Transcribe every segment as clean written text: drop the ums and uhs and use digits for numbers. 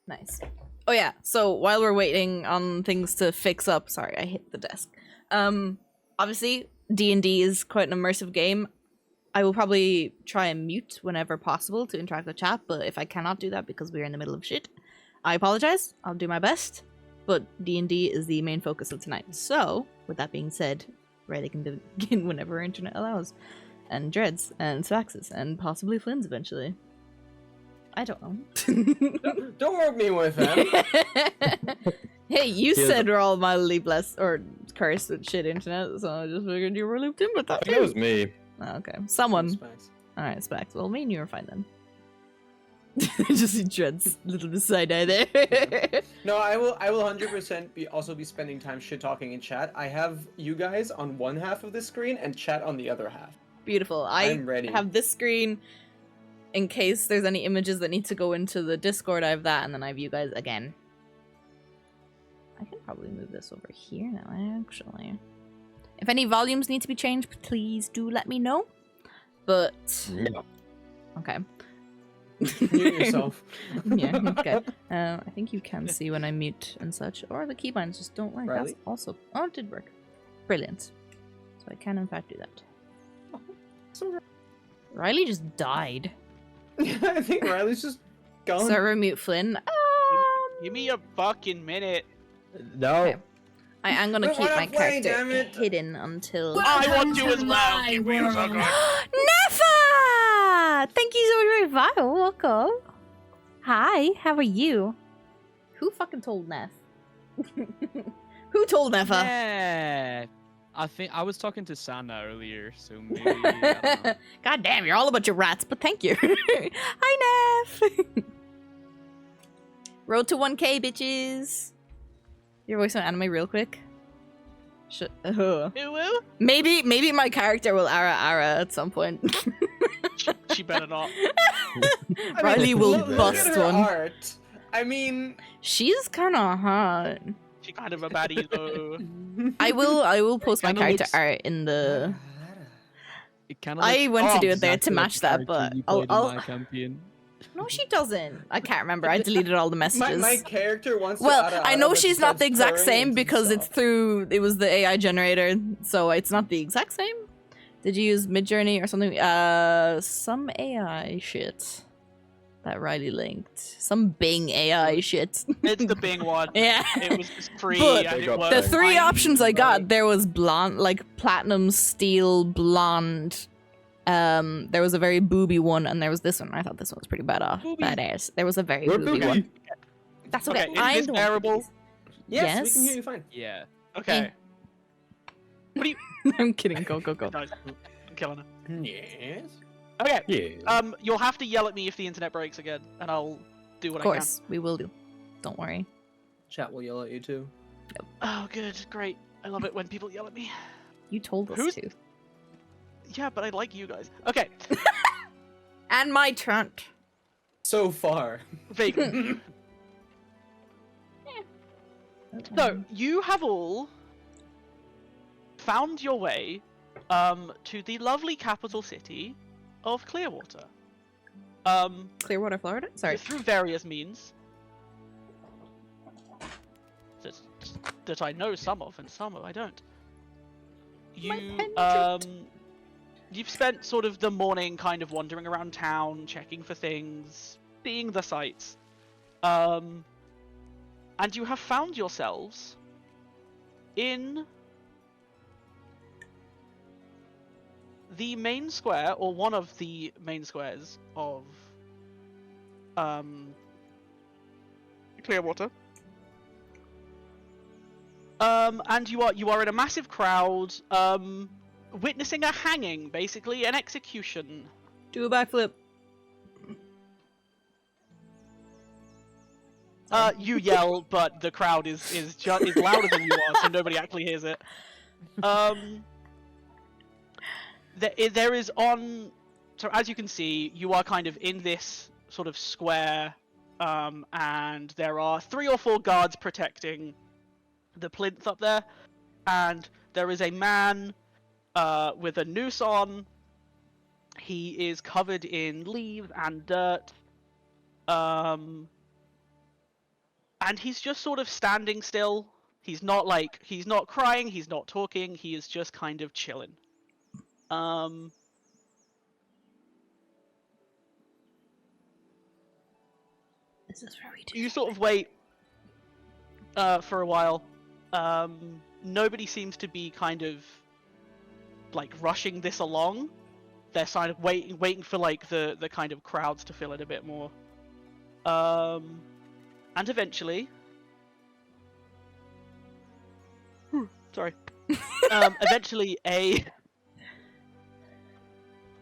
Nice. Oh yeah, so while we're waiting on things to fix up, sorry, I hit the desk. Obviously, D&D is quite an immersive game. I will probably try and mute whenever possible to interact with chat, but if I cannot do that because we're in the middle of shit, I apologize. I'll do my best, but D&D is the main focus of tonight. So, with that being said, Riley can begin whenever our internet allows. And Dreads, and Saxes, and possibly Flynn's eventually. I don't know. Don't work me with him. Hey, you said we're all mildly blessed or cursed with shit internet, so I just figured you were looped in with that I think it was me. Oh, okay, someone. Specs. All right, Specs. Well, me and you are fine then. Just see Dread's little side eye there. No, I will 100% also be spending time shit talking in chat. I have you guys on one half of the screen and chat on the other half. Beautiful. I'm ready. have this screen in case there's any images that need to go into the Discord. I have that, and then I have you guys again. I can probably move this over here now, actually. If any volumes need to be changed, please do let me know. But No. okay. Mute yourself. Yeah, okay. I think you can see when I mute and such, or the keybinds just don't work. Riley? That's also it did work. Brilliant. So I can in fact do that. So, Riley just died. I think Riley's just gone. Server mute Flynn. Give me a fucking minute. No. Okay. I am gonna But keep we're my not playing, character damn it. hidden until. I want to as well. Give me a second. Nefa! Thank you so much for your welcome. Hi, how are you? Who fucking told Neff? Who told Nefa? Yeah. I think I was talking to Sana earlier, so maybe. I don't know. God damn, you're all about your rats, but thank you. Hi, Neff. Road to 1K, bitches. Your voice on anime real quick. Woo-woo? Maybe my character will ara at some point. She better not. Riley will look bust at her one. art. I mean, She's kind of hot. She kind of a baddie though. I will post my Kinda character looks- art in the. It kinda I looks went to do it there to exactly like match the that, character but you I'll- played in I'll- my campaign. No, she doesn't. I can't remember. I deleted all the messages. my character wants to Well, add a- I know but she's not starts the exact purring same and because stuff. it's through. It was the AI generator, so it's not the exact same. Did you use Midjourney or something? Some AI shit that Riley linked. Some Bing AI shit. It's the Bing one. Yeah. It was just free But and it the worked. The three fine. options I got, there was blonde, like platinum, steel, blonde. There was a very booby one, and there was this one. I thought this one was pretty badass. There was a very We're booby booby. one. That's okay. Okay, is I'm this the one with bearable? these. Yes, we Yes. can hear you fine. Yeah. Okay. I'm kidding. Go. Nice. I'm killing her. Yes. Okay. Yeah. You'll have to yell at me if the internet breaks again, and I'll do what Of course, we will do. Don't worry. Chat will yell at you too. I can. Oh, good. Great. I love it when people yell at me. You told us Who's- to. Yeah, but I like you guys. Okay. And my trunk. So far. Vaguely. So, you have all found your way to the lovely capital city of Clearwater. Clearwater, Florida? Sorry. Through various means. That I know some of and some I don't. My You pen you've spent sort of the morning kind of wandering around town, checking for things, seeing the sights. And you have found yourselves in the main square, or one of the main squares of Clearwater. And you are in a massive crowd, witnessing a hanging, basically an execution. Do a backflip. You yell, but the crowd is louder than you are, so nobody actually hears it. There is on. So as you can see, you are kind of in this sort of square, and there are 3 or 4 guards protecting the plinth up there, and there is a man with a noose on. He is covered in leaves and dirt. and he's just sort of standing still. He's not crying, he's not talking, he is just kind of chilling. This is where we do. You sort of wait for a while. Nobody seems to be kind of like rushing this along. They're kind of waiting for like the kind of crowds to fill it a bit more. And eventually, sorry. Eventually,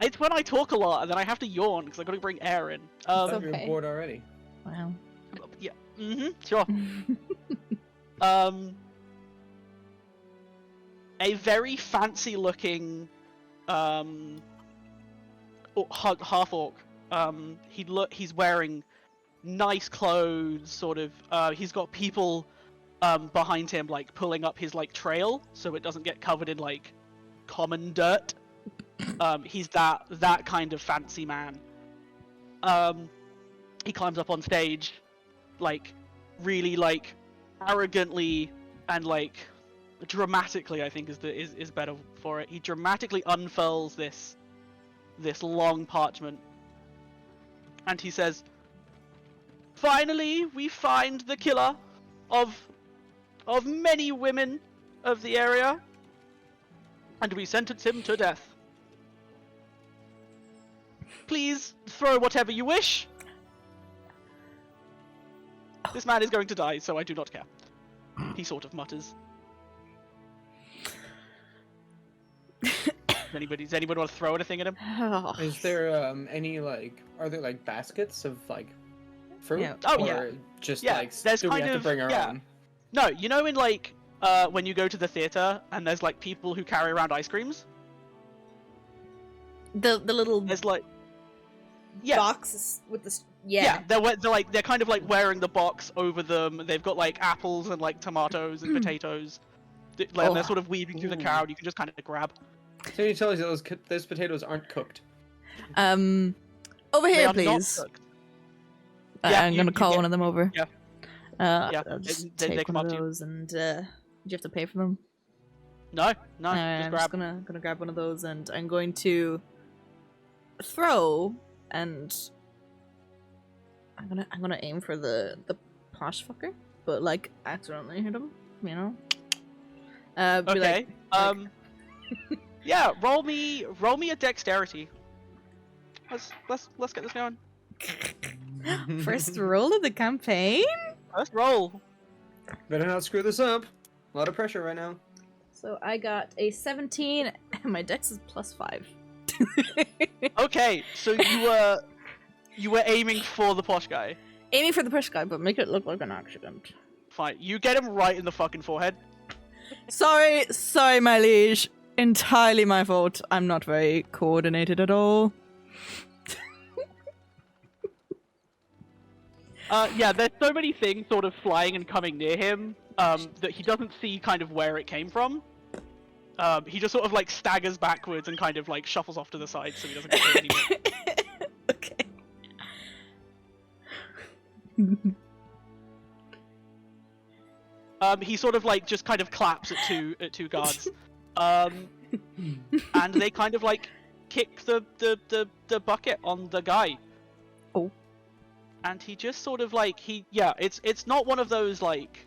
it's when I talk a lot and then I have to yawn because I got to bring air in. I thought you okay. were bored already. Wow. Yeah. Sure. A very fancy-looking half orc. He's wearing nice clothes, sort of. He's got people behind him, like pulling up his like trail, so it doesn't get covered in like common dirt. He's that kind of fancy man. He climbs up on stage, like really like arrogantly and like dramatically, I think is better for it. He dramatically unfurls this long parchment, and he says, "Finally, we find the killer of many women of the area, and we sentence him to death. Please throw whatever you wish. This man is going to die, so I do not care." He sort of mutters. Does anybody want to throw anything at him? Is there any like? Are there like baskets of like fruit? Yeah. Oh, or yeah. Just Yeah, like there's do we kind have to of- bring our yeah. own? No, you know in like when you go to the theater and there's like people who carry around ice creams. The little There's like yeah. boxes with the Yeah, they're kind of like wearing the box over them. They've got like apples and like tomatoes and potatoes. They're Oh. sort of weaving through the Ooh. crowd. You can just kind of grab. So you tell us those potatoes aren't cooked. Over They here, are not please. cooked. Yeah, I'm you- gonna you call get- one of them over. yeah. Yeah, I'll just they take come one up of to you. those, and do you have to pay for them? No, just I'm grab. just gonna grab one of those, and I'm going to throw, and I'm gonna aim for the posh fucker, but like accidentally hit him, you know. Be Okay. like- Yeah. Roll me a dexterity. Let's get this going. First roll of the campaign. Let's roll. Better not screw this up. A lot of pressure right now. So I got a 17, and my dex is +5. Okay, so you were aiming for the posh guy. Aiming for the push guy, but make it look like an accident. Fine. You get him right in the fucking forehead. Sorry, my liege. Entirely my fault. I'm not very coordinated at all. Yeah, there's so many things sort of flying and coming near him that he doesn't see kind of where it came from. He just sort of like staggers backwards and kind of like shuffles off to the side so he doesn't get hit anymore. Okay. He sort of like just kind of claps at two guards, and they kind of like kick the bucket on the guy. Oh. And he just sort of like it's not one of those like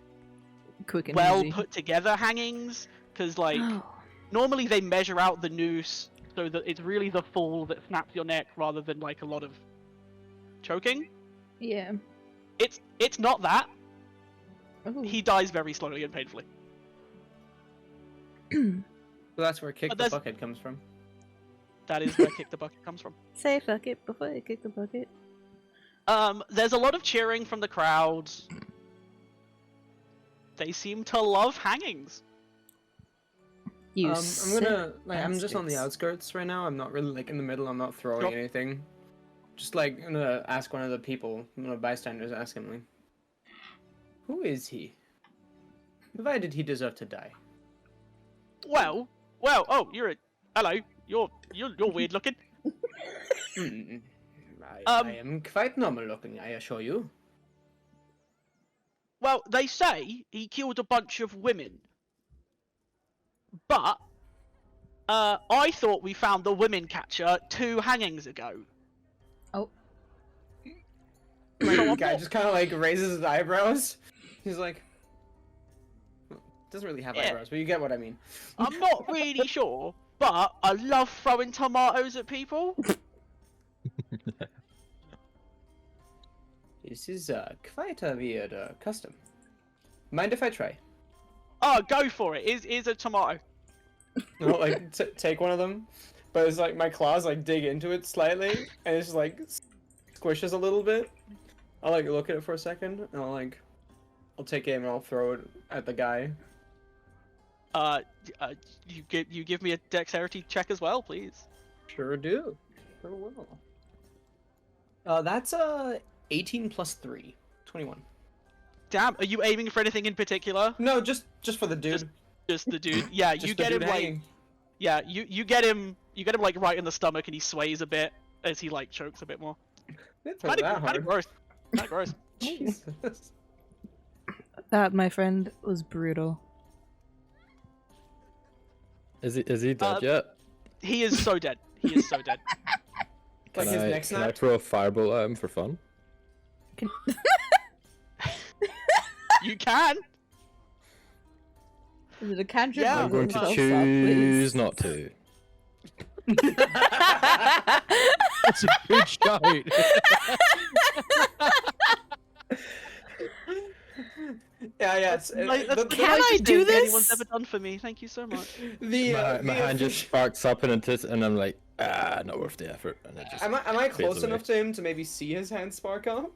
Quick and well easy. put together hangings because like Oh. normally they measure out the noose so that it's really the fall that snaps your neck rather than like a lot of choking. Yeah. It's not that. Ooh. He dies very slowly and painfully. So that's where kick But the there's- bucket comes from. That is where kick the bucket comes from. Say fuck it before you kick the bucket. There's a lot of cheering from the crowd. They seem to love hangings. You I'm gonna sick I'm just on the bastards. outskirts right now. I'm not really like in the middle. I'm not throwing Sure. anything. Just like I'm gonna ask one of the people, one of the bystanders, ask him like, who is he? Why did he deserve to die? Well, oh, hello. You're weird looking. I am quite normal looking, I assure you. Well, they say he killed a bunch of women, but I thought we found the women catcher 2 hangings ago. Oh. My So I'm guy not- just kind of like raises his eyebrows. He's like, doesn't really have Yeah. eyebrows, but you get what I mean. I'm not really sure, but I love throwing tomatoes at people. This is quite a weird custom. Mind if I try? Oh, go for it. Is a tomato. I'll like take one of them, but it's like my claws like dig into it slightly, and it's just like squishes a little bit. I'll like look at it for a second, and I'll take it and I'll throw it at the guy. You give me a dexterity check as well, please. Sure do. Sure will. That's 18 plus 3, 21. Damn, are you aiming for anything in particular? No, just for the dude. Just the dude. Yeah, Just you the get him dude like hanging. yeah, you get him like right in the stomach and he sways a bit as he like chokes a bit more. Didn't throw that Kind of hard. gross. Kind of gross. Jesus. That, my friend, was brutal. Is he dead yet? He is so dead. He is so dead. Like his neck Can I snapped. throw a firebolt at him for fun? You can. Is it a cantrip? Yeah, or I'm going to spell slot, choose please? not to. That's a good shot. Yeah. It's, Like, that's the Can I nicest do thing anyone's this? ever done for me. Thank you so much. My hand just sparks up and I'm like, not worth the effort. And it just Am I fades close away. enough to him to maybe see his hand spark up?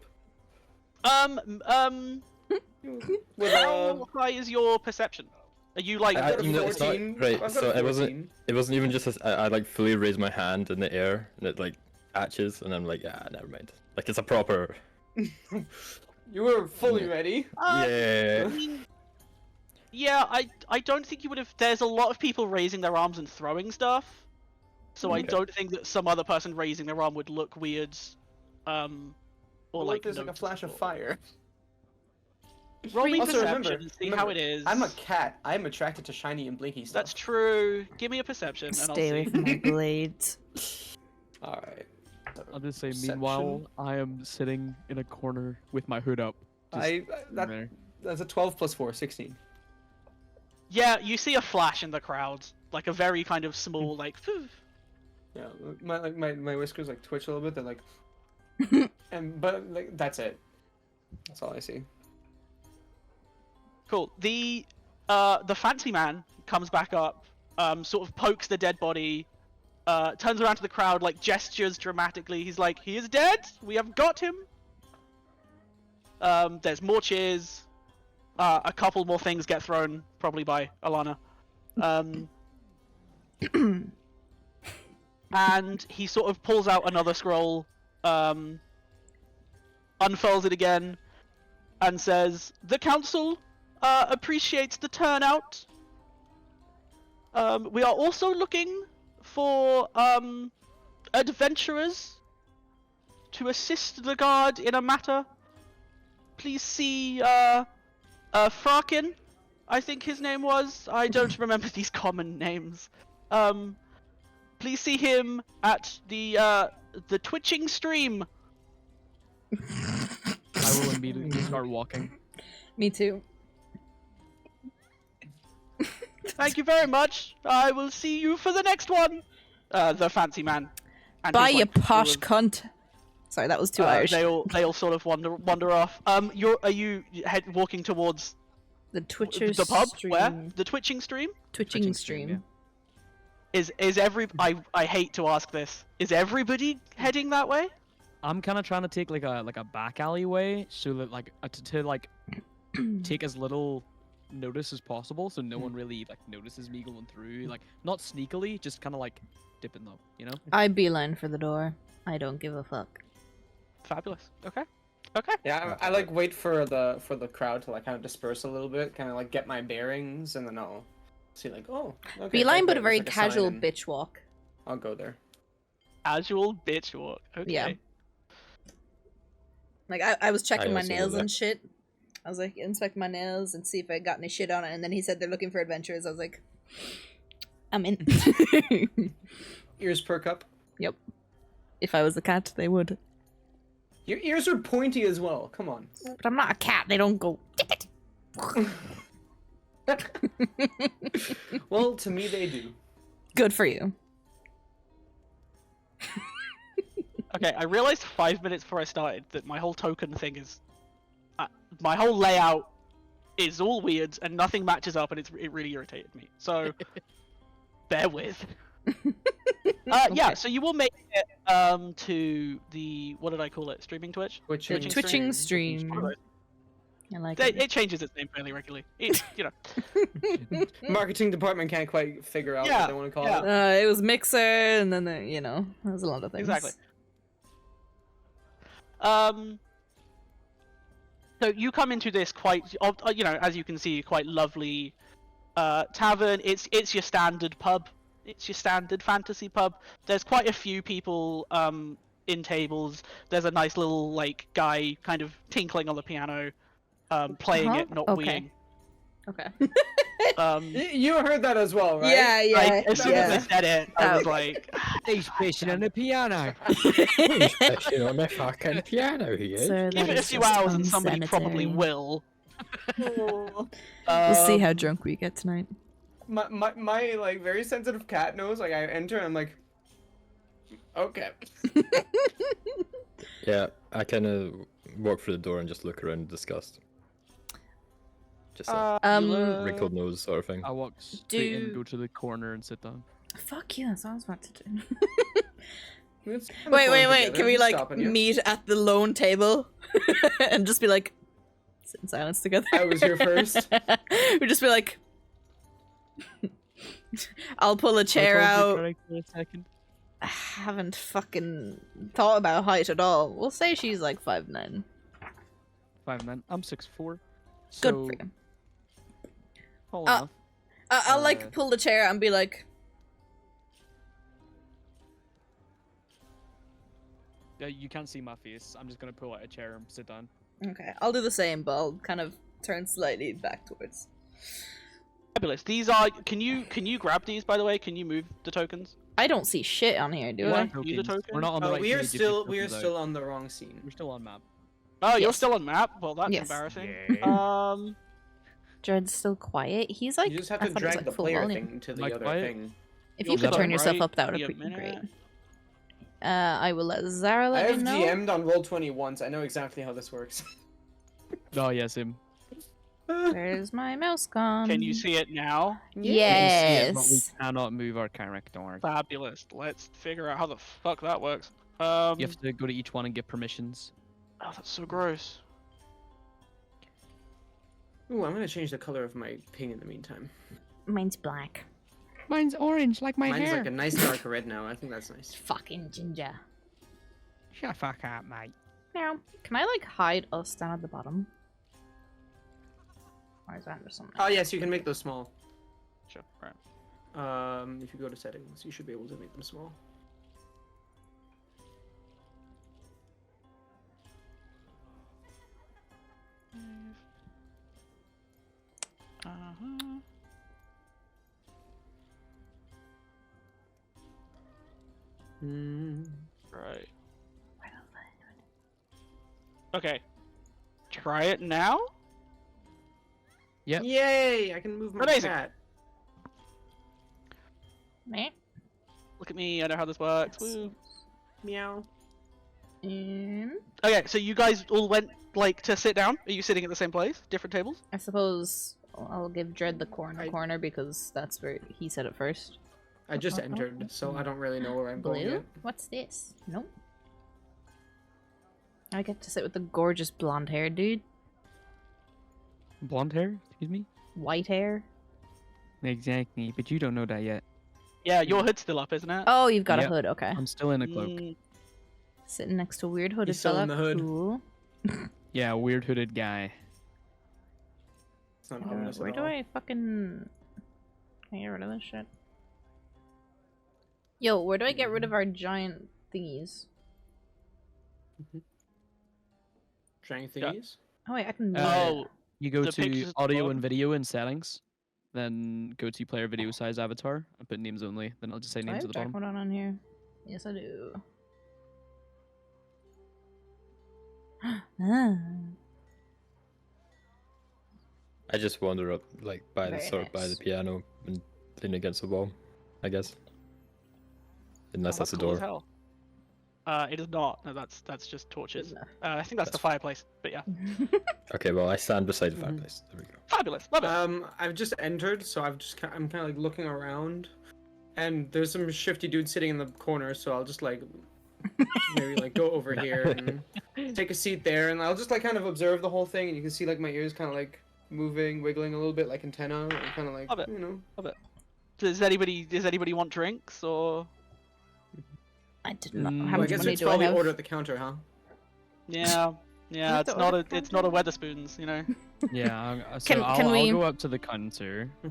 With How high is your perception? Are you like? I've got a No, it's not- 14. right, I've got so a it wasn't- 14. It wasn't even just I like fully raise my hand in the air and it like catches and I'm like, never mind. Like it's a proper. You were fully ready. Yeah. I mean, yeah, I don't think you would have. There's a lot of people raising their arms and throwing stuff, so I Okay. don't think that some other person raising their arm would look weird, or Or like there's like a flash of noticeable. fire. Roll me Also, perception remember- and see how it is. I'm a cat. I'm attracted to shiny and blinky stuff. That's true. Give me a perception and I'll Stay away see. from my blades. All right. I'll just say, Perception. meanwhile, I am sitting in a corner with my hood up. Just there. That's a 12 plus 4, 16. Yeah, you see a flash in the crowd, like a very kind of small, like. Yeah, my whiskers like twitch a little bit. They're like, but like that's it. That's all I see. Cool. The fancy man comes back up, sort of pokes the dead body, turns around to the crowd, like gestures dramatically. He's like, "He is dead. We have got him." There's more cheers. A couple more things get thrown, probably by Alanna. And he sort of pulls out another scroll, unfurls it again, and says, "The council appreciates the turnout. We are also looking for adventurers to assist the guard in a matter. Please see Fraken, I think his name was. I don't remember these common names. Please see him at the twitching stream." I will immediately start walking. Me too. Thank you very much. I will see you for the next one. The fancy man. And Bye, his, you like, crew posh of- cunt. Sorry, that was too Irish. They all sort of wander off. Are you walking towards The Twitcher the pub? stream. Where? The twitching stream? Twitching Twitching stream. stream, Is every I hate to ask this. Is everybody heading that way? I'm kind of trying to take like a back alleyway so that like to like take as little notice as possible, so no one really like notices me going through. Like not sneakily, just kind of like dipping though, you know. I beeline for the door. I don't give a fuck. Fabulous. Okay. Okay. Yeah, I like wait for the crowd to like kind of disperse a little bit, kind of like get my bearings, and then I'll see like, oh, okay. Beeline, but okay, a very there's, like, sign, casual and bitch walk. I'll go there. Casual bitch walk. Okay. Yeah. Like I was checking my also do nails that. and shit, I was like, inspect my nails and see if I got any shit on it. And then he said they're looking for adventures. I was like, I'm in. Ears perk up. Yep. If I was a cat, they would. Your ears are pointy as well. Come on. But I'm not a cat. They don't go. Well, to me they do. Good for you. Okay, I realized 5 minutes before I started that my whole token thing is, my whole layout is all weird and nothing matches up, and it really irritated me. So, bear with. Yeah, so you will make it to the, what did I call it? Streaming Twitch? Twitching stream. I like it. It changes its name fairly regularly. It, you know. Marketing department can't quite figure out Yeah, what they want to call yeah. it. It was Mixer, and then, you know, there was a lot of things. Exactly. So you come into this quite, you know, as you can see, quite lovely tavern. It's your standard pub. It's your standard fantasy pub. There's quite a few people in tables. There's a nice little like guy kind of tinkling on the piano, playing it, not Okay. weeing. Okay. You heard that as well, right? Yeah, yeah. Like, as soon as I said it, I was Okay. like, He's fishing on the piano. He's fishing on the fucking piano, he is. Sir, give that it a is few just hours and somebody probably unsanitary. will. We'll see how drunk we get tonight. My like very sensitive cat knows. Like I enter and I'm like, okay. Yeah, I kind of walk through the door and just look around in disgust. Just a wrinkled nose sort of thing. I walk straight in, Do- go to the corner, and sit down. Fuck you, that's what I was about to do. Let's kinda Wait, form wait, wait. together. Can we I'm like stopping you. meet at the lone table and just be like, sit in silence together? I was here first. We just be like, I'll pull a chair out. For a second. I haven't fucking thought about height at all. We'll say she's like 5'9". 5'9". I'm 6'4". Good So, for you. tall Uh, enough. I'll like pull the chair out and be like, Yeah, you can't see my face. I'm just gonna pull out a chair and sit down. okay, I'll do the same, but I'll kind of turn slightly back towards. Fabulous. These are. Can you grab these? By the way, can you move the tokens? I don't see shit on here, do You I? want- Use a token? We're not on the right We are page if you still took these out. on the wrong scene. We're still on map. Oh, you're Yes. still on map. Well, that's Yes. embarrassing. Yeah. Dread's still quiet. He's like, You just have I to thought it was, drag like, the full player volume. thing to the Like other quiet? thing. If You'll you could go turn yourself right, up, that would give have me been a great. minute. I will let Zara I let have me know. GM'd on Roll20 once. I know exactly how this works. Oh yeah, same. Where's my mouse gone? Can you see it now? Yes. But we cannot move our character. Fabulous. Let's figure out how the fuck that works. You have to go to each one and get permissions. Oh, that's so gross. Ooh, I'm gonna change the color of my ping in the meantime. Mine's black. Mine's orange, like my Mine's like a nice dark red now. I think that's nice. Fucking ginger. Shut the fuck up, mate. Now, can I like hide us down at the bottom? Or is that under something? Oh yes, you can make those small. Sure. Right. If you go to settings, you should be able to make them small. Uh-huh. Right. Okay. Try it now? Yep. Yay! I can move my Amazing. cat. Meh. Look at me, I know how this works. Yes. Woo. Meow. Okay, so you guys all went, like, to sit down? Are you sitting at the same place? Different tables? I suppose I'll give Dread the I- corner because that's where he said it first. I just entered, so I don't really know where I'm going Blue? yet. What's this? Nope. I get to sit with the gorgeous blonde hair dude. Blonde hair? Excuse me? White hair. Exactly, but you don't know that yet. Yeah, your hood's still up, isn't it? Oh, you've got a Yep. hood. Okay. I'm still in a cloak. Mm, Sitting next to a weird hooded He's still fella. in the hood. Cool. Yeah, weird hooded guy. It's not ominous at Where do all. I fucking... Can I get rid of this shit? Yo, where do I get rid of our giant thingies? Giant Yeah. thingies? Oh wait, I can move Oh, it. You go the to pictures at the audio bottom? and video in settings, then go to player video size avatar and put names only. Then I'll just say Do I names have at the dark bottom. mode on here? Yes, I do. Ah, I just wander up like by the Very sort of by the nice. piano and lean against the wall, I guess. Unless Oh, that's the cool as door. hell. It is not. No, that's just torches. enough. I think that's the That's fireplace. But yeah, Okay, well I stand beside the Mhm. fireplace. There we go. fabulous. Love it. I've just entered, so I'm kind of like looking around, and there's some shifty dude sitting in the corner, so I'll just like maybe like go over here and take a seat there, and I'll just like kind of observe the whole thing, and you can see like my ears kind of like moving, wiggling a little bit like antenna, and kind of like Love it. you know. Does anybody want drinks or? I did not. Mm, How Well, I much guess money it's do I probably have? order at the counter, huh? Yeah, yeah. have It's to not order a Weatherspoons, you know. Yeah, so Can I'll we- go up to the counter. How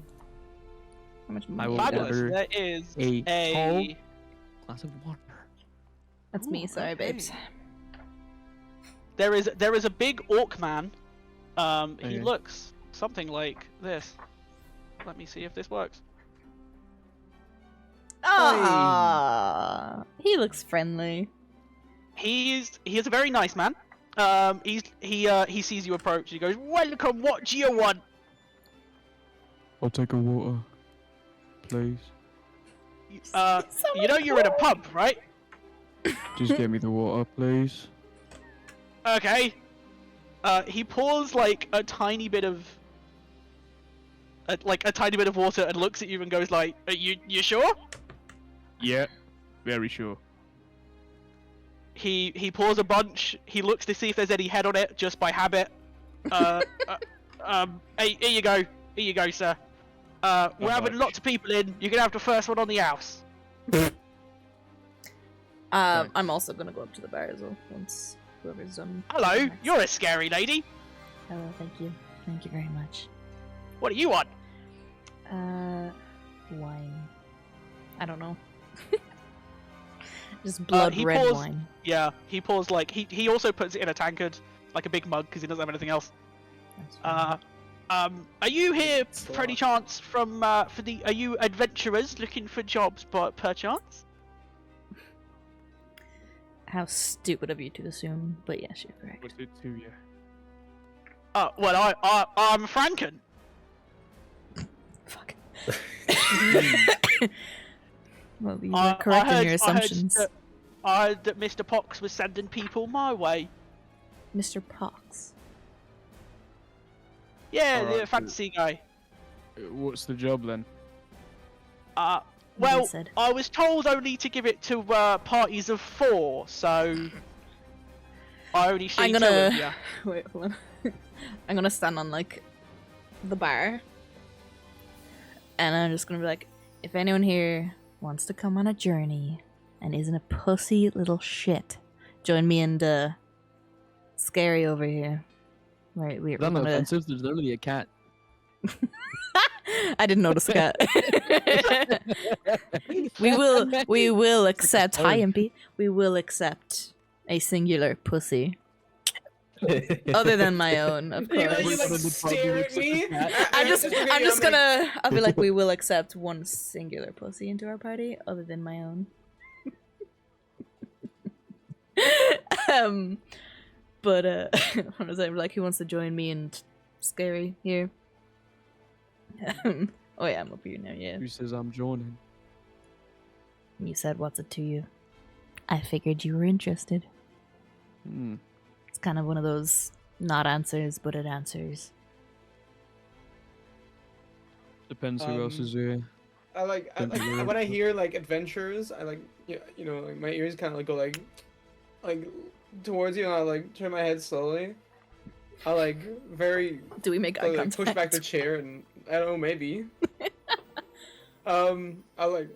much I money? will do I have? Fabulous. order There is a tall a. glass of water. That's me. Ooh, Sorry, okay. babes. There is a big orc man. He Okay. looks something like this. Let me see if this works. Ah, he looks friendly. He is a very nice man. He sees you approach. He goes, "Welcome. What do you want?" I'll take a water, please. You know you're in a pub, right? Just get me the water, please. Okay. He pours like a tiny bit of water and looks at you and goes like, "Are you sure?" Yeah, very sure. He pours a bunch. He looks to see if there's any head on it, just by habit. Hey, here you go. Here you go, sir. We're having much? lots of people in. You can have the first one on the house. I'm also gonna go up to the bar as well once whoever's done. Hello, next. you're a scary lady. Hello, thank you. Thank you very much. What do you want? Wine. I don't know. Just blood he red pours- wine. Yeah, he pours like he also puts it in a tankard, like a big mug, because he doesn't have anything else. That's fine. Are you here It's for any lot. chance from are you adventurers looking for jobs, but perchance? How stupid of you to assume, but yes, you're correct. What's it to you? Well, I'm Franken. Fuck. Well, you I were correct in your heard assumptions, I heard that Mr. Pox was sending people my way. Mr. Pox. Yeah, Alright, the fantasy guy. What's the job then? What he Well, said. I was told only to give it to parties of 4, so I only see I'm 2 gonna of you. wait. Hold on. I'm gonna stand on like the bar, and I'm just gonna be like, if anyone here wants to come on a journey and isn't a pussy little shit, join me and Scary over here. Right, we're That's not gonna... offensive. There's literally a cat. I didn't notice cat. we will accept. Hi, Impy. We will accept a singular pussy, other than my own, of You course. like stare at me. I'm just like, gonna. I'll be like, we will accept one singular pussy into our party, other than my own. But what was I like? Who wants to join me and Scary here? Oh yeah, I'm up here now. Yeah, Who says I'm joining? you said what's it to you? I figured you were interested. Hmm. It's kind of one of those not answers, but it answers. Depends who else is there. I like when I hear like adventures, I like you know like my ears kind of like go like towards you, and I like turn my head slowly. I like very Do we make eye like, contact? push back the chair, and I don't know, maybe. I like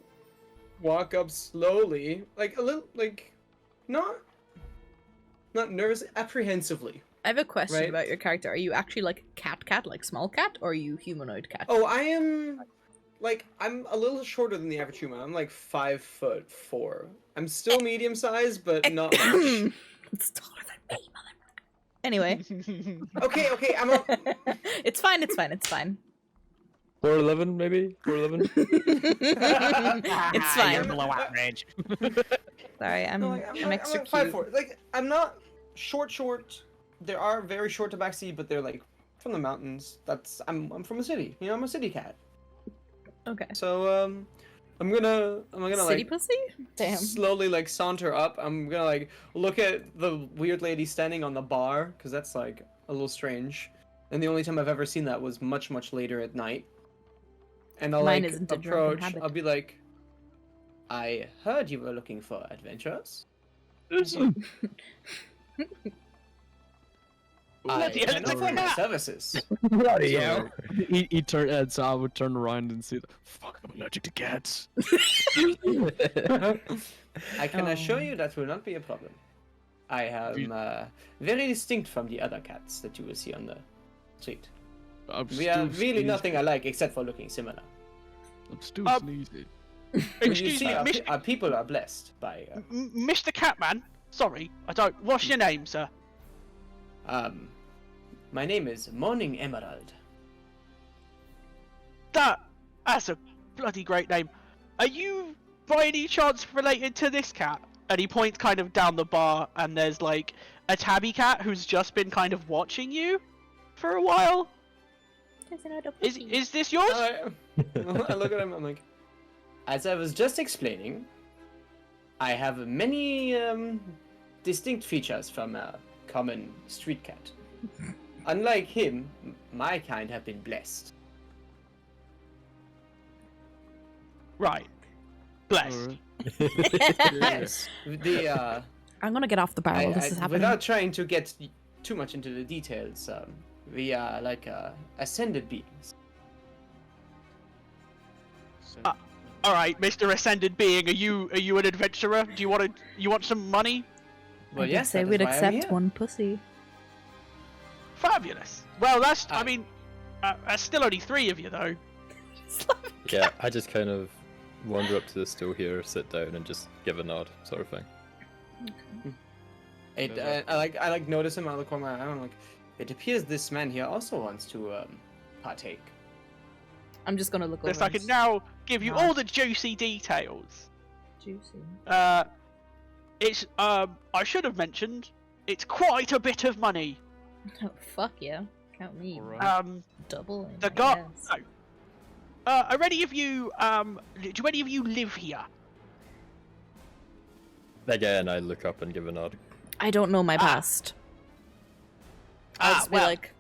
walk up slowly, like a little, like not nervous, apprehensively. I have a question Right. about your character. Are you actually like cat, like small cat, or are you humanoid cat? Oh, I am. Like, I'm a little shorter than the average human. I'm like 5'4". I'm still medium sized, but not much. It's taller than me, Anyway. Okay, I'm up. It's fine, it's fine, it's fine. 411 maybe? 411? It's fine. you're below not- average. Sorry, I'm like, extra I'm cute. 5'4". Like, I'm not short. There are very short tabaxi, but they're like from the mountains. I'm from a city. You know, I'm a city cat. Okay. So I'm gonna City like pussy? Damn. slowly like saunter up. I'm gonna like look at the weird lady standing on the bar because that's like a little strange. And the only time I've ever seen that was much later at night. And I'll Mine like isn't a drunken approach. habit. I'll be like, I heard you were looking for adventures. I Bloody hell, can it's a offer my cat! services. Bloody So- hell. He turned, so I would turn around and say, "Fuck, I'm allergic to cats." I can assure Oh. you that will not be a problem. I am You- very distinct from the other cats that you will see on the street. I'm We are still really sneezing. nothing alike except for looking similar. I'm still Um, sneezing. You Excuse see, me, our people are blessed by Mr. Catman. Sorry, I don't. What's your name, sir? my name is Morning Emerald. That's a bloody great name. Are you by any chance related to this cat? And he points kind of down the bar, and there's like a tabby cat who's just been kind of watching you for a while. Is this yours? I look at him. I'm like, as I was just explaining, I have many distinct features from a common street cat. Unlike him, my kind have been blessed. Right. Blessed. Alright. Yes, the I'm gonna get off the barrel. This is happening. without trying to get too much into the details, we are like ascended beings. All right, Mr. Ascended Being, are you an adventurer? Do you want some money? Well, I did yes, say that is we'd why I'm accept here. one pussy. Fabulous. Well, that's. I Ah. mean, that's still only 3 of you though. Yeah, I just kind of wander up to the stool here, sit down, and just give a nod, sort of thing. I like notice him out of the corner of my eye. I'm like, it appears this man here also wants to partake. I'm just gonna look over. Yes, I and can now give you nod. all the juicy details. Juicy. It's I should have mentioned, it's quite a bit of money. Oh, fuck yeah. Count me. Alright. Double. in, The I guy. guess. No. Are any of you do any of you live here? Again, I look up and give a nod. I don't know my past. I'll just be well, like,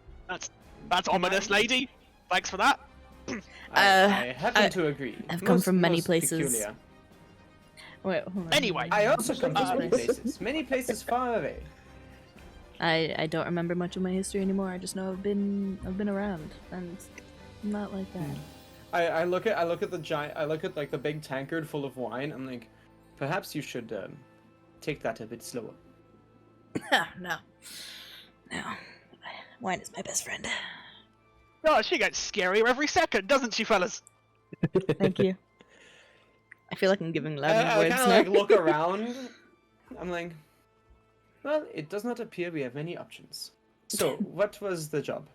that's ominous, lady. Thanks for that. I happen to agree. I've come from many most places. peculiar. wait, hold on. Anyway. I also come from many Place. places. Many places far away. I don't remember much of my history anymore. I just know I've been around, and I'm not like that. I look at the giant. I look at like the big tankard full of wine. I'm like, perhaps you should take that a bit slower. No. Wine is my best friend. Oh, she gets scarier every second, doesn't she, fellas? Thank you. I feel like I'm giving loud I words kind of now. like look around. I'm like, well, it does not appear we have many options. So, what was the job?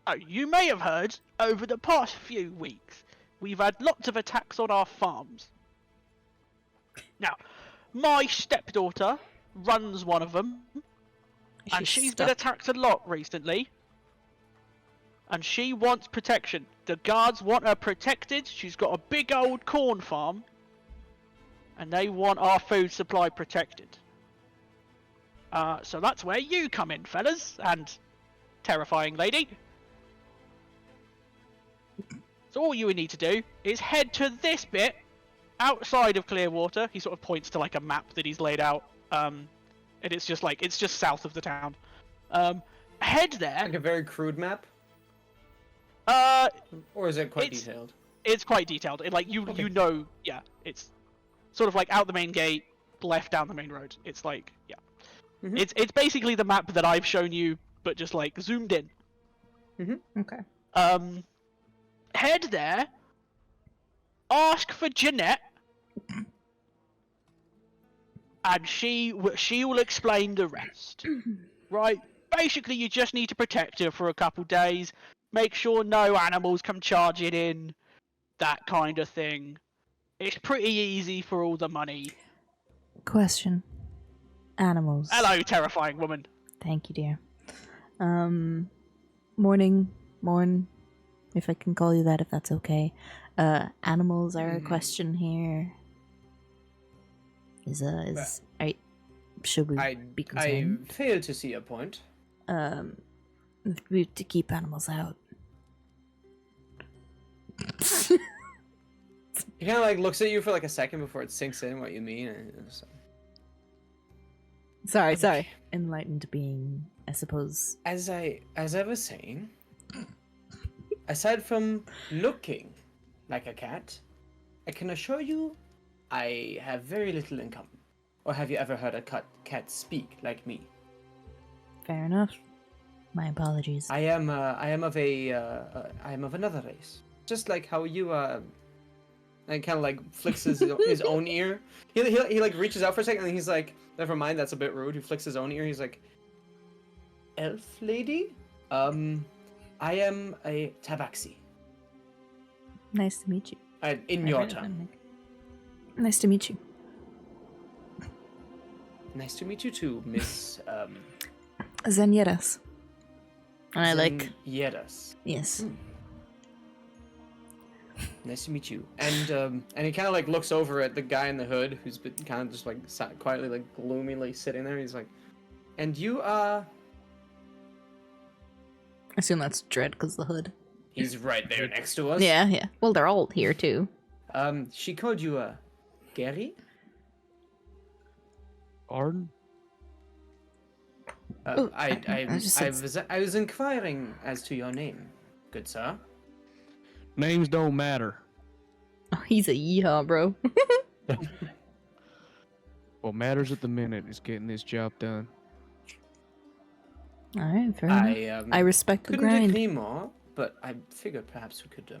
Oh, you may have heard, over the past few weeks, we've had lots of attacks on our farms. Now, my stepdaughter runs one of them, and she's been attacked a lot recently. And she wants protection. The guards want her protected. She's got a big old corn farm. And they want our food supply protected. So that's where you come in, fellas. And terrifying lady. So all you need to do is head to this bit outside of Clearwater. He sort of points to like a map that he's laid out. And it's just south of the town. Head there. Like a very crude map, or is it quite It's- detailed? It's quite detailed. You know, yeah. It's sort of like out the main gate, left down the main road. It's like, yeah. Mhm. It's basically the map that I've shown you, but just like zoomed in. Okay. Head there. Ask for Jeanette, and she will explain the rest. right? Basically, you just need to protect her for a couple days. Make sure no animals come charging in. That kind of thing. It's pretty easy for all the money. Question. Animals. Hello, terrifying woman. Thank you, dear. Morn, if I can call you that, if that's okay. Animals are a question here. Should we be I concerned? fail to see a point. We have to keep animals out. He kind of like looks at you for like a second before it sinks in what you mean. And it's like, Sorry. Enlightened being, I suppose. as I was saying, aside from looking like a cat, I can assure you, I have very little in common. Or have you ever heard a cat speak like me? Fair enough. My apologies. I am of another race. Just like how you and kind of like flicks his own ear. He like reaches out for a second and he's like, never mind, that's a bit rude. He flicks his own ear. He's like, elf lady, I am a tabaxi. Nice to meet you. In your tongue. Nice to meet you. Nice to meet you too, Miss Zenieras. And I like. Yeras. Yes. Nice to meet you. And he kind of like looks over at the guy in the hood who's been kind of just like quietly, like gloomily sitting there. He's like, and you are. I assume that's Dread because the hood. He's right there next to us. Yeah. Well, they're all here too. She called you Gary? Arden? I was inquiring as to your name, good sir. Names don't matter. Oh, he's a yeehaw, bro. What matters at the minute is getting this job done. All right, fair enough. I respect the couldn't grind. agree more, but I figured perhaps we could.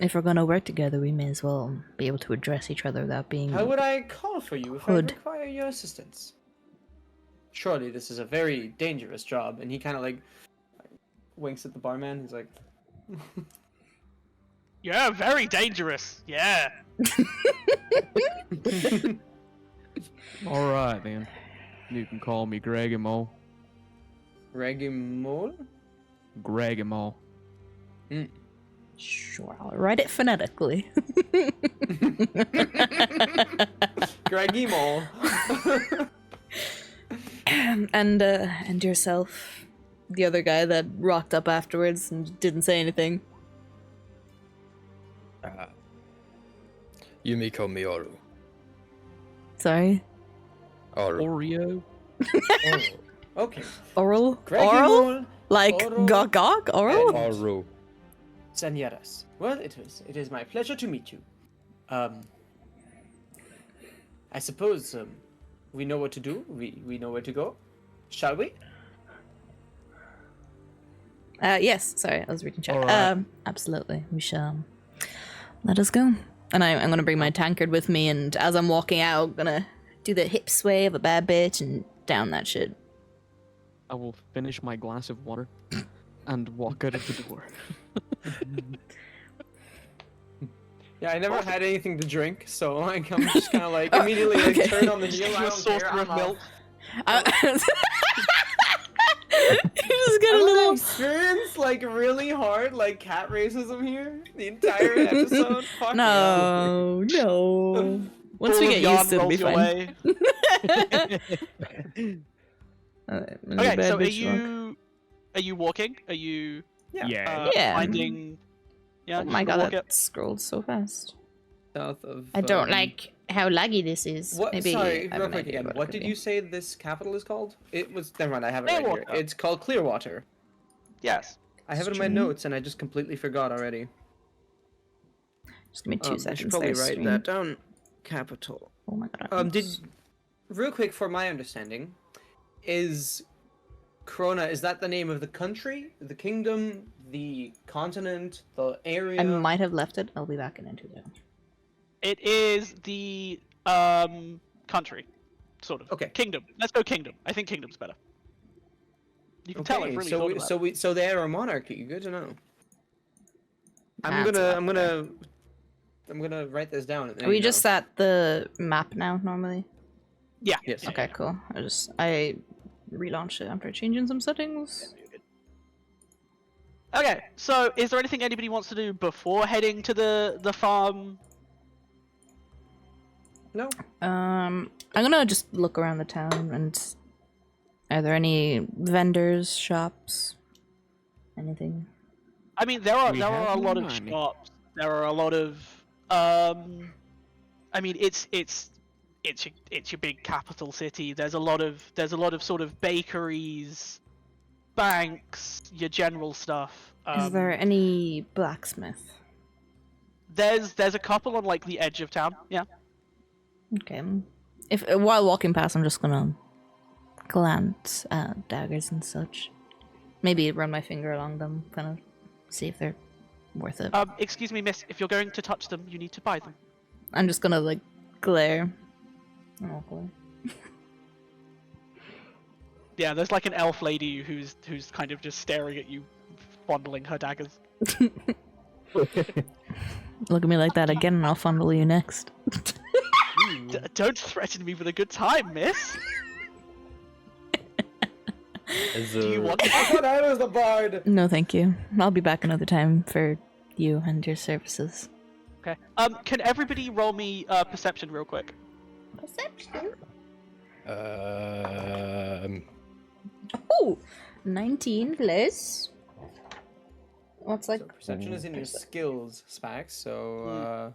If we're gonna work together, we may as well be able to address each other without being. How would I call for you if Hood. I require your assistance? Surely this is a very dangerous job, and he kind of like winks at the barman. He's like, Yeah, very dangerous. Yeah. All right then. You can call me Gregimo. Regimol? Gregimo. Sure, I'll write it phonetically. Gregimol. And yourself, the other guy that rocked up afterwards and didn't say anything. You may call me Oru. Sorry. Oru. Oreo? Okay. Oral? Gregimol. Oral? Like Oral. gog? Oral? Oru. Señoras. Well, it is my pleasure to meet you. I suppose we know what to do. We know where to go. Shall we? Yes. Sorry, I was reading chat. All right. Absolutely. We shall. Let us go. And I'm gonna bring my tankard with me, and as I'm walking out, gonna do the hip sway of a bad bitch and down that shit. I will finish my glass of water and walk out of the door. Yeah, I never had anything to drink, so like I'm just kind of like immediately like okay. turn on the heel. I You a don't saucer care, of I'm milk. You just get a I'm gonna little. experience like really hard like cat racism here the entire episode. Fuck No. Once we Ball get of used to it, it'll be yarn rolls your fine. way. I'm a Okay, bad so bitch walk. are you walking? Are you Yeah. Yeah. finding? Yeah. Oh my you god, walk that it. scrolled so fast. South of. I don't like how laggy this is. What? Maybe Sorry, I have real an quick idea again. it What could did be. you say this capital is called? It was. Never mind. I have it right here. Clearwater. It's called Clearwater. Yes. I have it in my Stream. notes and I just completely forgot already. Just give me 2 I seconds. should probably there, write stream. that down. Capital. Oh my god. Real quick for my understanding, is Corona, is that the name of the country, the kingdom, the continent, the area? I might have left it. I'll be back in into that. It is the country, sort of. Okay. Kingdom. Let's go kingdom. I think kingdom's better. You can tell I've really thought about it. So they are a monarchy. Good to know. I'm That's a lot gonna write this down. Are we just at the map now normally? Yeah. Yes. yeah, Okay, cool. I relaunched it after changing some settings. Okay, so is there anything anybody wants to do before heading to the farm? No. I'm gonna just look around the town and are there any vendors, shops, anything? I mean, there are We a have lot of money. shops. There are a lot of I mean, it's your big capital city. There's a lot of sort of bakeries, banks, your general stuff. Is there any blacksmith? There's a couple on like the edge of town. Yeah. Okay. If while walking past, I'm just gonna glance at daggers and such. Maybe run my finger along them, kind of see if they're worth it. Excuse me, miss. If you're going to touch them, you need to buy them. I'm just gonna like glare. Oh, cool. Yeah, there's like an elf lady who's kind of just staring at you, fondling her daggers. Look at me like that again, and I'll fondle you next. Don't threaten me with a good time, miss. Do you want? I thought I was the bard. No, thank you. I'll be back another time for you and your services. Okay. Can everybody roll me perception real quick? Perception. Um, Oh, 19 plus. What's like So perception is in your skills, Spax. So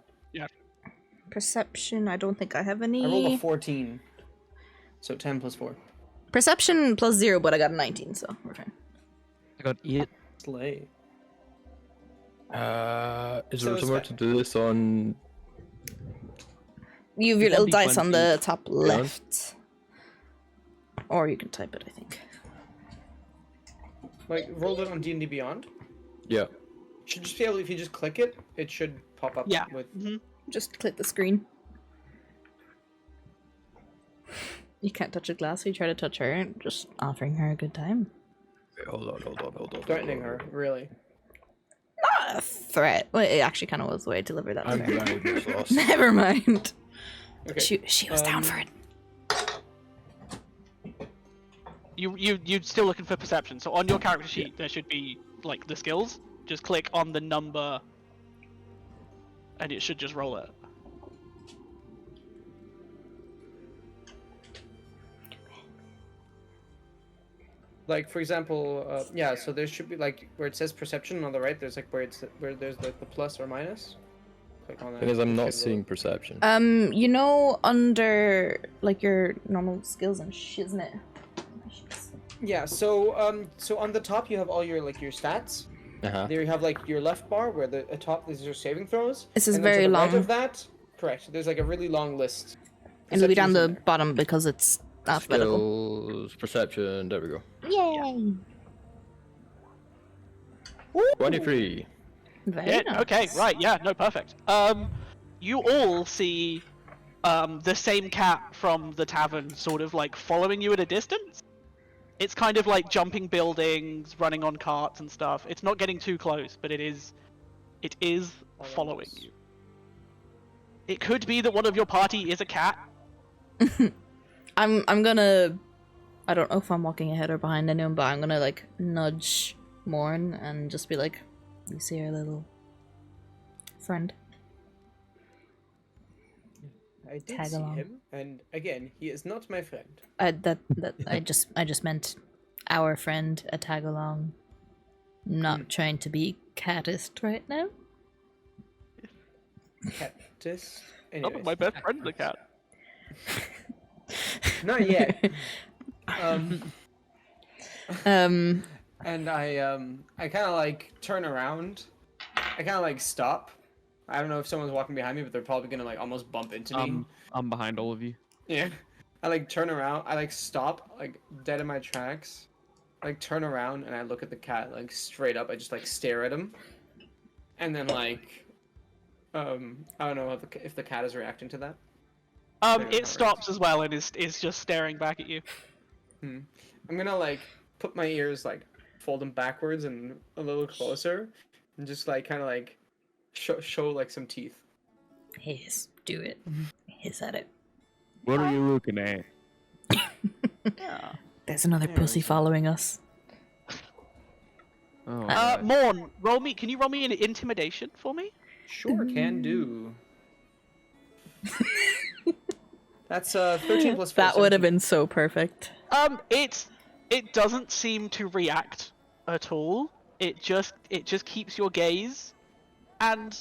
perception? I don't think I have any. I rolled a 14. So 10 plus 4. Perception plus 0, but I got a 19, so we're fine. I got 8. Slay. is So there somewhere Spa- to do this on? You have your little 1d20. dice on the top left. Or you can type it, I think. Like roll it on D&D Beyond. Yeah. Should just be able, if you just click it, it should pop up Yeah. with. Mm-hmm. Just click the screen. You can't touch a glass, so you try to touch her, just offering her a good time. Wait, hold on. Threatening her, really. Not a threat. Well, it actually kind of was the way I delivered that to I'm her. blind, it's lost. Never mind. Okay. She was down for it. You're still looking for perception. So on your character sheet, there should be like the skills. Just click on the number, and it should just roll it. Like for example, yeah. So there should be like where it says perception on the right. There's like where there's the plus or minus. Click on that. Thing is, I'm it not should seeing roll. perception. You know, under like your normal skills and shiznit. Yeah. So so on the top you have all your like your stats. Uh-huh. There you have like your left bar where the top is your saving throws. This is and then to very the long. Right of that, correct. There's like a really long list. And it'll be down Perception's the in there. bottom because it's alphabetical. Skills, perception, there we go. Yay! 23. Very Yeah. nice. Okay. Right. Yeah. No. Perfect. You all see, the same cat from the tavern, sort of like following you at a distance. It's kind of like jumping buildings, running on carts and stuff. It's not getting too close, but it is following you. It could be that one of your party is a cat. I'm gonna. I don't know if I'm walking ahead or behind anyone, but I'm gonna like nudge Morn and just be like, "You see our little friend?" I did Tag see along. him, and again, he is not my friend. I just meant our friend, a tag along. I'm not trying to be catist right now. Cactus. Oh, Anyways, my best friend's a cat. not yet. Um. And I kind of like turn around. I kind of like stop. I don't know if someone's walking behind me, but they're probably gonna like almost bump into me. I'm behind all of you. Yeah. I like turn around. I like stop, like dead in my tracks. I, like turn around and I look at the cat like straight up. I just like stare at him, and then like, I don't know if the cat is reacting to that. It stops as well and is just staring back at you. I'm gonna like put my ears like fold them backwards and a little closer, and just like kind of like show like some teeth. Hiss, do it. Hiss at it. What are you looking at? Yeah. There's another pussy following us. Oh, Morn, roll me. Can you roll me an intimidation for me? Sure, can do. That's 13 plus 4. That would have been so perfect. It doesn't seem to react at all. It just keeps your gaze, and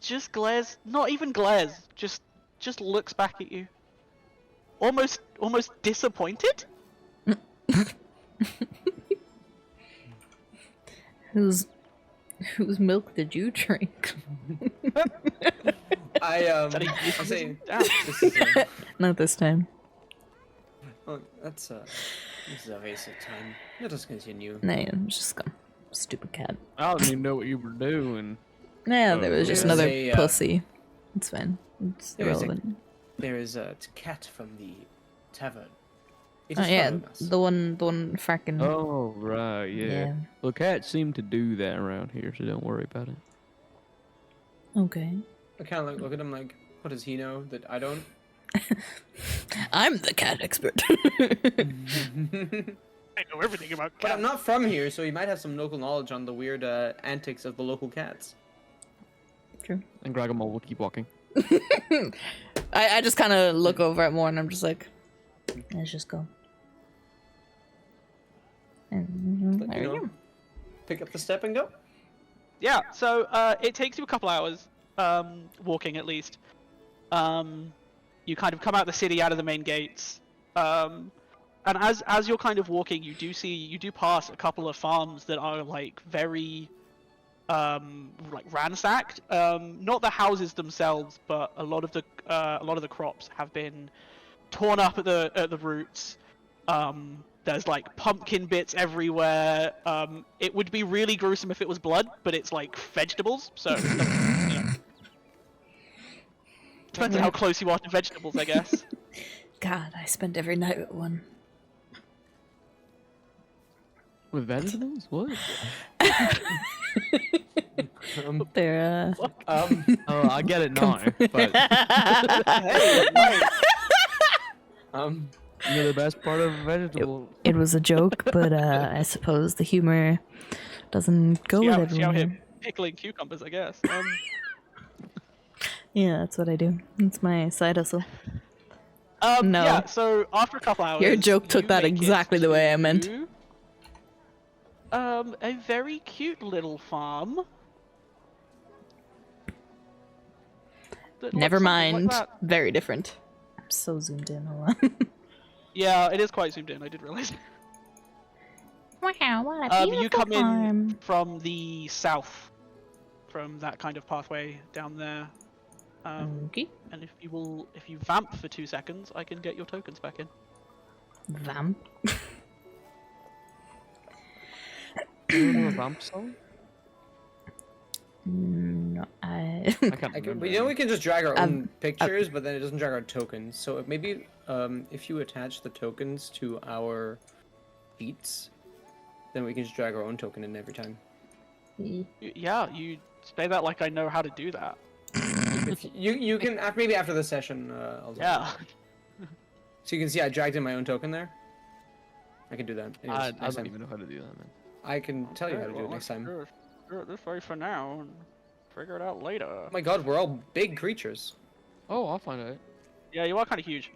just glares. Not even glares. Just looks back at you. Almost disappointed. Whose milk did you drink? I say this is Not this time. oh, this is a waste of time. Let us continue. Nah, I'm just gone. Stupid cat. I don't even know what you were doing. Nah, there was just There's another a, pussy. It's fine. It's There is a- irrelevant. There is a cat from the tavern. It Oh is yeah, following us. the one fracking. Oh, right, yeah. Well, cats seem to do that around here, so don't worry about it. Okay. I kind of look at him like, what does he know that I don't? I'm the cat expert. I know everything about But I'm cats. not from here, so he might have some local knowledge on the weird antics of the local cats. True. And Gragomol will keep walking. I just kind of look over at more and I'm just like, let's just go. And But, there you you know, go. pick up the step and go. Yeah. So it takes you a couple hours, walking at least. You kind of come out the city, out of the main gates. And as you're kind of walking, you do pass a couple of farms that are like very like ransacked. Not the houses themselves, but a lot of the crops have been torn up at the roots. There's like pumpkin bits everywhere. It would be really gruesome if it was blood, but it's like vegetables, so it doesn't, you know. Depends on how close you are to vegetables, I guess. God, I spent every night with one. With vegetables? What? They're Oh, I get it now, but Hey, nice. you're the best part of a vegetable. it was a joke, but I suppose the humor doesn't go with See how everyone. him pickling cucumbers, I guess. Yeah, that's what I do. It's my side hustle. No. Yeah, so after a couple hours, Your joke took you that make it exactly the way I meant. to, a very cute little farm. that Never looks something like mind. that. Very different. I'm so zoomed in. Hold on. Yeah, it is quite zoomed in. I did realize. Wow, what a You come in farm. from the south, from that kind of pathway down there. Okay. And if you vamp for 2 seconds, I can get your tokens back in. Vamp. You know a vamp song? No, I can't I can, remember. you know, we can just drag our Um, own pictures, but then it doesn't drag our tokens. So maybe if you attach the tokens to our feats, then we can just drag our own token in every time. Yeah, you say that like I know how to do that. If you can maybe after the session. I'll Yeah. So you can see I dragged in my own token there. I can do that. I Anyways, next don't time. even know how to do that, man. I can tell you how to do it next time. Do it this way for now, and figure it out later. Oh my god, we're all big creatures. Oh, I'll find out. Yeah, you are kind of huge.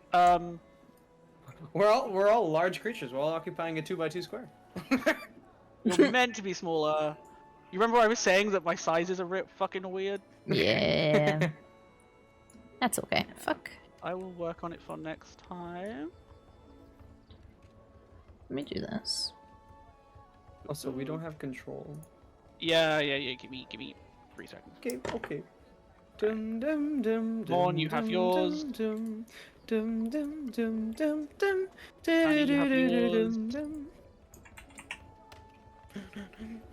We're all large creatures. We're all occupying a 2x2 square. You're meant to be smaller. You remember I was saying that my sizes are fucking weird? Yeah. That's okay. Fuck. I will work on it for next time. Let me do this. Also, we don't have control. Yeah. Give me 3 seconds. Okay. Dum dum dum dum. Morn, you have dum, yours. Dum dum dum dum dum dum. Danny, you have yours. Dum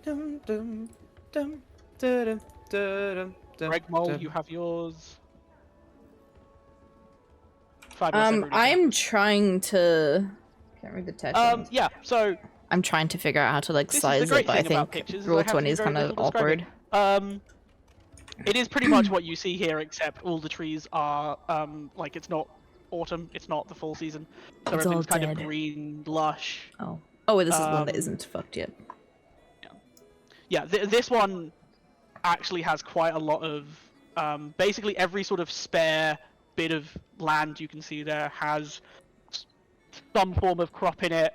dum dum dum dum dum. Greg Mole, you have yours. Fabulous. everybody. I'm trying to. Can't read the text. Yeah. So I'm trying to figure out how to like This is size the great it, but I thing about think pictures, is roll I have to 20 do is very kind of little describing. awkward. It is pretty much what you see here, except all the trees are like it's not autumn, it's not the full season, so It's all everything's kind dead. of green, lush. Oh. Oh, wait, this is one that Um, isn't fucked yet. Yeah, this one actually has quite a lot of basically every sort of spare bit of land you can see there has some form of crop in it,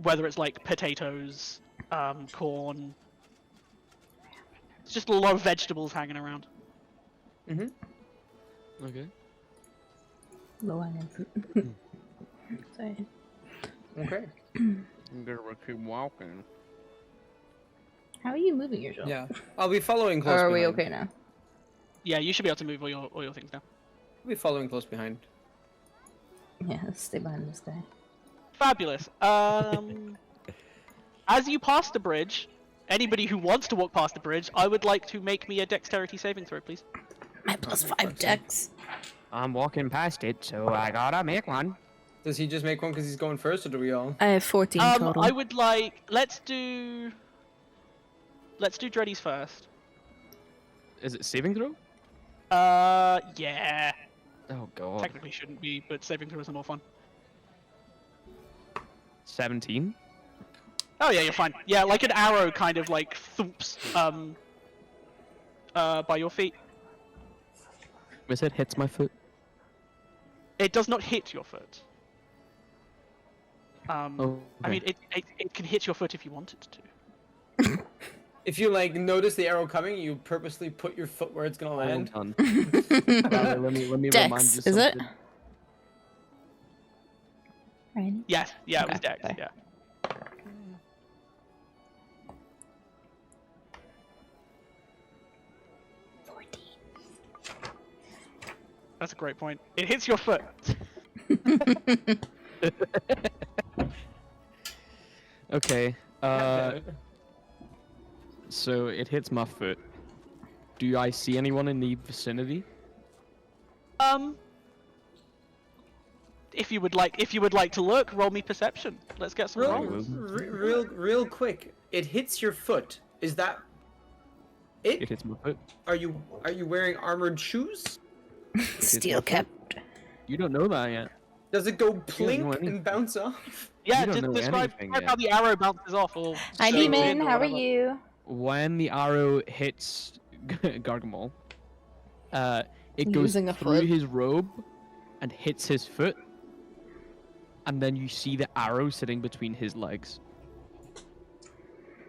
whether it's like potatoes, corn. It's just a lot of vegetables hanging around. Okay. Low hanging fruit. Sorry. Okay. I'm gonna keep walking. How are you moving yourself? Yeah. I'll be following Or close are we behind. okay now? Yeah, you should be able to move all your things now. I'll be following close behind. Yeah, let's stay behind this guy. Fabulous. As you pass the bridge, anybody who wants to walk past the bridge, I would like to make me a dexterity saving throw, please. My +5 dex. I'm walking past it, so I gotta make one. Does he just make one because he's going first, or do we all? I have 14 total. I would like let's do Dreddy's first. Is it saving throw? Yeah. Oh god. Technically shouldn't be, but saving throws are more fun. 17. Oh yeah, you're fine. Yeah, like an arrow kind of like thumps by your feet. Was it hits my foot? It does not hit your foot. Oh. I mean, it can hit your foot if you want it to. If you like notice the arrow coming, you purposely put your foot where it's gonna land. Hold on. let me Dex, remind you is it? something. Right. Yes, yeah, it was Okay, Dex, sorry. yeah. That's a great point. It hits your foot. Okay. So it hits my foot. Do I see anyone in the vicinity? If you would like to look, roll me perception. Let's get some rolls. Real quick. It hits your foot. Is that It it? hits my foot. Are you wearing armored shoes? Steel kept. You don't know that yet. Does it go know plink anything. and bounce off? Yeah, You don't know describe anything how yet. the arrow bounces off. Or Hi, zooms in Demon. or How are whatever. you? When the arrow hits Gargamel, it goes Using a through foot. his robe and hits his foot, and then you see the arrow sitting between his legs,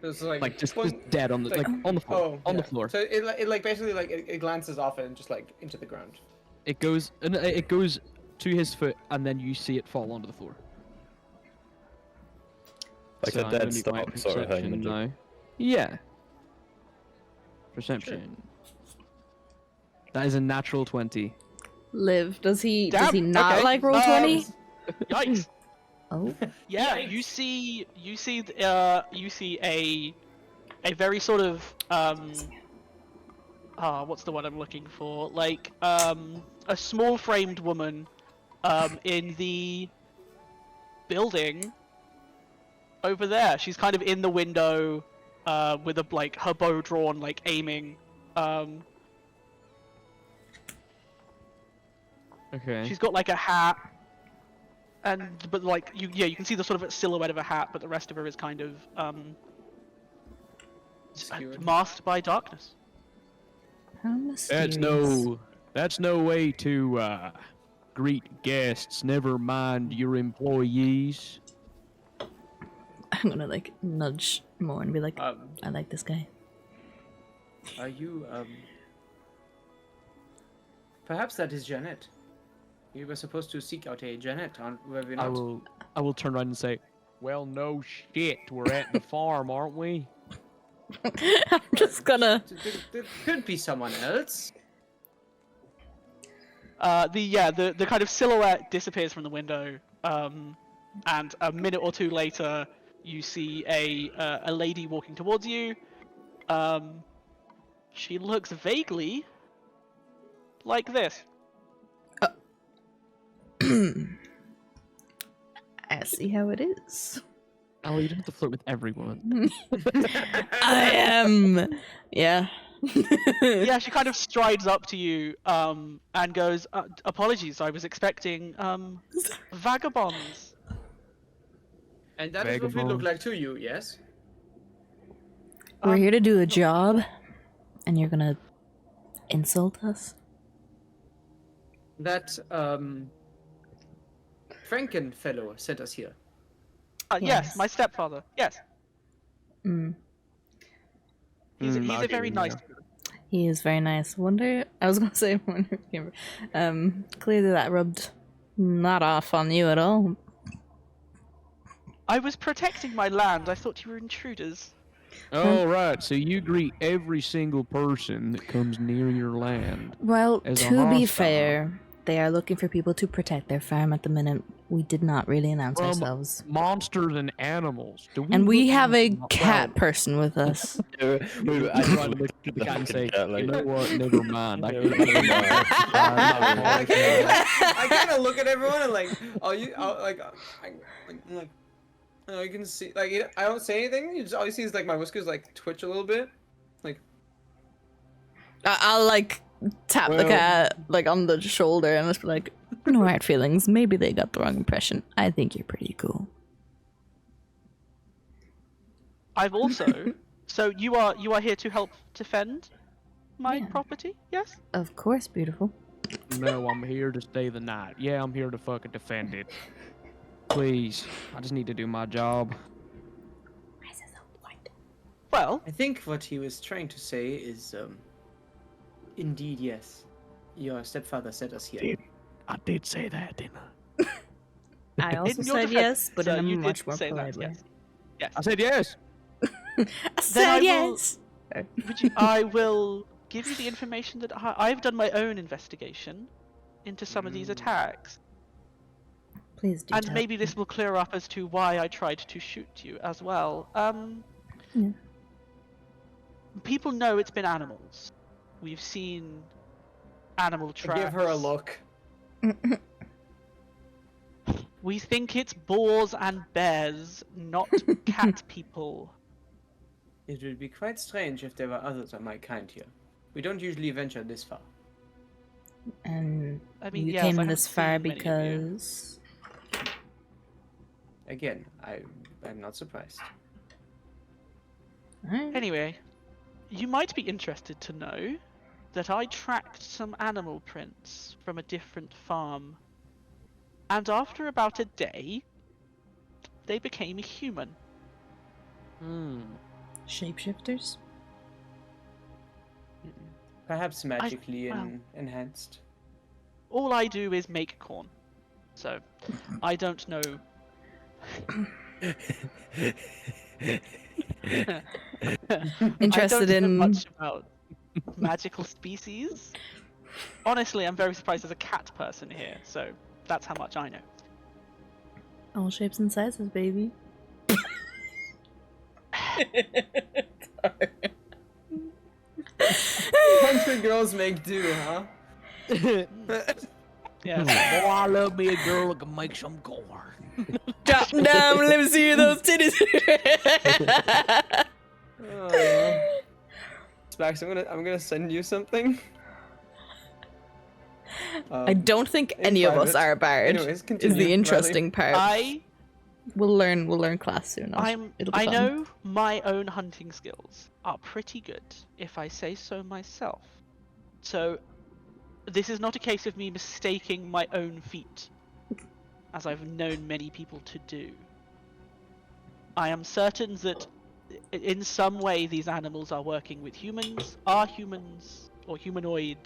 It's like just one- dead on the like- on the floor. Oh, on yeah. the floor. So it like basically like it glances off it and just like into the ground. It goes to his foot, and then you see it fall onto the floor. Like So a I'm dead gonna need my stop sort of thing. perception now. Yeah. Perception. That is a natural 20. Live. Does he Damn, not okay. like roll 20? Yikes! Oh. Yeah, Yikes. you see a very sort of what's the word I'm looking for? Like a small framed woman in the building over there. She's kind of in the window with a like her bow drawn, like aiming. Okay. She's got like a hat, but like you can see the sort of silhouette of a hat, but the rest of her is kind of Obscured. masked by darkness. How mysterious. That's no way to greet guests, never mind your employees. I'm gonna like nudge more and be like, I like this guy. Are you Perhaps that is Janet. You were supposed to seek out a Janet, were we not? I will turn around and say, well, no shit, we're at the farm, aren't we? I'm just gonna. There could be someone else. The kind of silhouette disappears from the window, and a minute or two later, you see a lady walking towards you. She looks vaguely like this. I see how it is. Oh, you don't have to flirt with everyone. I am. Yeah. Yeah, she kind of strides up to you and goes, "Apologies, I was expecting vagabonds." And that is what we look like to you, yes? We're here to do a job, and you're gonna insult us? That, Franken fellow sent us here. Yes, Yes. my stepfather. Yes, Mm. he's I'll a give very him nice. that. He is very nice. I was gonna say, clearly that rubbed not off on you at all. I was protecting my land. I thought you were intruders. Oh, right. So you greet every single person that comes near your land. Well, As a to be hostile. fair, they are looking for people to protect their farm at the minute. We did not really announce From ourselves. monsters and animals. Do we And we look have a well, cat person with us. I just want to look at the cat and say, you know what? Never mind. I can't Never believe mind. I kind of look at everyone and like, you can see, like, I don't say anything. You just all you see is like my whiskers like twitch a little bit, like. I'll like tap the Well- cat like on the shoulder and just be like, no hard feelings. Maybe they got the wrong impression. I think you're pretty cool. I've also. So you are here to help defend my Yeah. property? Yes. Of course, beautiful. No, I'm here to stay the night. Yeah, I'm here to fucking defend it. Please, I just need to do my job. Well, I think what he was trying to say is, indeed, yes. Your stepfather sent us here. I did say that, didn't I? I also in your said defense, yes, but sir, in a you much did more say polite that, way. yes. Yes. I said yes. I I said will- yes. I will give you the information that I've done my own investigation into some of these attacks, Please do. and tell maybe me. this will clear up as to why I tried to shoot you as well. Yeah. People know it's been animals. We've seen animal I tracks. give her a look. We think it's boars and bears, not cat people. It would be quite strange if there were others of my kind here. We don't usually venture this far. And I mean, you yes, came I this haven't far seen many of you. because Again, I'm not surprised. Alright. Anyway, you might be interested to know that I tracked some animal prints from a different farm. And after about a day, they became human. Shapeshifters. Perhaps magically well- enhanced. All I do is make corn. So, I don't know. Interested I don't know in much about magical species. Honestly, I'm very surprised there's a cat person here, so that's how much I know. all shapes and sizes, baby. Country girls make do, huh? Yes. Oh, I love me a girl that can make some corn. Drop down, let me see those titties. Spax, I'm gonna send you something. I don't think in any of us private. are a bard. Anyways, Is continue, the Riley. interesting part. We'll learn class soon. It'll be I fun. know my own hunting skills are pretty good, if I say so myself. So, this is not a case of me mistaking my own feat, as I've known many people to do. I am certain that in some way these animals are working with humans, are humans, or humanoid,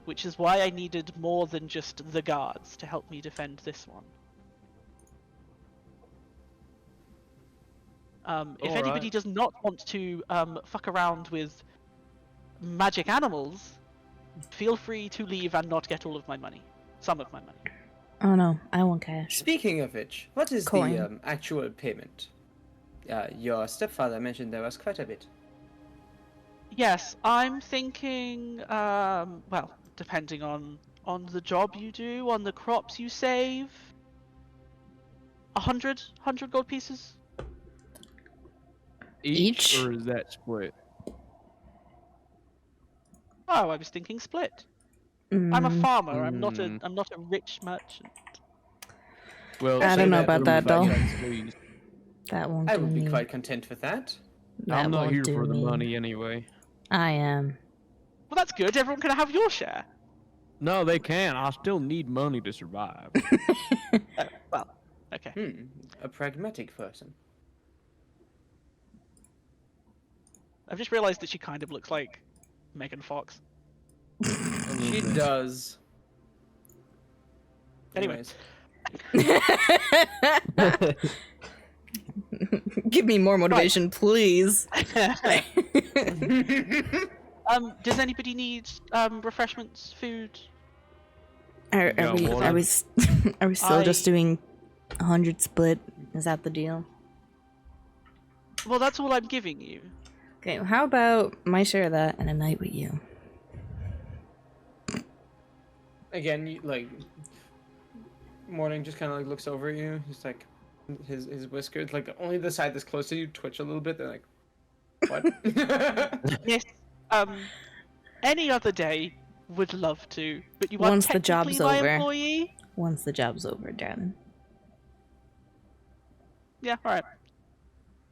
which is why I needed more than just the guards to help me defend this one. If anybody Alright. does not want to fuck around with magic animals, feel free to leave and not get all of my money. Some of my money. Oh no, I want cash. Speaking of which, what is Coin. the actual payment? Your stepfather mentioned there was quite a bit. Yes, I'm thinking, well, depending on the job you do, on the crops you save. 100 gold pieces. Each? Or is that split? Oh, I was thinking split. I'm a Mm, farmer. I'm not a rich merchant. Well, I say don't know that about to that, me doll. next, please. that won't I do would be me. quite content with that. That I'm not won't here do for the me. money anyway. I am. Well, that's good. Everyone can have your share. No, they can't. I still need money to survive. Oh, well, okay. A pragmatic person. I've just realised that she kind of looks like Megan Fox. She does. Anyway. Anyways. Give me more motivation, please. Does anybody need refreshments, food? Are Yeah, we water. are we are we still just I- doing 100 split? Is that the deal? Well, that's all I'm giving you. Okay, well, how about my share of that and a night with you? Again, like Morning just kind of like looks over at you. He's like, his whiskers, like only the side that's close to you, twitch a little bit. They're like, what? Yes. Any other day would love to, but you are Once the technically job's my over. employee. Once the job's over, darling. Yeah, all right.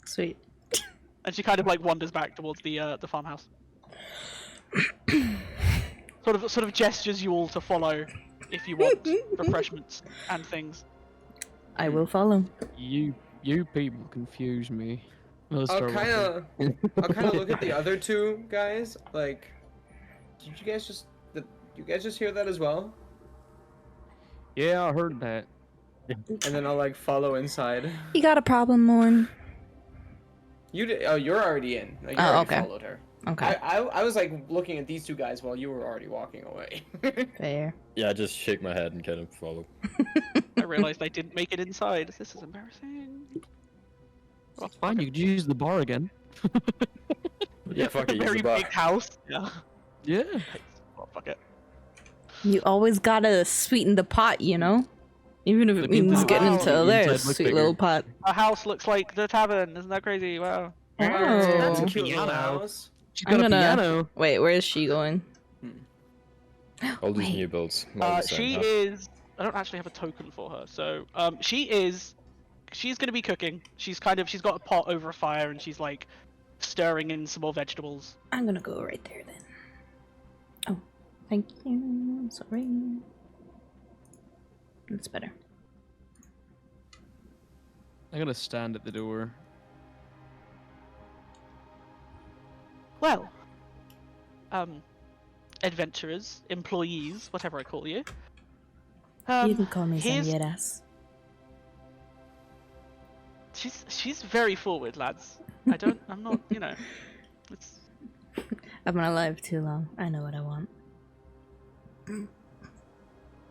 Sweet. And she kind of like wanders back towards the farmhouse. sort of gestures you all to follow if you want refreshments and things. I will follow. You people confuse me. Let's I'll start with kind of look at the other two guys. Like, did you guys just hear that as well? Yeah, I heard that. And then I'll like follow inside. You got a problem, Morn? You did. Oh, you're already in. Like, you Oh, already okay. followed her. Okay, I was like looking at these two guys while you were already walking away. fair. Yeah, I just shake my head and kind of follow. I realized I didn't make it inside. This is embarrassing. It's fine, you could use the bar again. Yeah, fuck it, use Very the bar. big house. Yeah. Yeah. Well, fuck it. You always gotta sweeten the pot, you know? Even if it Look into means the- getting Wow. into The their inside sweet looks little bigger. pot. Our house looks like the tavern. Isn't that crazy? Wow. That's a Oh. cute little Piano. house. She's I'm got a gonna- piano. Wait, where is she going? All these Wait. new builds. all the same, She huh? is. I don't actually have a token for her, so she's gonna be cooking. She's got a pot over a fire and she's like stirring in some more vegetables. I'm gonna go right there then. Oh, thank you. Sorry. That's better. I'm gonna stand at the door. Well, adventurers, employees, whatever I call you. You can call me here's- Señoras. She's very forward, lads. I'm not, you know. It's I've been alive too long. I know what I want.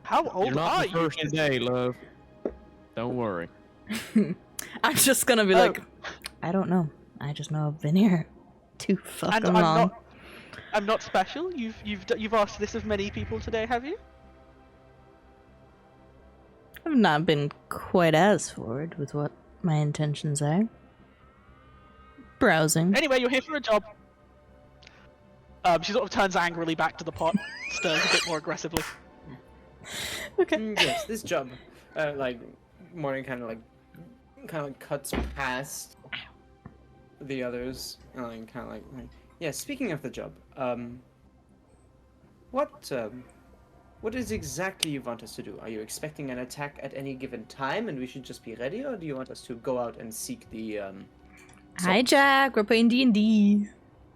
how You're old not are the you? first kids? today, love. Don't worry. I'm just gonna be Oh. like, I don't know. I just know I've been here too fucking And long. I'm not special. You've asked this of many people today, have you? I've not been quite as forward with what my intentions are. Browsing. Anyway, you're here for a job. She sort of turns angrily back to the pot, stirs a bit more aggressively. Okay. Yes, this job. Like Morning kind of cuts past the others and like, kind of like yeah. Speaking of the job, what is exactly you want us to do? Are you expecting an attack at any given time, and we should just be ready, or do you want us to go out and seek the Hi, Jack. We're playing D&D.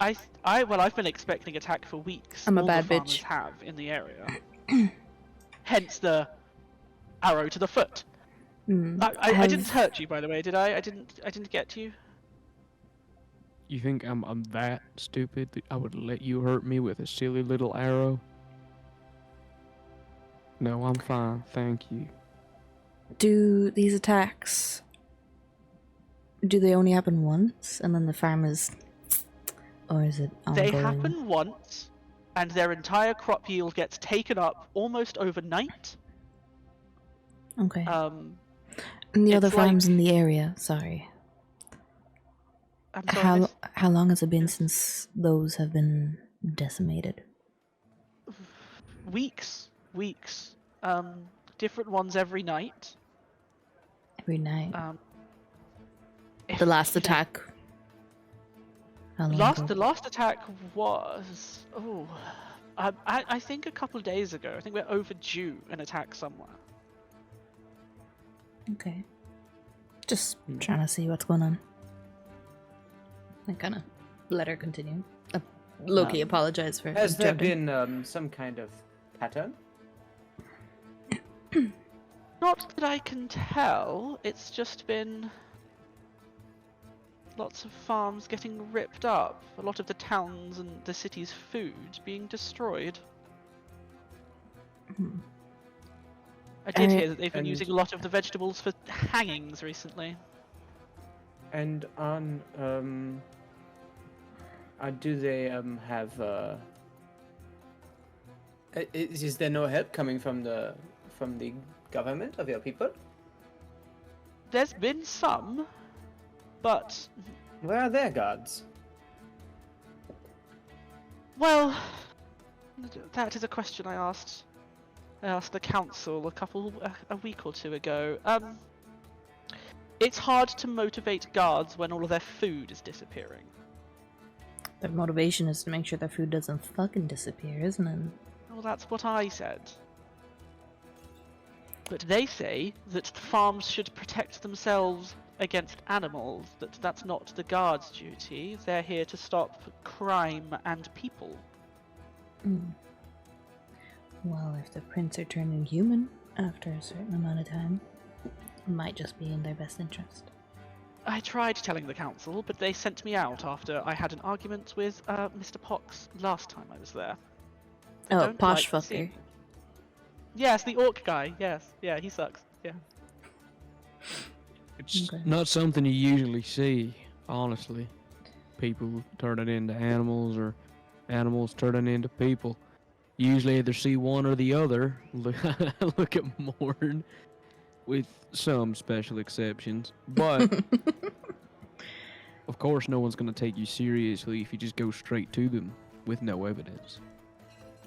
I've been expecting attack for weeks. I'm a All bad the farmers bitch. have in the area. Hence the arrow to the foot. I didn't hurt you, by the way, did I? I didn't get to you. You think I'm that stupid that I would let you hurt me with a silly little arrow? No, I'm fine, thank you. Do these attacks... Do they only happen once, and then the farm is... Or is it ongoing? They happen once, and their entire crop yield gets taken up almost overnight. Okay. And the other It's like- farms in the area, sorry. I'm sorry, miss? How long has it been since those have been decimated? Weeks. Different ones every night. Every night. If- The last you know, attack. How long ago? The last attack was I think a couple of days ago. I think we're overdue an attack somewhere. Okay. Just trying to see what's going on. I kind of let her continue. Loki apologized for Has there jumping. been some kind of pattern? Not that I can tell. It's just been lots of farms getting ripped up. A lot of the towns and the city's food being destroyed. I did hear that they've been And- using a lot of the vegetables for hangings recently. And on do they have is there no help coming from the government of your people? There's been some, but Where are their gods? well, that is a question I asked the council a week or two ago. It's hard to motivate guards when all of their food is disappearing. Their motivation is to make sure their food doesn't fucking disappear, isn't it? Well, that's what I said. But they say that the farms should protect themselves against animals, that's not the guards' duty. They're here to stop crime and people. Well, if the prints are turning human after a certain amount of time, it might just be in their best interest. I tried telling the council, but they sent me out after I had an argument with Mr. Pox last time I was there. They Oh, don't posh like seeing fucker. me. Yes, the orc guy. Yes, yeah, he sucks. Yeah. It's Okay. not something you usually see, honestly. People turning into animals or animals turning into people. Usually either see one or the other. Look at Morn, with some special exceptions. But, of course, no one's going to take you seriously if you just go straight to them with no evidence.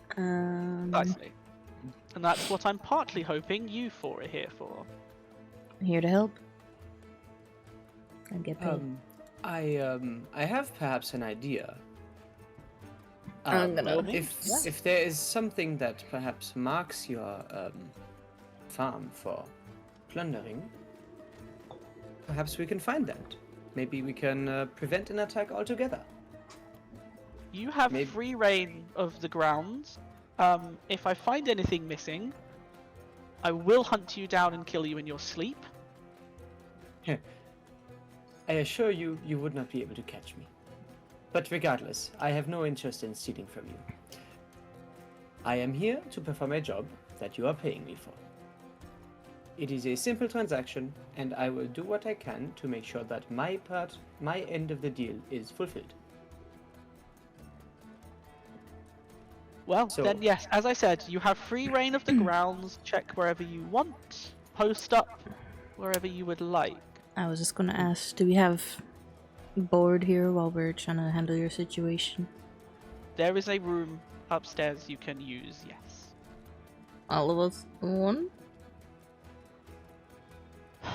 Precisely. And that's what I'm partly hoping you four are here for. Here to help. And get paid. I have perhaps an idea. I'm gonna- If there is something that perhaps marks your farm for plundering, perhaps we can find that. Maybe we can prevent an attack altogether. You have Maybe- free reign of the grounds. If I find anything missing, I will hunt you down and kill you in your sleep. I assure you, you would not be able to catch me. But regardless, I have no interest in stealing from you. I am here to perform a job that you are paying me for. It is a simple transaction, and I will do what I can to make sure that my end of the deal is fulfilled. Well, So- then yes, as I said, you have free reign of the grounds. Check wherever you want. Post up wherever you would like. I was just gonna ask, do we have board here while we're trying to handle your situation? There is a room upstairs you can use, yes. All of us one?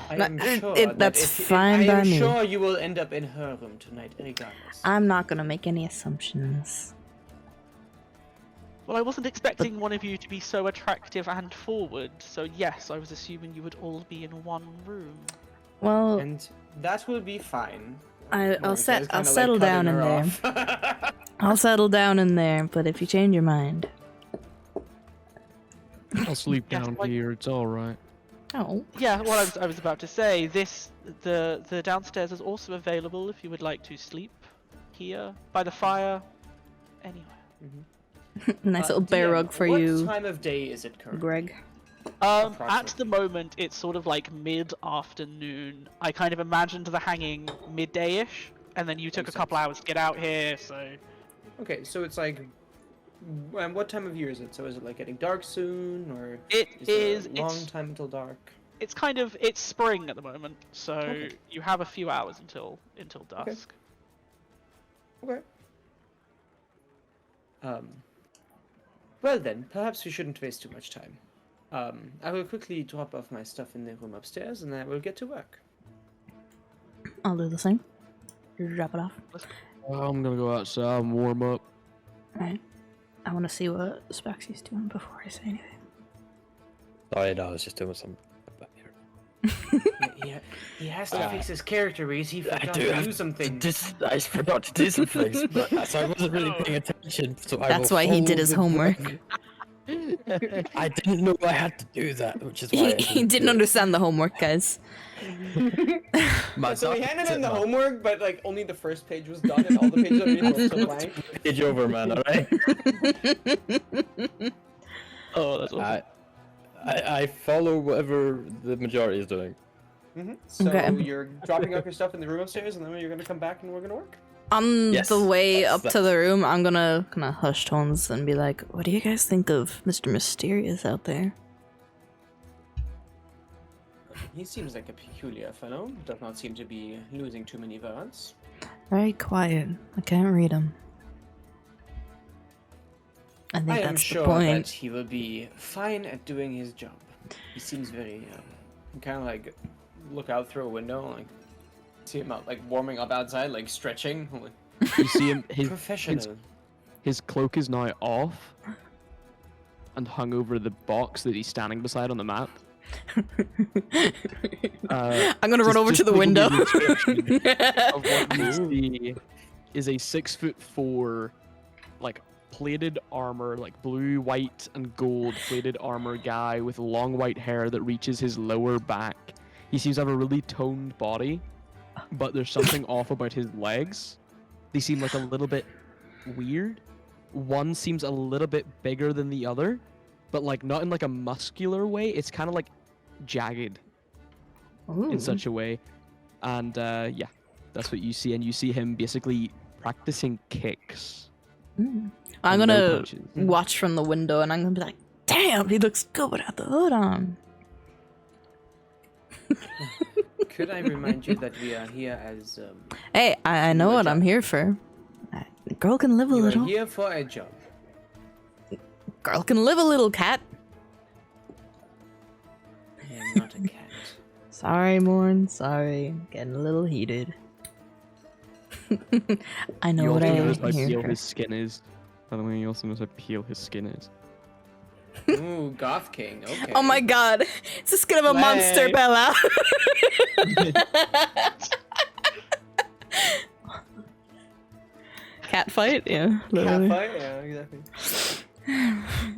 I No, am sure that's that fine I by am me. sure you will end up in her room tonight, regardless. I'm not gonna make any assumptions. Well, I wasn't expecting one of you to be so attractive and forward, so yes, I was assuming you would all be in one room. Well, And that will be fine. I'll Monica is kinda, settle cutting down in her there. off. I'll settle down in there, but if you change your mind. I'll sleep Yes, down like- here, it's alright. Oh. Yeah, what I was about to say, the downstairs is also available if you would like to sleep here, by the fire, anywhere. Nice little bear DM, rug for what you, time of day is it currently? Greg. At Approximately. the moment, it's sort of like mid-afternoon. I kind of imagined the hanging midday-ish, and then you took a Makes couple sense. hours to get out here, so... Okay, so it's like, what time of year is it? So is it like getting dark soon, or It is there is, a long it's time until dark? it's spring at the moment, so Okay. you have a few hours until dusk. Okay. Well then, perhaps we shouldn't waste too much time. I will quickly drop off my stuff in the room upstairs, and then I will get to work. I'll do the same. Drop it off. I'm gonna go outside and warm up. Alright. I want to see what Spexy's doing before I say anything. Sorry, no, I was just doing some. He has to fix his character, Reese. He forgot to do some things. I forgot to do some things, but so I wasn't really paying attention. So That's why he did his homework. I didn't know I had to do that, which is He, why he didn't understand the homework, guys. So we handed him the homework, but like only the first page was done, and all the pages underneath were still blank. Page over, man. All right. Oh, that's awesome. I follow whatever the majority is doing. So Okay. you're dropping off your stuff in the room upstairs, and then you're gonna come back and we're gonna work. On Yes, the way that's- up to the room, I'm gonna kind of hush tones and be like, "What do you guys think of Mr. Mysterious out there?" He seems like a peculiar fellow. Does not seem to be losing too many words. Very quiet. I can't read him. I think I am that's sure the that point. he will be fine at doing his job. He seems very, kind of like look out through a window, like see him out, like warming up outside, like stretching. Like, You see him, professional. his cloak is now off and hung over the box that he's standing beside on the map. I'm gonna run over to the window. Of what you see is a 6'4", like plated armor, like blue, white, and gold plated armor guy with long white hair that reaches his lower back. He seems to have a really toned body, but there's something off about his legs. They seem like a little bit weird. One seems a little bit bigger than the other, but like not in like a muscular way. It's kind of like jagged in such a way. And yeah, that's what you see. And you see him basically practicing kicks. I'm and no gonna punches. watch from the window and I'm gonna be like, "Damn, he looks good without the hood on." Could I remind you that we are here as Hey, I know You what a I'm job. here for. Girl can live a you are little. here for a job. Girl can live a little, cat. I am not a cat. Sorry, Morn. Sorry, getting a little heated. I know You what also I notice am how here pale for. his skin is. By the way, you also notice how pale his skin is. Ooh, Goth King. Okay. Oh my god, it's the skin of a monster, Slay. Bella. Cat fight, yeah. Cat literally. fight? Yeah, exactly.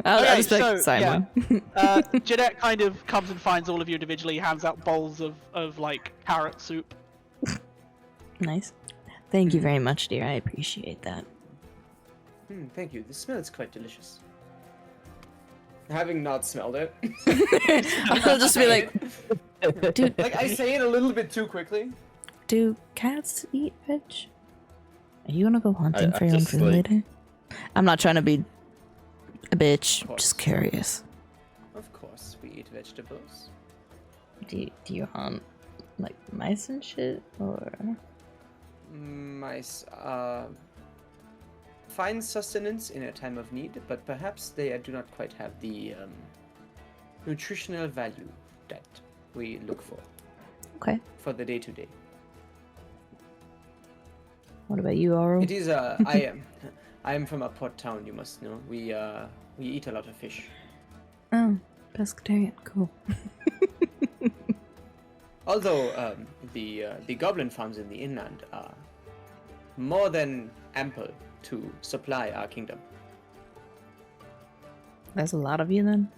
I'll Okay, just be like, so, sorry, yeah. Morn. Jeanette kind of comes and finds all of you individually, hands out bowls of like carrot soup. Nice. Thank you very much, dear. I appreciate that. Thank you. This smells quite delicious. Having not smelled it. I'll just be like, dude, Like, I say it a little bit too quickly. do cats eat veg? Are you gonna go hunting I for your own just, food like- later? I'm not trying to be a bitch. course. Just curious. Of course, we eat vegetables. Do you hunt like mice and shit, or? Mice find sustenance in a time of need, but perhaps they do not quite have the nutritional value that we look Okay. for the day-to-day. What about you, Oro? It is I am from a port town, you must know. We eat a lot of fish. Oh, pescatarian. Cool. Although the goblin farms in the inland are more than ample to supply our kingdom. There's a lot of you then.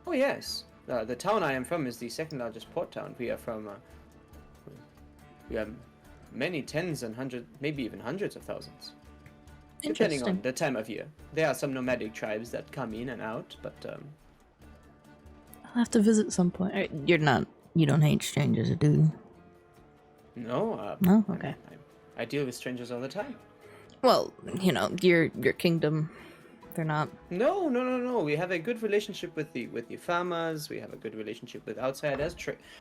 Oh yes, the town I am from is the second largest port town. We are from. We have many tens and hundreds, maybe even hundreds of thousands, depending on Interesting. the time of year. There are some nomadic tribes that come in and out, but I'll have to visit some point. You're not. You don't hate strangers, do you? no. No? Okay. I deal with strangers all the time. Well, you know, your kingdom they're not. No. We have a good relationship with the farmers. We have a good relationship with outsiders.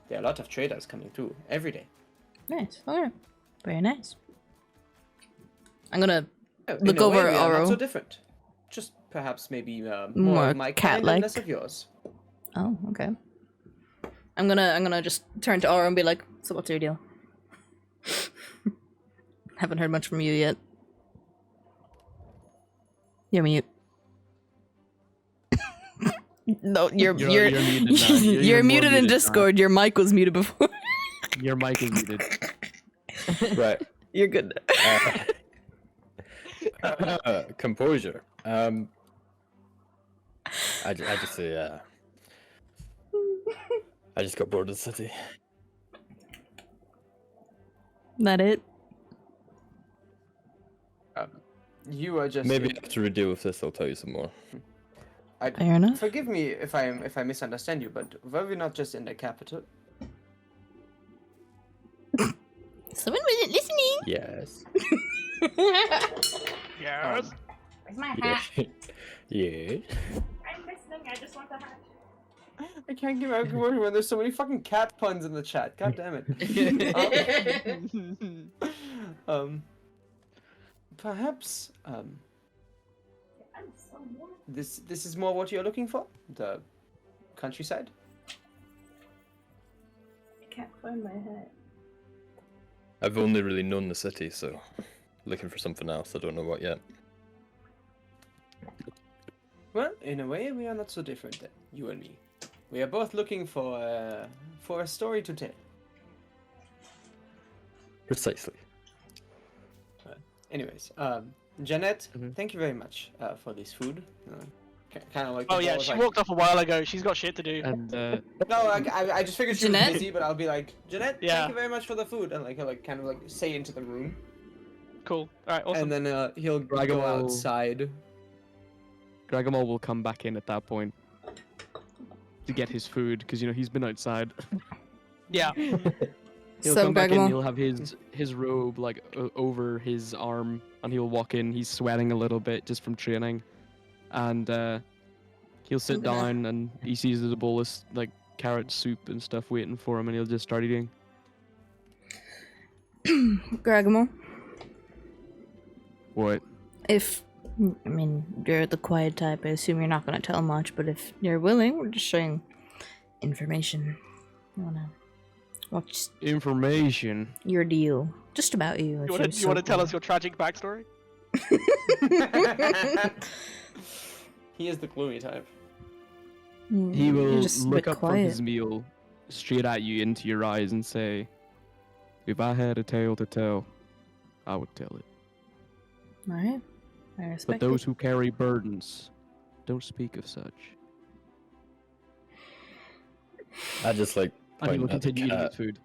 There are a lot of traders coming through every day. Nice. Okay. Very nice. I'm gonna In look a way, over we are not Oro. so different. Just perhaps maybe more More of my kind and cat-like. less of yours. Oh, okay. I'm gonna just turn to Oro and be like, so what's your deal? Haven't heard much from you yet. You're mute. No, you're You're muted now. you're You're more muted in muted now. Discord. Your mic was muted before. Your mic is muted. Right. You're good. Composure. I just say, I just got bored of the city. That it? You are just Maybe after we deal with this, I'll tell you some more. Fair enough. Forgive me if I misunderstand you, but were we not just in the capital? Someone wasn't listening. Yes. Yes. Where's my Yeah. Yeah. I'm listening. I just want the hat. I can't give out word when there's so many fucking cat puns in the chat. God damn it. Perhaps this is more what you're looking for? The countryside? I can't find my hat. I've only really known the city, so looking for something else. I don't know what yet. Well, in a way, we are not so different then, you and me. We are both looking for a story to tell. Precisely. Anyways, Jeanette, Mhm. thank you very much for this food. Kind of like. Oh yeah, she walked off a while ago. She's got shit to do. And No, I just figured she was Jeanette? busy, but I'll be like, Jeanette, Yeah. thank you very much for the food, and like he'll like kind of like say into the room, Cool. All right. Awesome. and then he'll Dragon go Ball. outside. Gregomol will come back in at that point to get his food because he's been outside. Yeah. He'll So, come back in. Gregomol. He'll have his robe like over his arm, and he'll walk in. He's sweating a little bit just from training, and he'll sit I'm gonna- down and he sees there's a bowl of like carrot soup and stuff waiting for him, and he'll just start eating. Gregamo, What? I mean, you're the quiet type. I assume you're not going to tell much, but if you're willing, we're just sharing information. You wanna what's Information. your deal? Just about you. You want to tell us your tragic backstory? He is the gloomy type. He will just a look bit up from quiet. his meal straight at you into your eyes and say, "If I had a tale to tell, I would tell it. All right, I But respect those it. who carry burdens don't speak of such." I just like And he will point at the continue eating his cat. food.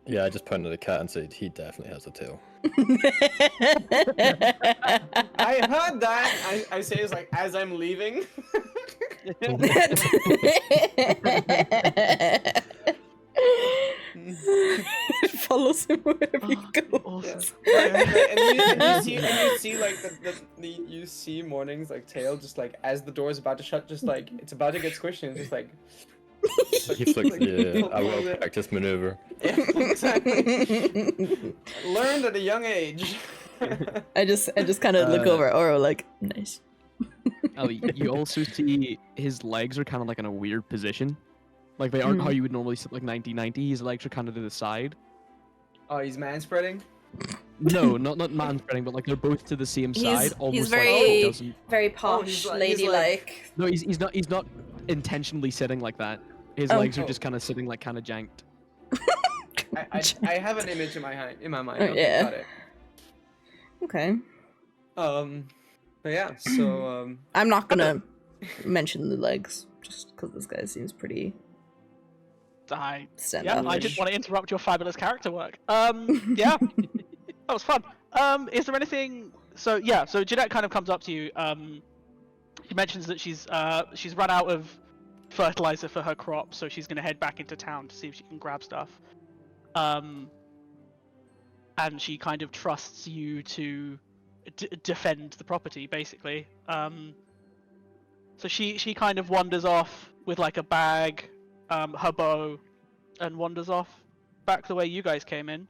Yeah, I just point at the cat and said he definitely has a tail. I heard that. I say it's like as I'm leaving. Follows him wherever he goes. Awesome. and you see like you see Morning's like tail just like as the door is about to shut, just like it's about to get squished and it's just like. He flicks like, the I follows will it. practice maneuver. Yeah, exactly. Learned at a young age. I just kind of look over at Oro like, nice. Ali, you also see his legs are kind of like in a weird position. Like they aren't how you would normally sit like 90-90. His legs are kind of to the side. Oh, he's man spreading. No, not man spreading, but like they're both to the same side. Almost like very- he doesn't. Very posh, he's ladylike. No, he's not intentionally sitting like that. His Oh. legs are Oh. just kind of sitting like kind of janked. I have an image in my mind. Oh, Okay, yeah. got it. Okay. But yeah, so I'm not gonna mention the legs, just because this guy seems pretty I standoffish. I didn't want to interrupt your fabulous character work. Yeah, that was fun. Is there anything? So Jeanette kind of comes up to you. She mentions that she's run out of fertilizer for her crop, so she's gonna head back into town to see if she can grab stuff. And she kind of trusts you to defend the property, basically. So she kind of wanders off with like a bag, her bow, and wanders off back the way you guys came in.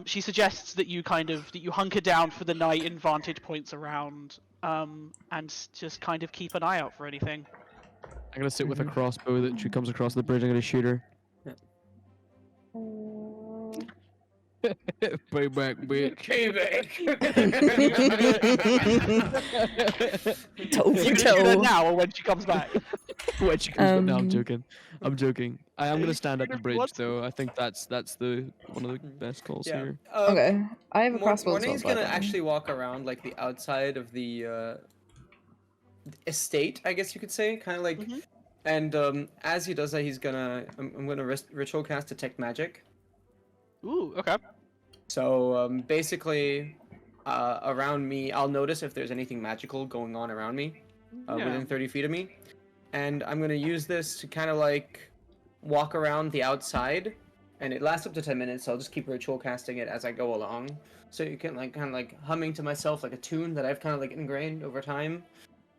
She suggests that you hunker down for the night in vantage points around, and just kind of keep an eye out for anything. I'm gonna sit with a crossbow that she comes across the bridge. I'm gonna shoot her. Payback, bitch. Toe You for gonna shoot her toe. now or when she comes back? When she comes back. No, I'm Um, joking. I'm joking. I am gonna stand at the If you bridge want to. though. I think that's the one of the best calls Yeah. here. Okay, I have a crossbow as well. Morning's but, gonna actually walk around like the outside of the estate, I guess you could say, kind of like. Mhm. And as he does that, I'm gonna ritual cast detect magic. Ooh, okay. So basically, around me, I'll notice if there's anything magical going on around me, Yeah. within 30 feet of me, and I'm gonna use this to kind of like walk around the outside, and it lasts up to 10 minutes. So I'll just keep ritual casting it as I go along, so you can like kind of like humming to myself like a tune that I've kind of like ingrained over time,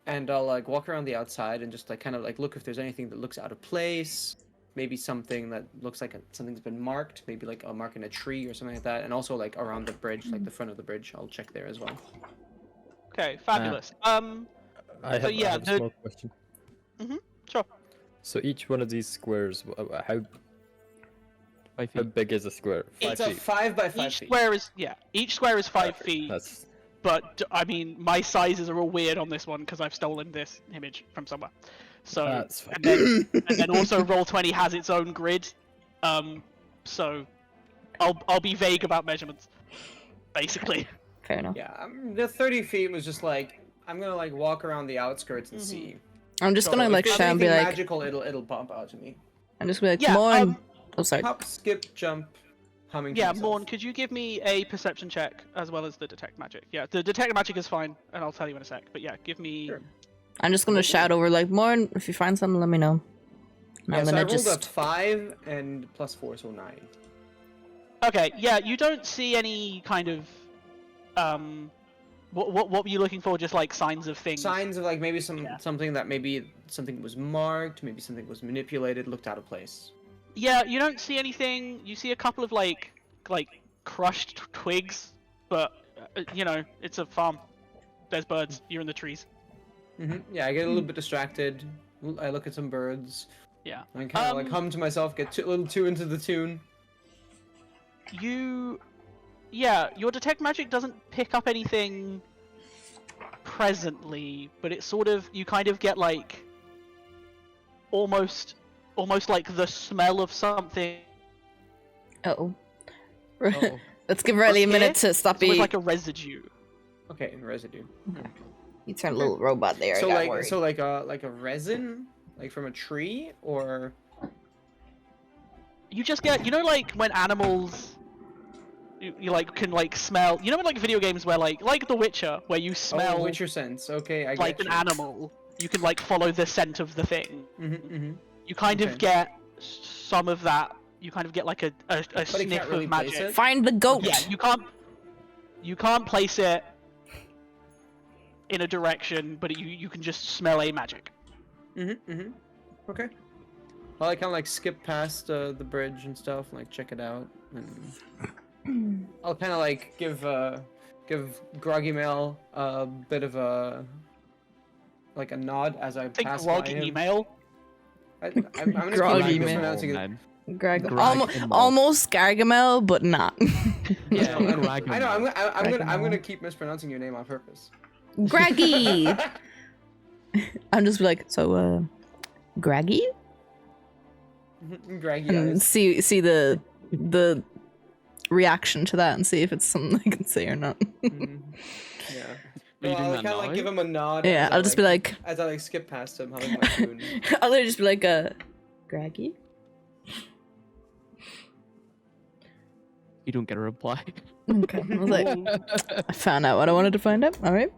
and I'll like walk around the outside and just like kind of like look if there's anything that looks out of place. Maybe something that looks like something's been marked, maybe like a mark in a tree or something like that, and also like around the bridge, like the front of the bridge, I'll check there as well. Okay, fabulous. I So yeah, have a the- small question. Sure. So each one of these squares, how 5 how feet. big is a square? 5 It's a feet. 5 by 5 Each feet. square is each square is 5 Perfect. feet. That's But I mean, my sizes are all weird on this one because I've stolen this image from somewhere. So that's fine. and then also Roll20 has its own grid. So I'll be vague about measurements, basically. Fair enough. Yeah, the 30 feet was just like I'm gonna like walk around the outskirts and see. I'm just So gonna if like there's shout and be anything like, magical, it'll bump out to me. I'm just gonna be like, Yeah, Morn. Oh, sorry. Hop, skip, jump, humming. to Yeah, myself. Morn, could you give me a perception check as well as the detect magic? Yeah, the detect magic is fine, and I'll tell you in a sec. But yeah, give me. Sure. I'm just gonna shout over like, Morn, if you find something, let me know. And Yeah, I'm so I gonna rolled a just. 5 and plus 4, so 9. Okay, yeah, you don't see any kind of what were you looking for? Just like signs of things. Signs of like maybe Yeah. something that maybe something was marked, maybe something was manipulated, looked out of place. Yeah, you don't see anything. You see a couple of like crushed twigs, but you know, it's a farm. There's birds. You're in the trees. Yeah, I get a little bit distracted. I look at some birds. Yeah. I kind of like hum to myself, get a little too into the tune. Your detect magic doesn't pick up anything presently, but it's sort of, you kind of get like almost like the smell of something. Uh-oh. Uh-oh. Let's give Riley a Here, minute to stop It's almost being. like a residue. Okay, residue. You turned a little robot there. So I got like worried. like a resin, like from a tree, or You just get, you know, like when animals, you like can like smell. You know, in like video games where like The Witcher, where you smell Witcher sense. Okay, I like get an animal, you can like follow the scent of the thing. You kind Okay. of get some of that. You kind of get like a you sniff can't really of place magic. it? Find the goat. Yeah, you can't place it in a direction, but you can just smell a magic. Okay. Well, I kind of like skip past the bridge and stuff, and like check it out, and I'll kind of like give Groggy Mail a bit of a like a nod as I I think pass by Grog him. email. I'm gonna Groggy keep Mail. mispronouncing it. Man. Greg, Greg- almost Gargamel, but not. Yeah, Groggy I know. I'm Mail. gonna keep mispronouncing your name on purpose. Greggy. I'm just like, so, Greggy? Greggy And eyes. see the reaction to that and see if it's something I can say or not. Mhm. Yeah. Are you Well, doing I'll that kind of like now? give him a nod. Yeah, as I, I'll just be like, as I like skip past him, humming my tune. I'll literally just be like, Greggy? You don't get a reply. Okay. I was like, I found out what I wanted to find out. All right.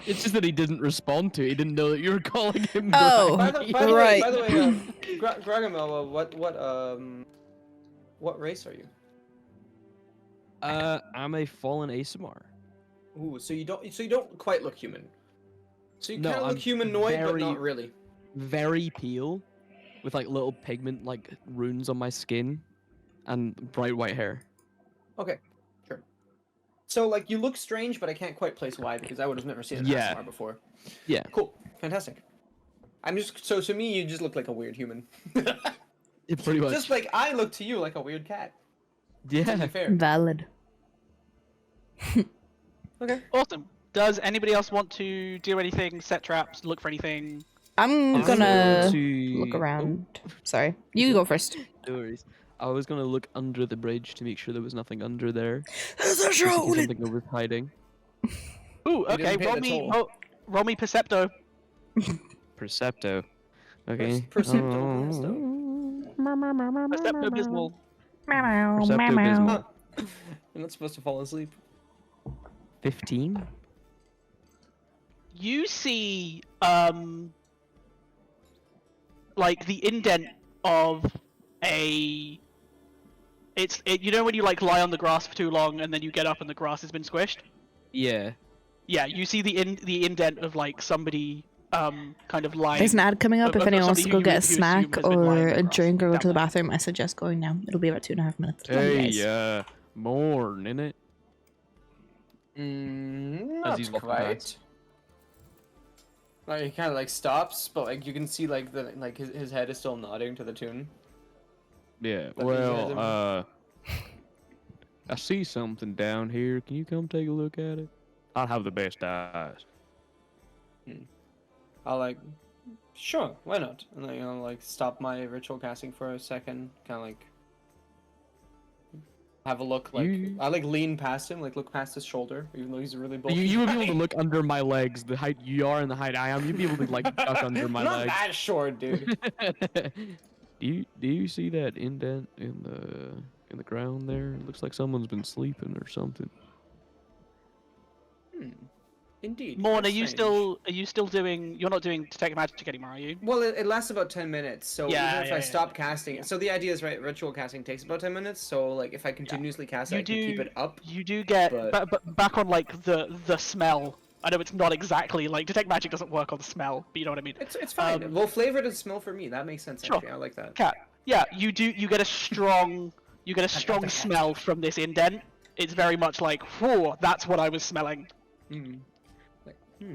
It's just that he didn't respond to it. He didn't know that you were calling him. Oh. Groggy. By the Right. way, Gragamel, what race are you? I'm a fallen ASMR. Ooh, so you don't quite look human. So you No, kind of look I'm humanoid, but very- not really. Very pale, with like little pigment like runes on my skin, and bright white hair. Okay, sure. So like you look strange, but I can't quite place why because I would have never seen an Yeah. ASMR before. Yeah. Cool, fantastic. I'm just so to me you just look like a weird human. Pretty much. Just like I look to you like a weird cat. To yeah. be fair. Valid. Okay. Awesome. Does anybody else want to do anything? Set traps? Look for anything? I'm I'm gonna to- look oh, around. Sorry, you go first. no worries. I was gonna look under the bridge to make sure there was nothing under there. There's a Just in case shroud. something was hiding. Ooh, He okay. didn't pay the toll. Roll me Percepto. Percepto. Okay. Percepto blasto. Percepto Bismal. Percepto Bismal. You're not supposed to fall asleep. 15. You see, like the indent of a. You know when you like lie on the grass for too long and then you get up and the grass has been squished. Yeah. Yeah, you see the indent of like somebody kind of lying. There's an ad coming up. Of- If of anyone wants to somebody go who you- get a who you assume snack has been lying or in the a grass drink or go down to the there. bathroom, I suggest going now. It'll be about 2.5 minutes. Love you guys. Hey, morning it. Not he's walking quite. past. Like he kind of like stops, but like you can see like his head is still nodding to the tune. Yeah. But he hasn't- Well, I see something down here. Can you come take a look at it? I have the best eyes. I'll like, sure, why not? And then I'll like stop my ritual casting for a second, kind of like have a look. Like I like lean past him, like look past his shoulder, even though he's a really bulky. You would be able guy. to look under my legs. The height you are and the height I am, you'd be able to like duck under my Not legs. that short, dude. do you see that indent in the ground there? It looks like someone's been sleeping or something. Indeed. Morn, are that's you strange. still doing? You're not doing detect magic anymore, are you? Well, it lasts about 10 minutes, so Yeah, even if yeah, I yeah, stop yeah, casting yeah. so the idea is, right, ritual casting takes about 10 minutes, so like if I continuously cast it, You I can keep do- it up. You do get But- but back on like the smell. I know it's not exactly like detect magic doesn't work on the smell, but you know what I mean. It's fine. Well, flavor does smell for me. That makes sense, Sure. actually. I like that. Cat. Yeah, you get a strong smell from this indent. It's very much like, whoa, that's what I was smelling.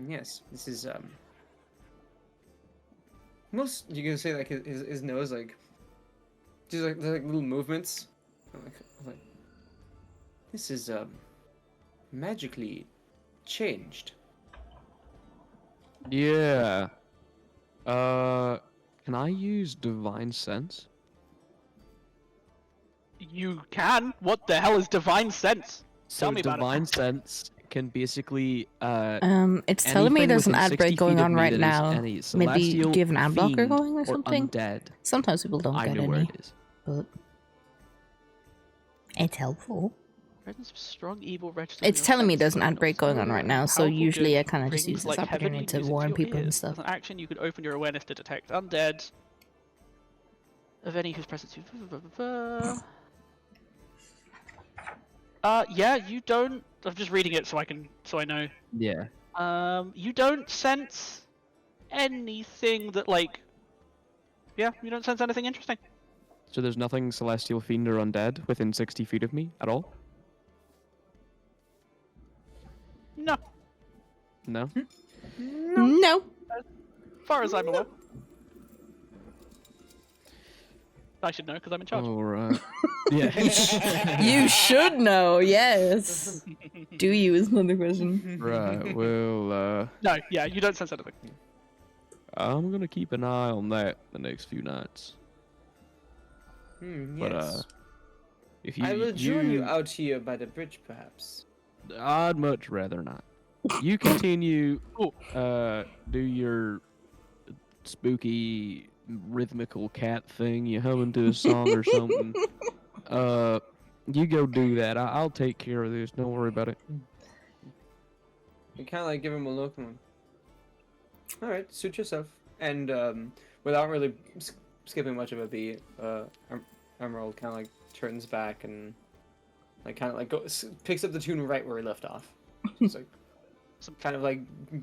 Yes, this is most you can say like his nose like just like there's like little movements. Like this is magically changed. Yeah. Can I use divine sense? You can. What the hell is divine sense? So Tell me about it. divine sense can basically It's telling me anything there's an within ad 60 break feet going of on me right that is now. any Maybe do celestial, you have an ad blocker fiend, going or or something? undead. Sometimes people don't I get know where any, it is. but it's helpful. Presence of strong evil registered. It's in your telling me sense there's an zone ad break going on right now, so powerful usually good I kind of just rings use this like opportunity heavenly to music warn your people and ears. stuff. As an action, you could open your awareness to detect undead of any whose presence you. Yeah, you don't. I'm just reading it so I know. Yeah. You don't sense anything that like. Yeah, you don't sense anything interesting. So there's nothing celestial, fiend, or undead within 60 feet of me at all? No, No? No. as far as I'm aware. I should know because I'm in charge. Alright. Yeah. You should know, yes. Do you is another question. Right, well, No, yeah, you don't sense anything. I'm gonna keep an eye on that the next few nights. But, Yes. if you... I will join you out here by the bridge, perhaps. I'd much rather not. You continue, do your spooky rhythmical cat thing, you humming to a song or something. You go do that. I'll take care of this. Don't worry about it. You kind of like give him a look and all right, suit yourself. And without really skipping much of a beat, Emerald kind of like turns back and like kind of like picks up the tune right where he left off. Just like, kind of like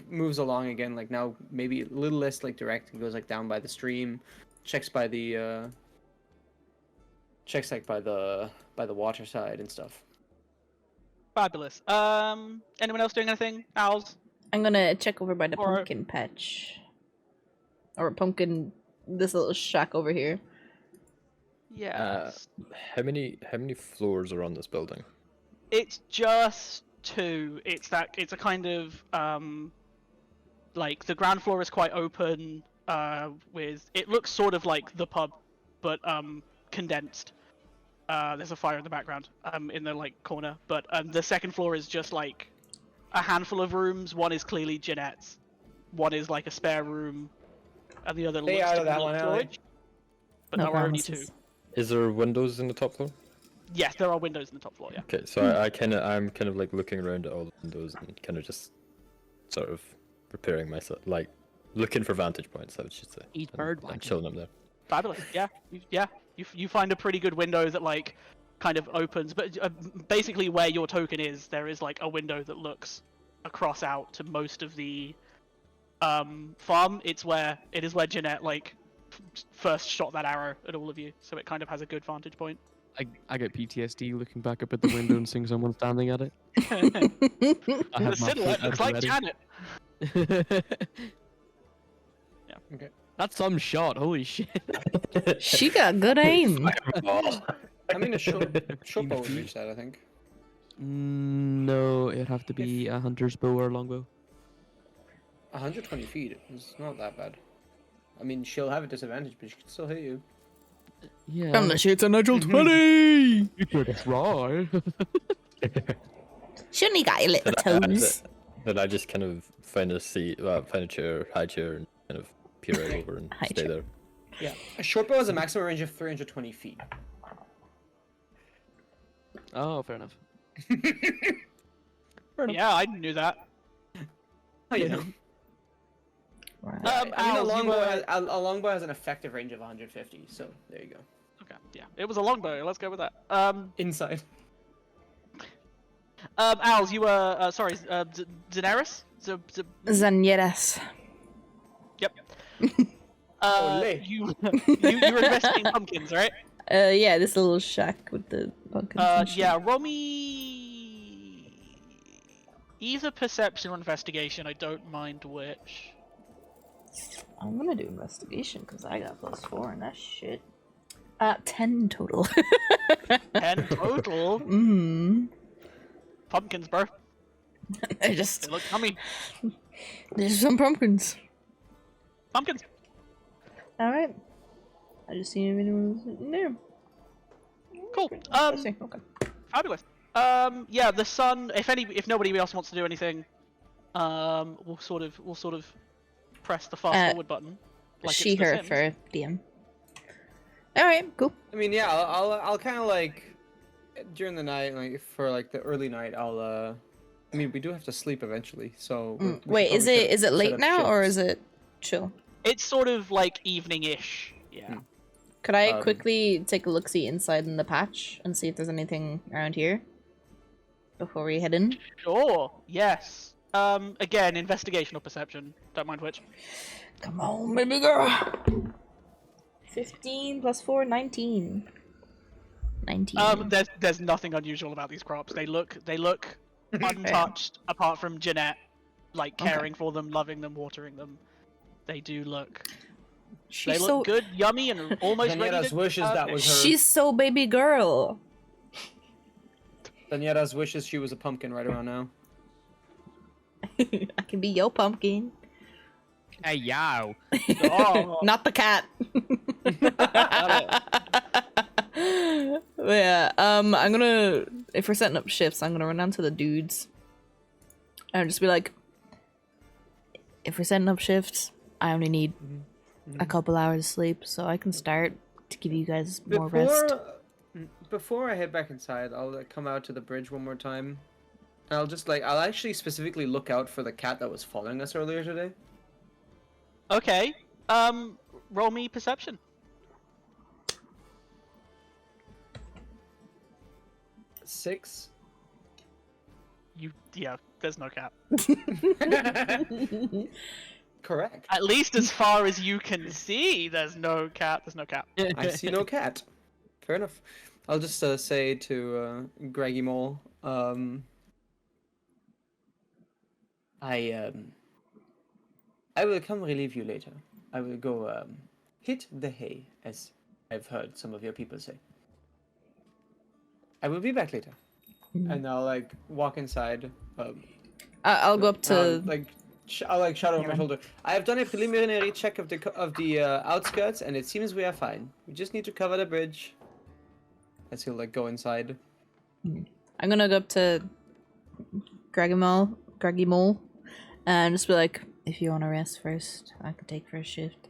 moves along again. Like now maybe a little less like direct. It goes like down by the stream, checks by the water side and stuff. Fabulous. Anyone else doing anything? Owls? I'm gonna check over by the Or- pumpkin patch. Or pumpkin, this little shack over here. Yeah. How many floors are on this building? It's just 2. It's a kind of like the ground floor is quite open. With it looks sort of like the pub, but condensed. There's a fire in the background, in the like corner. But the second floor is just like a handful of rooms. One is clearly Jeanette's. One is like a spare room, and the other Stay looks out to of be that one, Ellie. storage. But No there are only 2. promises. Is there windows in the top floor? Yes, there are windows in the top floor. Yeah. Okay, so I'm kind of like looking around at all the windows and kind of just sort of preparing myself, like looking for vantage points, I should say. Eat And bird I'm watching. chilling up there. Fabulous. Yeah. You find a pretty good window that like kind of opens, but basically where your token is, there is like a window that looks across out to most of the farm. It is where Jeanette like first shot that arrow at all of you, so it kind of has a good vantage point. I get PTSD looking back up at the window and seeing someone standing at it. I The have my silhouette foot looks at like the Janet. ready. Yeah. Okay. That's some shot. Holy shit. She got good aim. I mean, a short bow would reach that, I think. No, it'd have to be a hunter's bow or a longbow. 120 feet is not that bad. I mean, she'll have a disadvantage, but she can still hit you. Yeah. Unless it's a natural Mhm. 20! You could try. She only got your little toes. Then I just kind of find a seat, find a chair, high chair, and kind of peer right over and High stay chair. there. Yeah, a short bow has a maximum range of 320 feet. Oh, fair enough. Yeah, I knew that. Oh, you know. Right. I mean, a Owls, you longbow, were- a longbow has an effective range of 150, so there you go. Okay, yeah, it was a longbow. Let's go with that. Inside. Owls, you were sorry, Daenerys. Zanieras. Yep. Ole. You were investigating pumpkins, right? Yeah, this little shack with the pumpkins and shit. Yeah, roll me either perception or investigation. I don't mind which. I'm gonna do investigation because I got +4 and that shit. 10 total. 10 total. Pumpkins, bro. They're just, They look yummy. there's some pumpkins. Pumpkins. Alright. I just seen if anyone was in there. Cool. Let's see. Okay. Fabulous. Yeah, the sun. If nobody else wants to do anything, we'll sort of press the fast forward button. Like She, it's The her Sims. for DM. Alright, cool. I mean, yeah, I'll kind of like during the night, like for like the early night, I mean, we do have to sleep eventually, so. we should Wait, is probably it set late up now or shifts. is it chill? It's sort of like evening-ish. Yeah. Could I Um, quickly take a look-see inside in the patch and see if there's anything around here before we head in? Sure. Yes. Again, investigation or perception. Don't mind which. Come on, baby girl. 15 + 4, 19. 19. There's nothing unusual about these crops. They look untouched, apart from Jeanette, like caring for them, loving them, watering them. They do look. They She's look so good, yummy, and almost ready Daniela's to. wishes that was her. she's so baby girl. Daniela's wishes she was a pumpkin right around now. I can be your pumpkin, Hey, yow. Oh, not the cat. But yeah, I'm gonna, if we're setting up shifts, I'm gonna run down to the dudes and just be like, if we're setting up shifts, I only need a couple hours sleep, so I can start to give you guys more rest. Before I head back inside, I'll come out to the bridge one more time. And I'll actually specifically look out for the cat that was following us earlier today. okay. Roll me perception. 6. Yeah, there's no cat. Correct. At least as far as you can see, there's no cat. There's no cat. I see no cat. Fair enough. I'll just say to Greggy Mole, I will come relieve you later. I will go hit the hay, as I've heard some of your people say. I will be back later. And I'll like walk inside. I'll go up to. I'll like shout over my shoulder. I have done a preliminary check of the outskirts, and it seems we are fine. We just need to cover the bridge. As he'll like go inside. I'm gonna go up to Greggy Mole, and just be like, if you want to rest first, I could take first shift.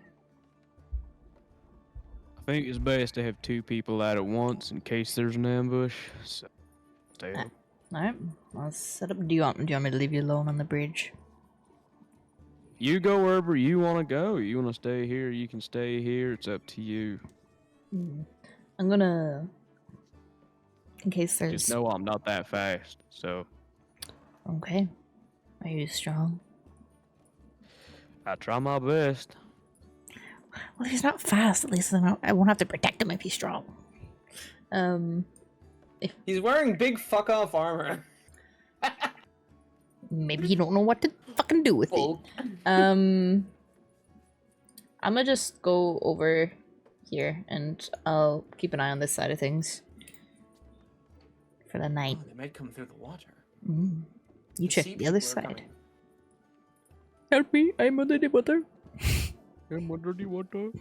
I think it's best to have 2 people out at once in case there's an ambush. So, stay up. Alright, I'll set up. Do you want me to leave you alone on the bridge? You go wherever you want to go. You want to stay here, you can stay here. It's up to you. I'm gonna. In case there's. Just know I'm not that fast, so. Okay. Are you strong? I try my best. Well, if he's not fast, at least I won't have to protect him if he's strong. He's wearing big fuck off armor. Maybe you don't know what to fucking do with it. I'm gonna just go over here and I'll keep an eye on this side of things for the night. Oh, they might come through the water. You check Sea the other people are side. coming. Help me! I'm under the water. I'm under the water.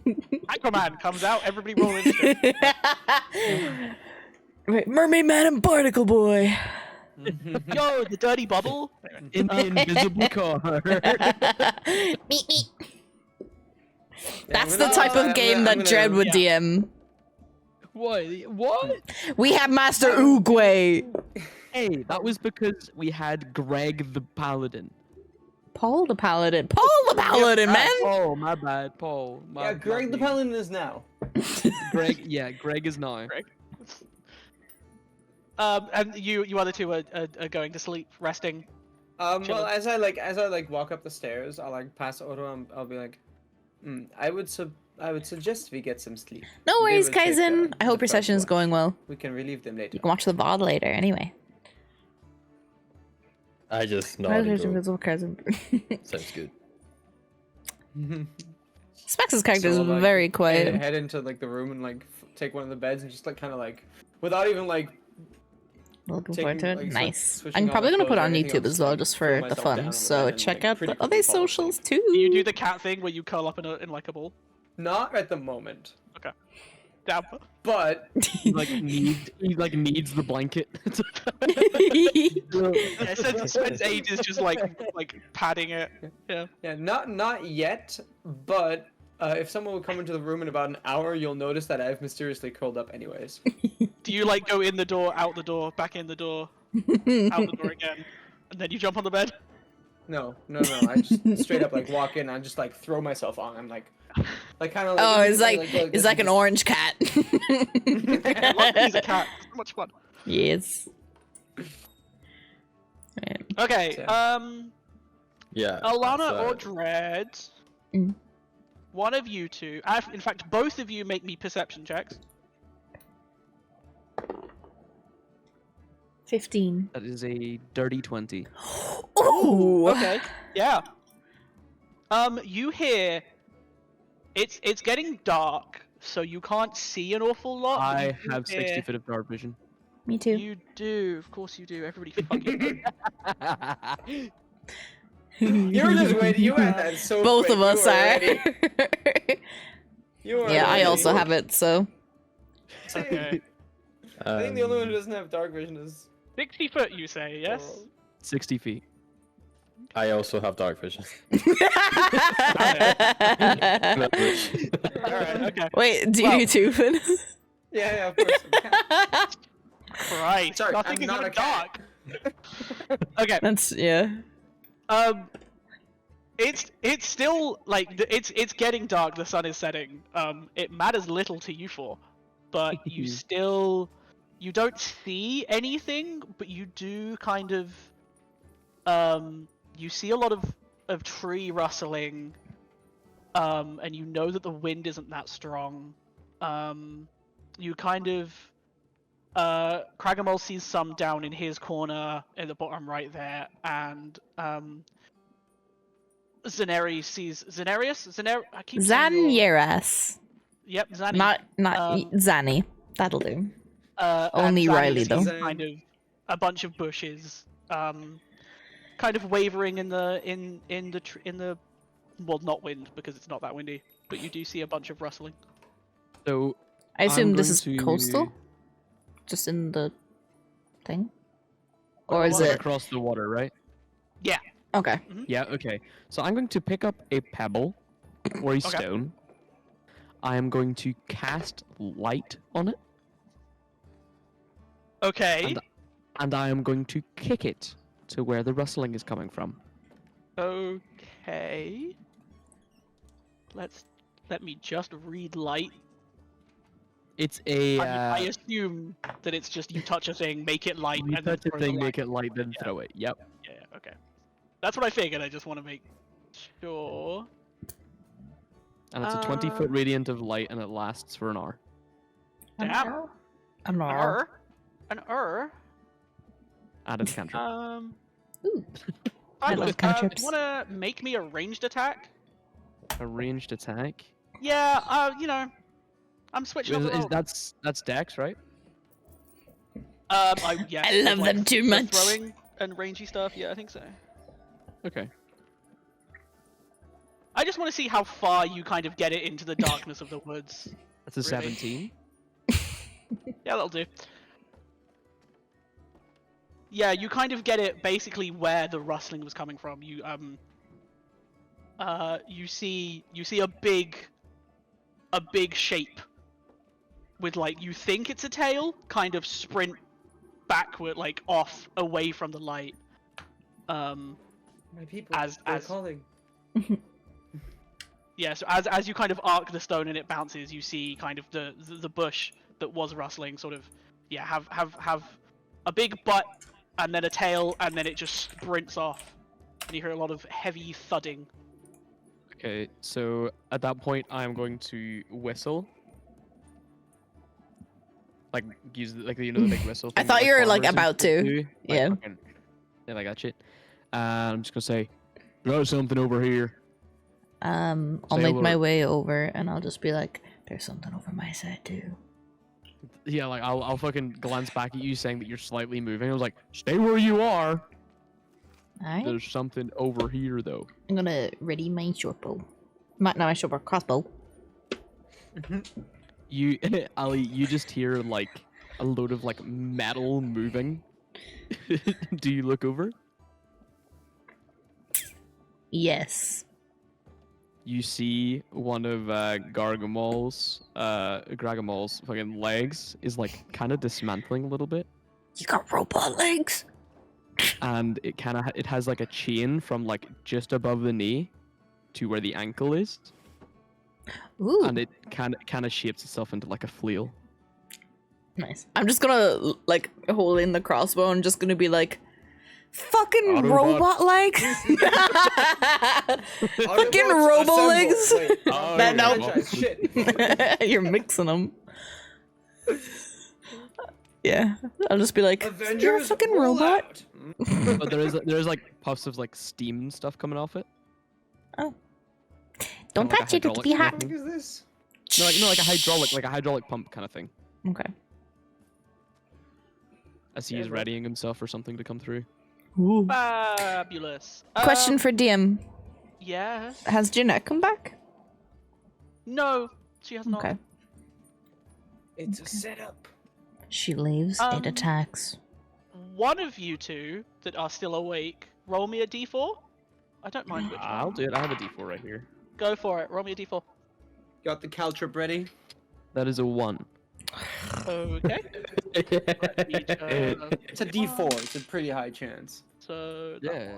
Aquaman comes out. Everybody roll initiative. Right, Mermaid Man and Barnacle Boy. Yo, the dirty bubble. In the invisible car. Meet me. Yeah, That's I'm the gonna- type of I'm game gonna- that Dread would DM. What? What? We have Master Oogway. Hey, that was because we had Greg the Paladin. Paul the Paladin. Paul the Paladin, man. Oh, my bad, Paul. Yeah, Greg the Paladin is now. Greg, yeah, Greg is now. Greg. And you other two are going to sleep, resting. Well, Chilling. as I walk up the stairs, I'll like pass Odo and I'll be like, I would suggest we get some sleep. No They worries, will take, Kaizen. I the hope your first session is watch. going well. We can relieve them later. You can watch the VOD later, anyway. I just nod and go, Invisible Kaizen. sounds good. Specs' character is So, like, very quiet. Head into like the room and like take one of the beds and just like kind of like without even like Looking taking, forward to it. like, Nice. switching I'm on probably my gonna put it clothes or on anything, YouTube I'll as well, like, just throw for the myself down fun. on the So bed and, check like, out pretty the other quickly fall asleep. socials too. Do you do the cat thing where you curl up in like a ball? not at the moment, Down. but He needs the blanket. Yeah, it spends ages just like padding it. Yeah. yeah, not yet. But if someone will come into the room in about an hour, you'll notice that I've mysteriously curled up anyways. Do you like go in the door, out the door, back in the door, out the door again, and then you jump on the bed? No. I just straight up like walk in and just like throw myself on. I'm like kind of like. Oh, it's like go it's like an orange cat. I love these cats. So much fun. Yes. Okay. Yeah. Alana or so- Dread? Mm. One of you two. In fact, both of you make me perception checks. 15. That is a dirty 20. Oh. Okay. Yeah. You hear. It's getting dark, so you can't see an awful lot. but I you do have 60 hear- feet of dark vision. Me too. You do, of course you do. Everybody fucking. You were just waiting. You had that so. Both quick. of You us were are. ready. You were Yeah, I ready. also have it. So. Okay. I think the only one who Um, doesn't have dark vision is. 60 foot, you say? Yes. 60 feet. I also have dark vision. Alright. Okay. Wait, do Well- you too, Finn? Yeah, of course. Christ. Sorry, Nothing I'm is not even a cat. dark. Okay. That's yeah. It's still like it's getting dark. The sun is setting. It matters little to you four, but you don't see anything, but you do kind of you see a lot of tree rustling, and you know that the wind isn't that strong. You kind of Kragamol sees some down in his corner in the bottom right there, and Zanarius. I keep saying Zanieras. Yep, Zanny. Not Um, Zanny. That'll do. and Only Zanny Riley, sees though. kind of a bunch of bushes, kind of wavering in the well, not wind because it's not that windy, but you do see a bunch of rustling. So I assume I'm this going is to- coastal? Just in the thing? Or is like it... across the water, right? Yeah. Okay. Yeah, okay. So I'm going to pick up a pebble or a stone. I am going to cast light on it, Okay. and I am going to kick it to where the rustling is coming from. Okay. Let me just read light. It's a I assume that it's just you touch a thing, make it light, you and then touch a throw the thing, light. make it light, then throw it. Yep. Yeah, okay. That's what I figured. I just want to make sure. And it's a 20-foot radiant of light, and it lasts for an hour. Damn. An hour. An Added cantrip. Ooh. I Fabulous. love cantrips. Want to make me a ranged attack? A ranged attack. Yeah. I'm switching up the roll. That's Dex, right? Yeah. I love them too the much. Throwing and rangey stuff. Yeah, I think so. Okay. I just want to see how far you kind of get it into the darkness of the woods. That's a Really? 17. Yeah, that'll do. Yeah, you kind of get it basically where the rustling was coming from. You see a big shape with, like, you think it's a tail, kind of sprint backward, like off away from the light. My people. As- they're as- calling. Yeah, so as you kind of arc the stone and it bounces, you see kind of the bush that was rustling sort of, yeah, have a big butt and then a tail and then it just sprints off, and you hear a lot of heavy thudding. Okay, so at that point, I am going to whistle. Like, use the big whistle. I thing thought that, you were, like, farmers and about shit to. do. Yeah. Fucking- yeah, like that shit. I'm just gonna say, got something over here. I'll Say make my hello. way over and I'll just be like, there's something over my side too. Yeah, like I'll fucking glance back at you saying that you're slightly moving. I was like, stay where you are. Alright. There's something over here though. I'm gonna ready my short bow. Not my short bow, crossbow. You, Ali, you just hear like a load of like metal moving. Do you look over? Yes. You see one of Gargamol's fucking legs is like kind of dismantling a little bit, You got robot legs? and it has like a chain from like just above the knee to where the ankle is, Ooh, and it kind of shapes itself into like a flail. nice. I'm just gonna, like, hold in the crossbow and just gonna be like, fucking Autobot. robot legs? Fucking robo legs? Oh, That- no. franchise, Shit. You're mixing them. Yeah, I'll just be like, you're a Avengers, fucking roll robot? out. But there's like puffs of like steam and stuff coming off it. Don't Kinda like a touch it, it'll be hydraulic hot. What is this? No, like a hydraulic pump kind of thing. Okay. As he is readying himself for something to come through. Ooh. Fabulous. Question for DM. Yes. Has Jeanette come back? No, she has not. Okay. It's a setup. She leaves, Um, it attacks. One of you two that are still awake, roll me a d4. I don't mind which I'll one. do it. I have a D4 right here. Go for it. Roll me a d4. Got the caltrip ready. That is a 1. Okay. It's a D4. It's a pretty high chance. So Yeah.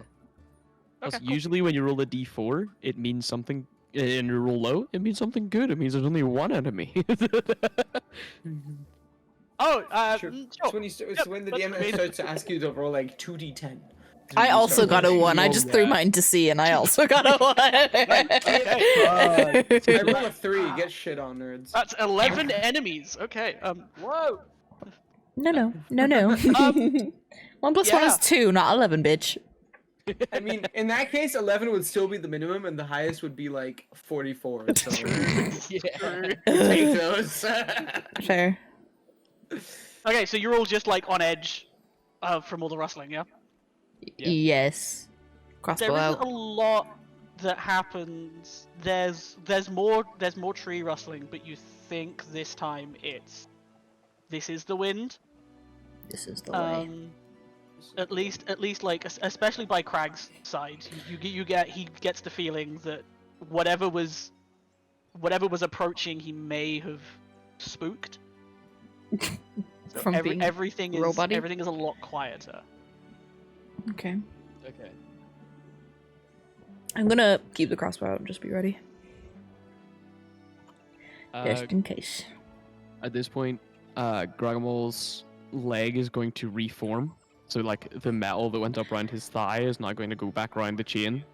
Okay, cool. Usually when you roll a D4, it means something. And you roll low, it means something good. It means there's only one enemy. Oh, Sure. sure. It's when, it's when the that's DM amazing. starts to ask you to roll like 2d10. I 3D also got a Star Wars. 1. I just threw mine to C, and I also got a 1. I roll a 3. Get shit on, nerds. That's 11 enemies. Okay. Whoa! No. 1 plus 1 yeah. is 2, not 11, bitch. I mean, in that case, 11 would still be the minimum, and the highest would be like 44. So Yeah. take those. Fair. Okay, so you're all just like on edge from all the rustling, yeah? Yeah. Yes. Crossbow There out. isn't a lot that happens. There's more tree rustling, but you think this time this is the wind. This is the way. At least like especially by Crag's side, you get he gets the feeling that whatever was approaching, he may have spooked. So From being everything is robot-y? everything is a lot quieter. Okay. Okay. I'm gonna keep the crossbow out and just be ready. Just in case. At this point, Gragomol's leg is going to reform. So, like, the metal that went up around his thigh is now going to go back around the chain,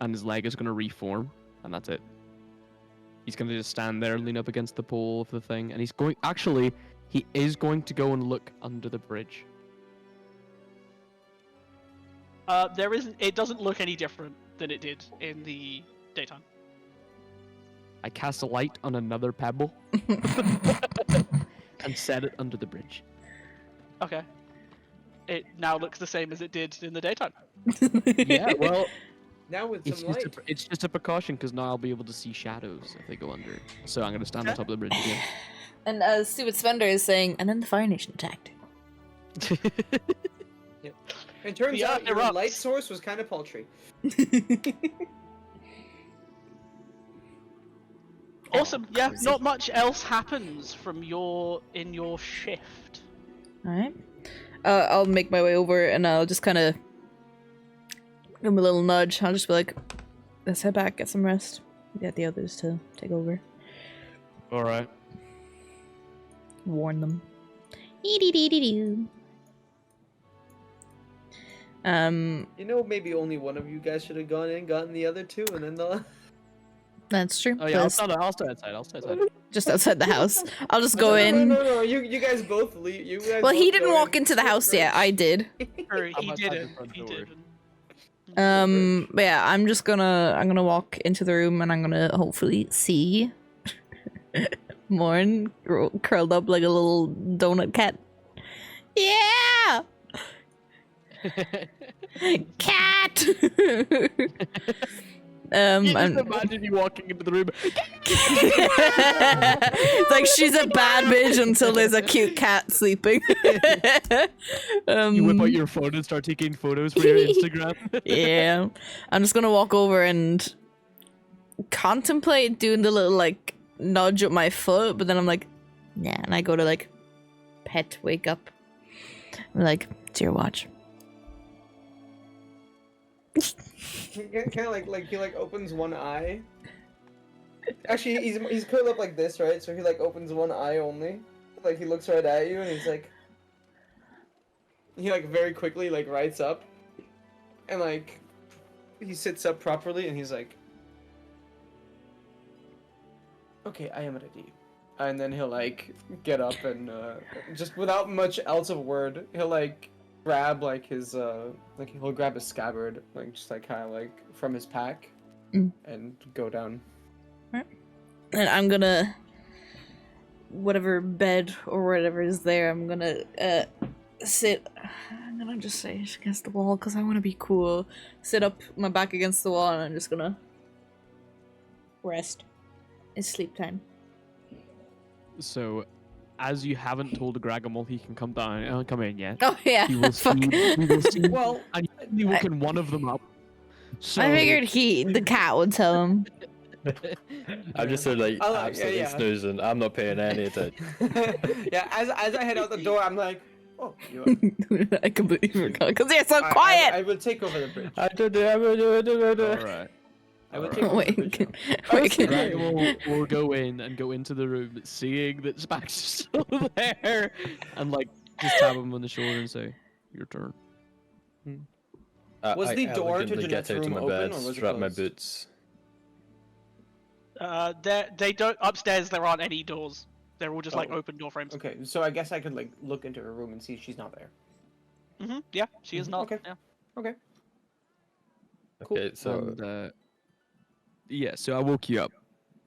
and his leg is going to reform, and that's it. He's going to just stand there, lean up against the pole of the thing, and he is going to go and look under the bridge. It doesn't look any different than it did in the daytime. I cast a light on another pebble and set it under the bridge. Okay. It now looks the same as it did in the daytime. Yeah, well, Now with it's some just light. it's just a precaution because now I'll be able to see shadows if they go under. So I'm gonna stand on top of the bridge again. And as Stupid Spender is saying, and then the Fire Nation attacked. It turns The out earth your erupts. light source was kind of paltry. Awesome. Yeah, cozy. not much else happens in your shift. Alright. I'll make my way over and I'll just kind of give him a little nudge. I'll just be like, let's head back, get some rest. Get the others to take over. All right. Warn them. Dee-dee-dee-dee-doo. You know, maybe only one of you guys should have gone in, gotten the other two, and then the. That's true. Oh yeah, I'll Please. stand outside. I'll stay outside. Just outside the house. I'll just go No, in. No. You guys both leave. You guys Well, he both didn't go walk in. into the house yet. I did. Or I'm he outside the didn't. front He door. didn't. But yeah, I'm gonna walk into the room and I'm gonna hopefully see Morn curled up like a little donut cat. Yeah! Cat! You just and- imagine you walking into the room. it's like she's a bad bitch until there's a cute cat sleeping. You whip out your phone and start taking photos for your Instagram. Yeah. I'm just gonna walk over and contemplate doing the little like nudge with my foot, but then I'm like, nah, and I go to like pet wake up. I'm like, it's your watch. Kind of like he like opens one eye. Actually, he's curled up like this, right? So he like opens one eye only. Like he looks right at you, and he's like, he like very quickly like rights up, and like he sits up properly, and he's like, okay, I am ready. And then he'll like get up and just without much else of a word, he'll like grab like his like he'll grab his scabbard, like just like kind of like from his pack, and go down. And I'm gonna, whatever bed or whatever is there, I'm gonna sit. I'm gonna just say against the wall because I want to be cool. Sit up my back against the wall and I'm just gonna rest. It's sleep time. So, as you haven't told Gragomol he can come down, come in yet. Oh yeah, He will fuck. see. He will see. Well, and you woken one of them up. So, I figured the cat would tell him. I'm just sort of like I like- absolutely yeah. snoozing. I'm not paying any attention. yeah, as I head out the door, I'm like, oh, you are. I completely forgot because you're so I quiet. will take over the bridge. I don't know. all right. I will Alright. take over the Wait, bridge. can- now. wait, can- Right, we'll go in and go into the room, seeing that Spax is still there, and like just tap him on the shoulder and say, "Your turn." Was I the door to elegantly Jeanette's get out of room my open, bed, or was it strap my closed? boots. They don't upstairs. There aren't any doors. They're all just like Oh. open door frames. Okay, so I guess I could like look into her room and see she's not there. Yeah, she is Mhm, not. okay. Yeah. Okay. Cool. Okay, so And yeah, so I woke you up.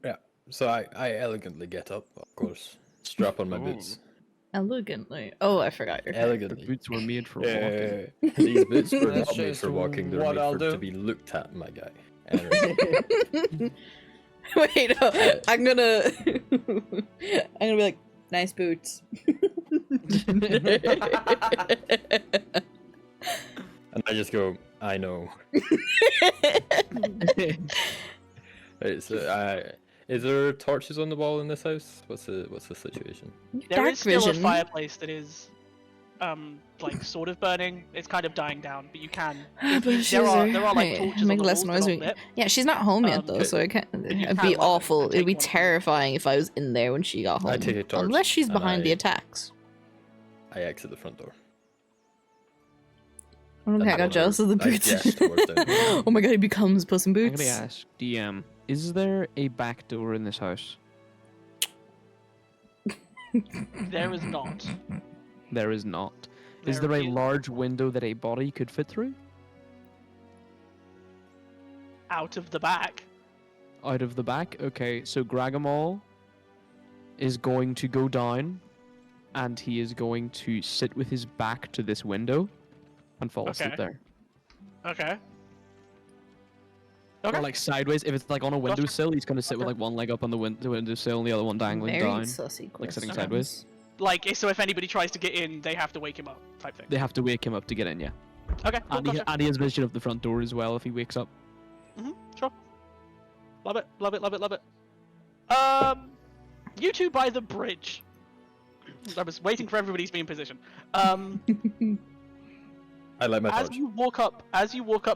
yeah, so I elegantly get up, of course, strap on my boots. Elegantly. Oh, I forgot your The Elegantly. boots were made for walking. These boots were That's not made just for walking. They're what made I'll for do. to be looked at, my guy. Anyway, Wait, no, I'm gonna be like, nice boots. and I just go, I know. Right, so is there torches on the wall in this house? What's the situation? There Dark is still vision. a fireplace that is, like sort of burning. It's kind of dying down, but you can. But There are like Hey, torches on make the less walls that noise. aren't lit. Yeah, she's not home yet though, Okay. so I can't. you It'd can be light them awful. and It'd be take one of them. terrifying if I was in there when she got home. I take a torch Unless she's and behind the I- attacks. I exit the front door. Okay, I got And jealous of the I boots. dash towards down. Oh my god, he becomes Puss in I'm Boots. gonna ask DM: is there a back door in this house? There is not. There is not. Is there a large window that a body could fit through? Out of the back? Out of the back? Okay, so Gragamal is going to go down and he is going to sit with his back to this window and fall asleep Okay. there. Okay. Or Okay. like sideways. If it's like on a Gotcha. windowsill, he's going to sit with Okay. like one leg up on the windowsill and the other one dangling Very down. sussy like sitting questions. sideways. Like, so if anybody tries to get in, they have to wake him up, type thing. They have to wake him up to get in, yeah. Okay, cool, And he, gotcha. and he has vision of the front door as well if he wakes up. Sure. Love it, love it, love it, love it. You two by the bridge. I was waiting for everybody to be in position. I light my As torch. you walk up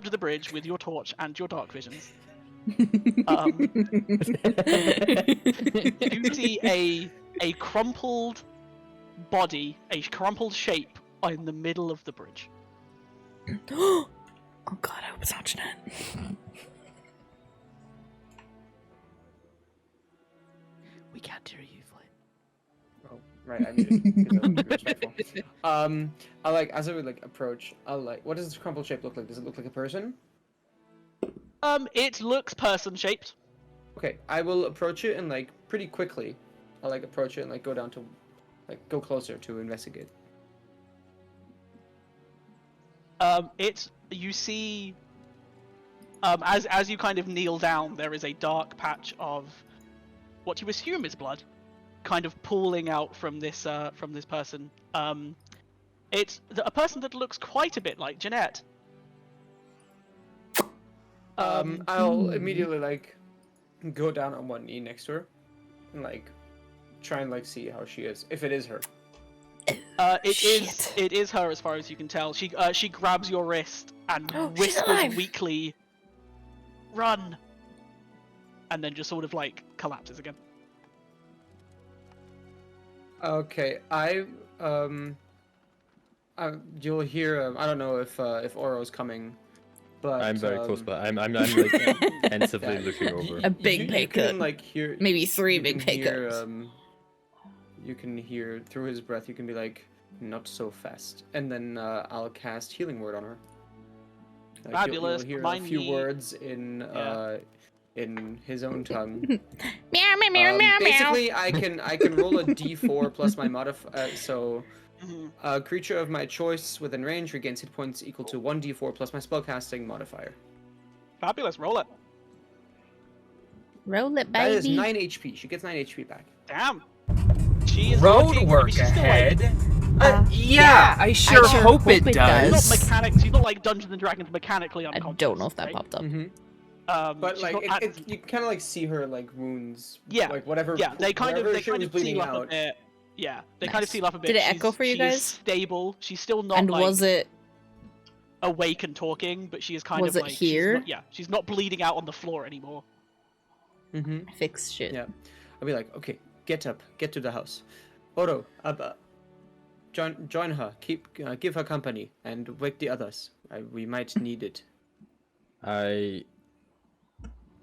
to the bridge with your torch and your dark visions, you see a crumpled body, a crumpled shape in the middle of the bridge. Oh god, I hope it's not Jeanette. We can't hear you, Flynn. Oh, right. I muted. 'Cause I was being respectful. I like as I would like approach. I'll like. What does this crumpled shape look like? Does it look like a person? It looks person shaped. Okay, I will approach it and like pretty quickly. I'll like approach it and like go down to, like go closer to investigate. You see, as you kind of kneel down, there is a dark patch of what you assume is blood, kind of pooling out from this person. It's a person that looks quite a bit like Jeanette. I'll immediately like go down on one knee next to her, and like try and like see how she is, if it is her. Shit. It is her as far as you can tell. She grabs your wrist and She's whispers alive. weakly, "Run," and then just sort of like collapses again. Okay, you'll hear. I don't know if Oro's coming, but I'm very close, but I'm like pensively Yeah. looking over. A big you pay can, cut. like hear Maybe 3 you big can pay hear, cuts. You can hear through his breath. You can be like, "Not so fast," and then I'll cast Healing Word on her. Like, Fabulous. You'll hear a Remind few me- words in his own tongue. Meow meow meow meow meow. Basically, I can roll a d4 plus my modifier. So, Mhm. a creature of my choice within range regains hit points equal to 1d4 plus my spellcasting modifier. Fabulous. Roll it. Roll it, That is baby. 9 HP. She gets 9 HP back. Damn. She is Road looking- work she's still, like, ahead. Yeah, I sure hope it She's does. not mechanics. She's not like Dungeons and Dragons mechanically I unconscious. don't know if that right? popped up. But she's like, not you kind of like see her like wounds. Yeah, Like whatever. yeah, they kind of wherever she was seal bleeding up a out. bit. Yeah, they kind of Nice. seal up a bit. Did it echo for you she is guys? stable. She's still not And like was it awake and talking, but she is kind Was of it like here? she's not bleeding out on the floor anymore. fixed shit? Yeah. I'll be like, okay, get up, get to the house. Oro, join her. Give her company and wake the others. We might need it. I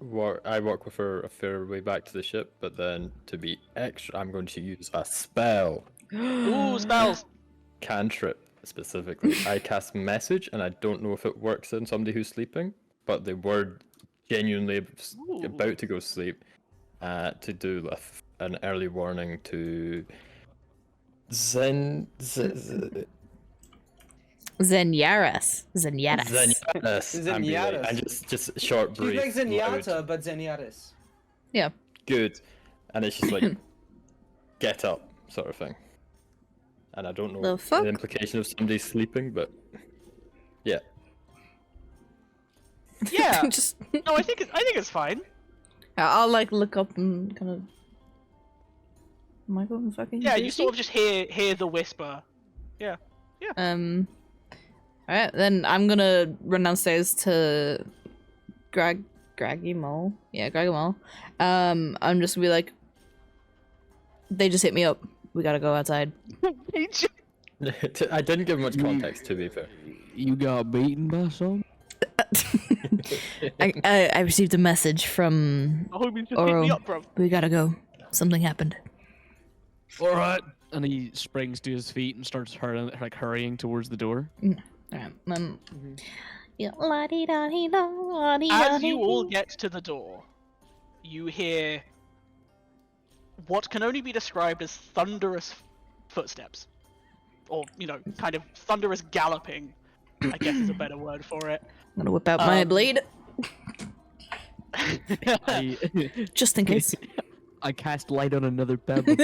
walk with her a fair way back to the ship, but then to be extra, I'm going to use a spell. Ooh, spells. Cantrip specifically. I cast message, and I don't know if it works on somebody who's sleeping, but they were genuinely about to go sleep, to do an early warning to Zenyaris. Zenyaris. And just short She's brief. like Zenyatta, loud, but Zenyaris. Yeah. good, and it's just like get up sort of thing. And I don't know The fuck? the implication of somebody sleeping, but yeah. Yeah. Just No, I think it's fine. I'll like look up and kind of. Am I going fucking? Yeah, you crazy? sort of just hear the whisper. Yeah. Alright, then I'm gonna run downstairs to Graggy Mole. Yeah, Graggy Mole. I'm just gonna be like, they just hit me up. We gotta go outside. I didn't give much context, to be fair. You got beaten by some? I received a message from I hope you just hit me Oro. up, bro. We gotta go. Something happened. Alright. And he springs to his feet and starts hurrying towards the door. Alright, yeah, la-dee-da-dee-da, As you all get to the door, you hear what can only be described as thunderous footsteps. Or, kind of thunderous galloping, I guess is a better word for it. I'm gonna whip out my blade. I, Just in case. I cast light on another pebble.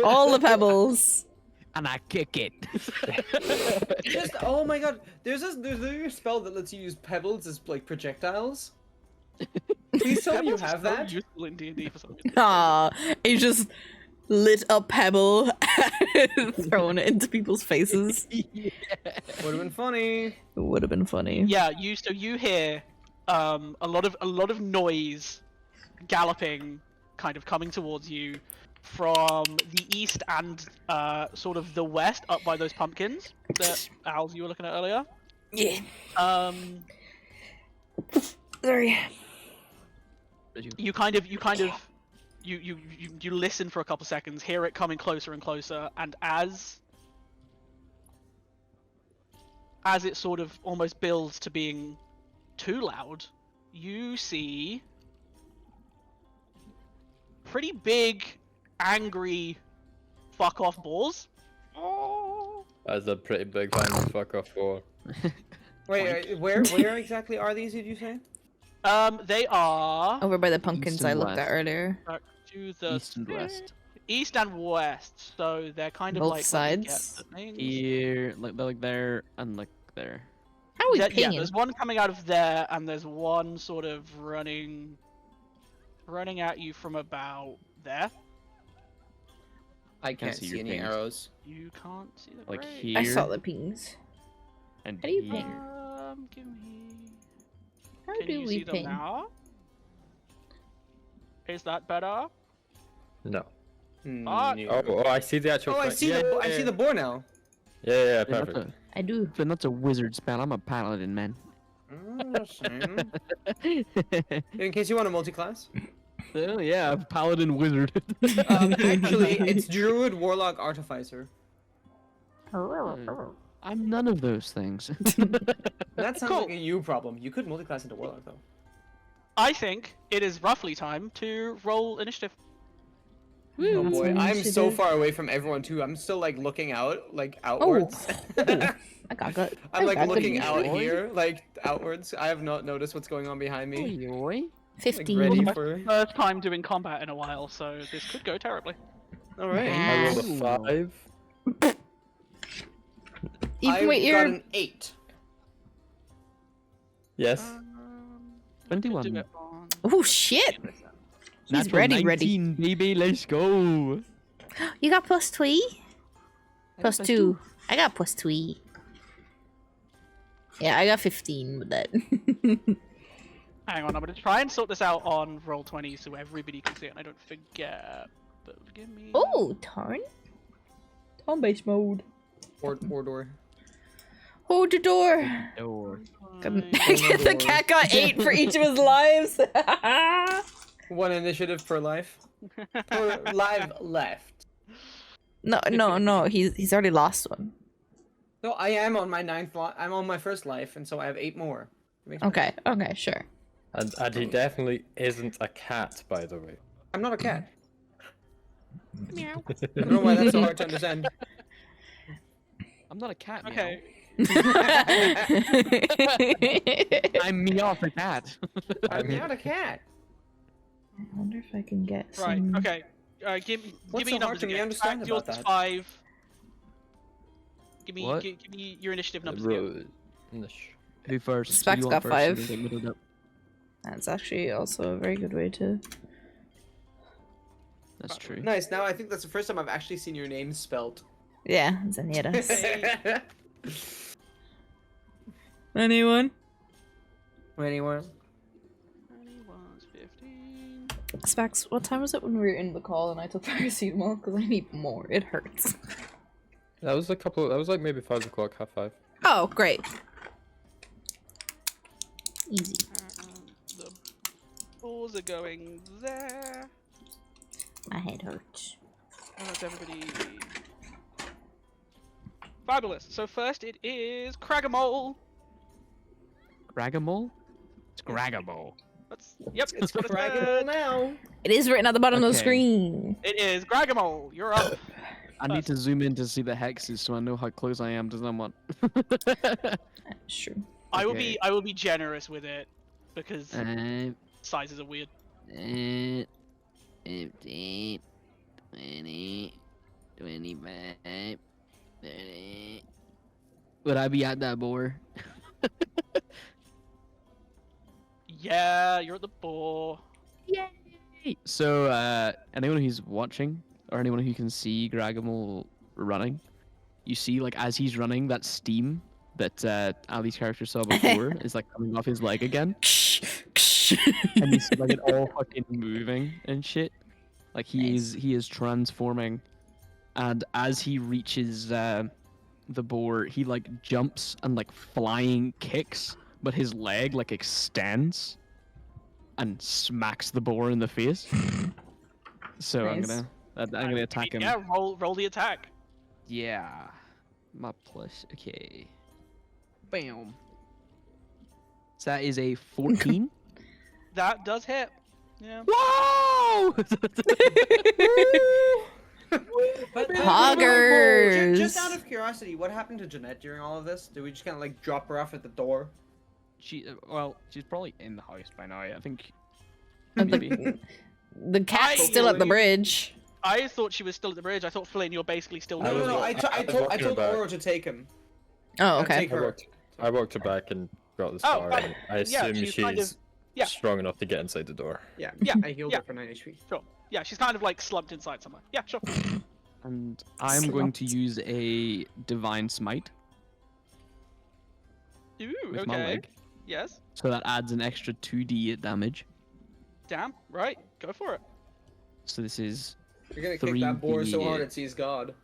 All the pebbles. And I kick it. Oh my god, there's a spell that lets you use pebbles as like projectiles. Please tell me you have So that. useful in D&D for some reason. Ah, he just lit a pebble and thrown it into people's faces. Would have been funny. It would have been funny. Yeah, you hear a lot of noise, galloping, kind of coming towards you from the east and sort of the west, up by those pumpkins that Al you were looking at earlier. Yeah. Sorry. You listen for a couple seconds, hear it coming closer and closer, and as it sort of almost builds to being too loud, you see pretty big, angry, fuck off balls. That's a pretty big fan of fuck off for. Wait, where exactly are these? Did you say? They are Over by the pumpkins East and I looked at west. earlier. back to the East and west. east and west, so they're kind of Both like let me get sides? the names. Here, like there, and like there. How are we Yeah, pinging? there's one coming out of there, and there's one sort of running at you from about there. I can't see see your any pings. arrows. You can't see the Like gray. here. I saw the pings. And How do you here. ping? Give me. How Can do you we see them ping? now? Is that better? No. Ah, Oh, I see the actual. Oh, I thing. see Yeah, the yeah, I see the boar now. Yeah, Flynn, perfect. I do. Flynn, that's a wizard spell. I'm a paladin, man. In case you want a multi-class. Oh, yeah, paladin wizard. Actually, it's druid, warlock, artificer. I'm none of those things. That sounds Cool. like a you problem. You could multi-class into warlock though. I think it is roughly time to roll initiative. Oh That's boy, what I'm we should so do. far away from everyone too. I'm still like looking out, like Oh, outwards. I got good. I'm like I got good looking out initiative. here, like outwards. I have not noticed what's going on behind me. Oi. Like 15. ready My for. first time doing combat in a while, so this could go terribly. All right. I rolled Ooh. a 5. You I can wait got your. an 8. Yes. Could do 21. it on- Oh shit! He's Natural ready, 19, baby. Let's go. You got plus 3? Plus plus 2. I got plus 3. Yeah, I got 15 with that. Hang on, I'm gonna try and sort this out on roll 20 so everybody can see it and I don't forget. give me. Oh, turn. Turn-based mode. Or door. Hold the door. Door. The cat got 8 for each of his lives. 1 initiative per life. Per live left. No. He's already lost one. No, I am on my 9th life. I'm on my 1st life, and so I have 8 more. Makes sense. Okay, sure. And he definitely isn't a cat, by the way. I'm not a cat. Meow. I don't know why that's so hard to understand. I'm not a cat. Okay. I'm Meow the cat. I'm not a cat. I wonder if I can get Right. some... Okay. Give What's me so your hard numbers to me again. understand Subtract yours about is that? 5. Give me, What? give me your initiative numbers again. Who first? Specs You want got first, 5. and then get middled up. That's actually also a very good way to... That's true. Nice. Now I think that's the first time I've actually seen your name spelt. Yeah, Zenyatta. Anyone? Anyone? 21's 15. Specs, what time was it when we were in the call and I took paracetamol? Because I need more. It hurts. That was like maybe 5 o'clock, half 5. Oh, great. Easy. The balls are going there. My head hurts. That's everybody. Fabulous. So first it is Cragamole. Gragamole? It's Gragamole. Yep, It's what it Cragamole said. now. It is written at the bottom of the Okay. screen. It is Gragamole. You're up. I need to zoom in to see the hexes so I know how close I am to someone. Sure. I will Okay. be generous with it because sizes are weird. 15, 20, 25, 30. Would I be at that boar? Yeah, you're at the ball. So, anyone who's watching, or anyone who can see Gragamole running, you see, like, as he's running, that steam that Ali's character saw before is, like, coming off his leg again. And you see, like, it all fucking moving and shit. Like, he is transforming. And as he reaches the boar, he, like, jumps and, like, flying kicks, but his leg, like, extends and smacks the boar in the face. So Nice. I'm gonna attack him. Yeah, roll the attack. Yeah. My plus. Okay. Bam. So that is a 14. That does hit. Yeah. Whoa! But Poggers. Just out of curiosity, what happened to Jeanette during all of this? Did we just kind of like drop her off at the door? Well, she's probably in the house by now. I think. And Maybe. the cat's still at the bridge. I thought she was still at the bridge. I thought Flynn, you're basically still I No, was no, no. wa- I I was told walking her back. Oro to take him. Oh, Take okay. her. I walked her back and got the Oh, star. right. And I Yeah, assume she's kind of- yeah. strong enough to get inside the door. Yeah, Yeah, I healed yeah. her for 9 HP. Sure. Yeah, she's kind of like slumped inside somewhere. Yeah, sure. And I'm going to Slumped. use a divine smite Ooh, with okay. my leg, Yes. so that adds an extra 2d8 damage. Damn. Right. Go for it. So this is You're gonna kick that boar so hard 3d8. it sees God.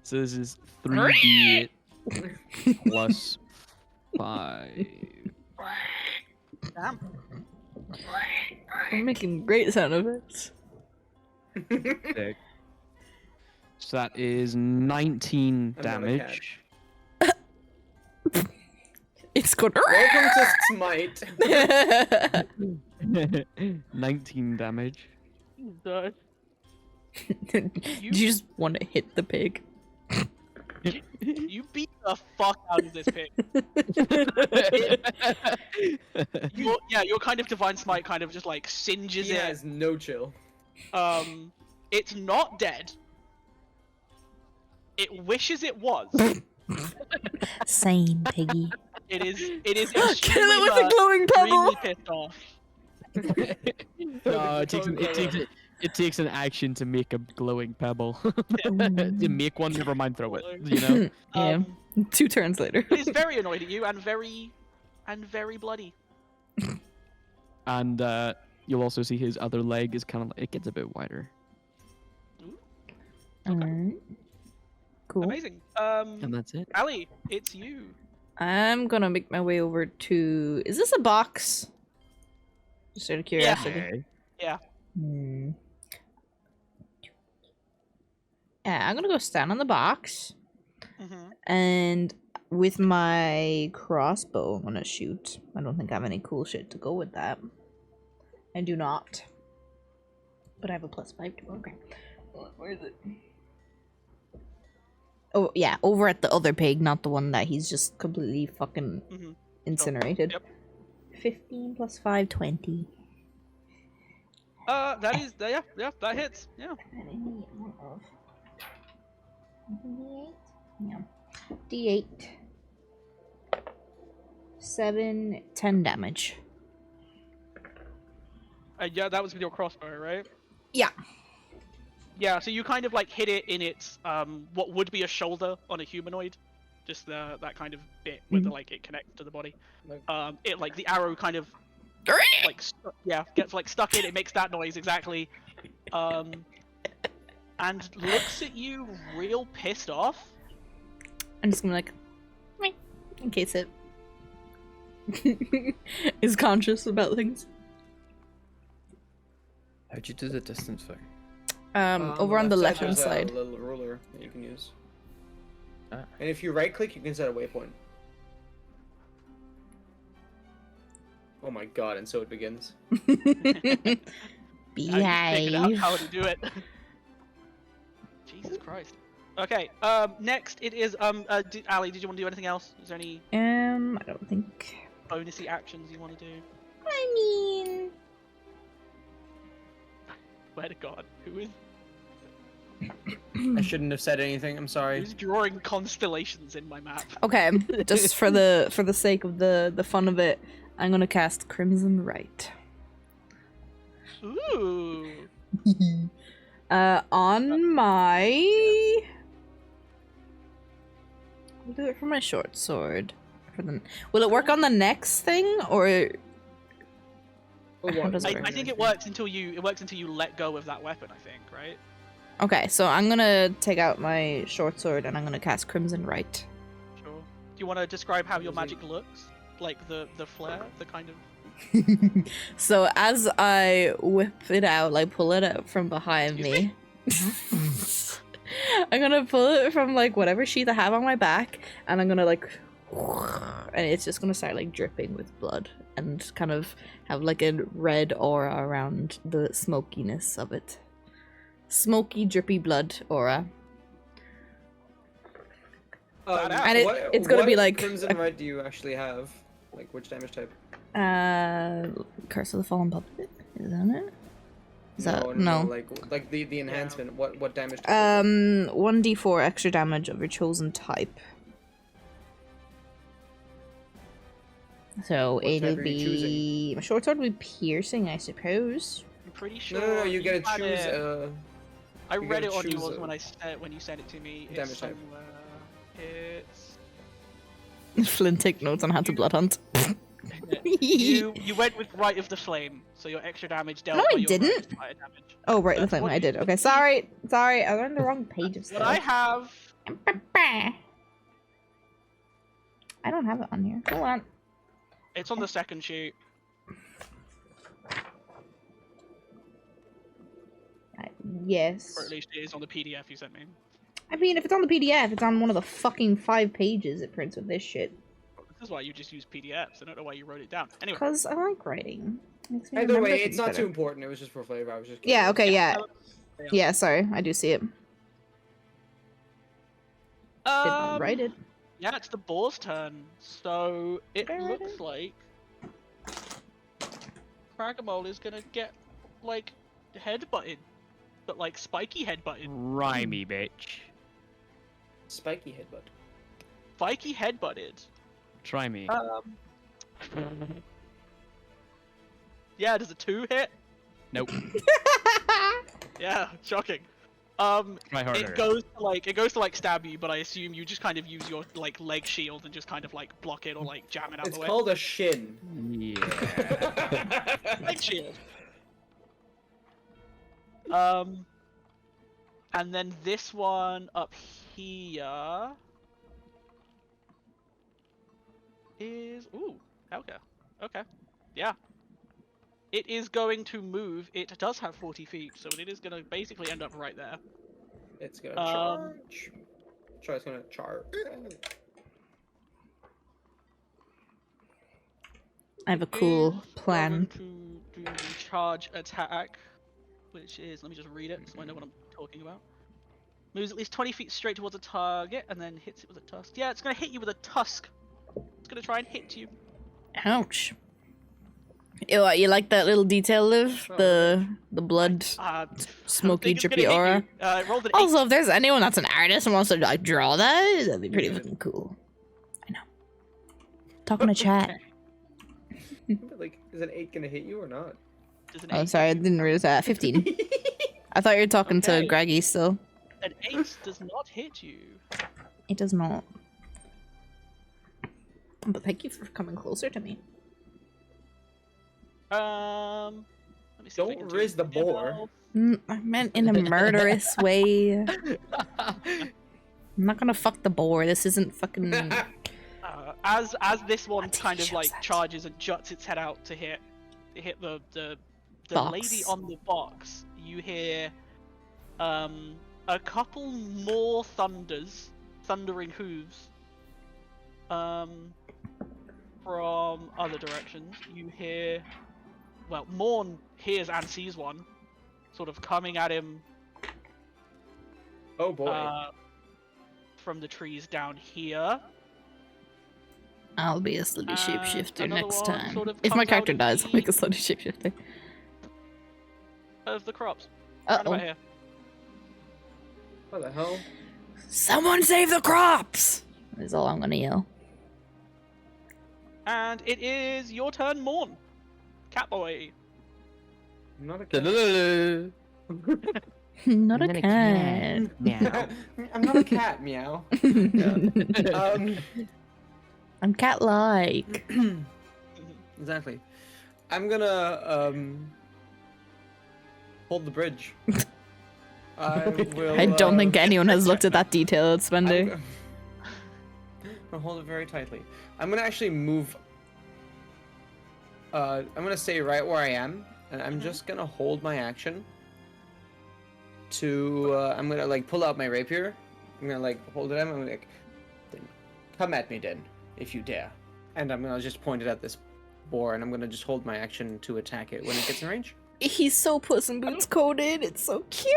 So this is 3d8 plus 5. Damn. I'm making great sound effects. Sick. So that is 19 I'm not a damage. It's good. Welcome to Smite. 19 damage. Did You just want to hit the pig. you beat the fuck out of this pig. Your kind of divine smite kind of just like singes He it. has no chill. It's not dead. It wishes it was. Same piggy. It is Kill extremely, it with a glowing extremely pebble. pissed off. It takes an action to make a glowing pebble. To make one, never mind throw it. You know. Yeah. 2 turns later. It is very annoyed at you and very bloody. And you'll also see his other leg is kind of it gets a bit wider. Alright. Cool. Amazing. And that's it. Ali, it's you. I'm gonna make my way over to. Is this a box? Just out of curiosity. Yeah. Hmm. Yeah, I'm gonna go stand on the box, and with my crossbow, I'm gonna shoot. I don't think I have any cool shit to go with that. I do not. But I have a +5 to okay. Where is it? Oh, yeah, over at the other pig, not the one that he's just completely fucking incinerated. Yep. 15 + 5, 20. That is, yeah, that hits, yeah. Yeah. D8. 7, 10 damage. Yeah, that was with your crossbow, right? Yeah. Yeah, so you kind of like hit it in its what would be a shoulder on a humanoid, just that kind of bit where the, like it connects to the body. It like the arrow kind of like gets like stuck in. It makes that noise exactly, and looks at you real pissed off. I'm just gonna like, "Meh," in case it is conscious about things. How'd you do the distance thing? Over on the left hand there's side. a little ruler that you can use. Ah. And if you right click, you can set a waypoint. Oh my god, and so it begins. Figured out how Behave. to do it. Jesus Christ. Okay. Next it is Ali. Did you want to do anything else? Is there any I don't think. bonusy actions you want to do? I mean, Swear to God, who is I shouldn't have said anything. I'm sorry. who's drawing constellations in my map? okay. Just for the sake of the fun of it, I'm gonna cast Crimson Right. Ooh. On my. I'll do it for my short sword. Will it work on the next thing or? How does it work? I think it works until you let go of that weapon. I think, right? Okay, so I'm gonna take out my short sword and I'm gonna cast Crimson Right. Sure. Do you want to describe how your magic looks? Like the flare, the kind of. So as I whip it out, like pull it out from behind me, I'm gonna pull it from like whatever sheath I have on my back, and I'm gonna like, and it's just gonna start like dripping with blood and kind of have like a red aura around the smokiness of it. Smoky, drippy blood aura. And it's gonna be like Crimson Right do you actually have? Like which damage type? Curse of the Fallen Puppet, is that it? Is that no? no? Like the enhancement. What damage? Type 1d4 extra damage of your chosen type. So What it'll type are you be my short sword will be piercing, I suppose. I'm pretty sure. No, you get to had choose. it- I you read gotta it on choose yours a when you sent it to me. It's damage type. somewhere. It's Flynn, take notes on how to blood hunt. you went with Right of the Flame, so your extra damage dealt No, by I your didn't. right is higher damage. Oh, right, the That's flame. what I you- did. Okay, sorry. I was on the wrong page of What stuff. I have. I don't have it on here. Hold on. It's on the second sheet. Yes. Or at least it is on the PDF you sent me. I mean, if it's on the PDF, it's on one of the fucking 5 pages it prints with this shit. This is why you just use PDFs. I don't know why you wrote it down. Anyway. Because I like writing. Makes me Either remember way, things it's not better. too important. It was just for flavor. I was just. Yeah, okay, yeah. Yeah. Yeah, sorry. I do see it. Did not write it. Yeah, it's the boar's turn. So it Did I write looks it? like Kragamole is gonna get like headbutted, but like spiky headbutted. Rhymey, bitch. Spiky headbutt. Spiky headbutted. Try me. Yeah, does a 2 hit? Nope. Yeah, shocking. Try harder. It goes to like stab you, but I assume you just kind of use your like leg shield and just kind of like block it or like jam it out It's the way. called a shin. Yeah. Leg shield. And then this one up here is okay. Okay. Yeah. It is going to move. It does have 40 feet, so it is going to basically end up right there. It's gonna charge. It's gonna charge. I have a cool Is plan. going to do the charge attack, which is, let me just read it so I know what I'm talking about. Moves at least 20 feet straight towards a target and then hits it with a tusk. Yeah, it's going to hit you with a tusk. It's going to try and hit you. Ouch. You like that little detail, Liv? The blood, smoky, drippy aura. Rolled an 8. Also, if there's anyone that's an artist and wants to like draw that, that'd be pretty fucking cool. I know. Talking to chat. Like, is an 8 gonna hit you or not? Does an Oh, 8 sorry, I hit you? didn't realize that. 15. I thought you were talking to Okay. Greggy still. An 8 does not hit you. It does not. But thank you for coming closer to me. Let me see if I can Don't do riz the anything boar. else. I meant in a murderous way. I'm not gonna fuck the boar. This isn't fucking. As this one What kind of TV like shows that? charges and juts its head out to hit the Box. lady on the box, you hear a couple more thundering hooves from other directions. You hear, well, Morn hears and sees one sort of coming at him Oh boy. from the trees down here. I'll be a slutty shapeshifter another next one time. sort of If my comes out character of dies, I'll the- make a slutty shapeshifter. Of the crops. Uh Round about oh. here. What the hell? Someone save the crops! Is all I'm gonna yell. And it is your turn, Morn. Catboy. I'm not a cat. Not I'm a not cat. Meow. I'm not a cat, meow. I'm cat-like. Exactly. I'm gonna hold the bridge. I will. I don't think anyone has looked at that detail, it's I'm Spendy. gonna hold it very tightly. I'm gonna actually move. I'm gonna stay right where I am, and I'm just gonna hold my action. To I'm gonna like pull out my rapier. I'm gonna like hold it. I'm gonna like, then come at me, then, if you dare. And I'm gonna just point it at this boar, and I'm gonna just hold my action to attack it when it gets in range. He's so Puss in Boots coded, it's so cute.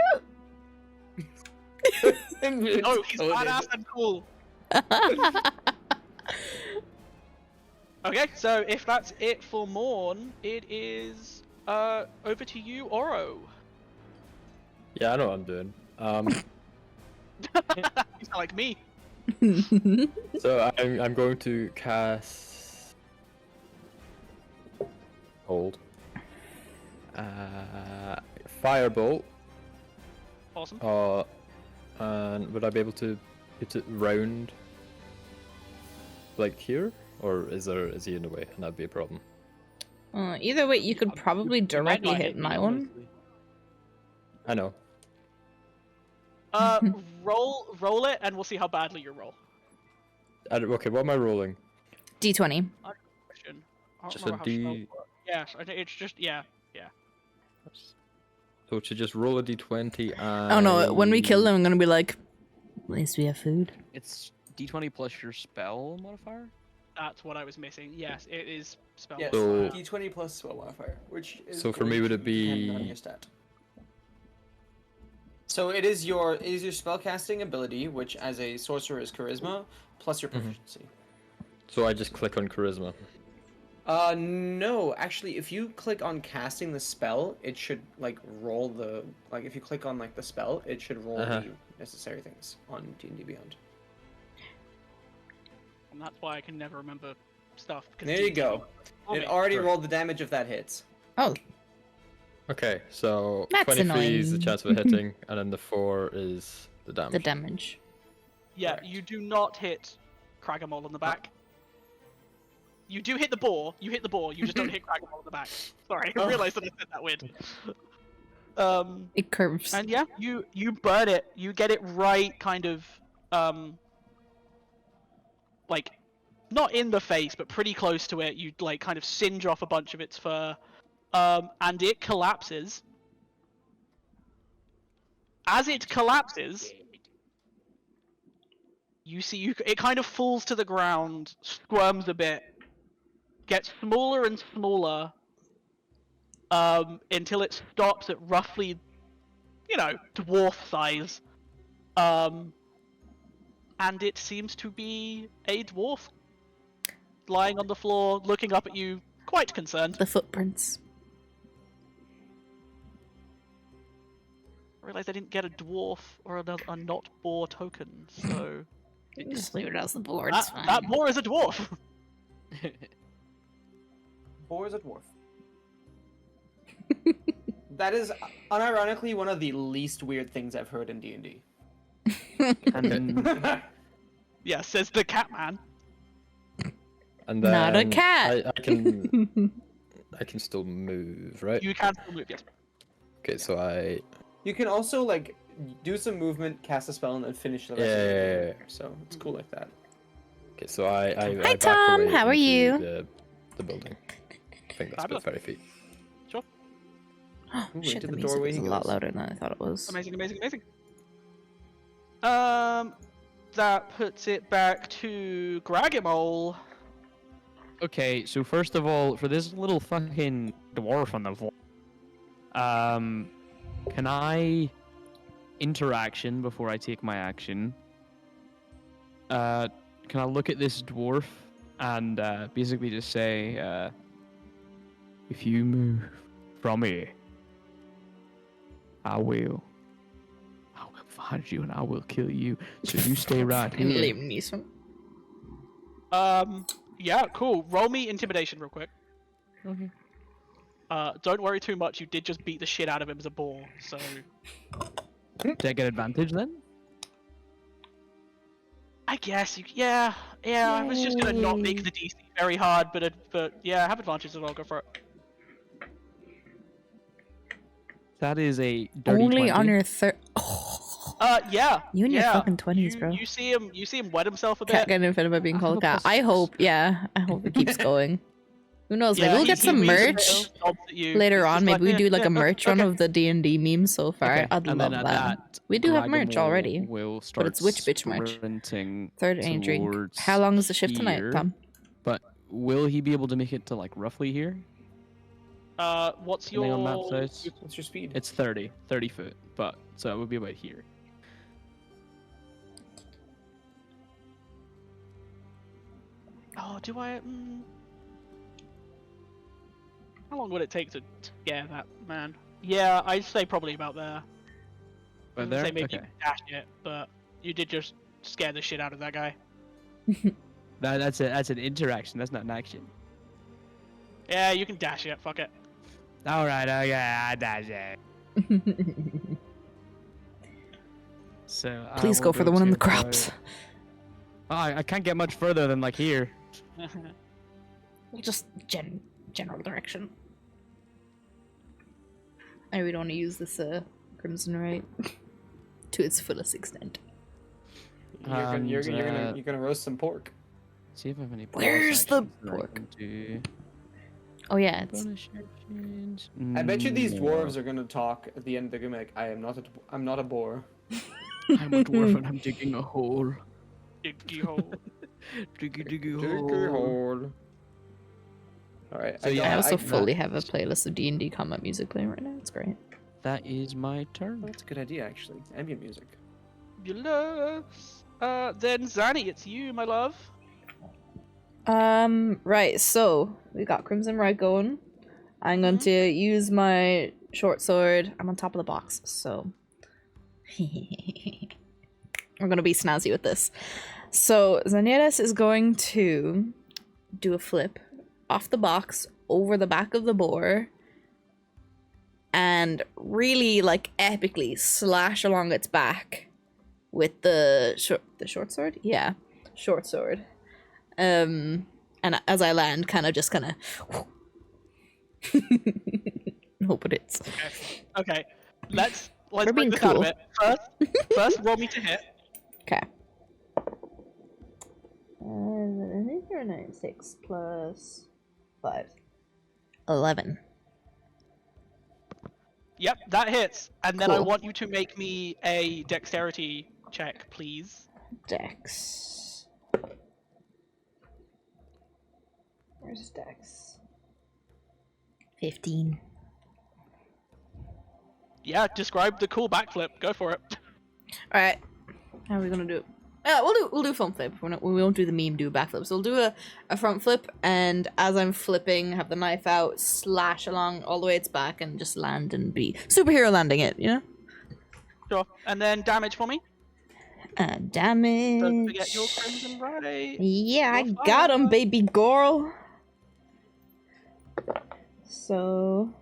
Oh, he's badass and cool. Okay, so if that's it for Morn, it is over to you, Oro. Yeah, I know what I'm doing. You sound like me. So I'm going to cast hold. Firebolt. Awesome. And would I be able to hit it round like here? Or is he in the way and that'd be a problem? Either way, you could probably Might directly not hit me, my one. honestly. I know. Roll it, and we'll see how badly you roll. Okay, what am I rolling? D20. Question. I don't Just remember a how spells D. work. Yeah, it's just yeah. So to just roll a d20 and... Oh no, when we kill them, I'm gonna be like, at least we have food. It's d20 plus your spell modifier. That's what I was missing. Yes, it is spell. Yes, So- D20 plus spell modifier, which is So for me, going would to it depend on be- your stat. So it is your spellcasting ability, which as a sorcerer is charisma, plus your proficiency. So I just click on charisma. No, actually, if you click on casting the spell, it should like roll the if you click on like the spell, it should roll the necessary things on D&D Beyond. And that's why I can never remember stuff. because There you D&D go. for It me. already Sure. rolled the damage if that hits. Oh, Okay, so That's 23 is the annoying. chance of it hitting, and then the 4 is the damage. the damage. Yeah, Correct. you do not hit Kragamol on the back. You do hit the boar. You hit the boar. You just don't hit Kragamol on the back. Sorry, I Oh. realized that I said that weird. It curves. And yeah, you burn it. You get it right, kind of, like, not in the face, but pretty close to it. You like kind of singe off a bunch of its fur, and it collapses. As it collapses, you see it kind of falls to the ground, squirms a bit, gets smaller and smaller, until it stops at roughly, dwarf size. And it seems to be a dwarf lying on the floor, looking up at you, quite concerned. The footprints. I realized I didn't get a dwarf or a not boar token, so Just leave it as the board. It's fine. that boar is a dwarf. Boar is a dwarf. That is unironically one of the least weird things I've heard in D&D. And Yeah, says the cat man. And then Not a cat. I can still move, right? You can still move, yes. Okay, so You can also like do some movement, cast a spell, and then finish the rest of Yeah. it. So it's cool like that. I Hi, back Tom. away How are into you? The building. I think that's Fabulous. about 30 feet. Oh, Ooh, shit, into the the music doorway was a he lot goes. louder than I thought it was. Amazing. That puts it back to Gragimole. okay, so first of all, for this little fucking dwarf on the floor, can I interaction before I take my action? Can I look at this dwarf and basically just say, if you move from here, I will find you and I will kill you. So you stay right here. Liam Neeson. Yeah, cool. Roll me intimidation real quick. Okay. Don't worry too much. You did just beat the shit out of him as a boar, so. Do I get advantage then? I guess you. Yeah. I was just gonna not make the DC very hard, but yeah, have advantage as well. Go for it. That is a dirty Only 20. on your third. Yeah. You and your yeah. fucking 20s, bro. You see him wet himself a Cat bit. getting offended by being I called have a cat. plus I six. hope, yeah. I hope it keeps going. Who knows? Maybe Yeah, we'll get he some wheezes a bit, merch sobs at you. later He's on. just Maybe we like, do like a merch run okay. of the D&D memes so far. Okay, I'd and love then at that. We do have merch Dragamole already. Will start it's Witch Bitch merch. sprinting Third any drink. towards How long is the shift tonight, here. Tom? But will he be able to make it to like roughly here? What's Depending your on map size? What's your speed? It's 30 foot, but so it would be about here. Oh, do I? How long would it take to scare that man? Yeah, I'd say probably about there. I Right was gonna there? say maybe Okay. you could dash it, but you did just scare the shit out of that guy. That's an interaction. That's not an action. Yeah, you can dash it. Fuck it. All right, okay, I dash it. So I Please will go for the one in to the crops. about- Oh, I can't get much further than like here. Just general direction. I really want to use this Crimson Right to its fullest extent. You're And, gonna roast some pork. See if I have any. Where's bonus the actions that I pork? can do. Oh yeah, it's Bonus actions. I bet you these No. dwarves are gonna talk at the end. They're gonna be like, I'm not a boar. I'm a dwarf and I'm digging a hole. Diggy hole. Diggy hole. All right. So yeah, I also I- fully have a playlist of D&D combat music playing right now. It's great. That is my turn. That's a good idea, actually. Ambient music. Fabulous. Then Zanny, it's you, my love. Right, so we got Crimson Right going. I'm going to use my short sword. I'm on top of the box, so we're gonna be snazzy with this. So Zanieres is going to do a flip off the box over the back of the boar and really like epically slash along its back with the short sword? Yeah, short sword. And as I land, kind of hope it hits. Okay. Let's We're bring being this out cool. of it. First, roll me to hit. Okay. 6 plus 5. 11. Yep, that hits. And then I Cool. want you to make me a dexterity check, please. Dex. Where's Dex? 15. Yeah, describe the cool backflip. Go for it. All right. How are we gonna do it? We'll do front flip. We won't do the meme do backflip. So we'll do a front flip, and as I'm flipping, have the knife out, slash along all the way its back, and just land and be superhero landing it. You know. Sure. And then damage for me. Damage. Don't forget your crimson right. Yeah, I You're got him, fine. baby girl. So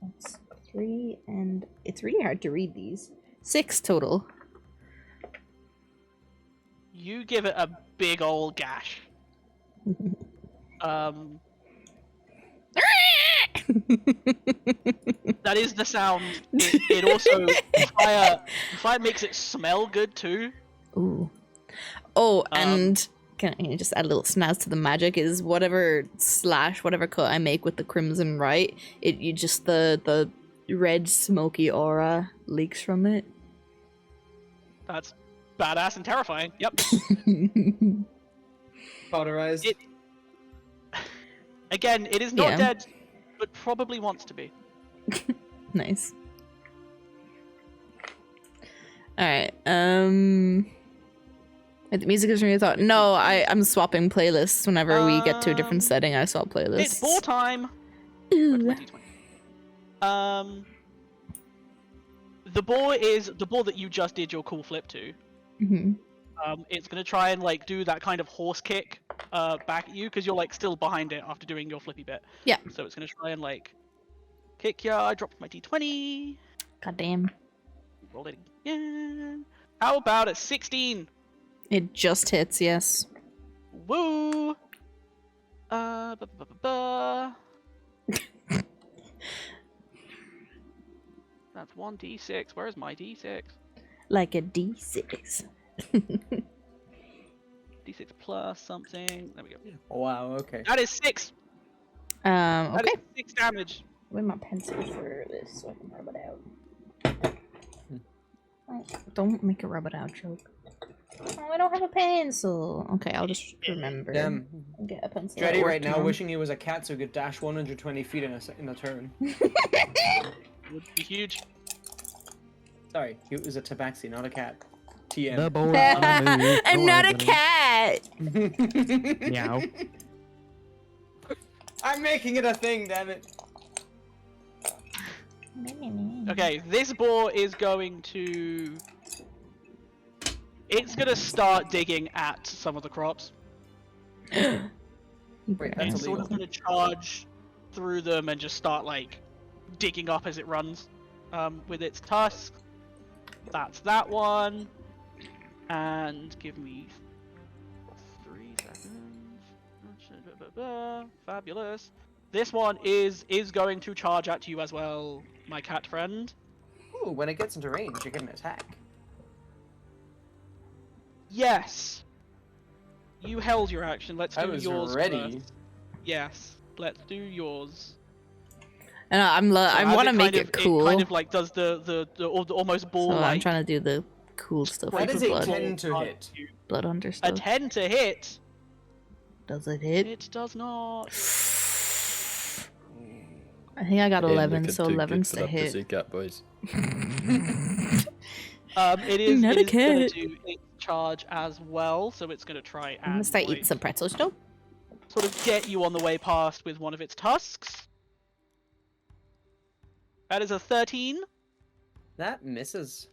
that's 3, and it's really hard to read these. 6 total. You give it a big old gash. That is the sound. It also fire makes it smell good too. Ooh. Oh, Um, and can I just add a little snazz to the magic? Is whatever slash, whatever cut I make with the crimson right, you just the red smoky aura leaks from it. That's badass and terrifying. Yep. Cauterized. It- Again, it is not Yeah. dead, but probably wants to be. Nice. Alright, the music is really thought. No, I'm swapping playlists whenever we get to a different setting. I swap playlists. It's ball time. Ooh. 2020. The ball is the ball that you just did your cool flip to. Mhm. It's gonna try and like do that kind of horse kick back at you because you're like still behind it after doing your flippy bit. Yeah. So it's gonna try and like kick ya. I dropped my d20. God damn. Roll it again. How about at 16? It just hits, yes. Woo. Ba, ba, ba, ba. That's 1d6. Where is my d6? Like a D6. D6 plus something. There we go. Wow. Okay. That is 6. That Okay. is 6 damage. Where's my pencil for this so I can rub it out? Oh, don't make a rub it out joke. Oh, I don't have a pencil. Okay, I'll just remember. Damn. And get a pencil. Dreddy at work right now tomorrow. wishing he was a cat so he could dash 120 feet in a turn. Would be huge. Sorry, he was a tabaxi, not a cat. The TM. boy on the move. I'm Don't not worry, a buddy. cat. Meow. I'm making it a thing, damn it. Okay, this boar is going to. It's gonna start digging at some of the crops. Wait, It's that's sort of illegal. gonna charge through them and just start like digging up as it runs with its tusks. That's that one. And give me 3 seconds. Fabulous. This one is going to charge at you as well, my cat friend. Ooh, when it gets into range, you get an attack. Yes. You held your action. Let's do I was yours ready. first. Yes. Let's do yours. And I As want to it make kind it of- cool. It kind of like does the almost ball So I'm like trying to do the cool stuff That like is the a blood, 10 to hit. blood hunter a stuff. 10 to hit. Does it hit? It does not. I think I got Ain't 11, looking so too good 11's for the that hit. pussycat, boys. It is, Not a it is gonna cat. do its charge as well, so it's gonna try I'm gonna and start like, eating some pretzels, though. sort of get you on the way past with one of its tusks. That is a 13. That misses.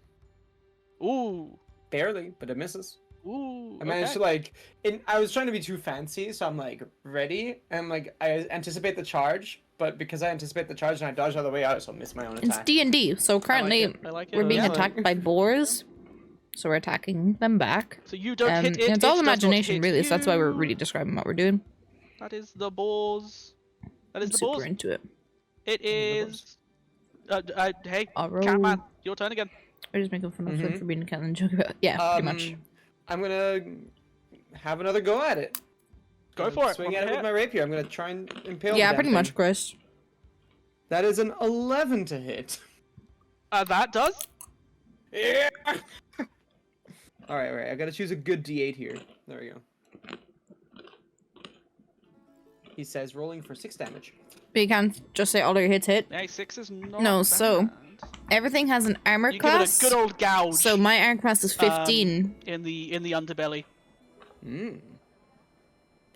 Ooh. Barely, but it misses. Ooh. I managed okay. to like, I was trying to be too fancy, so I'm like ready, and like I anticipate the charge, but because I anticipate the charge and I dodge out of the way, I also miss my own It's attack. D&D, so currently I like it. we're being Yeah. attacked by boars, so we're attacking them back. So you don't hit it. And it's all does not imagination, hit really, so that's why we're you. really describing what we're doing. That is the balls. That is I'm the super balls. into it. It the balls. is Hey, Arrow. Catman, your turn again. Or just making fun of Flip for being a cat and joke about. Yeah, pretty much. I'm gonna have another go at it. Go Gonna for it. Swing roll at me it a with my hit. rapier. I'm gonna try and impale. Yeah, the damn pretty thing. much, Chris. That is an 11 to hit. That does. Yeah. all right. I gotta choose a good D8 here. There we go. He says rolling for 6 damage. But you can't just say all your hits hit. Hey, 6 is not. No, bad. so everything has an armor You give class. it a good old gouge. So my armor class is 15. In the underbelly.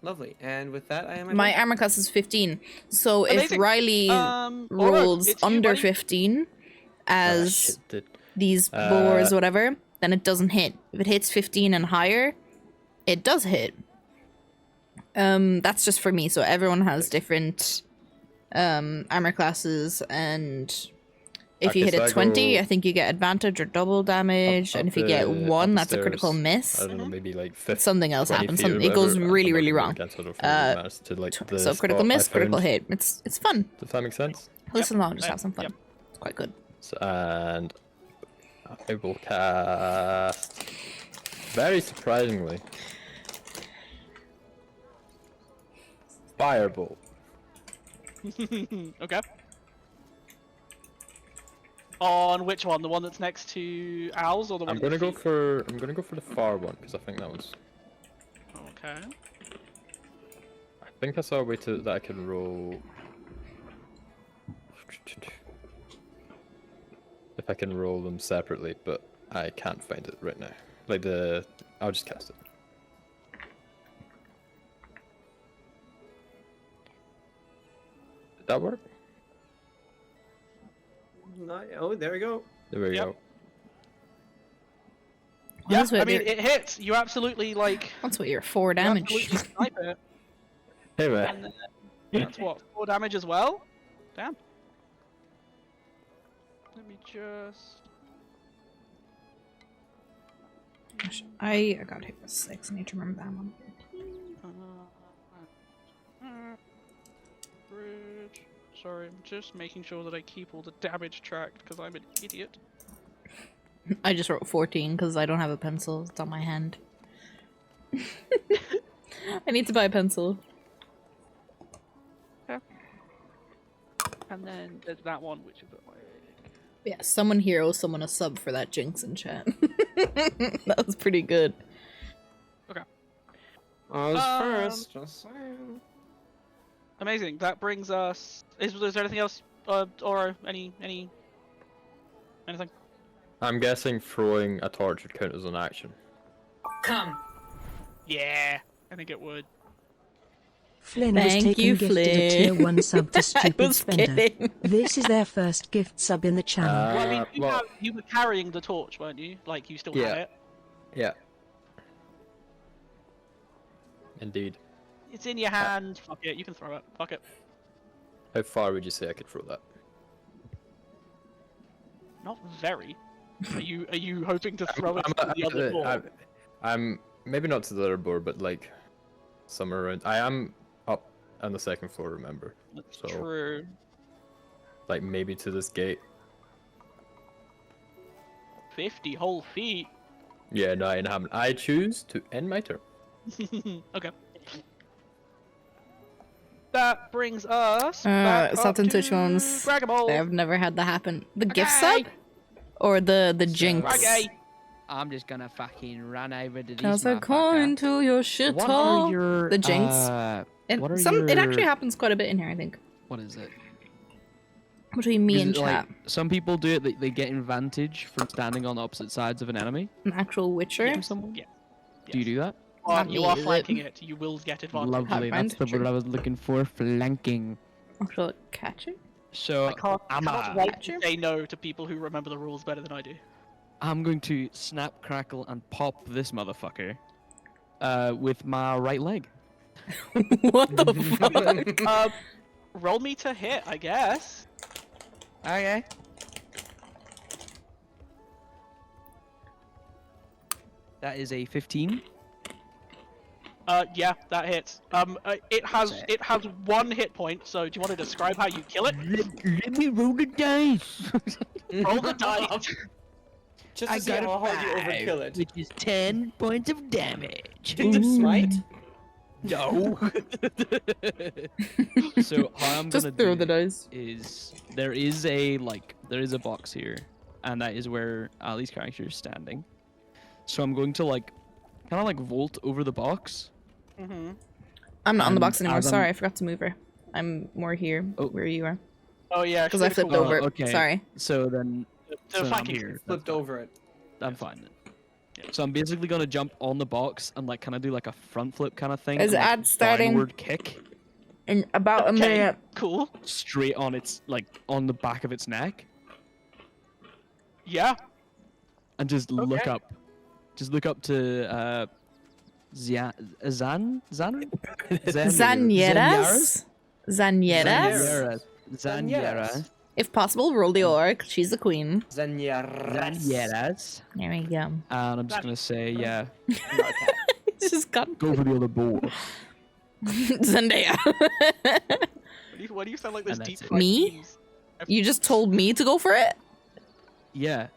Lovely. And with that, I am. My armor class is 15. So if Amazing. Riley Alright, rolls it's you, under buddy. Ah, 15 as shit, dude. these boars, whatever, then it doesn't hit. If it hits 15 and higher, it does hit. That's just for me. So everyone has different armor classes, and if you Okay, hit so a I 20, go I think you get advantage or double damage, and if you get 1, up that's a the critical stairs, miss. I don't know, maybe like 50, Something else 20 happens. feet or Something, it goes whatever, really, I'm really not wrong. against it, I don't think it matters to, like, the So critical spot I miss, critical found. hit. It's fun. Does that make sense? Listen along, just Yep, have some fun. yep. It's quite good. So, and I will cast, very surprisingly, Firebolt. Okay. On which one? The one that's next to Owl's, or the one? I'm at gonna the go feet? for the far one because I think that was. Okay. I think I saw a way to that I can roll. If I can roll them separately, but I can't find it right now. Like I'll just cast it. Did that work? Oh, there we go. There we Yep. go. Yeah, That's what I mean, you're- it hits. You absolutely, like... That's what you're 4 you damage. absolutely snipe it. Hey man. And then that's what, 4 damage as well? Damn. Let me just... I got hit with 6. I need to remember that one. Bridge. Sorry, I'm just making sure that I keep all the damage tracked because I'm an idiot. I just wrote 14 because I don't have a pencil. It's on my hand. I need to buy a pencil. And then there's that one, which is at my... Yeah, someone here owes someone a sub for that jinx in chat. That was pretty good. I was Um, first. Just saying. Amazing. That brings us... Is there anything else? Or anything? I'm guessing throwing a torch would count as an action. Come. Yeah, I think it would. Flynn was Thank taken you, gifted a tier Flynn. 1 sub to I Stupid was Spender. kidding. This is their first gift sub in the channel. Well, I mean, Well, you were carrying the torch, weren't you? Like, you still had Yeah. it. yeah. Indeed. It's in your hand. Fuck it, you can throw it. Fuck it. How far would you say I could throw that? Not very. Are you hoping to throw it to the other board? I'm maybe not to the other board, but like somewhere around. I am up on the second floor, remember? That's So true. like maybe to this gate. 50 whole feet. Yeah, no, I haven't. I choose to end my turn. Okay. That brings us back up Saturn to Touch ones. Dragon Ball. I've never had that happen. The gift Okay. sub? Or the jinx? Okay. I'm just gonna fucking run over to these Toss a coin to your shit What hole. are your The jinx. What are It actually your- happens quite a bit in here, I think. What is it? Between me Is and it, chat. like, some people do it. They get advantage from standing on opposite sides of an enemy. An actual witcher. Yeah. Someone. Yeah. Do you do that? Not You are me, is flanking it? it. You will get advantage. Lovely. find That's the true. word I was looking for. Flanking. Actual catching? So I can't I'm wait Catcher? to say no to people who remember the rules better than I do. I'm going to snap, crackle, and pop this motherfucker with my right leg. What the fuck? Roll me to hit, I guess. Okay. That is a 15. Yeah, that hits. It has 1 hit point. So do you want to describe how you kill it? Let me roll the dice. Roll the dice. Just to see how hard you overkill it. which is 10 points of damage. Did you smite? No. So how I'm Just gonna throw do the dice. is there is a box here, and that is where Ali's character is standing. So I'm going to like kind of like vault over the box. Mm-hmm. I'm not on the box And anymore. as I'm- Sorry, I forgot to move her. I'm more here Oh. where you are. Oh yeah, Because I should've flipped forgot. over. okay. Sorry. So then, So so flanking I'm here. That's Flipped fine. over it. I'm fine then. So I'm basically gonna jump on the box and like kind of do like a front flip kind of thing. Is and, like, ad starting? downward kick In about a Okay, minute. cool. straight on its like on the back of its neck, Yeah. and just look Okay. up. Just look up to Zan? Zanieras? Zanieras? Zanyera. If possible, roll the orc. She's the queen. Zanyeras. There we go. And I'm just gonna say, yeah, It's just got go for the other board. Zendaya. Why do you sound like those And deep that's it. fried Me? memes? You just told me to go for it? Yeah.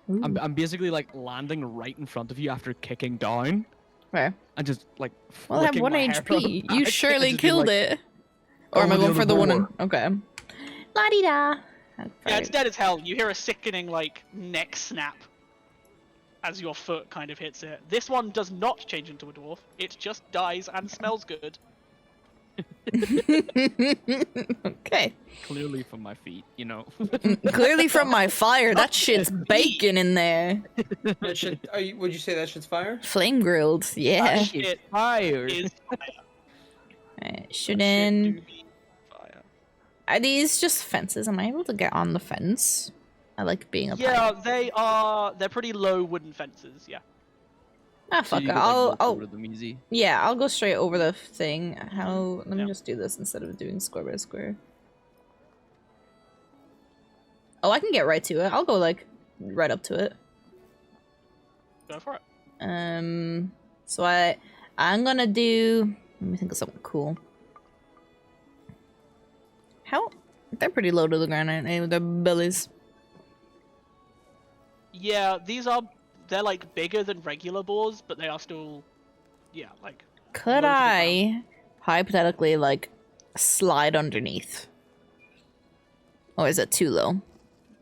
I'm basically like landing right in front of you after kicking down Okay. and just like. Well, I have flicking 1 my hair on the HP. You back surely and just be killed like, it. Or am I over the going other for the one? board. Okay. La di da. Yeah, it's dead as hell. You hear a sickening like neck snap as your foot kind of hits it. This one does not change into a dwarf. It just dies and smells good. Okay. Clearly from my feet, you know. Clearly from my fire, that shit's bacon in there. That shit, would you say that shit's fire? Flame grilled, yeah. That shit Fire. is Alright, shit shooting. do be fire. Are these just fences? Am I able to get on the fence? I like being a Yeah, pirate. they are. They're pretty low wooden fences. Yeah. Ah, So fuck you it. could, like, I'll, walk I'll, over them easy. yeah, I'll go straight over the thing. How? Let me Yeah. just do this instead of doing square by square. Oh, I can get right to it. I'll go like right up to it. Go for it. So I'm gonna do. Let me think of something cool. How? They're pretty low to the ground, aren't they? With their bellies. Yeah, they're like bigger than regular boars, but they are still, yeah, like. Could low to the I hypothetically like slide underneath? Or is it too low?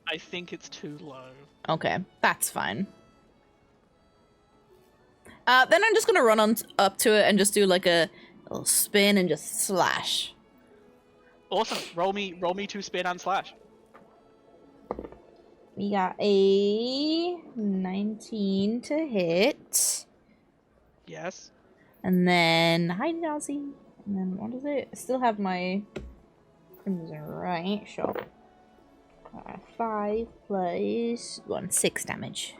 I think it's too low. Okay, that's fine. Then I'm just gonna run on up to it and just do like a little spin and just slash. Awesome. Roll me 2 spin and slash. We got a 19 to hit. Yes. And then, hi Nazi. And then, what is it? I still have my crimson right, sure. 5 plus 1, 6 damage.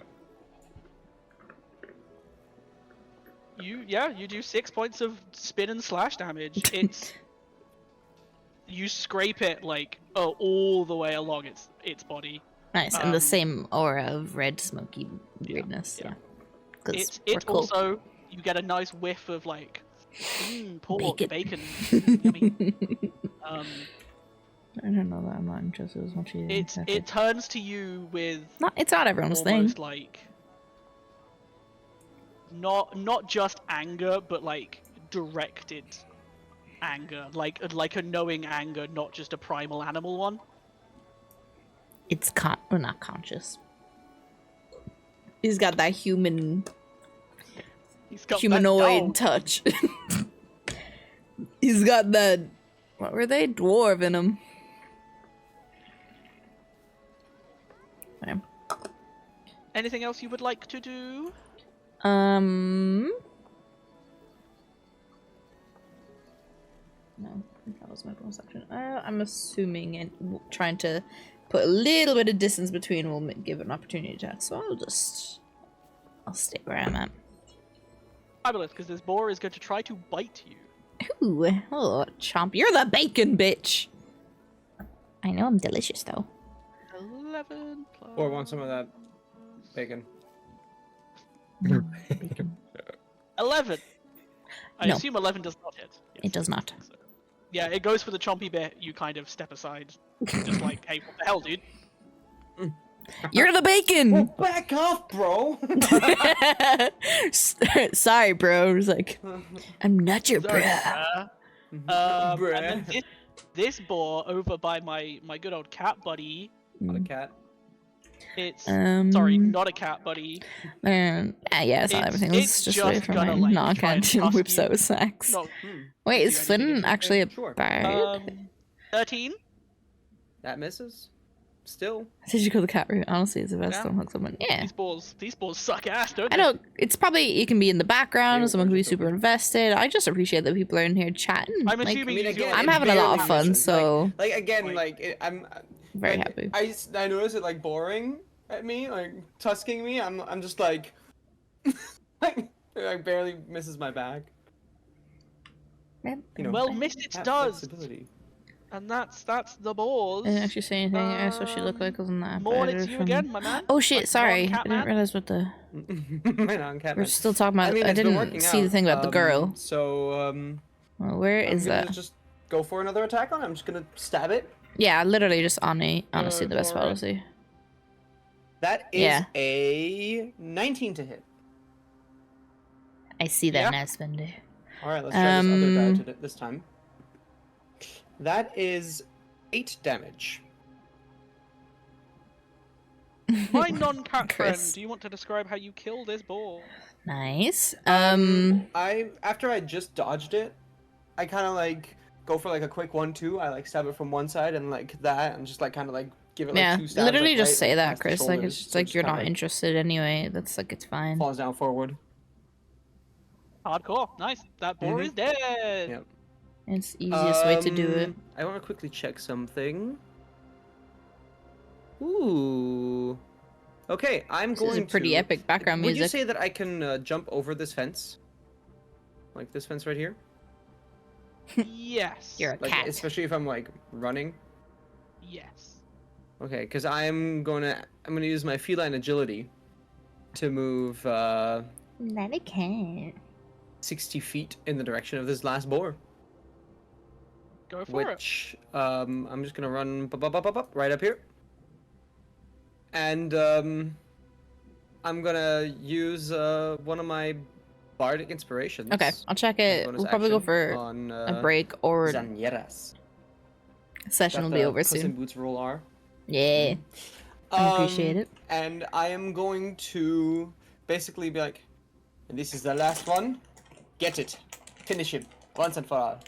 You do 6 points of spin and slash damage. It's you scrape it like all the way along its body. Nice, and the Um, same aura of red smoky weirdness, yeah. yeah. Because It's we're cool. also you get a nice whiff of like pork Bacon. bacon. Yummy. I don't know that I'm not interested as much as It turns to you with it's not everyone's thing. almost like not just anger, but like directed anger, like a knowing anger, not just a primal animal one. It's well, not conscious. He's got that human He's got that humanoid dog. touch. He's got that. What were they? Dwarf in him. Okay. Anything else you would like to do? No, I think that was my bonus action. I'm assuming and trying to put a little bit of distance between will give an opportunity to attack. So I'll stay where I'm at. Fabulous, because this boar is going to try to bite you. Ooh, oh, chomp! You're the bacon bitch. I know I'm delicious though. 11 plus... Or want some of that bacon. Bacon. 11. I No. assume 11 does not hit. Yes. It does not. So, yeah, it goes for the chompy bit. You kind of step aside, just like, hey, what the hell, dude? You're the bacon. Well, back off, bro. Sorry, bro. It's like, I'm not your Sorry, bro. bruh. Bruh. And then this boar over by my good old cat buddy. Not a cat. It's sorry, Um, not a cat buddy. yeah, it's not It's- everything. Let's it's just wait just for gonna, my like, knock try and and tusk whips you. out sex. No, Wait, do is anything Flynn different. actually a Sure. bard? 13. That misses. Still. Did you go the cat route? Honestly, it's the best. Yeah. Don't hook someone. Yeah. These balls suck ass, don't I they? know it's probably you can be in the background, Yeah, someone can be just super open. invested. I just appreciate that people are in here chatting. I'm like, assuming you do I'm it having a lot barely of fun, misses. so Like again, Like- I'm very like, happy. I notice it like boring at me, like tusking me. I'm just like, like barely misses my back. You know, Well, missed it have does, flexibility. and that's the balls. I didn't actually say anything. I saw she looked like wasn't that More, bad it's or you from- again, my man. Oh shit! Like Sorry, I non-cat didn't man. realize what the. My non-cat We're man. still talking about. I, mean, it's been didn't working see the out. thing about the girl. So Well, where I'm is gonna that? just go for another attack on it. I'm just gonna stab it. Yeah, literally just honestly the best for it. policy. That is Yeah. a 19 to hit. I see that Yeah. now, Spender. All right, let's try this other die Um, to this time. That is 8 damage. My non-cat friend, Chris. do you want to describe how you kill this ball? Nice. After I just dodged it, I kind of like go for like a quick 1-2. I like stab it from one side and like that, and just like kind of like give it like Yeah, 2 stabs. literally like, just right say that, past the Chris. Like shoulders, it's just so it like you're kinda, not like, interested anyway. That's like it's fine. falls down forward. Hardcore, nice. That boar Mhm. is dead. Yep. It's easiest way to do it. I want to quickly check something. Ooh. Okay, I'm This going is a pretty to... epic background Would you music. say that I can jump over this fence? Like this fence right here? Yes. You're a Like, cat. especially if I'm like running. Yes. Okay, because I'm gonna use my feline agility to move Not a cat. 60 feet in the direction of this last boar. Go for it. Which I'm just gonna run up, right up here. And I'm gonna use one of my bardic inspirations. Okay, I'll check as it. bonus We'll probably go action for on, a break or Zanieras. session will That be the over Puss in soon. Boots roll are. Yeah, I appreciate it. And I am going to basically be like, and this is the last one. Get it. Finish him. Once and for all.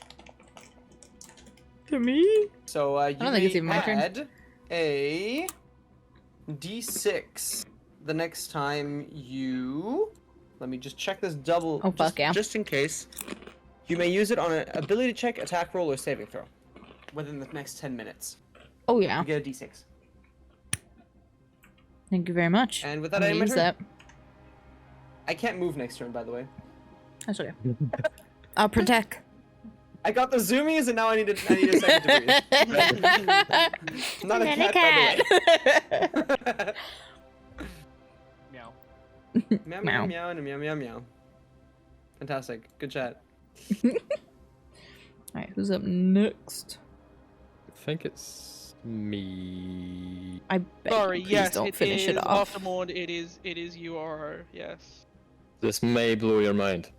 To me? So you don't think it's even my turn. add a d6 the next time you... Let me just check this double. Oh, fuck yeah. Just in case. You may use it on an ability check, attack roll, or saving throw. Within the next 10 minutes. Oh yeah. You get a d6. Thank you very much. And with that, I'm I gonna am use turn. that. I can't move next turn, by the way. That's okay. I'll protect. I got the zoomies, and now I need a second to breathe. Not a cat, by the way. Meow. Meow, meow, Meow. meow, and a meow, meow, meow. Fantastic. Good chat. Alright, who's up next? I think it's me. I bet Sorry, you please yes, don't it finish is it off. Aftermord. It is you are yes. This may blow your mind.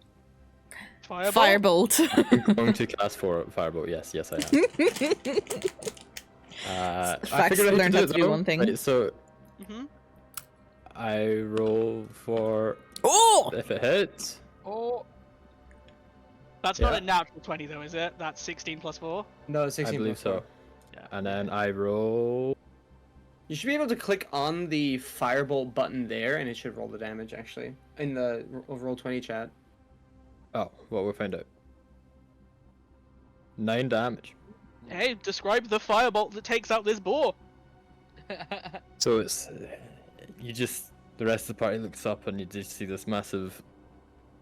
Fireball. Firebolt. I'm going to cast for Firebolt. Yes, I am. I Facts figured out learned how how to to do do it one though. thing. Right, so Mm-hmm. I roll for Oh! if it hits. Oh. That's not Yeah. a natural 20 though, is it? That's 16 plus 4. No, it's 16 I believe plus four. so. Yeah. And then I roll. You should be able to click on the firebolt button there, and it should roll the damage, actually. In the roll 20 chat. Oh, well, we'll find out. 9 damage. Hey, describe the firebolt that takes out this boar. So it's you just the rest of the party looks up and you just see this massive,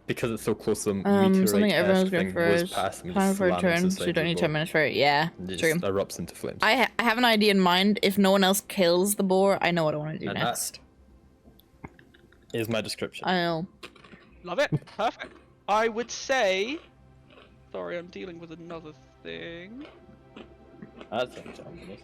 because it's so close to them. Something everyone's going for is past them and time just for a slams turn, inside so you don't your need 10 boar, minutes for it. Yeah, and it true. just erupts into flames. I have an idea in mind. If no one else kills the boar, I know what I want to do And next. Is my description. I know. Love it. Perfect. I would say. Sorry, I'm dealing with another thing. That sounds ominous.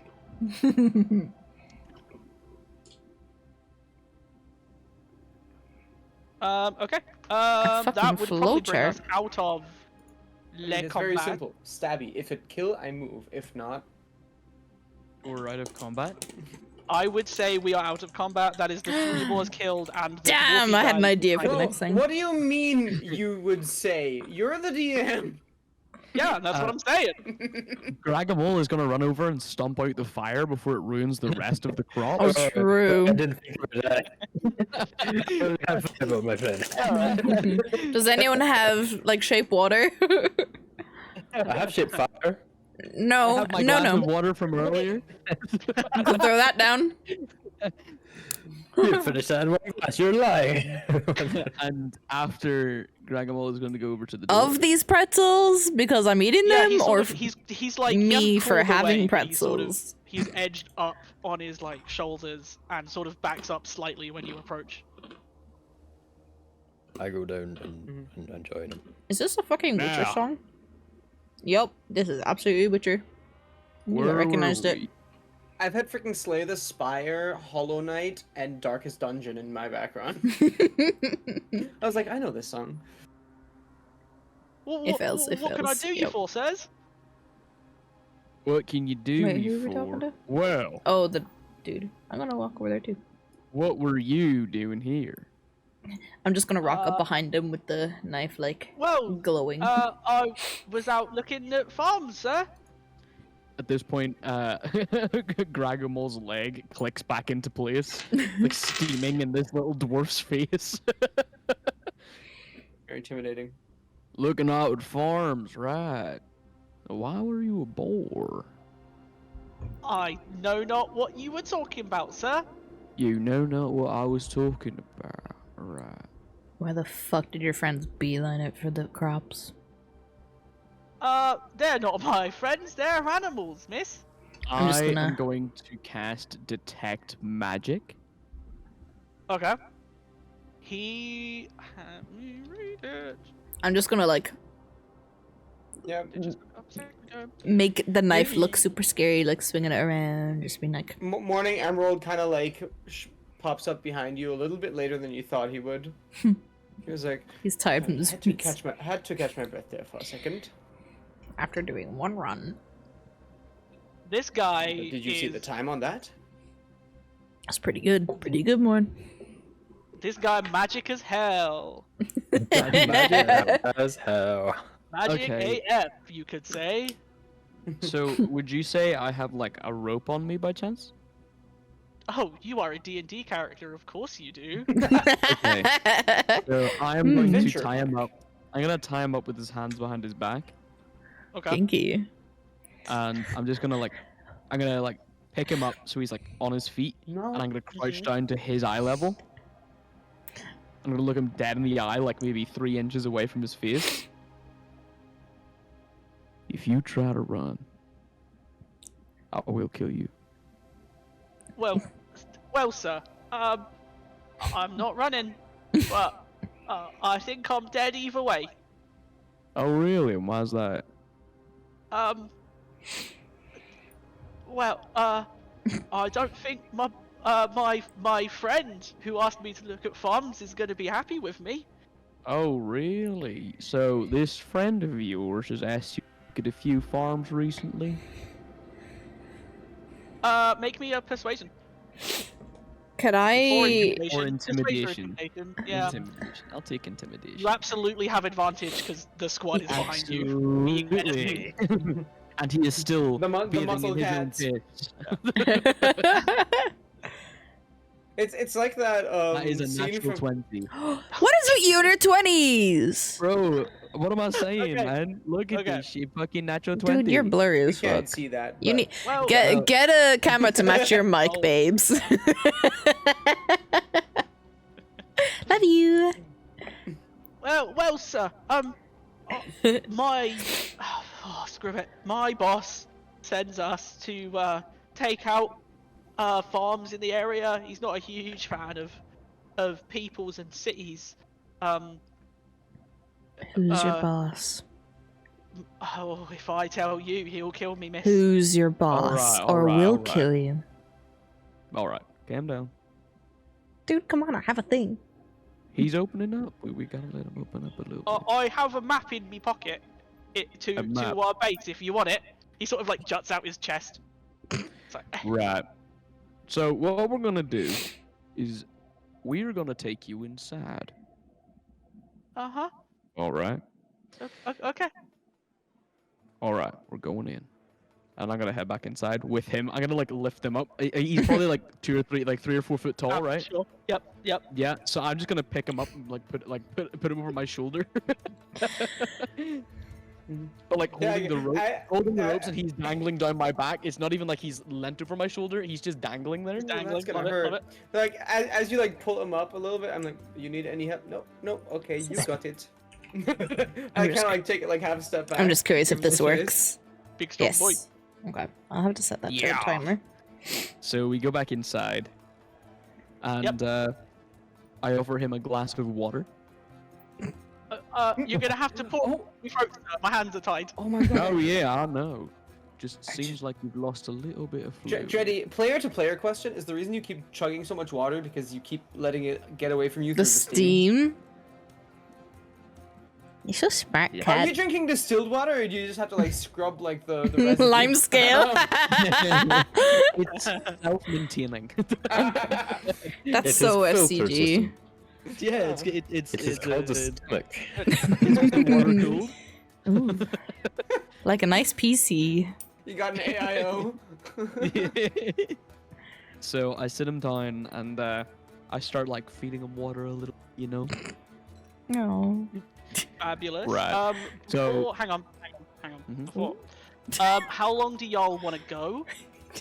Okay. fucking That would probably bring flowchart. us out of I mean, Le it's very Combat. simple. Stabby. If it kill, I move. If not, We're out of combat. I would say we are out of combat. That is the 3 boars killed and the Damn, dwarfy I had an guy idea for the behind next thing. what do you mean? You would say you're the DM. it. Yeah, that's what I'm saying. Gragamole is gonna run over and stomp out the fire before it ruins the rest of the crop. Oh, I true. didn't think of that. I forgot about my friend. Does anyone have like shape water? I have shape fire. I No, have my no, glass of no. water from earlier. Throw that down. You finished that in one glass. You're lying. And after Gragamole is going to go over to the door. Of these pretzels, because I'm eating Yeah, them, he's or sort of, he's like he me hasn't for crawled having away, but he's sort of- pretzels? He's edged up on his like shoulders and sort of backs up slightly when you approach. I go down and join him. Is this a fucking Witcher Now. song? Yup, this is absolutely Witcher. I Where recognized were it. we? I've had freaking Slay the Spire, Hollow Knight, and Darkest Dungeon in my background. I was like, I know this song. Well, It what, fails, it what can I fails, do you yep. for, sirs? What can you do Wait, me who are we for? talking to? Well, Oh, the dude. I'm gonna walk over there too. what were you doing here? I'm just gonna rock up Uh, behind him with the knife, like, Well, glowing. I was out looking at farms, sir. At this point, Gragamole's leg clicks back into place, like steaming in this little dwarf's face. Very intimidating. Looking out at farms, right? Why were you a boar? I know not what you were talking about, sir. You know not what I was talking about, right? Why the fuck did your friends beeline it for the crops? They're not my friends, they're animals, miss. I'm just I gonna- am going to cast Detect Magic. Okay. Let me read it. I'm just gonna, like, Yeah. It just up a second ago. make the knife look Maybe- super scary, like, swinging it around, just being like, Morning Emerald kind of like pops up behind you a little bit later than you thought he would. He was like, he's tired from I his had to beats catch my breath there for a second. after doing one run. This guy Did you see the time on that? That's pretty good. Pretty good one. This guy magic as hell. Magic as hell. Magic Okay. AF, you could say. So, would you say I have like a rope on me by chance? Oh, you are a D&D character, of course you do. Okay. So I am going to Adventure. tie him up. I'm gonna tie him up with his hands behind his back, Okay. Kinky. and I'm just gonna I'm gonna pick him up so he's like on his feet, No. and I'm gonna crouch down to his eye level. I'm gonna look him dead in the eye, like maybe 3 inches away from his face. If you try to run, I will kill you. Well, sir. I'm not running, but I think I'm dead either way. Oh really? And why's that? Well, I don't think my friend who asked me to look at farms is going to be happy with me. Oh really? So this friend of yours has asked you to look at a few farms recently? Make me a persuasion. Could Or I? intimidation. Or Persuasion intimidation. Yeah. Intimidation. I'll take intimidation. You absolutely have advantage because the squad is behind you. Being menacing. Absolutely. And he is still The bathing muscle in his own cats. piss. It's like that That is a scene natural from 20. What is with you in your 20s? Bro, what am I saying, Okay. man? Look at Okay. this shit, fucking natural 20. Dude, you're blurry you as can't fuck. see that. You but- need Well, get a camera to match your mic, Oh. babes. Love you. well, sir. My screw it. My boss sends us to take out farms in the area. He's not a huge fan of peoples and cities. Who's your boss? Oh, if I tell you, he'll kill me, miss. Who's your boss? Alright, or alright, will alright. kill you. All right, calm down. Dude, come on, I have a thing. He's opening up. We gotta let him open up a little bit. I have a map in me pocket. To map. our base, if you want it. He sort of like juts out his chest. It's like, Right. So what we're gonna do is we're gonna take you inside. uh-huh. All right. Okay. All right. We're going in, and I'm gonna head back inside with him. I'm gonna like lift him up. He's probably like 3 or 4 foot tall, right? Sure. Yep. Yeah. So I'm just gonna pick him up and like put him over my shoulder. But like holding the rope, and he's dangling down my back. It's not even like he's leant over my shoulder. He's just dangling there. That's gonna hurt. Like as you like pull him up a little bit, I'm like, you need any help? No. Okay, you got it. I kind of like take it like half a step back. I'm just curious if give him this the chase. works. Big strong Yes. boy. Okay, I'll have to set that to Yeah. a timer. So we go back inside, and I offer him a glass of water. You're gonna have to pull. My hands are tied. Oh my god. Oh yeah, I know. Just seems like you've lost a little bit of fluid. Dreddy, player-to-player question: is the reason you keep chugging so much water because you keep letting it get away from you The through the steam? steam. You're so smart, Are you cat. drinking distilled water, or do you just have to like scrub like the residue? Lime scale. It's self-maintaining. That's It's so his filter SCG. system. Yeah, It's called the stomach. water cooled. Ooh. Like a nice PC. You got an AIO. So I sit him down and I start like feeding him water a little, you know. No. Fabulous. Right. So- before- hang on. Mhm. Before- how long do y'all want to go?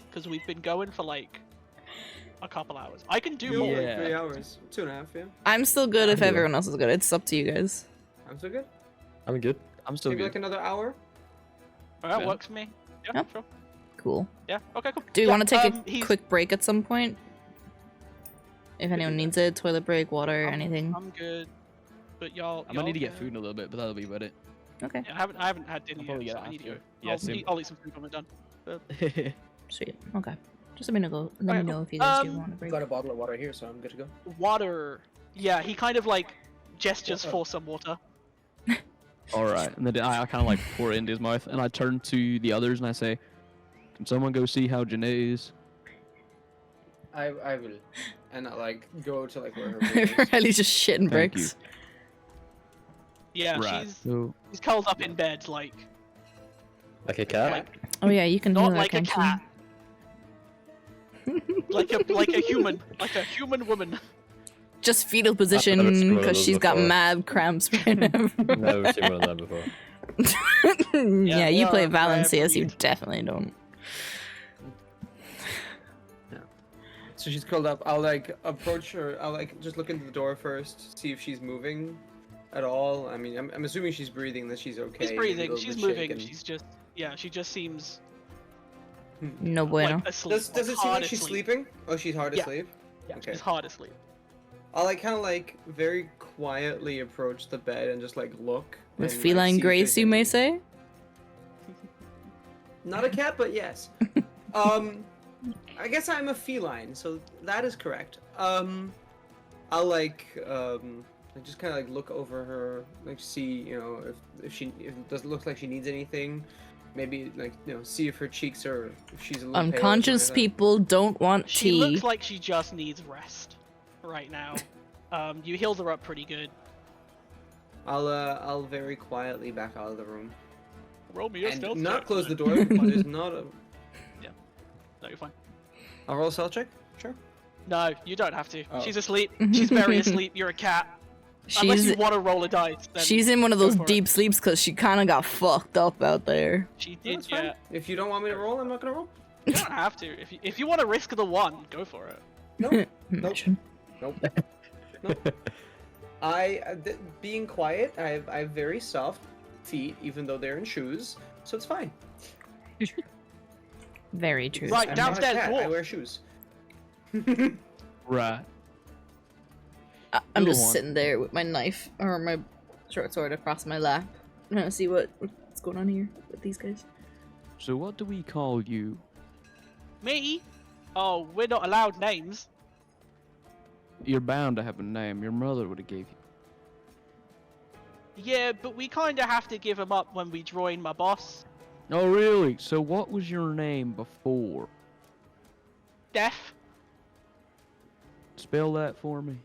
Because we've been going for like a couple hours. I can do Do more. like 3 hours, 2.5. Yeah, I'm still good if Yeah. everyone else is good. It's up to you guys. I'm so good. I'm good. I'm still Maybe good. like another hour. That Yeah. works for me. Yeah, Yep. sure. Cool. Yeah. Okay. Cool. Do you Yeah, want to take a he's- quick break at some point? If anyone needs it, toilet break, water, anything. I'm good. But y'all. I might need to get y'all, food in a little bit, but that'll be about it. Okay, Yeah, I haven't had dinner I'll probably yet, get so it I need to go. after. Yeah, same. I'll eat some food when we're done. sweet. Okay. Just let me know. Let me know if you guys do want a break. Got a bottle of water here, so I'm good to go. Water. Yeah, he kind of like gestures for some water. All right, and then I kind of like pour it into his mouth, and I turn to the others and I say, "Can someone go see how Janae is?" I will, and I like go to like where her room is. Riley's just shitting Thank bricks. Yeah, Right. So she's curled up in bed like Like a cat? like Oh yeah, you can not heal her, like a can't you? cat. like a human woman. Just fetal I've position never seen one of because those she's got before. mad cramps right now. Never seen one of that before. yeah, you play well, Valencius, you breed. definitely don't. So she's curled up. I'll like approach her. I'll like just look into the door first, see if she's moving at all. I mean, I'm assuming she's breathing, that she's okay. She's maybe a breathing, little she's bit moving, shaken. she's just she just seems No bueno. like asleep. Does it seem hard like she's asleep. sleeping? Oh, she's hard Yeah. asleep. Yeah, Okay. she's hard asleep. I'll like kind of like very quietly approach the bed and just like look. With and, like, feline see if grace, there's you may any- say? Not a cat, but yes. I guess I'm a feline, so that is correct. I'll like just kind of like look over her, like see, you know, if it doesn't look like she needs anything. Maybe like, you know, see if her cheeks are, if she's a little pale or something Unconscious like that. people don't want She tea. looks like she just needs rest right now. You healed her up pretty good. I'll very quietly back out of the room Roll me a and stealth not check. close the door. There's not a. No, you're fine. I'll roll a stealth check. Sure. No, you don't have to. Oh. She's asleep. She's very asleep. You're a cat. Unless you She's want to roll a dice. Then she's in one of go those for it. deep sleeps because she kind of got fucked up out there. She No, did, it's fine. yeah. If you don't want me to roll, I'm not gonna roll. You don't have to. If you want to risk the one, go for it. Nope. Imagine. Nope. Being quiet, I have very soft feet, even though they're in shoes, so it's fine. Very true. Right, I'm downstairs not a cat, I dwarf. wear shoes. right. I'm Go just on. sitting there with my knife or my short sword across my lap. See what's going on here with these guys. So what do we call you? Me? Oh, we're not allowed names. You're bound to have a name. Your mother would have gave you. Yeah, but we kind of have to give them up when we join my boss. Oh, really? So what was your name before? Deaf. Spell that for me.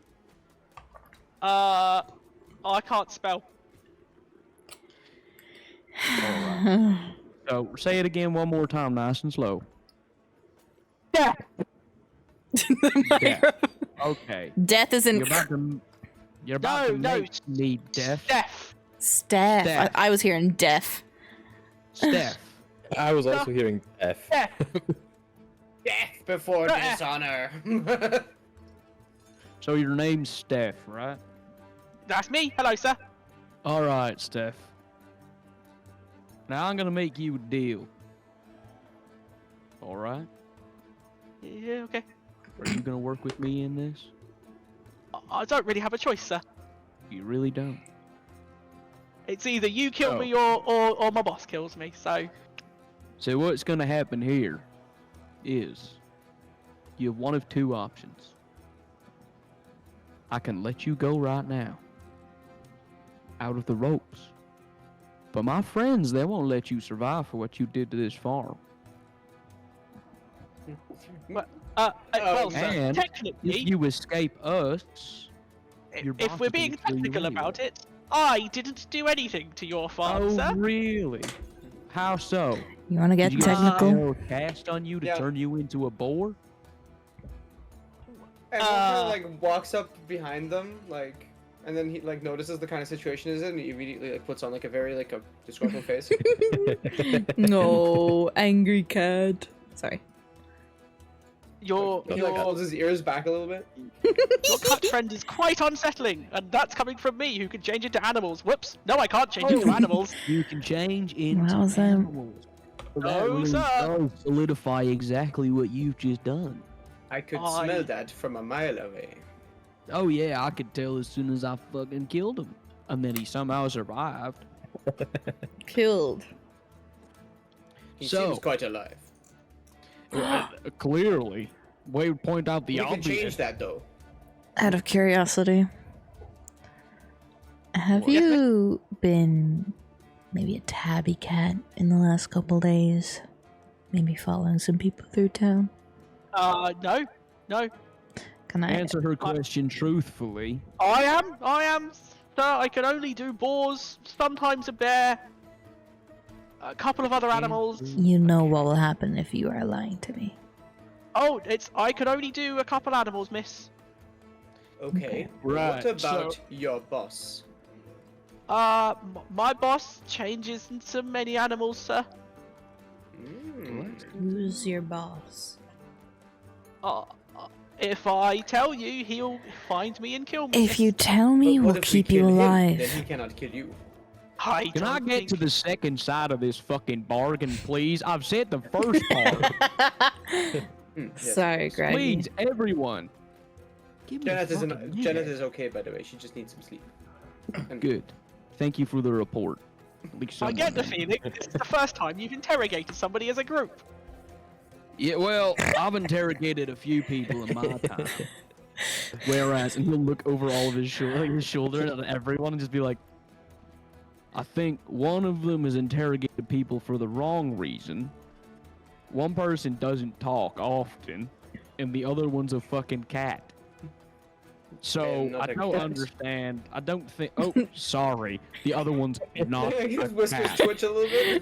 I can't spell. So say it again one more time, nice and slow. Deaf. Yeah. Okay. Death isn't. You're about to No, make me deaf. Deaf. Steph. Steph. I was hearing deaf. Steph. I was also hearing F. Deaf. Death before dishonor. So your name's Steph, right? That's me. Hello, sir. All right, Steph. Now I'm gonna make you a deal. All right? Yeah, okay. Are you gonna work with me in this? I don't really have a choice, sir. You really don't. It's either you kill Oh. me or my boss kills me. So So what's gonna happen here is you have one of two options. I can let you go right now. Out of the ropes. But my friends, they won't let you survive for what you did to this farm. well, sir, And technically, If you escape us, your if boss we're is being gonna kill you technical anyway. about it, I didn't do anything to your farm, Oh, sir. really? How so? You want to get Did you get a technical? spell cast on you to Yeah. turn you into a boar? Everyone kind of like walks up behind them, like, and then he like notices the kind of situation is in, and he immediately like puts on like a very like a disgruntled face. No, angry cat. Sorry. Your He like your holds his ears back a little bit. your cat friend is quite unsettling, and that's coming from me, who can change into animals. Whoops! No, I can't change into animals. You can change into How's that? animals. So that No, really sir. does solidify exactly what you've just done. I could I- smell that from a mile away. Oh yeah, I could tell as soon as I fucking killed him. And then he somehow survived. Killed. He So- seems quite alive. Clearly. Way to point out the We can obvious. change that though. Out of curiosity, have What? you been maybe a tabby cat in the last couple days? Maybe following some people through town? No. Can I Answer her question truthfully. I am, sir. I can only do boars, sometimes a bear, a couple of other animals. You know what will happen if you are lying to me. Oh, I can only do a couple animals, miss. Okay. Right, What about so- your boss? My boss changes into many animals, sir. Who's your boss? If I tell you, he'll find me and kill me. If you tell me, But what we'll if we keep you kill him? alive. Then he cannot kill you. Can I get to the second side of this fucking bargain, please? I've said the first part. Yes. Sorry, Greg. Please, everyone. Give me a Janet fucking Janet minute. is okay, by the way. She just needs some sleep. And Good. Thank you for the report. At least I get the someone- feeling this is the first time you've interrogated somebody as a group. Yeah, well, I've interrogated a few people in my time. Whereas, and he'll look over all of his shoulder at everyone and just be like, I think one of them has interrogated people for the wrong reason. One person doesn't talk often, and the other one's a fucking cat. So And not I a don't cat. understand. I don't think. Oh, sorry. The other one's not a His whiskers cat. twitch a little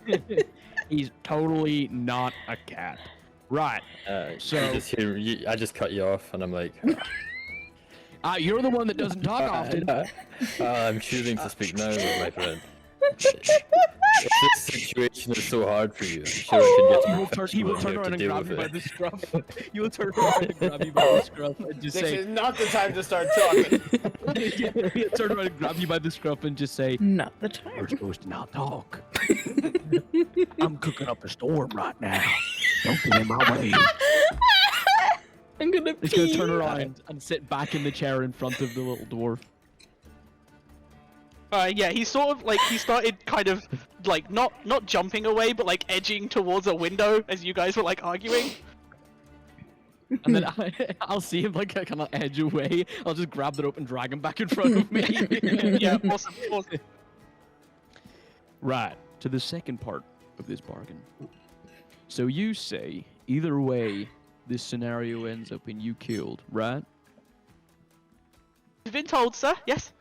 bit. He's totally not a cat. Right. So- I just cut you off, and I'm like, You're the one that doesn't talk often. I'm choosing to speak now, my friend. If this situation is so hard for you, I'm sure I can get He will turn around and grab you by the scruff. You will turn around and grab you by the scruff and just This say, is not the time to start talking. he'll turn around and grab you by the scruff and just say, Not the time. we're supposed to not talk. I'm cooking up a storm right now. Don't get in my way. I'm gonna He's gonna pee. turn around and sit back in the chair in front of the little dwarf. Yeah, he sort of like he started kind of like not jumping away, but like edging towards a window as you guys were like arguing. And then I'll see him like kind of edge away. I'll just grab the rope and drag him back in front of me. Yeah, awesome. Right, to the second part of this bargain. So you say, either way, this scenario ends up in you killed, right? You've been told, sir. Yes.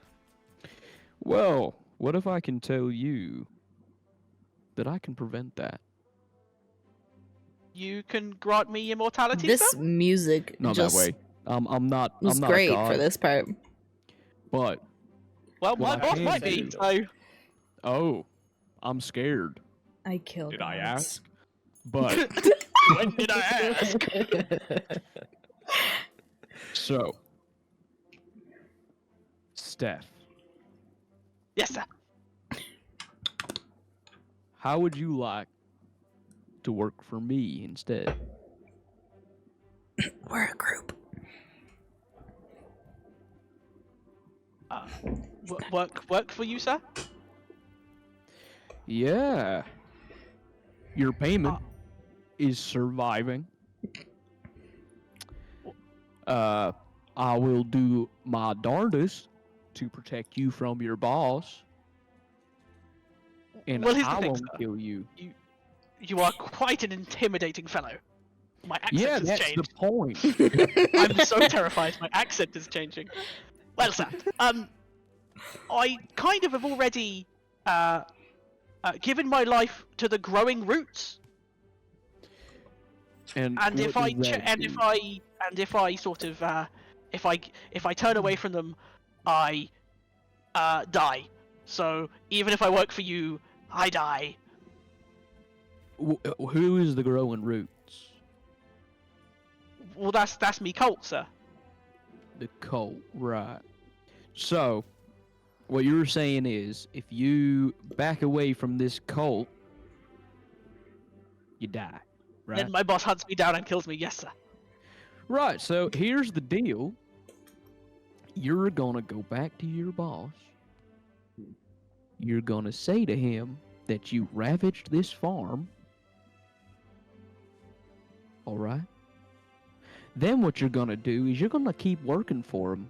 Well, what if I can tell you that I can prevent that? You can grant me immortality, This sir. music Not just that way. I'm not. was I'm not great a god, for this part. But Well, my Well, I boss can might be. do. So oh, I'm scared. I killed. Did I gods. ask? But when did I ask? so, Steph, Yes, sir. how would you like to work for me instead? We're a group. Work for you, sir. Yeah. Your payment is surviving. I will do my darndest to protect you from your boss. And Well, here's the I thing, won't sir. kill you. You are quite an intimidating fellow. My accent Yeah, has that's changed. the point. I'm so terrified. My accent is changing. Well, sir, I kind of have already given my life to the growing roots, And and if what I does that do? if I sort of if I turn away from them, I die. So even if I work for you, I die. Who is the growing roots? Well, that's me, Colt, sir. The cult, right. So, what you're saying is, if you back away from this cult, you die, right? Then my boss hunts me down and kills me. Yes, sir. Right, so here's the deal. You're gonna go back to your boss. You're gonna say to him that you ravaged this farm. Alright? Then what you're gonna do is you're gonna keep working for him.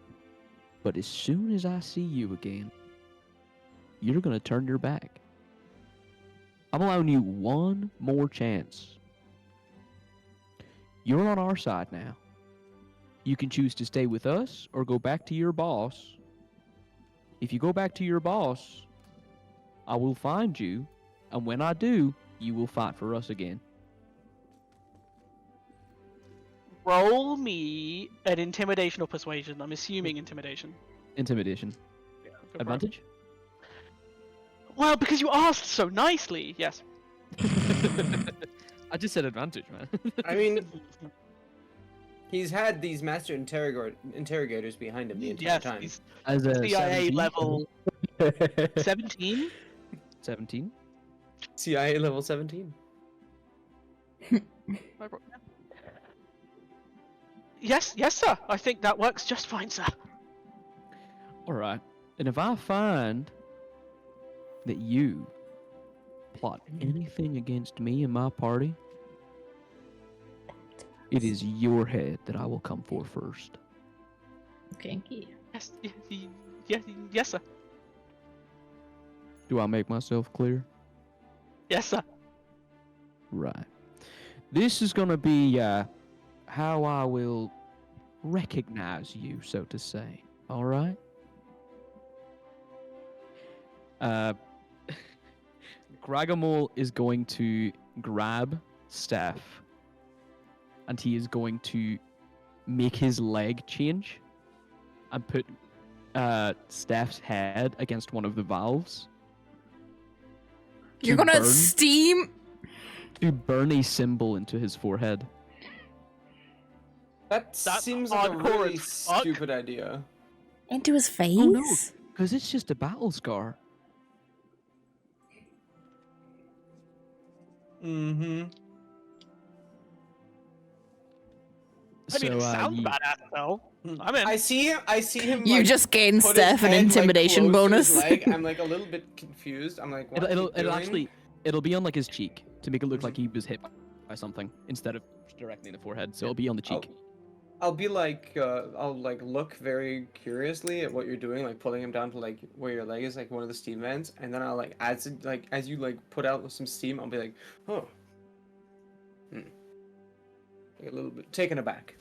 But as soon as I see you again, you're gonna turn your back. I'm allowing you one more chance. You're on our side now. You can choose to stay with us or go back to your boss. If you go back to your boss, I will find you, and when I do, you will fight for us again. Roll me an intimidation or persuasion. I'm assuming intimidation. Intimidation. Yeah, go for it. Advantage? Well, because you asked so nicely. Yes. I just said advantage, man. I mean, he's had these master interrogators behind him the entire Yes. time. He's As a CIA 17? level 17. 17? CIA level 17. Yes, yes, sir. I think that works just fine, sir. Alright. And if I find that you plot anything against me and my party, it is your head that I will come for first. Kinky. Yes, yes, sir. Do I make myself clear? Yes, sir. Right. This is gonna be how I will recognize you, so to say. Alright? Gragamol is going to grab Steph, and he is going to make his leg change and put Steph's head against one of the valves. You're to gonna burn- steam. to burn a symbol into his forehead. That That's seems like a hardcore really as fuck. stupid idea. Into his face? Oh, no. Because it's just a battle scar. Mm-hmm. I mean, it sounds you- badass as hell. I'm in. I see him. You like, just gained put his Steph an head, like, intimidation close to his bonus. leg. I'm like a little bit confused. I'm like, what It'll, is he it'll doing? actually it'll be on like his cheek to make it look like he was hit by something instead of directly in the forehead. So it'll be on the cheek. I'll be like, I'll like look very curiously at what you're doing, like pulling him down to like where your leg is, like one of the steam vents, and then I'll like as you like put out some steam, I'll be like, oh, like a little bit taken aback.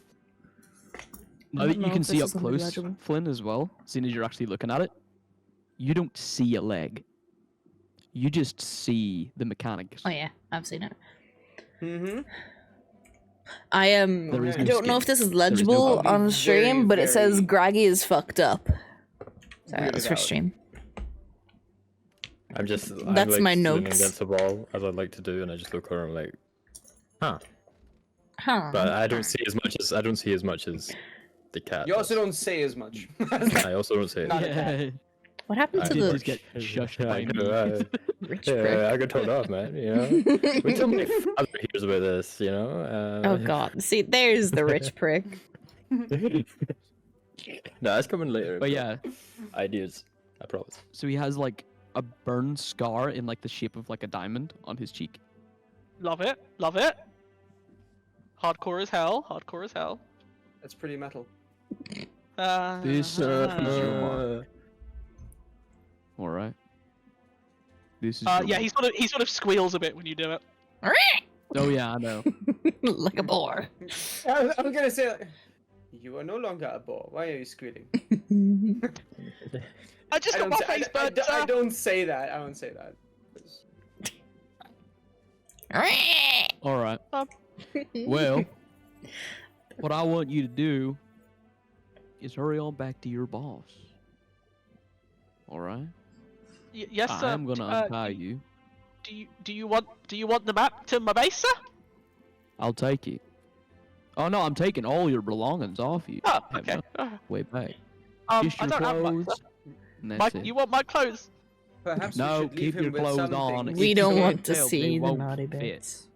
Now that you can see up close, Flynn, as well, seeing as you're actually looking at it, you don't see a leg. You just see the mechanics. Oh yeah, I've seen it. Mm-hmm. I There is I no don't know if skin. this is There is no legible bone. on stream, but it says Very- Graggy is fucked up. Sorry, Weirded that's for out. stream. I'm just. That's I'm, my like, leaning notes. against the wall as I like to do, and I just look around and like, huh. Huh. But I don't see as much as the cat. You also does. don't say as much. I also don't say it. Not a Yeah. What happened I to did the just get shushed by I me. know, rich yeah, prick? I got told off, man. You know, wait till my father hears about this. You know. Oh god. See, there's the rich prick. No, that's coming later. But yeah, ideas. I promise. so he has like a burn scar in like the shape of like a diamond on his cheek. Love it. Love it. Hardcore as hell. Hardcore as hell. That's pretty metal. This is your mark. All right. This is. your Yeah, mark. he sort of squeals a bit when you do it. Oh yeah, I know. Like a boar. I'm gonna say, like, you are no longer a boar. Why are you squealing? I just got my face burnt. I don't say that. I don't say that. All right. Well, what I want you to do is hurry on back to your boss. All right. Yes, sir. I'm gonna untie you. Do you want the map to my base, sir? I'll take it. Oh no, I'm taking all your belongings off you. Oh, Have okay. nothing. Way back. I Just your don't have clothes. much. And that's it. You want my clothes? Perhaps No, we should leave keep him your with clothes something. on. We If don't you want can't to tell, see they the won't naughty fit. bits.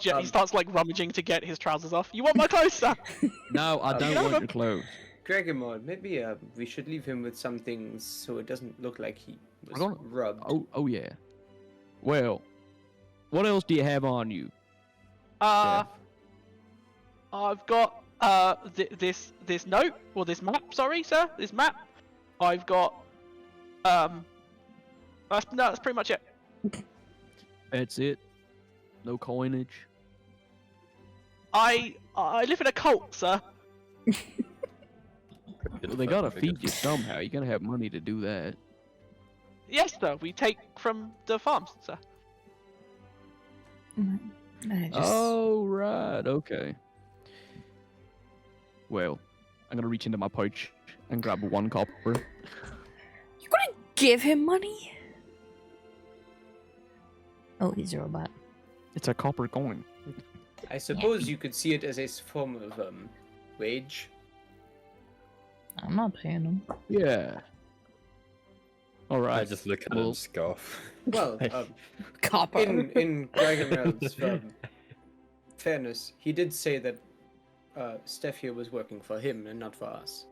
He starts like rummaging to get his trousers off. You want my clothes, sir? No, I don't no, want no. your clothes. Gregor, maybe we should leave him with some things so it doesn't look like he was don't- rubbed. Oh yeah. Well, what else do you have on you? I've got this note or this map. Sorry, sir. This map. I've got that's pretty much it. That's it. No coinage. I live in a cult, sir. Well, they gotta feed you somehow. You gotta have money to do that. Yes, sir. We take from the farms, sir. I just... Oh right, okay. Well, I'm gonna reach into my pouch and grab 1 copper. You're gonna give him money? Oh, he's a robot. It's a copper coin. I suppose you could see it as a form of wage. I'm not paying him. Yeah. All I right. just look at him Well- and scoff. Well, Copper. in Dragonmel's fairness, he did say that Steph here was working for him and not for us.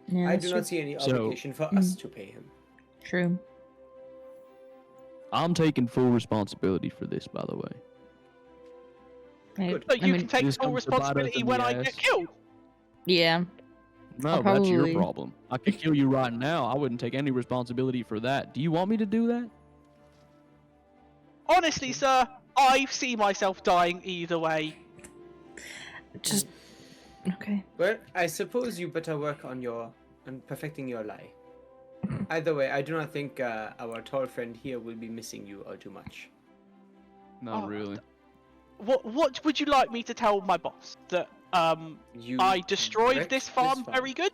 Yeah, I that's do not see any So- obligation for us to pay him. true. I'm taking full responsibility for this, by the way. Hey, Good. So I you mean, can take just full comes to bite us responsibility in when the I ass. get killed. yeah. No, I'll that's your probably- problem. I could kill you right now. I wouldn't take any responsibility for that. Do you want me to do that? Honestly, sir, I see myself dying either way. Just okay. Well, I suppose you better work on perfecting your lie. Either way, I do not think our tall friend here will be missing you all too much. No, Oh, really. What would you like me to tell my boss? That You I destroyed wrecked this farm very good?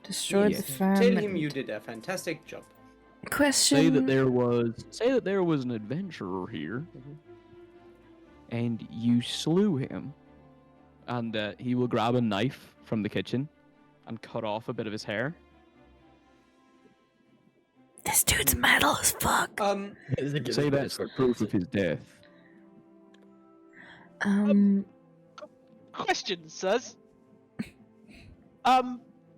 Destroyed Yes. the farm. Tell him you did a fantastic job. Question. Say that there was an adventurer here, and you slew him, and he will grab a knife from the kitchen and cut off a bit of his hair. This dude's metal as fuck. Say that's proof of his death. question, sirs.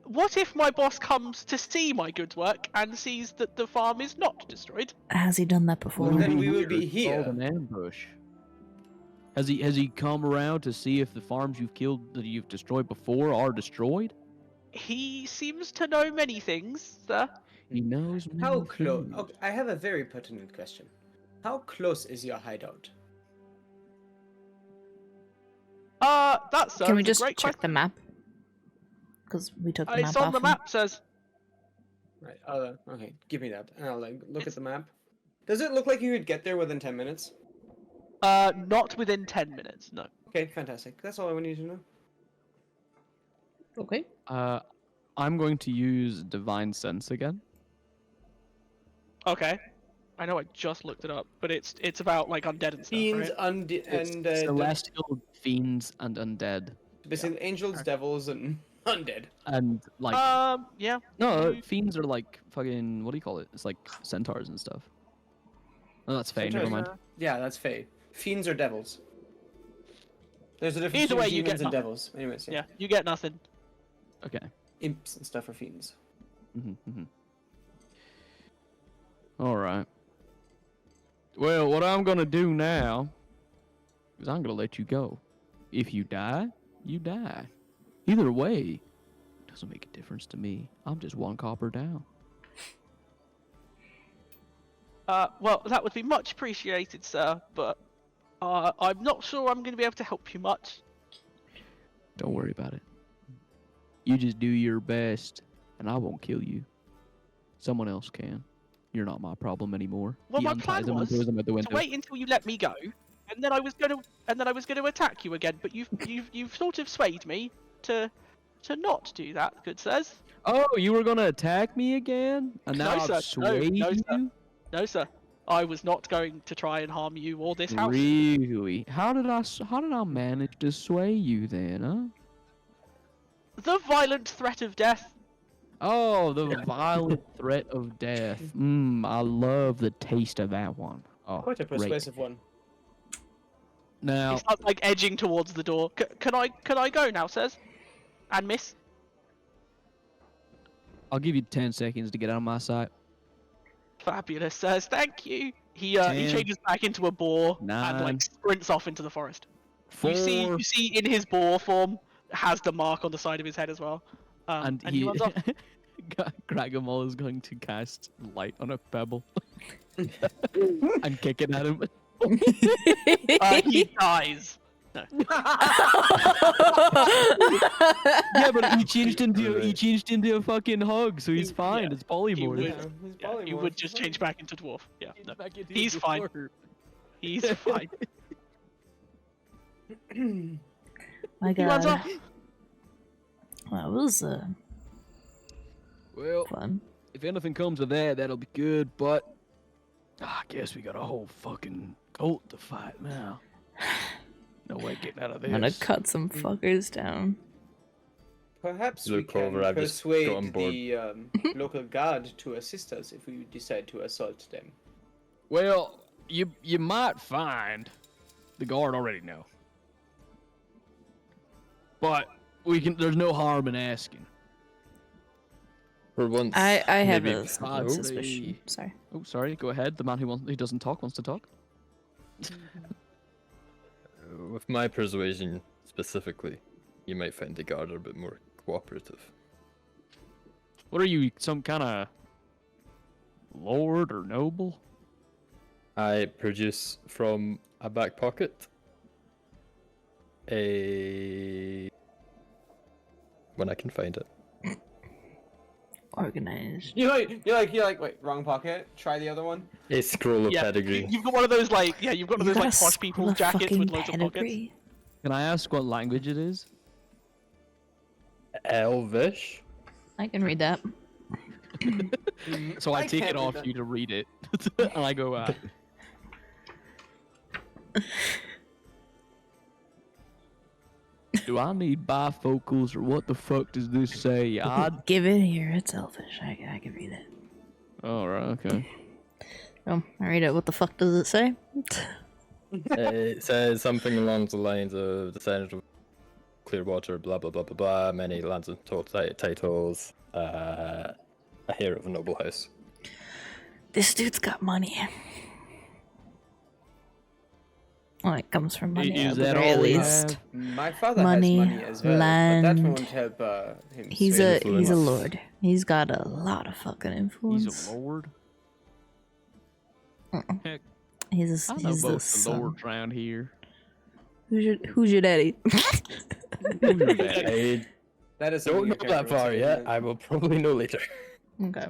What if my boss comes to see my good work and sees that the farm is not destroyed? Has he done that before? Well, then we Here, would be it's called here. an ambush. Has he come around to see if the farms you've killed that you've destroyed before are destroyed? He seems to know many things, sir. He knows How many close? things. Okay, I have a very pertinent question. How close is your hideout? That's Can we a just great check question. the map? Because we took the map It's on off the him. map, sirs. Right. Okay. Give me that, and I'll like look at the map. Does it look like you could get there within 10 minutes? Not within 10 minutes, no. Okay, fantastic. That's all I need to know. Okay. I'm going to use Divine Sense again. Okay. I know I just looked it up, but it's about like undead and stuff, Fiends, right? and Celestial fiends and undead, basically angels, devils, and undead. and like Yeah. no, you- fiends are like fucking what do you call it? It's like centaurs and stuff. Oh, that's fake. Never mind. Yeah, that's Fae. Fiends or devils. There's a difference Either way, between you get demons and nothing. devils. Anyways, Yeah, you get nothing. Okay. Imps and stuff are fiends. All right. Well, what I'm gonna do now is I'm gonna let you go. If you die, you die. Either way, doesn't make a difference to me. I'm just one copper down. Well, that would be much appreciated, sir, but I'm not sure I'm going to be able to help you much. Don't worry about it. You just do your best, and I won't kill you. Someone else can. You're not my problem anymore. Well, He my unties plan him and was throws him out the to window. wait until you let me go, and then I was going to attack you again. But you've sort of swayed me to not do that, good sirs. Oh, you were gonna attack me again? And now No, I've sir. No, swayed no, sir. you? No, sir. I was not going to try and harm you or this house. Really? How did I manage to sway you then, huh? The violent threat of death. Oh, the violent threat of death. I love the taste of that one. Oh, Quite a great. persuasive one. Now, He starts like edging towards the door. Can I go now, sirs? And miss? I'll give you 10 seconds to get out of my sight. Fabulous, sirs. Thank you. He 10, changes back into a boar and 9, like sprints off into the forest. 4, You see in his boar form has the mark on the side of his head as well. and he runs off. Gragamal is going to cast light on a pebble and kick it at him. He dies. No. Yeah, but he changed into a fucking hug, so he's fine. Yeah, It's polymorph. would- Yeah, he's Yeah, he polymorph, would it's just fine. change back into dwarf. Yeah, no. Back into He's the fine. dwarf. He's fine. My He runs God. off. That was Well, fun. if anything comes of that, that'll be good, but I guess we got a whole fucking cult to fight now. No way getting out of this. I'm gonna cut some fuckers down. Perhaps we Look can over, I've just got on persuade board. the local guard to assist us if we decide to assault them. Well, you might find the guard already know. But there's no harm in asking. For once, I have maybe a slight possibly- suspicion. Sorry. Oh, sorry, go ahead. The man who doesn't talk wants to talk. with my persuasion specifically, you might find the guard a bit more cooperative. What are you, some kind of lord or noble? I produce from a back pocket when I can find it. Organized. You're like, wait, wrong pocket. Try the other one. A scroll of Yeah, pedigree. you've got one of those like you've got one of You those got like a posh scroll people of jackets fucking with loads of pockets. pedigree? Can I ask what language it is? Elvish. I can read that. So I take can't it read off that. you to read it, and I go, do I need bifocals or what the fuck does this say? Give it here. It's Elvish. I can read it. All right, okay. Oh, I read it. What the fuck does it say? It says something along the lines of the senator Clearwater, blah blah blah blah blah. Many lands and titles. A heir of a noble house. This dude's got money. Well, it comes from money Is at the that very all we least. have? My father Money, has money as well, but land. that won't help him. He's sway a influence. lord. He's got a lot of fucking influence. He's a lord. Heck, He's a, I know he's the both the son. lords around here. Who's your daddy? Who's your daddy? I That is don't something know your that character would far say, yet. isn't I will probably know later. Okay.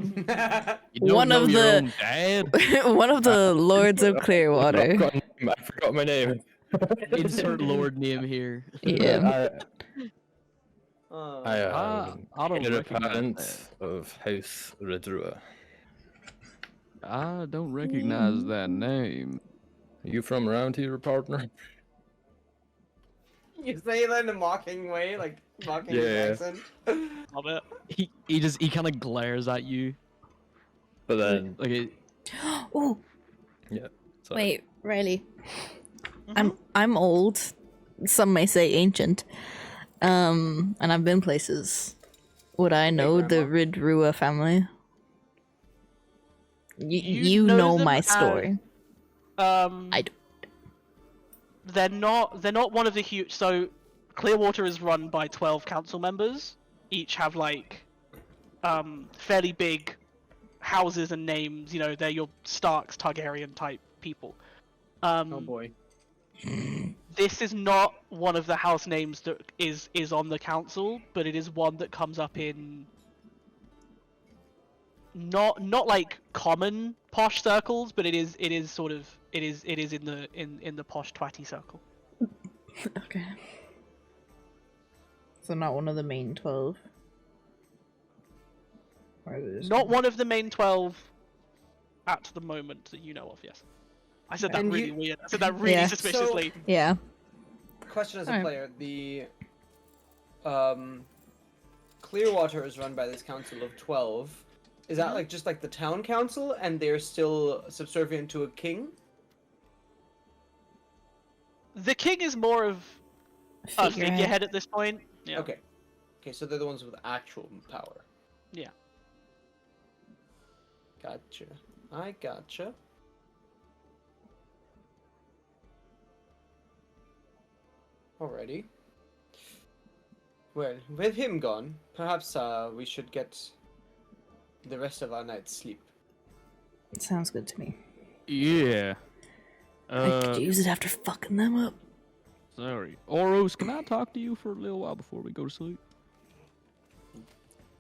You don't One know of your the- own dad? One of the lords of Clearwater. I forgot my name. Insert lord name here. Yeah. I am I don't heir recognize apparent that. of House Redrua. I don't recognize that name. You from around here, partner? You say that in a mocking way, like mocking Yeah. accent. Love it. He kind of glares at you. But then, Like it, Oh, yeah. Sorry. wait, Riley. I'm old. Some may say ancient. And I've been places. Would I know the grandma. Ridrua family? You You know know them my as- story. I don't. They're not one of the huge. So, Clearwater is run by 12 council members. Each have like, fairly big houses and names. You know, they're your Starks, Targaryen type people. Oh boy. This is not one of the house names that is on the council, but it is one that comes up in not like common posh circles, but it is sort of it is in the posh twatty circle. Okay. So not one of the main 12. Or is it just Not one of the main 12 at the moment that you know of. Yes, I said that And really you- weird. I said that really Yeah. suspiciously. Yeah. Question as a Alright. player, the Clearwater is run by this council of 12. Is that like just like the town council and they're still subservient to a king? The king is more of a figurehead at this point. Yeah. Okay. Okay, so they're the ones with actual power. Yeah. Gotcha. I gotcha. Alrighty. Well, with him gone, perhaps we should get the rest of our night's sleep. Sounds good to me. yeah. I could use it after fucking them up. Sorry. Oros, can I talk to you for a little while before we go to sleep?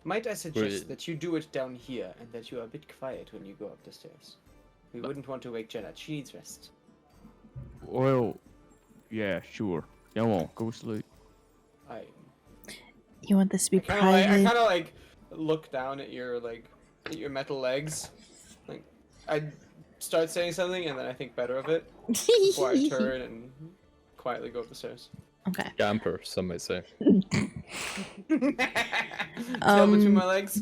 Might I suggest Wait. that you do it down here and that you are a bit quiet when you go up the stairs? We wouldn't want to wake Jenna. She needs rest. Well, yeah, sure. Come on, go sleep. I You want this to be I private? kind of like look down at your metal legs. Like I start saying something and then I think better of it before I turn and quietly go up the stairs. Okay. Camper, some might say. Tail between my legs.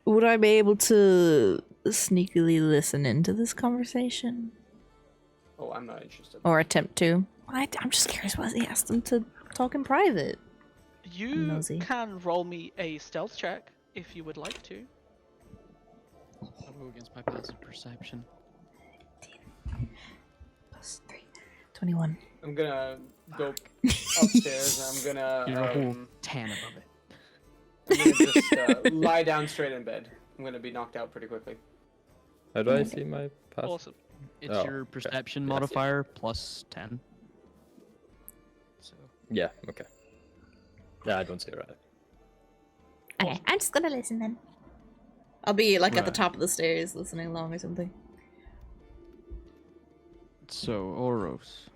Would I be able to sneakily listen into this conversation? Oh, I'm not interested. Or attempt to? I'm just curious why he asked them to talk in private. You Nosy. can roll me a stealth check if you would like to. I'll go against my passive perception. Plus 3. 21. I'm gonna go upstairs and I'm You're a whole gonna 10 above it. just lie down straight in bed. I'm gonna be knocked out pretty quickly. How do I see my path? Awesome. It's Oh, your okay. perception Yeah, I see it. modifier plus 10. So Yeah, okay. Yeah, I don't see it right. Okay, I'm just gonna listen then. I'll be like at the Right. top of the stairs listening along or something. Oros,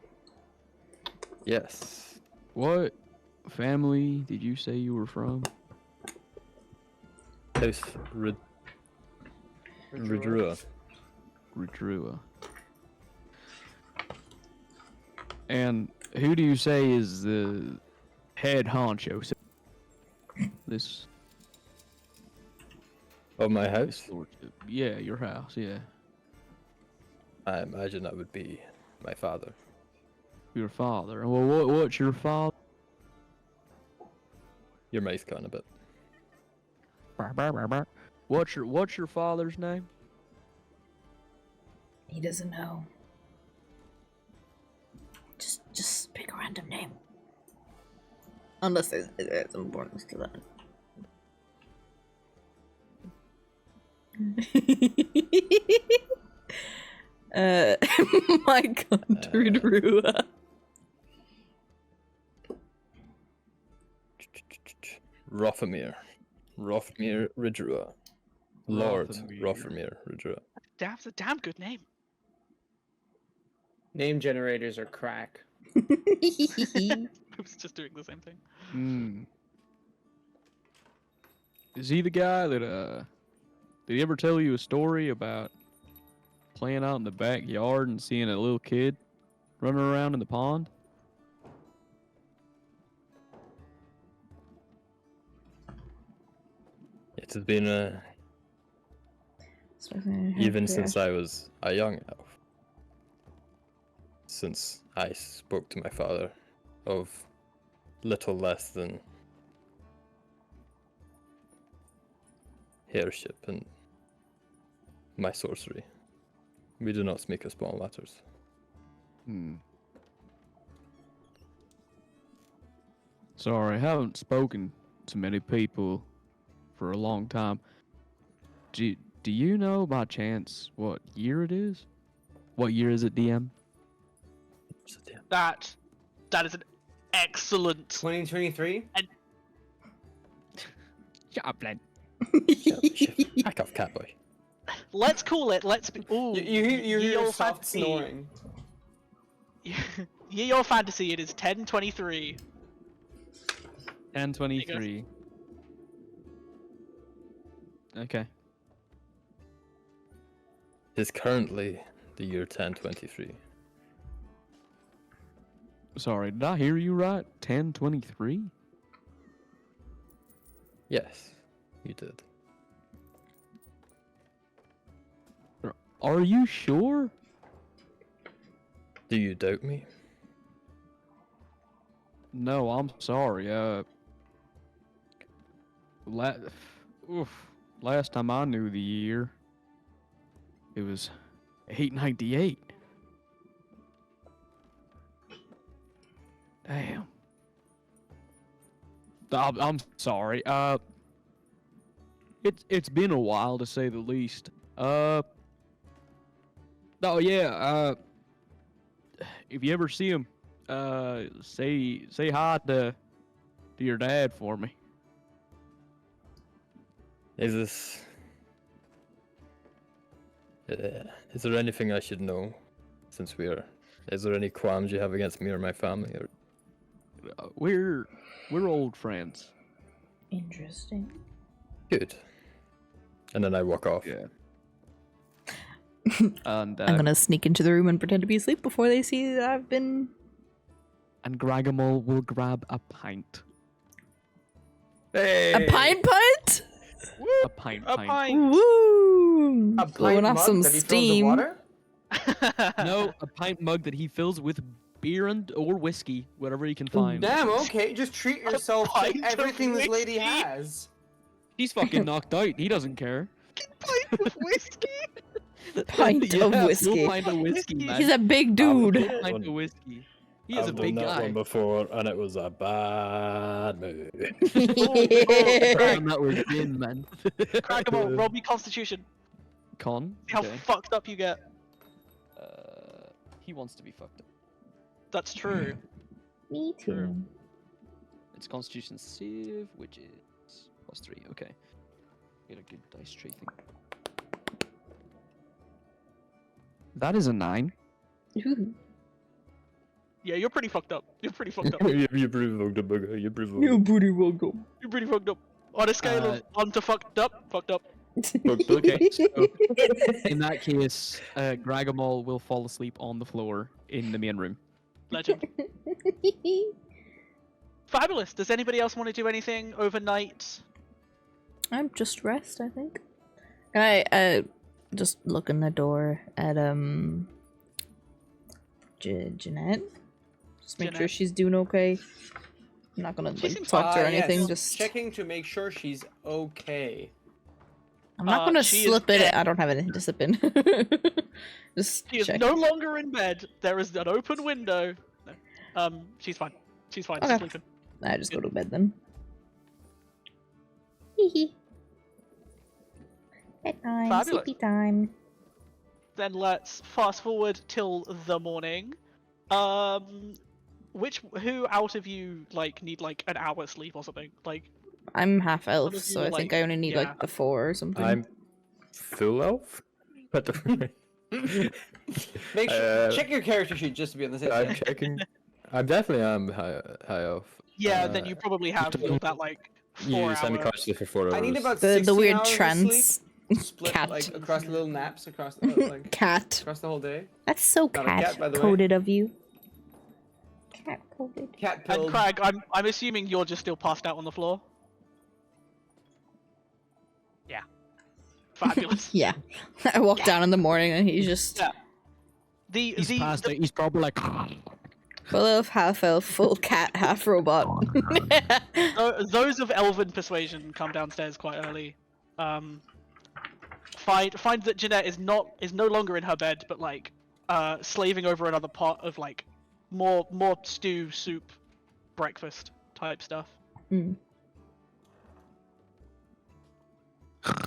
Yes. what family did you say you were from? House Redrua. Redrua. And who do you say is the head honcho? This Of my house? lordship. Yeah, your house, yeah. I imagine that would be my father. Your father. Well, what's your father? Your mouth gone a bit. What's your father's name? He doesn't know. Just pick a random name. Unless there's importance to that. My country Rua. Rothamir. Rothamir Ridrua. Lord Rothamir. Rothamir Ridrua. That's a damn good name. Name generators are crack. I was just doing the same thing. Hmm. Is he the guy that did he ever tell you a story about playing out in the backyard and seeing a little kid running around in the pond? It has been even since I was a young elf. Since I spoke to my father of little less than heirship and my sorcery. We do not speak of small matters. Hmm. Sorry, I haven't spoken to many people for a long time. Do you know by chance what year it is? What year is it, DM? That is an excellent. 2023? Shut up, Len. Back off, catboy. Let's call it. Let's be. Ooh, You hear ye your olde soft fantasy. snoring. Ye olde fantasy. It is 1023. 1023. Okay. It is currently the year 1023. Sorry, did I hear you right? 1023? Yes, you did. Are you sure? Do you doubt me? No, I'm sorry. Last time I knew the year, it was 898. Damn. I'm sorry. It's been a while to say the least. Oh yeah. If you ever see him, say hi to your dad for me. Is this... is there anything I should know? Since we are... Is there any qualms you have against me or my family? Or... We're old friends. Interesting. Good. And then I walk off. Yeah. And I'm gonna sneak into the room and pretend to be asleep before they see that I've been. and Gragamal will grab a pint. Hey! A pint pint? A pint. A pint. Woo! A Blowing pint off mug some that he fills with steam. water? No, a pint mug that he fills with beer or whiskey, whatever he can find. Damn, okay, just treat yourself to pint of everything this lady whiskey? has. He's fucking knocked out. He doesn't care. Pint of whiskey. Pint of Yeah, whiskey. Full pint of whiskey, man. He's a big Full dude. pint of whiskey. He is a I've done big that guy. one before, and it was a bad move. Damn, that was in, man. Crackamole, roll me Constitution. Con. See how Okay. fucked up you get. He wants to be fucked up. That's true. Me too. It's Constitution save, which is +3. Okay. Get a good dice tree thing. That is a 9. Ooh. Yeah, you're pretty fucked up. You're pretty fucked up. You provoked a bugger. You provoked You booty welcome. You're pretty fucked up. On a scale of 1 to fucked up, fucked up. Okay, so in that case, Gragamal will fall asleep on the floor in the main room. Legend. Fabulous. Does anybody else want to do anything overnight? I'm just rest, I think. Can I just look in the door at Jeanette? Just make sure Jeanette. she's doing okay. I'm not gonna She like seems talk to her or Yes, anything. Just checking to make sure she's okay. I'm not gonna she is slip it. dead. I don't have anything to slip in. Just She is check. no longer in bed. There is an open window. No. She's fine. She's fine. She's Okay. sleeping. I just go to bed then. Hee hee. Bedtime. Fabulous. Sleepy time. Then let's fast forward till the morning. Who out of you like need like an hour sleep or something? Like, I'm half elf, of you so are, I think like- I only need yeah. like the 4 or something. I'm full elf. What the? Make sure check your character sheet just to be on the safe I'm side. checking. I definitely am high elf. yeah, then you probably have done- that like You 4 send me hour. consciously for 4 hours. I need about the 16 weird hours of trance sleep, split cat. like across little naps across the, like cat. across the whole day. That's so Not a cat, by the way. coded of you. Cat coded. Cat And pilled. Crag, I'm assuming you're just still passed out on the floor. Yeah. Fabulous. Yeah. I walk down in the morning and he's just Yeah. The He's the, passed the out. He's probably like. full of half elf, full cat, half robot. those of elven persuasion come downstairs quite early. Find that Jeanette is no longer in her bed, but like slaving over another pot of like more stew, soup, breakfast type stuff. Mm.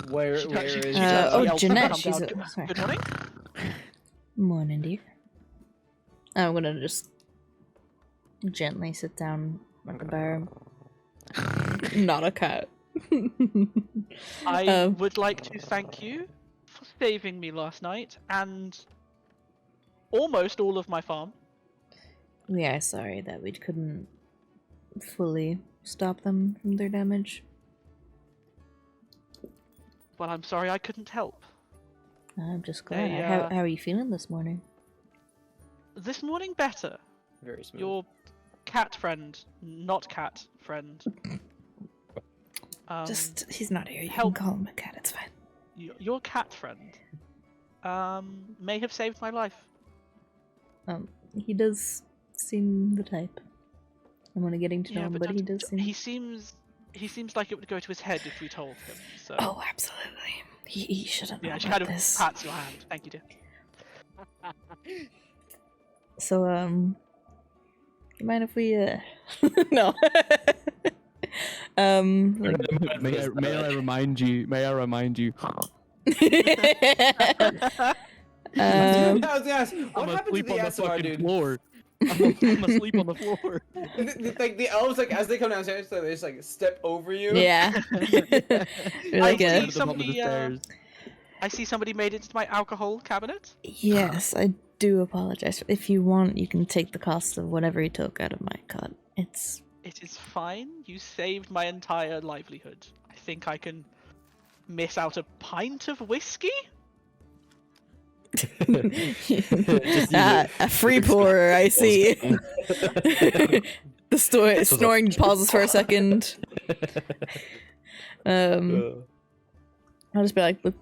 Where She- where she- is she Uh, tells oh, the elves to Jeanette, come she's down. a- sorry. Good morning. Morning, dear. I'm gonna just gently sit down at the bar. Not a cat. I would like to thank you for saving me last night and almost all of my farm. We are sorry that we couldn't fully stop them from their damage. Well, I'm sorry I couldn't help. I'm just glad. They, How are you feeling this morning? This morning better. very smooth. Your cat friend, not cat friend. Just, he's not here. You help. can call him a cat. It's fine. Your cat friend may have saved my life. He does seem the type. I'm only getting to know him, but he don't- does seem. he seems like it would go to his head if we told him. So Oh, absolutely. He shouldn't know yeah, she about kind of this. pats your hand. Thank you, dear. So, you mind if we, no. Like... May I remind you? May I remind you? I was gonna ask, what I'm happened to asleep the on the SR, fucking dude? floor. I'm asleep on the floor. Like the elves, like as they come downstairs, so they just like step over you. Yeah. We're like I a... see somebody. I see somebody made it to my alcohol cabinet. Yes, I do apologize. If you want, you can take the cost of whatever he took out of my cut. It's... It is fine. You saved my entire livelihood. I think I can miss out a pint of whiskey. A free pourer, I see. The snoring pauses for a second. I'll just be like, look,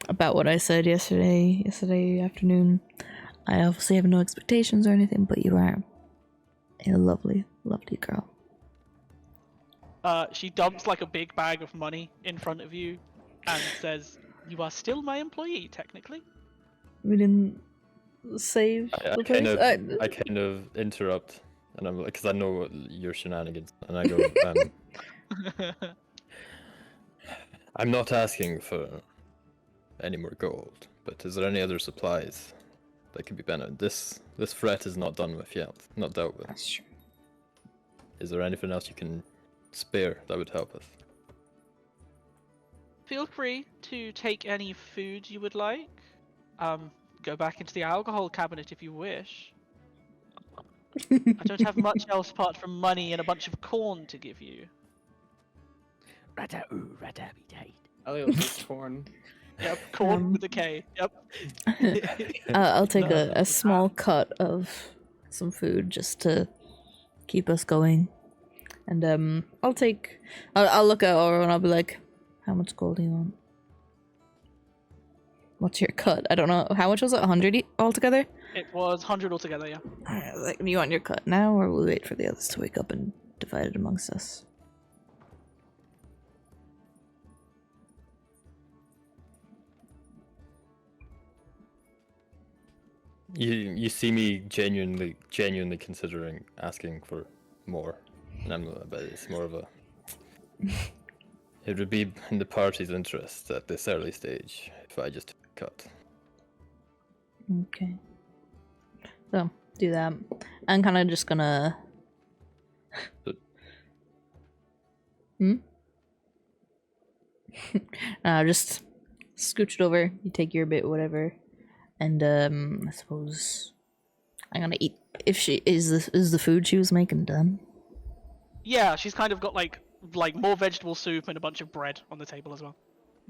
about what I said yesterday afternoon. I obviously have no expectations or anything, but you are a lovely, lovely girl. She dumps like a big bag of money in front of you and says, "You are still my employee, technically." We didn't save the place. I kind of interrupt, and I'm like, because I know your shenanigans, and I go, I'm not asking for any more gold, but is there any other supplies that could be better? This threat is not done with yet, not dealt with. That's true. Is there anything else you can spare that would help us? Feel free to take any food you would like. Go back into the alcohol cabinet if you wish. I don't have much else apart from money and a bunch of corn to give you. Elliot was corn. Yep, corn with a K. Yep. I'll take a small cut of some food just to keep us going. And I'll look at Oro and I'll be like, how much gold do you want? what's your cut? I don't know. How much was it? 100 altogether? It was 100 altogether, yeah. Alright, like, you want your cut now, or we'll wait for the others to wake up and divide it amongst us? You see me genuinely considering asking for more, and but it's more of a. It would be in the party's interest at this early stage if I just cut. Okay. So, do that. I'm kind of just gonna... But- just scooch it over. You take your bit, whatever. And, I suppose... I'm gonna eat... If she... Is the food she was making done? Yeah, she's kind of got like more vegetable soup and a bunch of bread on the table as well.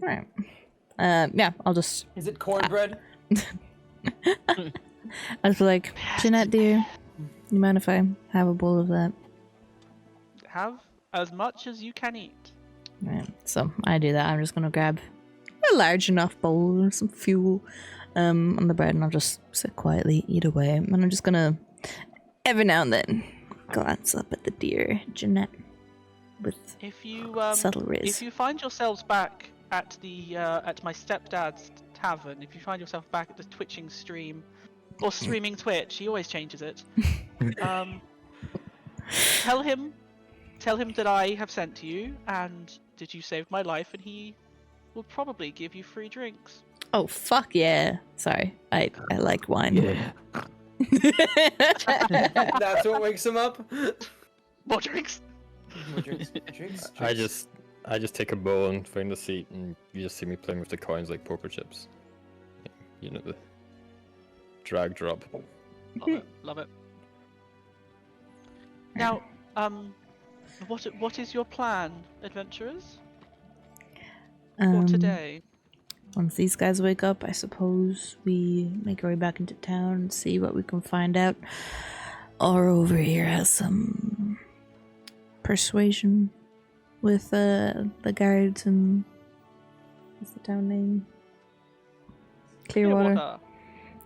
Alright. Yeah, I'll just... Is it cornbread? I was like, Jeanette, dear, you mind if I have a bowl of that? Have as much as you can eat. Right, so I do that. I'm just gonna grab a large enough bowl of some fuel on the bread, and I'll just sit quietly, eat away. And I'm just gonna, every now and then, glance up at the dear Jeanette with If you subtle riz. if you find yourselves back at the at my stepdad's tavern, if you find yourself back at the twitching stream or streaming Twitch, he always changes it. Tell him that I have sent to you, and did you save my life, and he will probably give you free drinks. Oh fuck yeah! Sorry, I like wine. Yeah. That's what wakes him up. More drinks. More drinks, drinks. I just take a bowl and find a seat, and you just see me playing with the coins like poker chips. You know, the drag drop. Love it. Love it. Now, what is your plan, adventurers, for today? Once these guys wake up, I suppose we make our way back into town and see what we can find out. Or over here has some persuasion with the guards and what's the town name? Clearwater.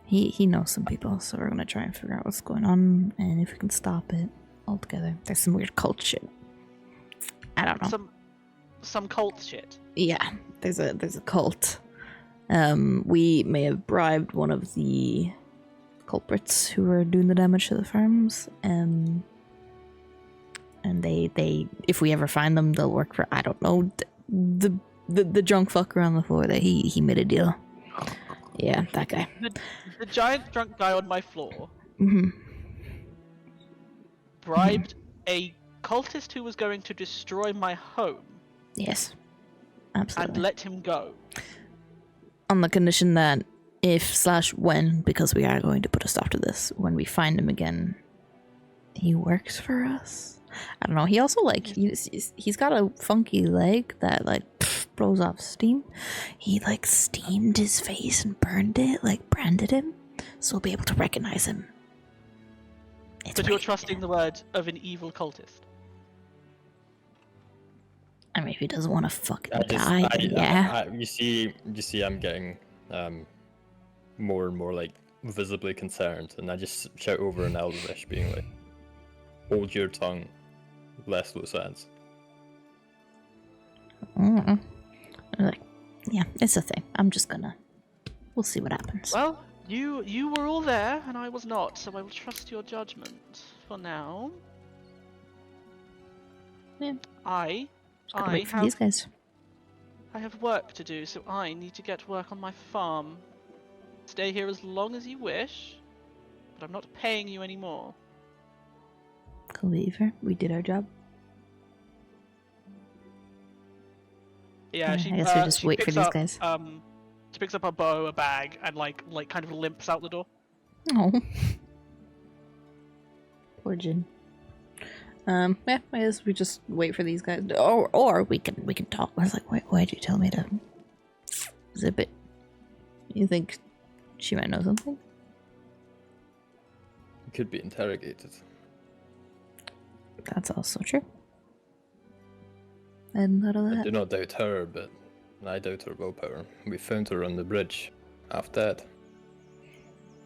He knows some people, so we're gonna try and figure out what's going on and if we can stop it altogether. There's some weird cult shit. I don't know. Some cult shit. Yeah, there's a cult. We may have bribed one of the culprits who were doing the damage to the farms. And they if we ever find them, they'll work for, I don't know, the drunk fucker on the floor that he made a deal. Yeah, that guy. The giant drunk guy on my floor Mm-hmm. bribed a cultist who was going to destroy my home Yes, and absolutely. let him go. On the condition that if/when, because we are going to put a stop to this, when we find him again, he works for us. I don't know. He also he's got a funky leg that blows off steam. He steamed his face and burned it, branded him, so we'll be able to recognize him. It's But you're weird. trusting the word of an evil cultist. I mean, if he doesn't want to fucking die, then yeah. You see, I'm getting more and more visibly concerned, and I just shout over in Elvish, being like, "Hold your tongue, less loose ends." I'm like, yeah, it's a thing. I'm just gonna. We'll see what happens. Well, you were all there, and I was not, so I will trust your judgment for now. Yeah. I Gotta wait for these guys. have work to do, so I need to get to work on my farm. Stay here as long as you wish, but I'm not paying you anymore. Cleaver, we did our job. Yeah, Yeah, she. I guess we just she wait for picks these up, guys. She picks up a bow, a bag, and kind of limps out the door. Oh. Poor Jin. Yeah, I guess we just wait for these guys, or we can talk. I was like, why'd you tell me to zip it? You think she might know something? Could be interrogated. That's also true. And none of I that. do not doubt her, but I doubt her willpower. We found her on the bridge half dead.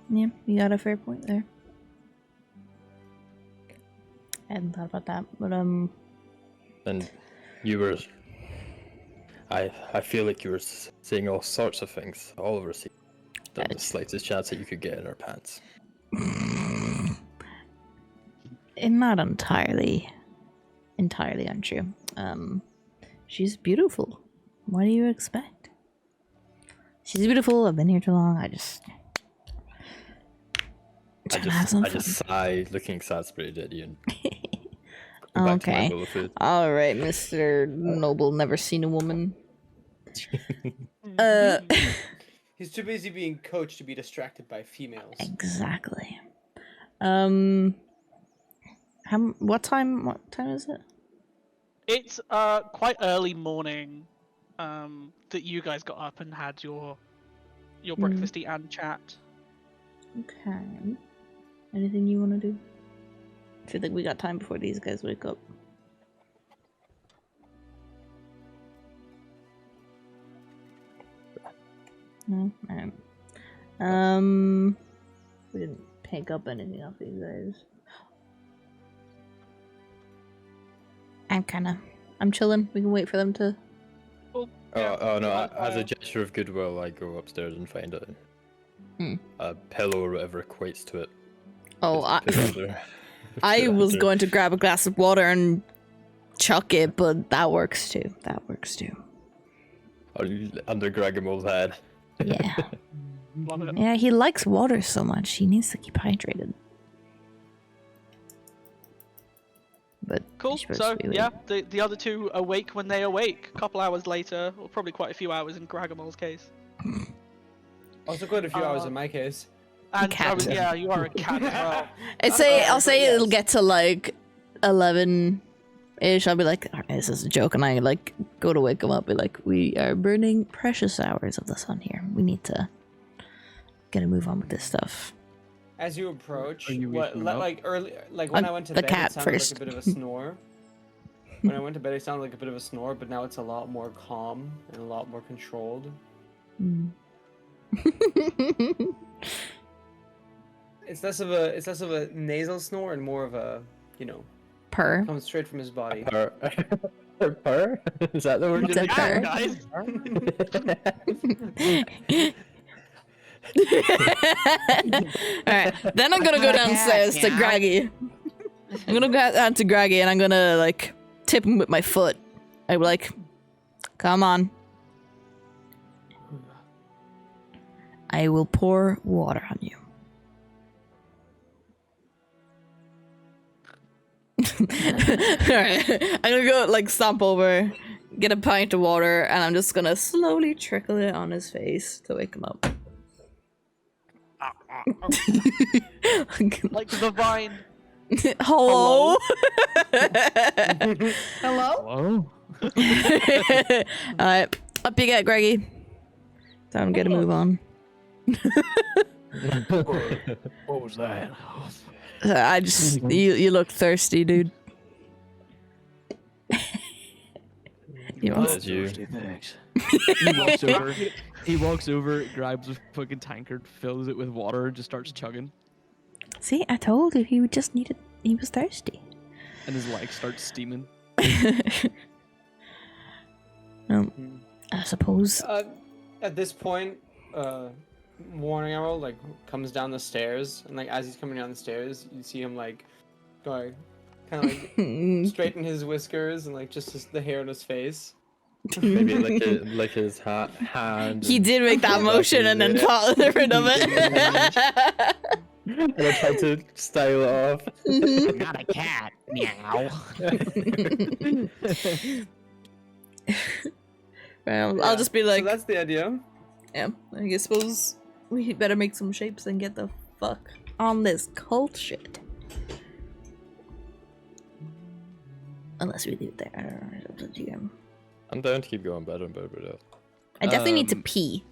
Yeah, you got a fair point there. I hadn't thought about that, but And you were. I feel like you were saying all sorts of things all over the the slightest chance that you could get in her pants. not entirely untrue. She's beautiful. What do you expect? She's beautiful. I've been here too long. I just sigh, looking exasperated at you. And go back to my Okay. bowl of food. All right, Mr. Noble, never seen a woman. He's too busy being coached to be distracted by females. Exactly. What time is it? It's quite early morning that you guys got up and had your breakfasty and chat. Okay. Anything you want to do? I feel like we got time before these guys wake up. No? Alright. We didn't pick up anything off these guys. I'm chilling. We can wait for them to... Oh no! As a gesture of goodwill, I go upstairs and find a pillow or whatever equates to it. Oh, Put it under- I put it was under. going to grab a glass of water and chuck it, but that works too. Under Gregimol's head. Yeah. Love it. Yeah, he likes water so much. He needs to keep hydrated. But Cool. he's supposed So to be yeah, the other two awake when they awake. A couple hours later, or probably quite a few hours in Gragomol's case. Also, quite a few hours in my case. And Cat. yeah, you are a cat as well. I'll say yes. it'll get to like 11-ish. I'll be like, all right, this is a joke, and I like go to wake him up. Be like, we are burning precious hours of the sun here. We need to get a move on with this stuff. As you approach, Are you waking up? like early, like when I went to the bed, cat it sounded first. like a bit of a snore. When I went to bed, it sounded like a bit of a snore, but now it's a lot more calm and a lot more controlled. Mm. It's less of a nasal snore and more of a, Purr. comes straight from his body. Purr? Purr? Is that the word What's you're a looking purr? Guys. Alright, then I'm gonna go downstairs to Graggy. I'm gonna go down to Graggy and I'm gonna like tip him with my foot. I'd be like, come on. I will pour water on you. Alright, I'm gonna go like stomp over, get a pint of water, and I'm just gonna slowly trickle it on his face to wake him up. Like the vine. Hello? Hello? Alright, up you get, Greggy. Time to get a move on. What was that? I just, you look thirsty, dude. You want That's you. Thanks. He walks over, grabs a fucking tankard, fills it with water, and just starts chugging. See, I told you he was thirsty. And his legs start steaming. I suppose. At this point, Warning Arrow like comes down the stairs, and like as he's coming down the stairs, you see him like going, kind of like straighten his whiskers and like just the hair on his face. Maybe like his hand. He did make that motion and then thought rid of it. And I tried to style it off. I'm not a cat. Meow. Well, I'll just be like, so that's the idea. yeah, I suppose we better make some shapes and get the fuck on this cult shit. Unless we leave it there. I don't know. It's up to you. I'm down to keep going better and better, better. I definitely need to Um, pee.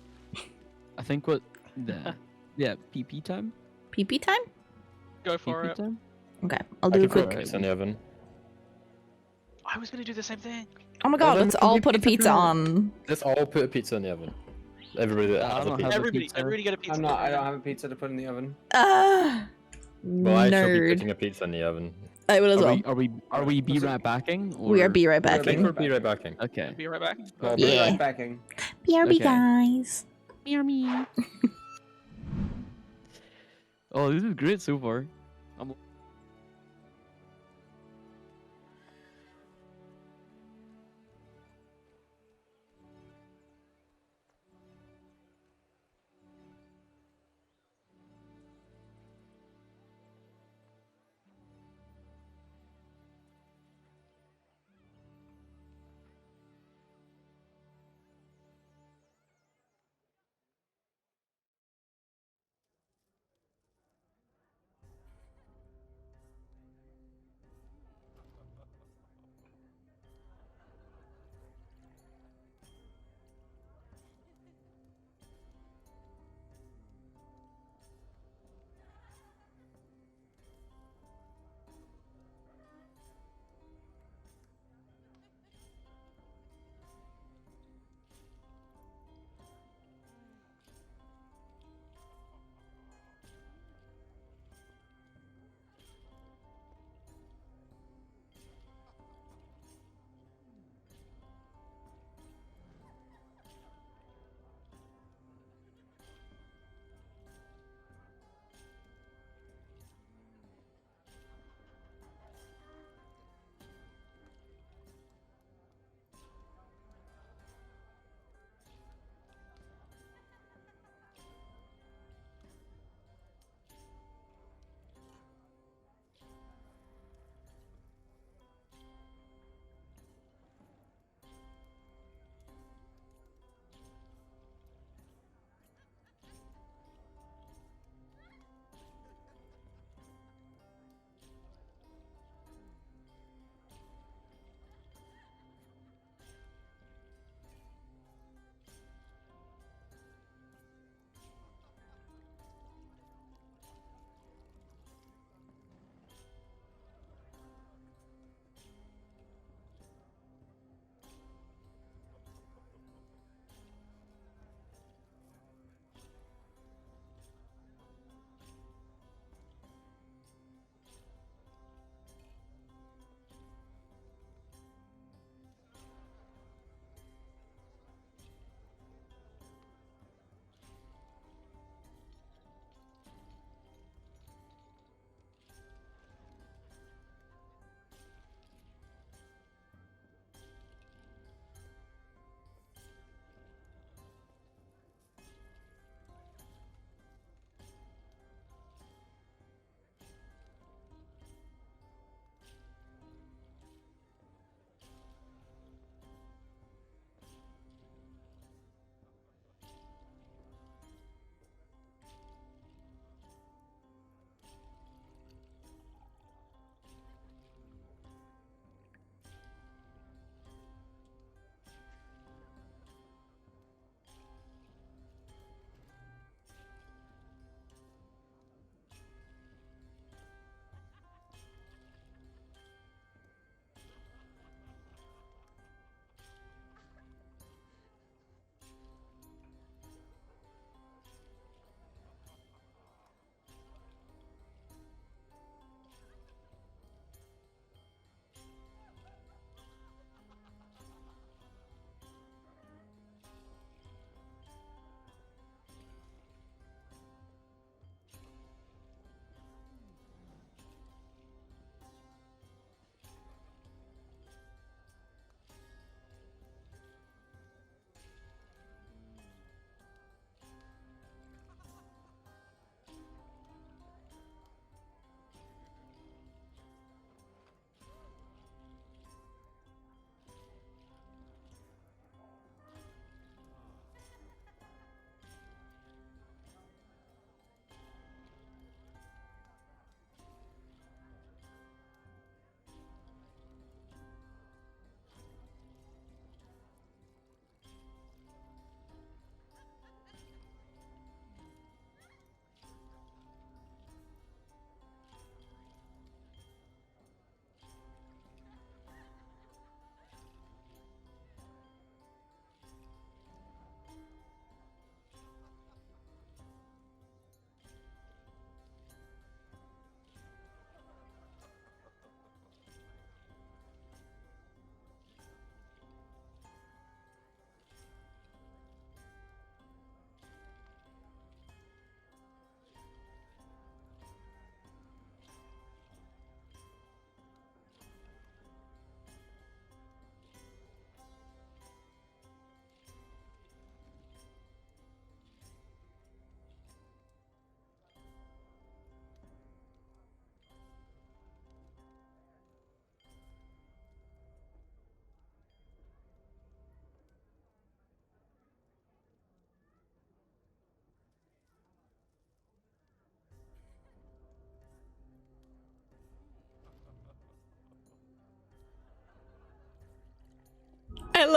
I think what yeah, PP time? PP time? Go for PP it. time? Okay, I'll I do a can put quick. pizza in the oven. I was gonna do the same thing. Oh my god, then let's we can all do put a pizza pizza too. on. Let's all put a pizza in the oven. Everybody that I has a don't pizza. have a Everybody, pizza. everybody get a pizza. I'm not. I don't have a pizza to put in the oven. Well, I shall be Nerd. putting a pizza in the oven. I will as well. Are we be right backing? We are or- be right We are I think backing. we'll be right back in. Okay. Be right back. Well, Yeah. be right backing. BRB Okay. guys. Oh, this is great so far. I'm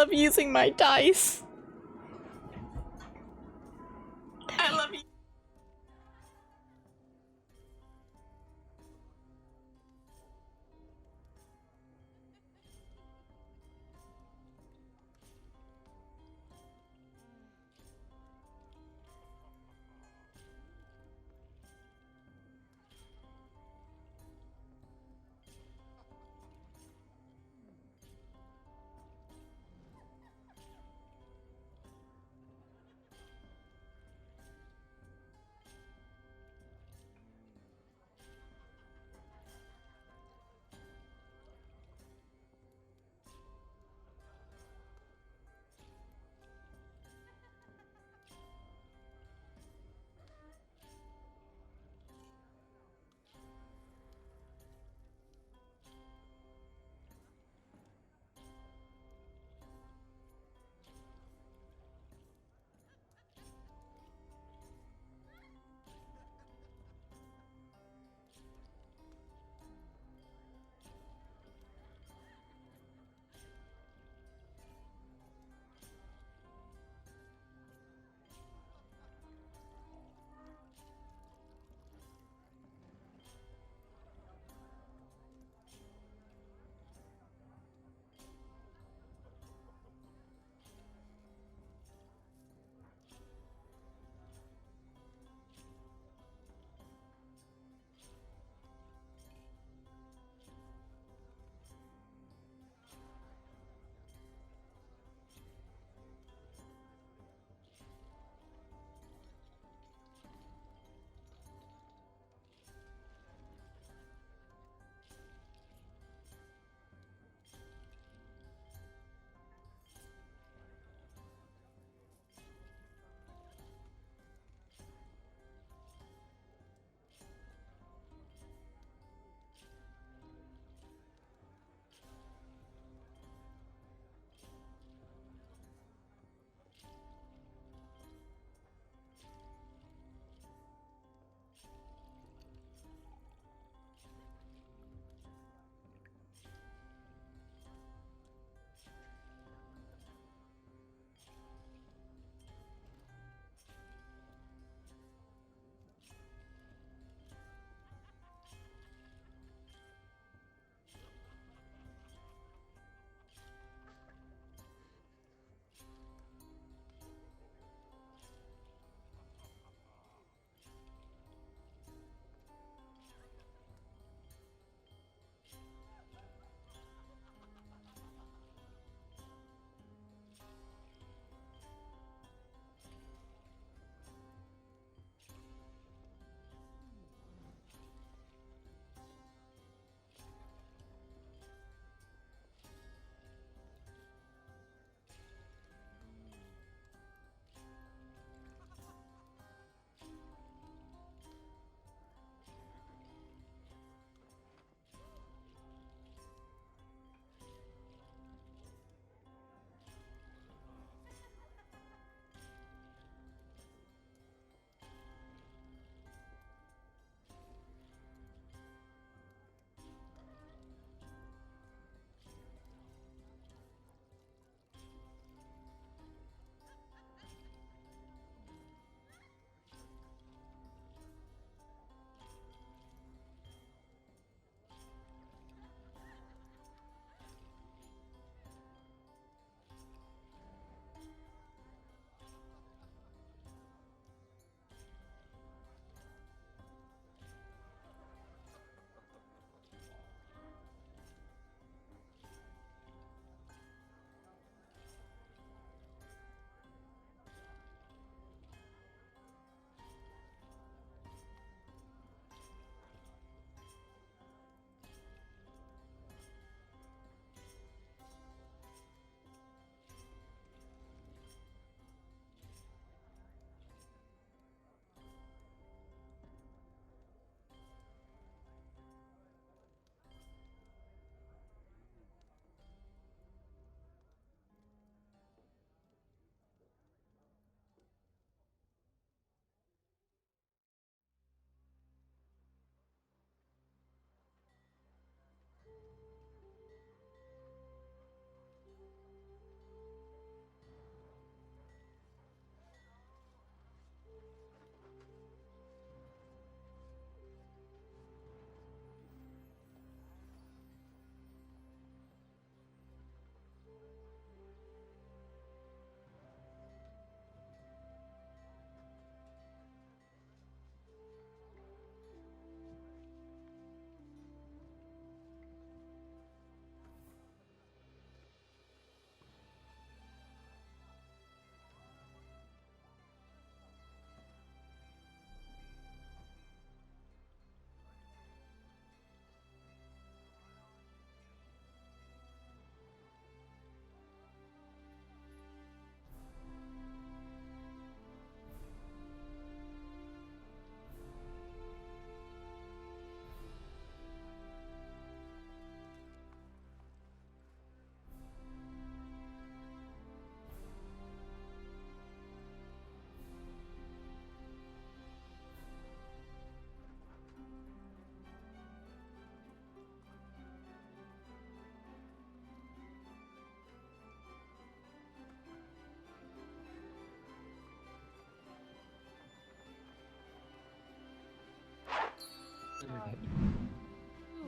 love using my dice. I love you.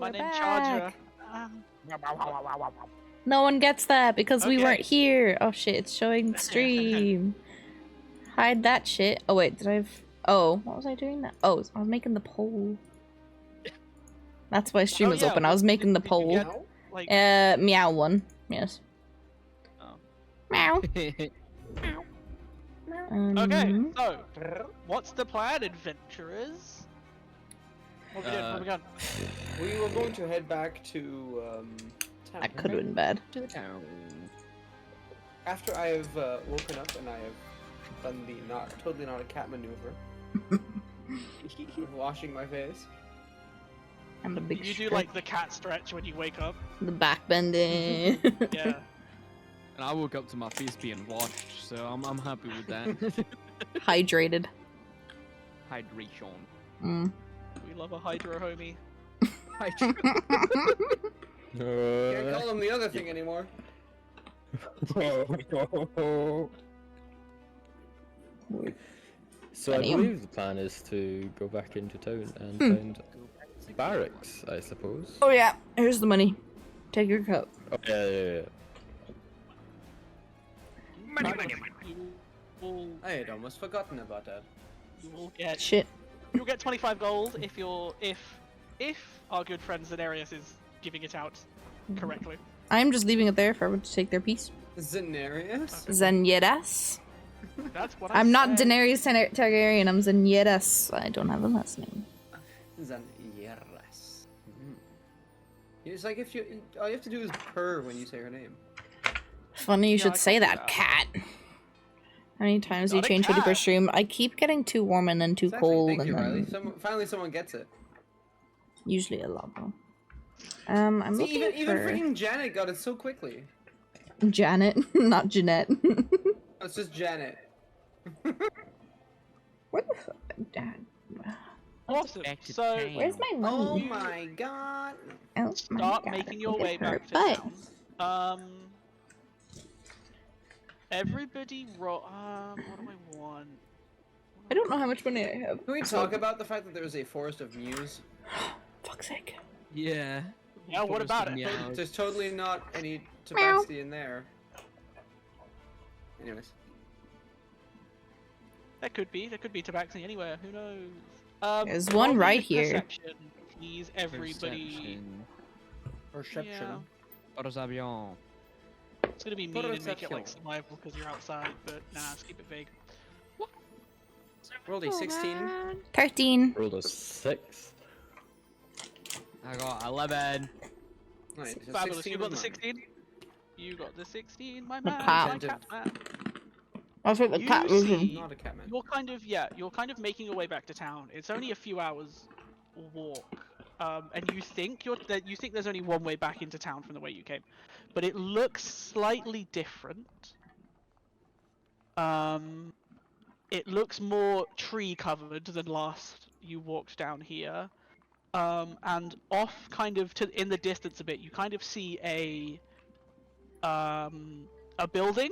My We're name's back. Charger. No one gets that because we Okay. weren't here. Oh shit, it's showing stream. Hide that shit. Oh wait, did I have... Oh, what was I doing that? Oh, I was making the poll. That's why stream Oh, was yeah, open. I was making the did you poll. get, like, Meow one. Yes. Oh. Meow. Okay, so what's the plan, adventurers? What are we doing? What are we going? We were going to head back to town. That could have been bad. To the town. After I have woken up and I have done the totally not a cat maneuver. Washing my face. And the big You do stretch. like the cat stretch when you wake up. The back bending. Yeah. And I woke up to my face being washed, so I'm happy with that. Hydrated. Hydration. Mm. We love a hydro homie. Can't call him the other thing anymore. So I Damn. believe the plan is to go back into town and find barracks, I suppose. Oh yeah, here's the money. Take your cup. Oh, yeah. I had almost forgotten about that. You will get Shit. you'll get 25 gold if our good friend Zenarius is giving it out correctly. I'm just leaving it there for everyone to take their piece. Zenarius? Zeniedas. That's what I I'm not said. Daenerys Targaryen, I'm Zeniedas. I don't have a last name. Zenarius. It's like if all you have to do is purr when you say her name. Funny you Yeah, should I say can do that, that. cat. How many times do you Not a change hoodie per cat. stream? I keep getting too warm and then too Exactly, cold, thank and you, Riley. then Finally someone gets it. usually a lot though. I'm See, looking even for freaking Janet got it so quickly. Janet, not Jeanette. Oh, it's just Janet. Where the fuck? Dad. Awesome. Back to So town. Where's my Oh money? my god. Oh, my start God, making look your at way her back to butt. town. Everybody roll. What do I want? I don't know how much money I have. Can we talk about the fact that there is a forest of mews? Fuck's sake. Yeah. Yeah, what about it? Meows. There's totally not any tabaxi in there. Anyways. There could be tabaxi anywhere. Who knows? There's one roll me right with here. Perception, please, everybody. Perception. Yeah. Perception. It's gonna be mean and make it like Perception. survival because you're outside, but nah, let's keep it vague. Rolled a 16. 13. Rolled a 6. I got 11. Right, so Fabulous. 16 You got the was mine. 16. You got the 16, my The man. cat. My cat man. That's what the You cat was see- Not a catman. You're kind of making your way back to town. It's only a few hours walk, and you think there's only one way back into town from the way you came, but it looks slightly different. It looks more tree covered than last you walked down here, and off kind of in the distance a bit, you kind of see a building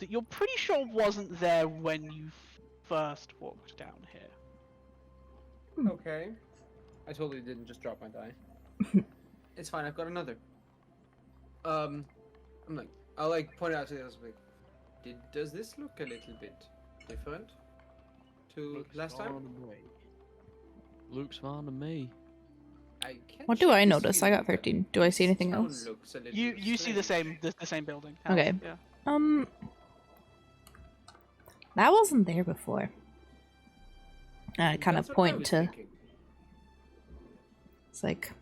that you're pretty sure wasn't there when you first walked down here. Okay. I totally didn't just drop my die. It's fine, I've got another. I'm like, I'll like point it out to the others, like, does this look a little bit different to last time? Looks fine to me. I can't What do I check to notice? see I got if 13. Do I see anything town else? looks a little You see the strange. same building. Okay. Yeah. That wasn't there before. I kind That's of what I point was to. thinking. It's like.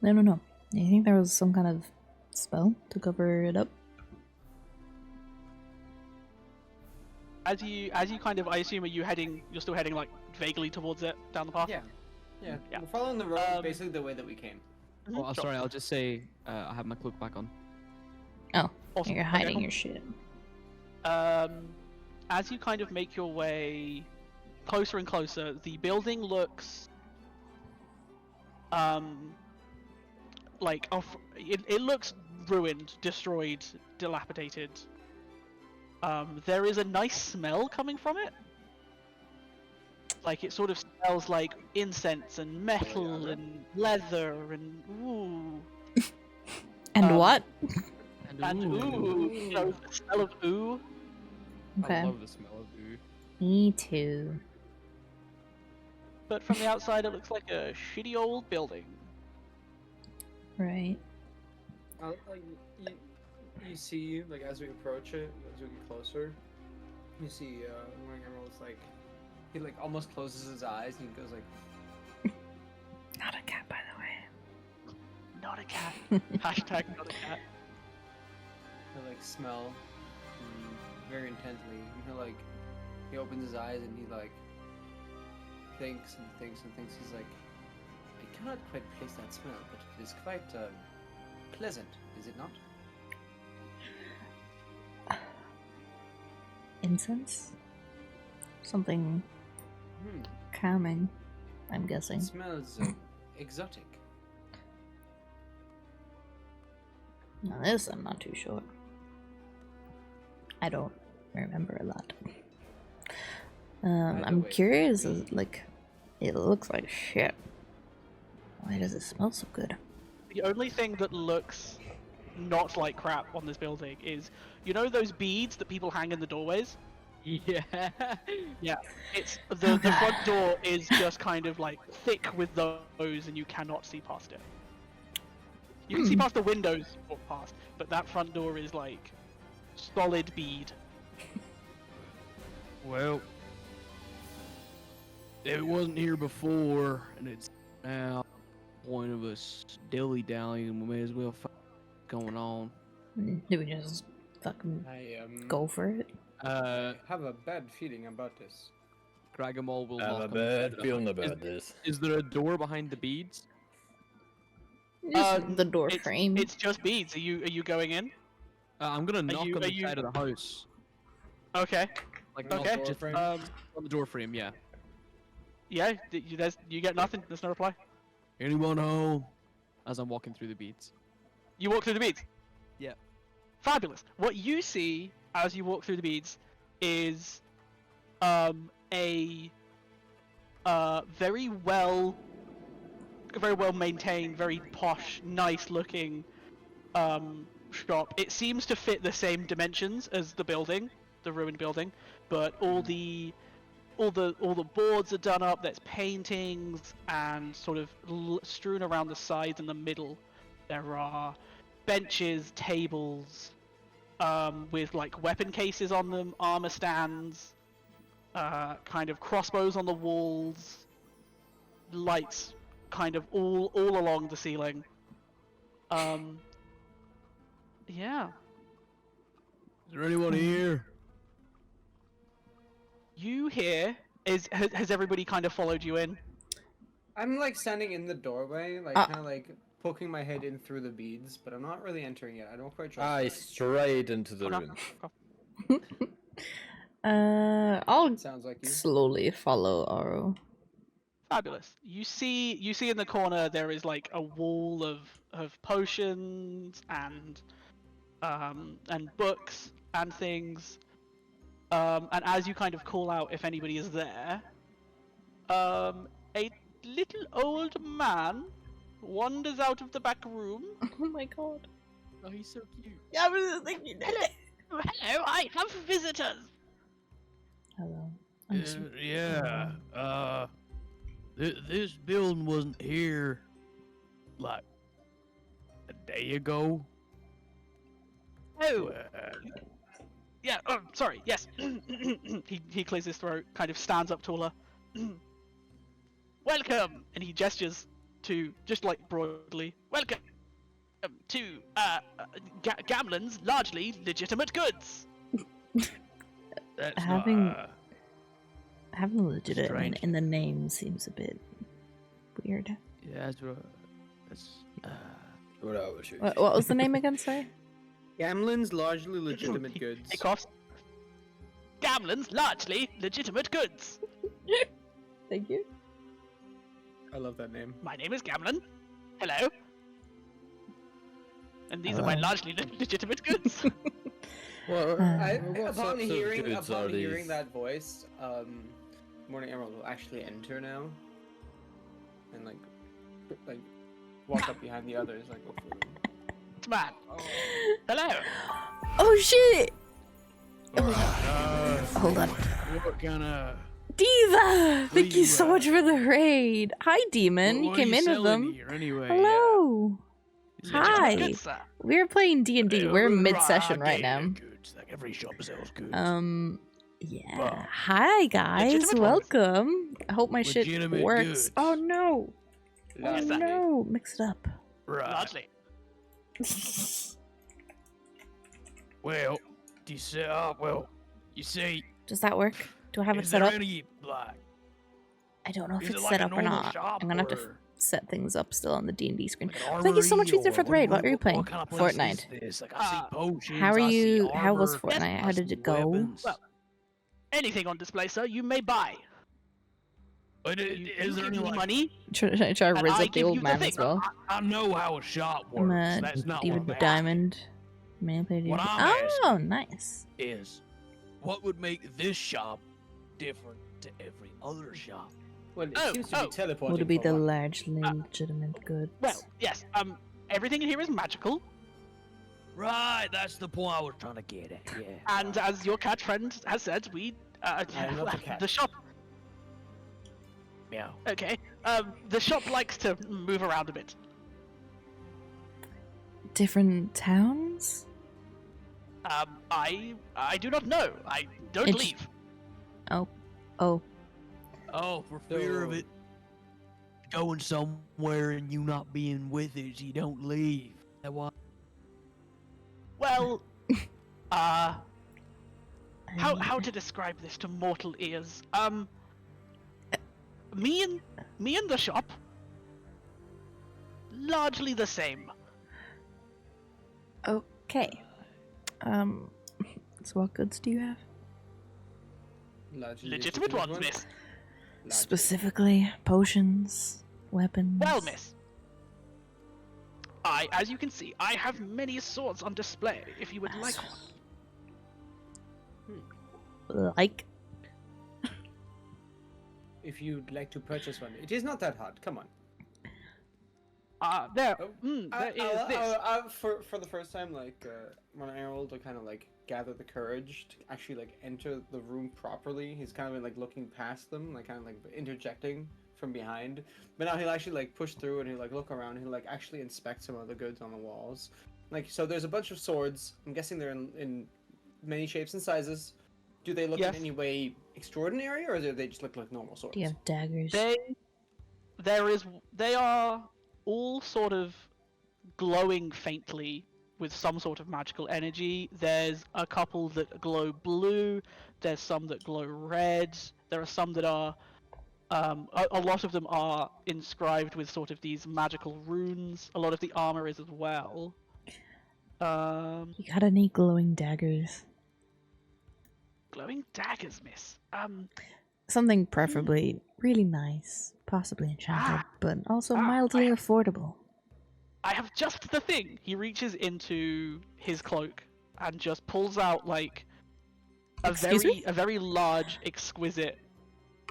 I don't know. Do you think there was some kind of spell to cover it up? As you kind of, I assume, you're still heading like vaguely towards it down the path. Yeah. Yeah. Yeah. We're following the road basically basically the way that we came. Mhm, Oh, sure. sorry, I'll just say I have my cloak back on. Oh, Awesome. you're Okay, hiding cool. your shit. As you kind of make your way closer and closer, the building looks like it looks ruined, destroyed, dilapidated. There is a nice smell coming from it. Like, it sort of smells like incense and metal and leather and ooh. And what? And ooh, you know, the smell of ooh. Okay. I love the smell of ooh. Me too. But from the outside, it looks like a shitty old building. Right. Like you see, like as we approach it, as we get closer, you see one emerald's like he like almost closes his eyes and he goes like, Not a cat, by the way. Not a cat. Hashtag not a cat. he'll like smell very intently. And he'll like he opens his eyes and he like thinks and thinks and thinks. He's like, I cannot quite place that smell, but it is quite pleasant, is it not? Incense? Something Hmm. calming, I'm guessing. It smells exotic. Now this, I'm not too sure. I don't remember a lot. Either I'm way, curious, we- like, it looks like shit. Why does it smell so good? The only thing that looks not like crap on this building is, you know those beads that people hang in the doorways? Yeah. Yeah. It's the front door is just kind of like thick with those, and you cannot see past it. You can see past the windows you walk past, but that front door is like solid bead. Well, it wasn't here before, and it's now point of us dilly-dallying. We may as well find what's going on. Do we just fucking I go for it? have a bad feeling about this. Cragamal will I have knock a on the bad door. feeling about this. Is there a door behind the beads? Just the door it's, frame. It's just beads. Are you going in? I'm gonna knock you- on are the you- side of the house. Okay. Like, Okay. not just frame? on the door frame, yeah. Yeah. You get nothing. There's no reply. Anyone home? As I'm walking through the beads. You walk through the beads. Yep. Fabulous. What you see as you walk through the beads is a very well maintained, very posh, nice looking shop. It seems to fit the same dimensions as the building, the ruined building, but all the boards are done up. There's paintings and sort of strewn around the sides and the middle. There are benches, tables, with like weapon cases on them, armor stands, kind of crossbows on the walls, lights kind of all along the ceiling. Yeah. Is there anyone here? You here has everybody kind of followed you in? I'm like standing in the doorway, like Ah. kind of like poking my head in through the beads, but I'm not really entering yet. I don't quite trust. I it. stride into the Okay. room. I'll Sounds like you. slowly follow Oro. Fabulous. You see in the corner there is like a wall of potions and books and things. And as you kind of call out if anybody is there, a little old man wanders out of the back room. Oh my god. Oh, he's so cute. Yeah, I was just thinking that. Hello, I have visitors. Hello. This building wasn't here like a day ago. Oh, yeah. Oh, sorry. Yes. he clears his throat, kind of stands up taller. Welcome, and he gestures to just like broadly. Welcome to Gamlen's largely legitimate goods. That's Having legit strange. in the name seems a bit weird. yeah, that's what. That's. What I was What was the name again, sorry? Gamlen's largely legitimate goods. He coughs. Gamlen's largely legitimate goods. Thank you. I love that name. My name is Gamlen. Hello. And these are my Hello. largely legitimate goods. Well, I, what upon sorts of hearing goods are upon hearing these? that voice, Morning Emerald will actually enter now, and like walk up behind the others, like go for them. Man. Hello. Oh shit! Uh, Hold on. what kind of? Diva! Thank you you, so much for the raid. Hi, Demon. You What are came in with selling them. here anyway? Hello. Hi. Good, sir. We're playing D&D. We're mid-session right now. Goods. Like every shop sells goods. Yeah. Well, Hi, guys. legitimate ones. Welcome. I hope my shit Legitimate works. goods. Oh, no. Oh, Yes, sir. no. Mix it up. right. Largely. Well, do you set up? Well, you see, Does that work? Do I have it is set there up? any like? I don't know if Is it's it like set a up or normal not. shop I'm gonna have to or set things up still on the D&D screen. like an Thank you so much, armory, Ether, for or the raid. What are you playing? What kind of place Fortnite. is this? Like I see potions. How are I see you? How was armor, Fortnite? How I did see it go? weapons. Well, anything on display, sir, you may buy. But You is there give any me like? money? Try to And riz I up the give old you the man thing. as well. I know how a shop I'm works. a That's not Diva what I'm asking. Diamond. Man, play What D&D. I'm Oh, nice. Is what would make this shop different to every other shop? Well, it Oh, seems to be oh. teleporting. Would it be for the one. large legitimate goods? Well, yes. Everything in here is magical, Right, that's the point I was trying to get at. Yeah. and as your cat friend has said, we I am not the cat. the shop. Meow. Okay. The shop likes to move around a bit. Different towns? I do not know. I don't It's- leave. Oh. Oh, for fear of So- it going somewhere and you not being with us, you don't leave. That why? Well, how to describe this to mortal ears? Me and the shop, largely the same. Okay. So what goods do you have? Largely Legitimate ones, miss. Largely. Specifically, potions, weapons. Well, miss. As you can see, I have many swords on display. If you would like one. Like? If you'd like to purchase one, it is not that hard. Come on. There. Oh, There is this. For the first time, like when Emerald to kind of like gather the courage to actually like enter the room properly, he's kind of been like looking past them, like kind of like interjecting from behind. But now he'll actually like push through and he'll like look around. And he'll like actually inspect some of the goods on the walls. Like so, there's a bunch of swords. I'm guessing they're in many shapes and sizes. Do they look Yes. in any way extraordinary, or do they just look like normal swords? Do you have daggers? They are all sort of glowing faintly with some sort of magical energy. There's a couple that glow blue. There's some that glow red. There are some that are, a lot of them are inscribed with sort of these magical runes. A lot of the armor is as well. You got any glowing daggers? Glowing daggers, miss. Something preferably really nice, possibly enchanted, but also mildly affordable. I have just the thing. He reaches into his cloak and just pulls out like Excuse me? a very large, exquisite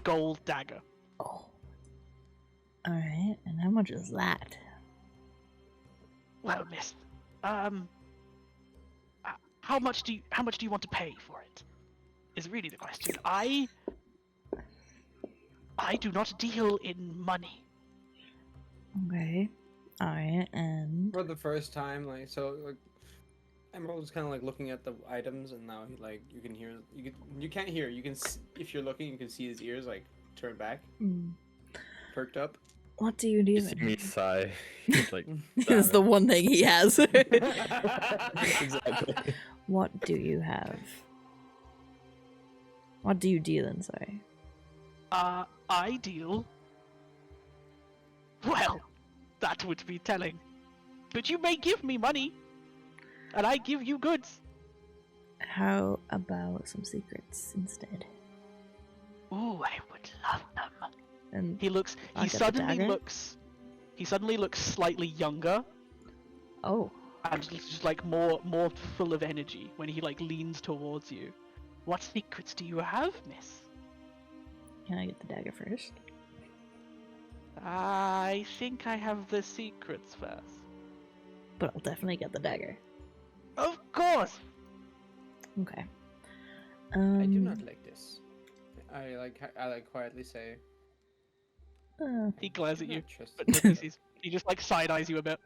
gold dagger. Oh. Alright, and how much is that? Well, miss, how much do you want to pay for it? Is really the question. I do not deal in money. Okay. Alright, and For the first time, like so, like Emerald's kind of like looking at the items, and now he like you can hear you can't hear you can if you're looking you can see his ears like turn back, perked up. what do you do You then? see me sigh. It's like, It's the one thing he has. exactly. What do you have? What do you deal in, sorry? I deal. Well, that would be telling. But you may give me money, and I give you goods. How about some secrets instead? Ooh, I would love them. And He looks. I'll He get the suddenly dagger. looks. He suddenly looks slightly younger oh, and just like more full of energy when he like leans towards you. What secrets do you have, miss? Can I get the dagger first? I think I have the secrets first. But I'll definitely get the dagger. Of course! Okay. I do not like this. I like quietly say. He glares at "Do you, not trust but this." notices. He just like side eyes you a bit.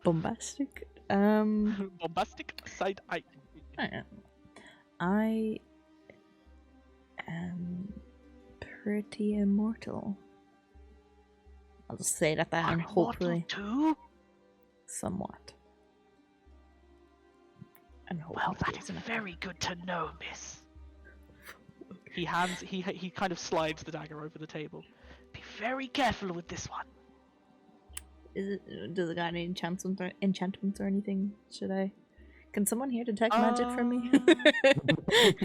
Bombastic. Bombastic side eye. I don't know. I am pretty immortal. I'll just say it at that Are and immortal hopefully too? somewhat. And hopefully Well, that is it's enough. very good to know, miss. He kind of slides the dagger over the table. Be very careful with this one. Does it got any enchantments or anything? Should I? Can someone here detect magic for me?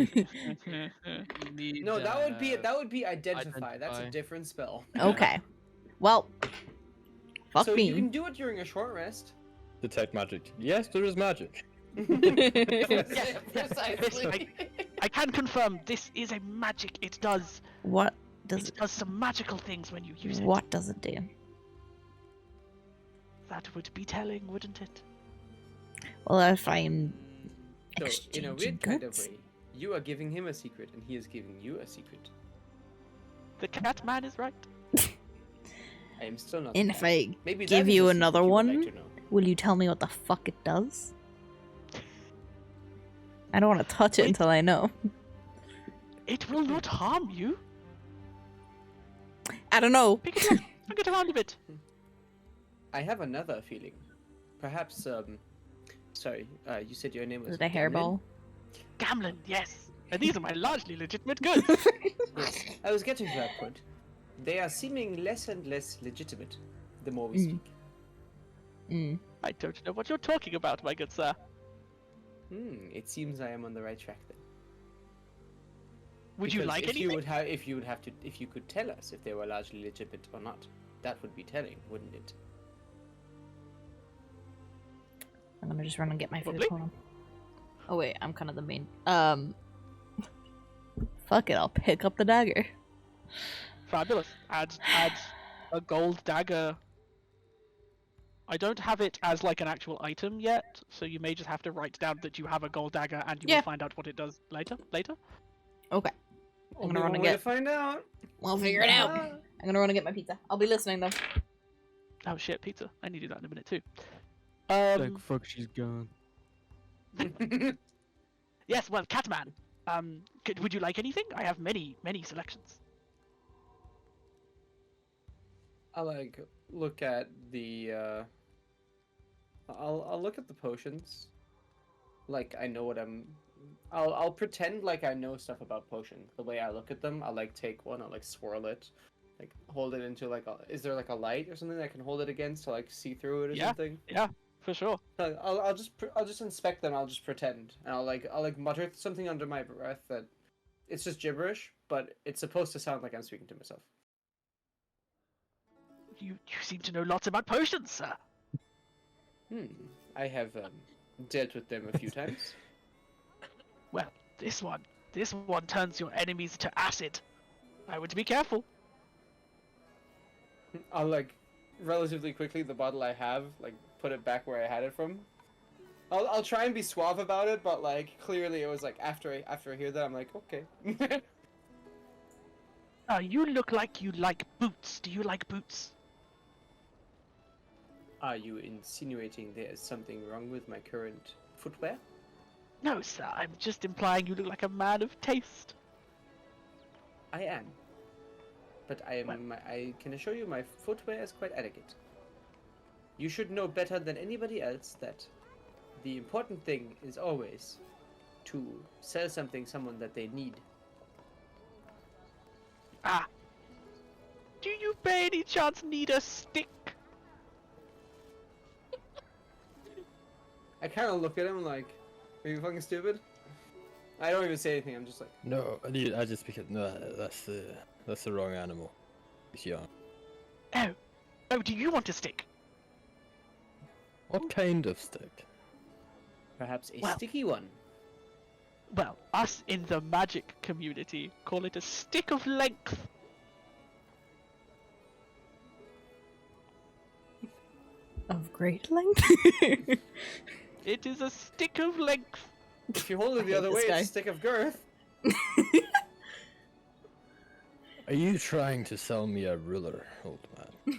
You need, No, that would be identify. That's a identify. different spell. Okay. Well, fuck So me. you can do it during a short rest. Detect magic. Yes, there is magic. Yeah, precisely. I can confirm this is a magic. It does What does it does some magical things when you use it. what does it do? That would be telling, wouldn't it? Well, if I'm So, in a exchanging weird kind of goods. way, you are giving him a secret, and he is giving you a secret. The cat man is right. I am still not. And the if man. I Maybe give that is you a secret another you would one, like to know. will you tell me what the fuck it does? I don't want to touch it Wait. until I know. It will not harm you. I don't know. Pick it up. Pick it around a bit. I have another feeling. Perhaps, sorry, you said your name was Is it a Gamlin? hairball? Gamlin, yes. And these are my largely legitimate goods. Yes, I was getting to that point. They are seeming less and less legitimate the more we Mm. speak. Mm. I don't know what you're talking about, my good sir. It seems I am on the right track then. Would you Because like if anything? if you could tell us if they were largely legitimate or not, that would be telling, wouldn't it? I'm gonna just run and get my food. Lovely. Hold on. Oh wait, I'm kind of the main. Fuck it, I'll pick up the dagger. Fabulous. Add a gold dagger. I don't have it as like an actual item yet, so you may just have to write down that you have a gold dagger and you Yeah. will find out what it does later. Okay, Only run one and way get- to find out. we'll figure it out. Ah. I'm gonna run and get my pizza. I'll be listening though. Oh shit, pizza. I need to do that in a minute too. Like, fuck, she's gone. Yes, well, Catman. Would you like anything? I have many selections. I like look at the. I'll look at the potions. Like I know what I'm. I'll pretend like I know stuff about potions. The way I look at them, I'll like take one, I'll like swirl it, like hold it into like. Is there like a light or something that I can hold it against to like see through it or Yeah. something? Yeah, for sure. I'll just inspect them. I'll just pretend, and I'll mutter something under my breath that it's just gibberish, but it's supposed to sound like I'm speaking to myself. You seem to know lots about potions, sir. I have dealt with them a few times. Well, this one turns your enemies to acid. I would be careful. I'll like relatively quickly the bottle I have like put it back where I had it from. I'll try and be suave about it, but like clearly it was like after I hear that I'm like okay. You look like you like boots. Do you like boots? Are you insinuating there is something wrong with my current footwear? No, sir. I'm just implying you look like a man of taste. I am. But Well- I can assure you my footwear is quite elegant. You should know better than anybody else that the important thing is always to sell someone that they need. Ah. Do you by any chance need a stick? I kind of look at him like, are you fucking stupid? I don't even say anything. I'm just like, No, I just because no, that's the wrong animal. He's young. Oh, do you want a stick? What kind of stick? perhaps a Well- sticky one. well, us in the magic community call it a stick of length. Of great length. It is a stick of length. If you hold it the hate other this way, guy. it's a stick of girth. Are you trying to sell me a ruler, old man?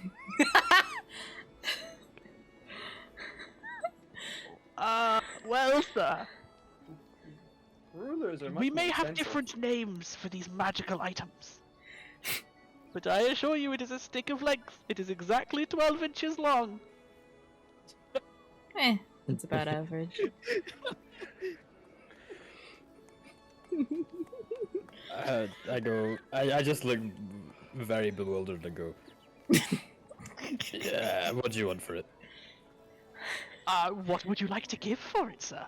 Well, sir, Rulers are much we more may have expensive. different names for these magical items. But I assure you it is a stick of length. It is exactly 12 inches long. It's about average. I just look very bewildered and go, yeah, what do you want for it? What would you like to give for it, sir?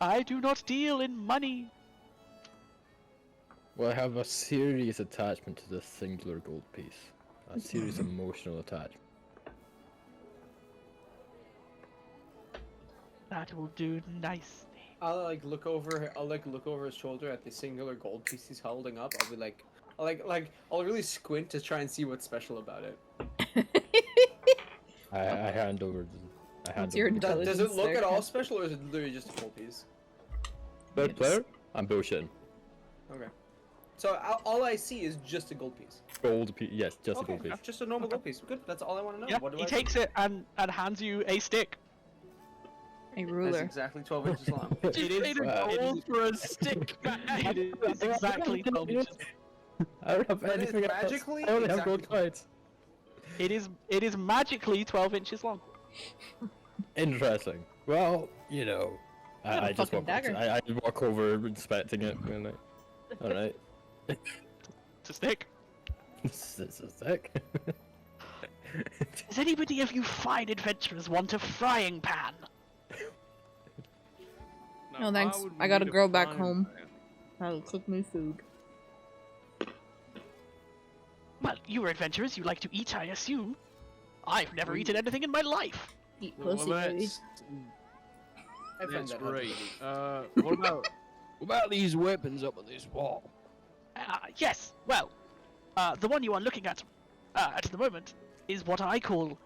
I do not deal in money. Well, I have a serious attachment to this singular gold piece. A serious emotional attachment. That will do nicely. I'll look over his shoulder at the singular gold piece he's holding up. I'll be like, I'll really squint to try and see what's special about it. I hand over. your the intelligence? Does it look there, at all Ken? special, or is it literally just a gold piece? third player. I'm bullshitting. Okay. So all I see is just a gold piece. Gold piece. Yes, just a Okay, gold piece. just a normal gold piece. Good. That's all I want to know. Yeah, What do he I takes it and hands you a stick. A That's ruler. exactly 12 inches long. It is, Wow. it is for a stick. it is exactly 12 inches. I don't have But it's anything else. magically I only have gold exactly- coins. It is magically 12 inches long. Interesting. Well, you know, Got a I just fucking walk. dagger. I walk over, inspecting it. And like, all right, It's a stick. this is sick. Does anybody of you fine adventurers want a frying pan? No thanks. I gotta go back home. I'll cook me food. Well, you are adventurers. You like to eat, I assume. I've never eaten anything in my life. Eat Well, pussy, baby. I find That's that hard to great. believe. What about these weapons up on this wall? Yes. Well, the one you are looking at the moment is what I call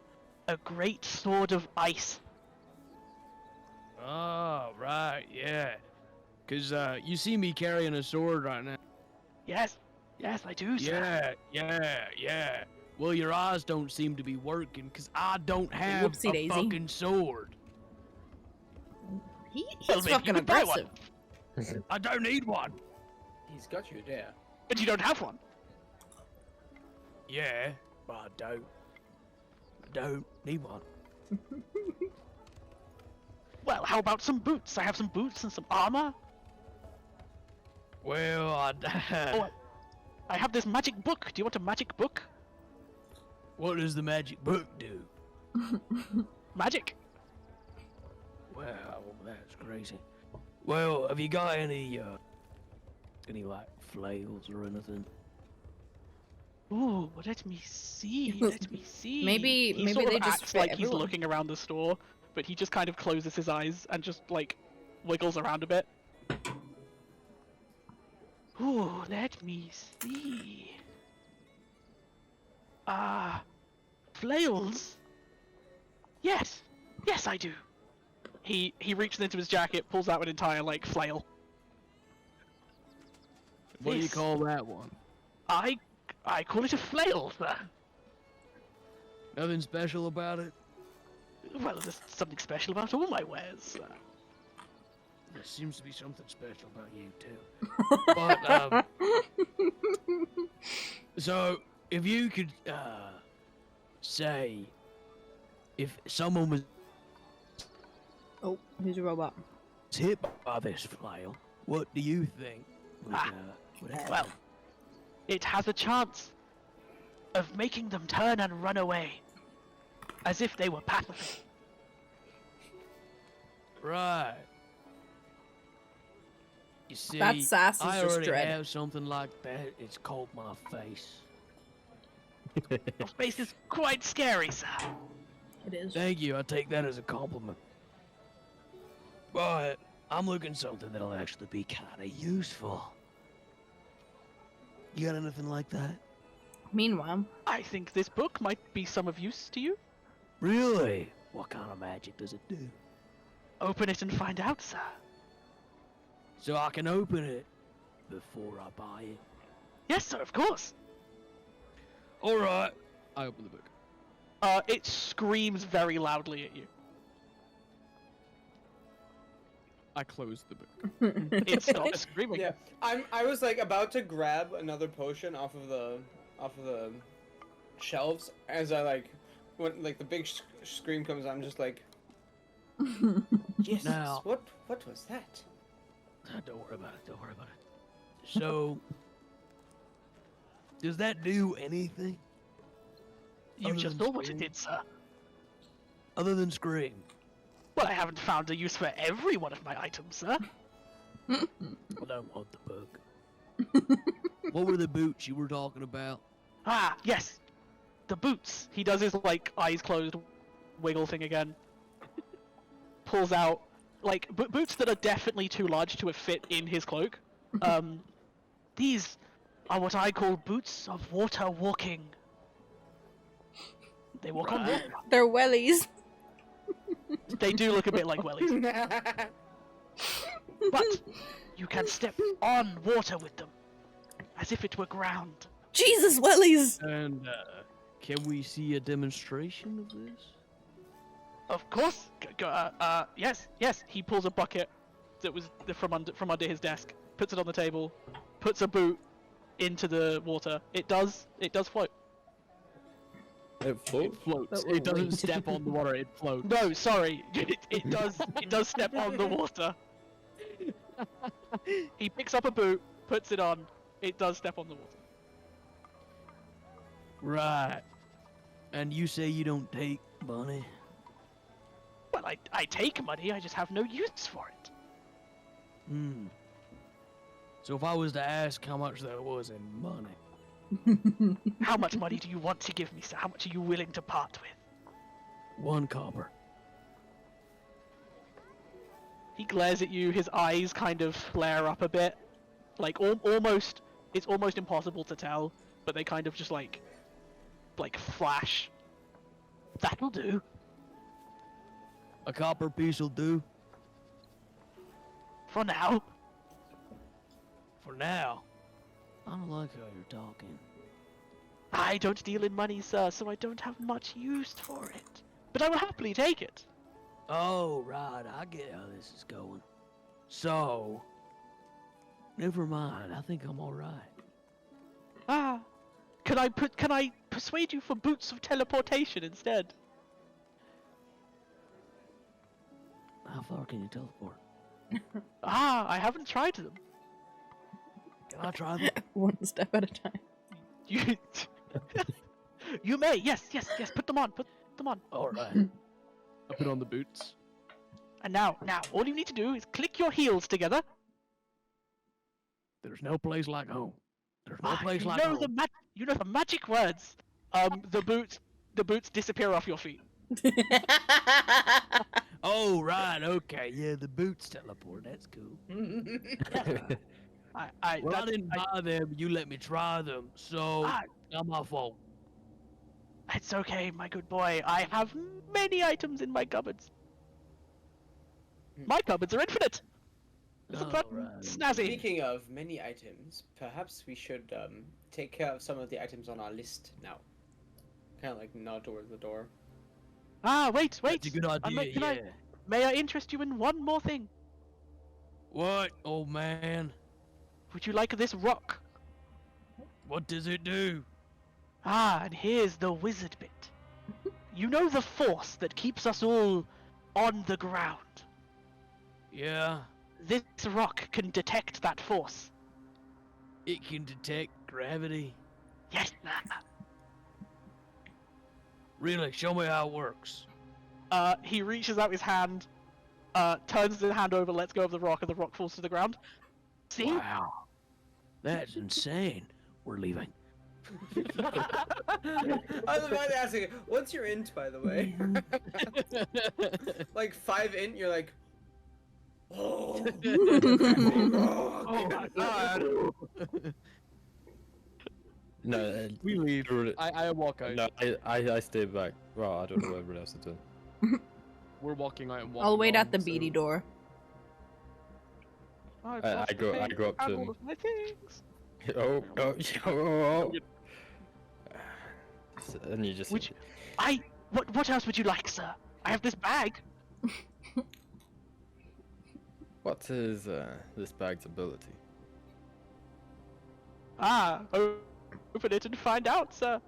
a great sword of ice. Oh, right, yeah. Cause you see me carrying a sword right now. Yes. Yes, I do, sir. Yeah. Well, your eyes don't seem to be working, cause I don't have Whoopsie a daisy. fucking sword. He's Well, maybe fucking you could buy one. aggressive. I don't need one. He's got you there. But you don't have one. Yeah, but I don't. I don't need one. Well, how about some boots? I have some boots and some armor. Well, Oh, I have this magic book. Do you want a magic book? what does the magic book do? Magic. Well, that's crazy. Well, have you got any like flails or anything? Ooh, let me see. Let me see. Maybe- He maybe sort of they just acts fit like everyone. he's looking around the store, but he just kind of closes his eyes and just like wiggles around a bit. Ooh, let me see. Flails? Yes, yes, I do. He reaches into his jacket, pulls out an entire like flail. What do you This- call that one? I call it a flail, sir. Nothing special about it? Well, there's something special about all my wares, sir. There seems to be something special about you too. But so if you could say if someone was Oh, here's a robot. hit by this flail, what do you think would happen? Well, it has a chance of making them turn and run away, as if they were pacific. Right. You see, That sass is I just already dread. have something like that. It's called my face. Your face is quite scary, sir. It is. Thank you. I take that as a compliment. But I'm looking something that'll actually be kind of useful. You got anything like that? Meanwhile, I think this book might be some of use to you. Really? What kind of magic does it do? Open it and find out, sir. So I can open it before I buy it. Yes, sir, of course. All right. I open the book. It screams very loudly at you. I close the book. It stops screaming. Yeah, I was like about to grab another potion off of the shelves as I like when like the big scream comes. I'm just like, Jesus, Now- what was that? Don't worry about it. Don't worry about it. So, does that do anything You Other just than saw what it scream? did, sir. other than scream? Well, I haven't found a use for every one of my items, sir. I don't want the book. What were the boots you were talking about? Ah, yes. The boots. He does his, like, eyes closed wiggle thing again. Pulls out, like, boots that are definitely too large to have fit in his cloak. These are what I call boots of water walking. They walk on water. they're wellies. They do look a bit like wellies. But you can step on water with them, as if it were ground. Jesus, wellies! And can we see a demonstration of this? Of course. Yes, yes. He pulls a bucket that was from under his desk, puts it on the table, puts a boot into the water. It does float. It floats. It floats. But we're It doesn't waiting. step on the water. It floats. No, sorry. It does step on the water. He picks up a boot, puts it on. It does step on the water. Right. And you say you don't take money? Well, I take money. I just have no use for it. Hmm. So if I was to ask how much there was in money, How much money do you want to give me, sir? How much are you willing to part with? 1 copper. He glares at you. His eyes kind of flare up a bit, like almost. It's almost impossible to tell, but they kind of just like flash. That'll do. A copper piece will do For now. for now. I don't like how you're talking. I don't deal in money, sir, so I don't have much use for it. But I will happily take it. Oh, right. I get how this is going. So, never mind. I think I'm all right. Ah, can I persuade you for boots of teleportation instead? How far can you teleport? Ah, I haven't tried them. Can I try them? One step at a time. You, you may. Yes. Put them on. Put them on. All right. I put on the boots. And now, all you need to do is click your heels together. There's no place like home. There's no Ah, place you like know home. you know the magic words. The boots disappear off your feet. Oh, right. Okay. Yeah, the boots teleport. That's cool. I Well, I that- didn't buy them. You let me try them, so Ah, not my fault. it's okay, my good boy. I have many items in my cupboards. My cupboards are infinite. Isn't that Alright. snazzy? Speaking of many items, perhaps we should take care of some of the items on our list now. Kind of like nod towards the door. Ah, wait. That's a good may- idea. can I- Yeah. May I interest you in one more thing? What, old man? Would you like this rock? What does it do? Ah, and here's the wizard bit. You know the force that keeps us all on the ground. Yeah, This rock can detect that force. it can detect gravity. Yes. Really? Show me how it works. He reaches out his hand, turns the hand over, lets go of the rock, and the rock falls to the ground. See? Wow. That's insane. We're leaving. I was about to ask you, what's your int, by the way? Like 5 int, you're like, Oh, Oh my god. No, We leave. you're- I walk out. no, I stay back. Well, I don't know what everyone else is doing. We're walking out and walking I'll wait at on, the beady so- door. I've I lost the go- I page go up and to all him. of my things. Oh, oh, oh. And you just. Which, what else would you like, sir? I have this bag. What is this bag's ability? Ah, open it and find out, sir.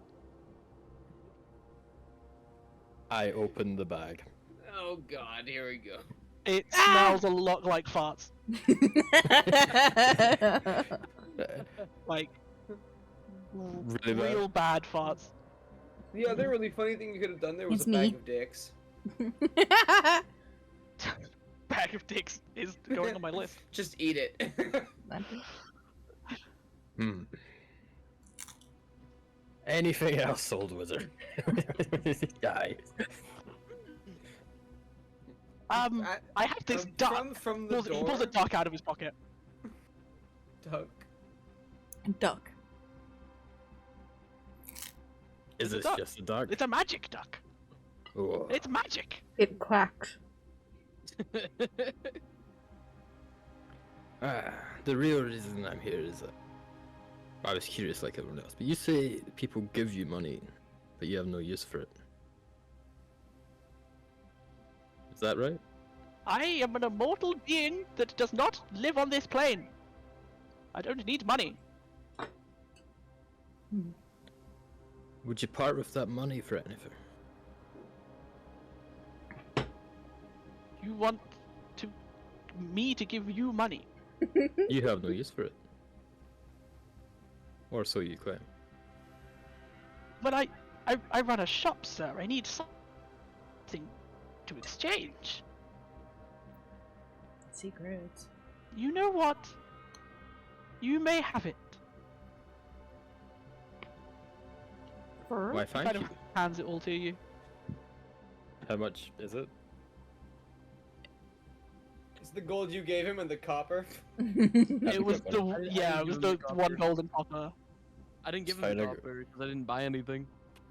I open the bag. Oh god, here we go. It smells a lot like farts. Like, Really bad? real bad farts. the other really funny thing you could have done there was It's a bag me. of dicks. Bag of dicks is going on my list. Just eat it. Hmm. Anything else, old wizard? Die. I have this duck. from the He pulls a door. duck out of his pocket. Duck. Duck. Is It's a this duck. just a dog? It's a magic duck. Oh. It's magic. It quacks. The real reason I'm here is that I was curious like everyone else. But you say people give you money, but you have no use for it. Is that right? I am an immortal being that does not live on this plane. I don't need money. Would you part with that money for anything? You want me to give you money? You have no use for it. Or so you claim. But I run a shop, sir. I need something to exchange. Secrets. You know what? You may have it. Why, thank Kind you. of hands it all to you. How much is it? It's the gold you gave him and the copper. It was the I it was didn't the give him one copper. golden copper. I didn't give It's him the fine, I copper because I didn't buy anything.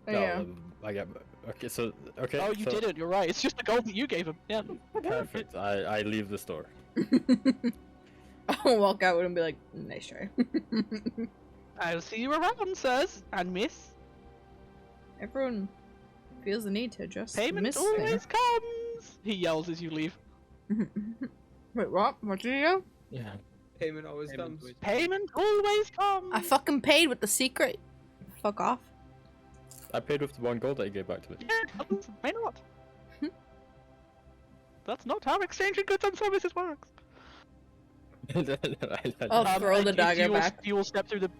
Oh, yeah. I get. Okay, so okay. Oh, you so, didn't. You're right. It's just the gold that you gave him. Yeah. Perfect. I leave the store. I'll walk out and be like, nice try. I'll see you around, sirs and miss. Everyone feels the need to just Payment miss always comes. He yells as you leave. things. Wait, what? What did you do? Yeah. Payment always Payment comes. always- Payment always comes. I fucking paid with the secret. Fuck off. I paid with the 1 gold that you gave back to me. Yeah, why not? That's not how exchanging goods and services works. I'll throw the dagger back. You will step through the.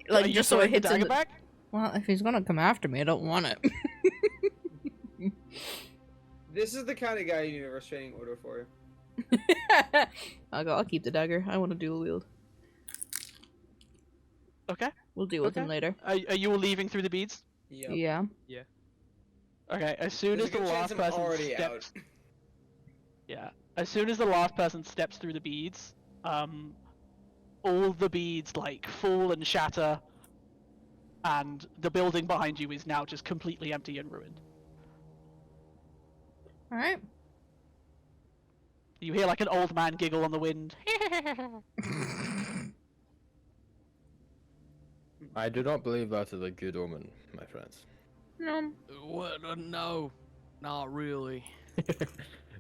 Like, Are you just so throwing it the hits in dagger the... back? Well, if he's gonna come after me, I don't want it. This is the kind of guy you need a restraining order for. I'll keep the dagger. I want to dual wield. Okay. We'll deal with him Okay. later. Are you all leaving through the beads? Yep. Yeah. Okay. As soon There's as a the good chance last I'm person already steps. out. Yeah. As soon as the last person steps through the beads, all the beads like fall and shatter, and the building behind you is now just completely empty and ruined. All right. You hear like an old man giggle on the wind. I do not believe that is a good omen, my friends. No. What? No, not really.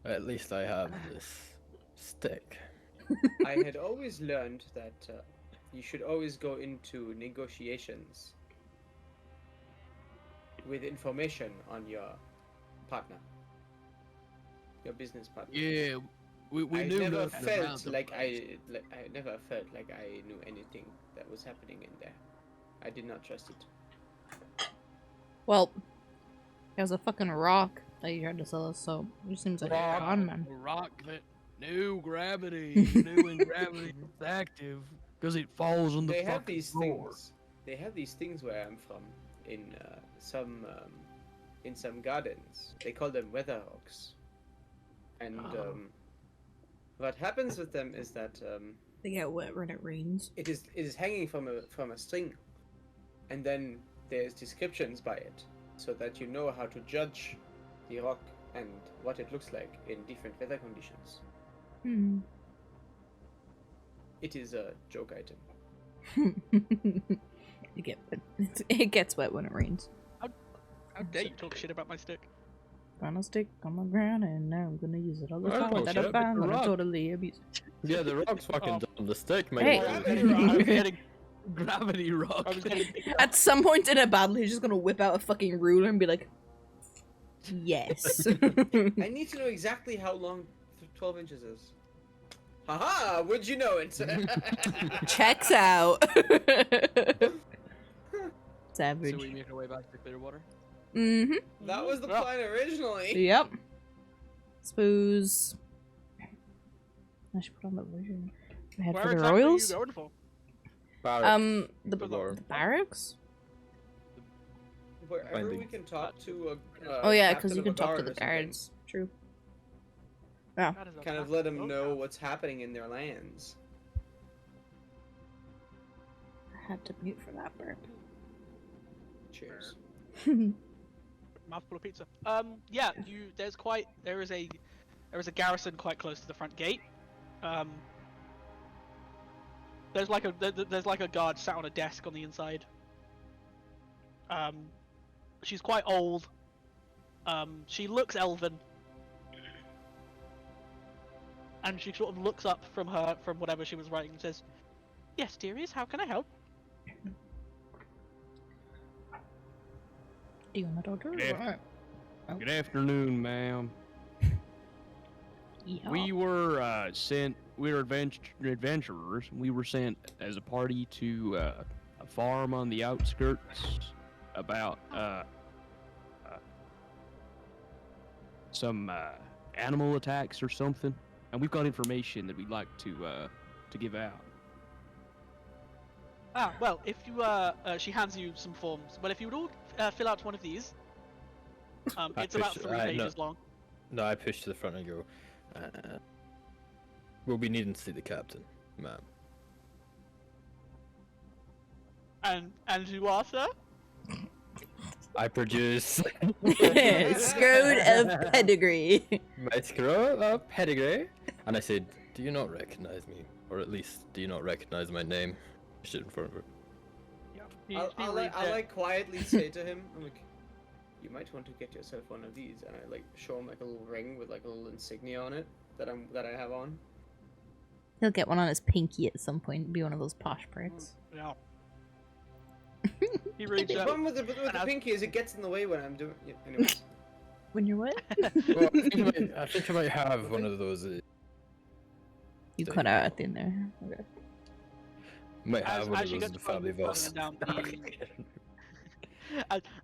At least I have this stick. I had always learned that you should always go into negotiations with information on your partner, your business partner. Yeah, we I knew never nothing about felt the like place. I never felt like I knew anything that was happening in there. I did not trust it. Well, it was a fucking rock that you tried to sell us, so it just seems like a con man. A rock that knew gravity, knew when gravity was active, because it falls on the They fucking have these floor. things. They have these things where I'm from in some gardens. They call them weather hawks, And what happens with them is that They get wet when it rains. it is hanging from a string, and then there's descriptions by it, so that you know how to judge the rock and what it looks like in different weather conditions. Hmm. It is a joke item. It gets wet when it rains. How dare you talk shit about my stick? Found a stick on the ground and now I'm gonna use it all the I time don't without shit, a it's ban, a but I rock. totally abuse it. Yeah, the rock's fucking on the stick, mate. Hey. I was getting, Gravity rock. I was getting At some point in a battle, he's just gonna whip out a fucking ruler and be like, yes. I need to know exactly how long 12 inches is. Haha! Would you know it? Checks out. Savage. So we make our way back to Clearwater. Mm-hmm. That was the Well. plan originally. Yep. Suppose I should put on the version. Head Where for the exactly Royals. are you going for? Barracks. The barracks. Wherever Finding. we can talk to a Oh yeah, captain because you of can a talk to guard the or something. guards. True. Yeah. That is a Kind of massive let them boat know house. what's happening in their lands. I had to mute for that burp. Cheers. Mouthful of pizza. Yeah, there is a garrison quite close to the front gate. There's like a guard sat on a desk on the inside. She's quite old. She looks elven. And she sort of looks up from whatever she was writing and says, "Yes, dearies, how can I help?" Do you want to talk to her? Yeah. Oh. Good afternoon, ma'am. Yeah. We were sent. We were adventurers. We were sent as a party to a farm on the outskirts about some animal attacks or something, and we've got information that we'd like to give out. Ah, well, if you she hands you some forms. Well, if you would all fill out one of these, it's about push- 3 no. pages long. No, I push to the front and go. We'll be needing to see the captain, ma'am. And you are, sir? I produce Screwed of pedigree. my scroll of pedigree, and I said, "Do you not recognize me, or at least do you not recognize my name?" Shit in front of her. I'll like quietly say to him, I'm like, "You might want to get yourself one of these," and I like show him like a little ring with like a little insignia on it that I have on. He'll get one on his pinky at some point. Be one of those posh pricks. Yeah. He reads The out. problem with the pinky is it gets in the way when I'm doing. Yeah, anyways. When you're what? Well, I think I might have one of those. You cut out at the end there. Okay. Might have As one of she those in gets the family further voice. down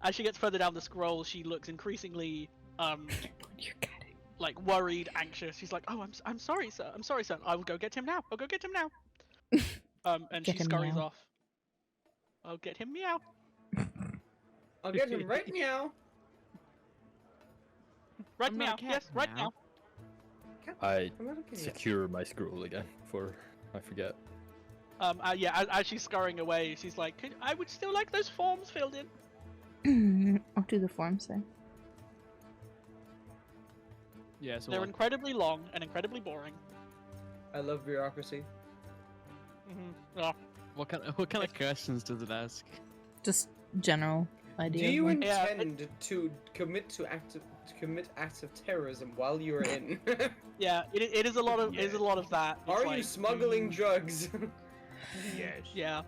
as she gets further down the scroll, she looks increasingly You're kidding. like worried, anxious. She's like, "Oh, I'm sorry, sir. I'm sorry, sir. I will go get him now. I'll go get him now." And Get she him scurries meow. off. I'll get him meow. I'll get him right now. Right I'm not a meow. cat Yes, right now. now. I I'm not looking at secure my scroll again before I forget. Yeah. As she's scurrying away, she's like, "I would still like those forms filled in." I'll do the forms then. Yeah, so They're like, incredibly long and incredibly boring. I love bureaucracy. Yeah. what kind of questions does it ask? Just general idea. Do you like- Yeah, intend to commit acts of terrorism while you're in? Yeah. It is a lot of that. It's Are like, you smuggling drugs? Yes. Yeah.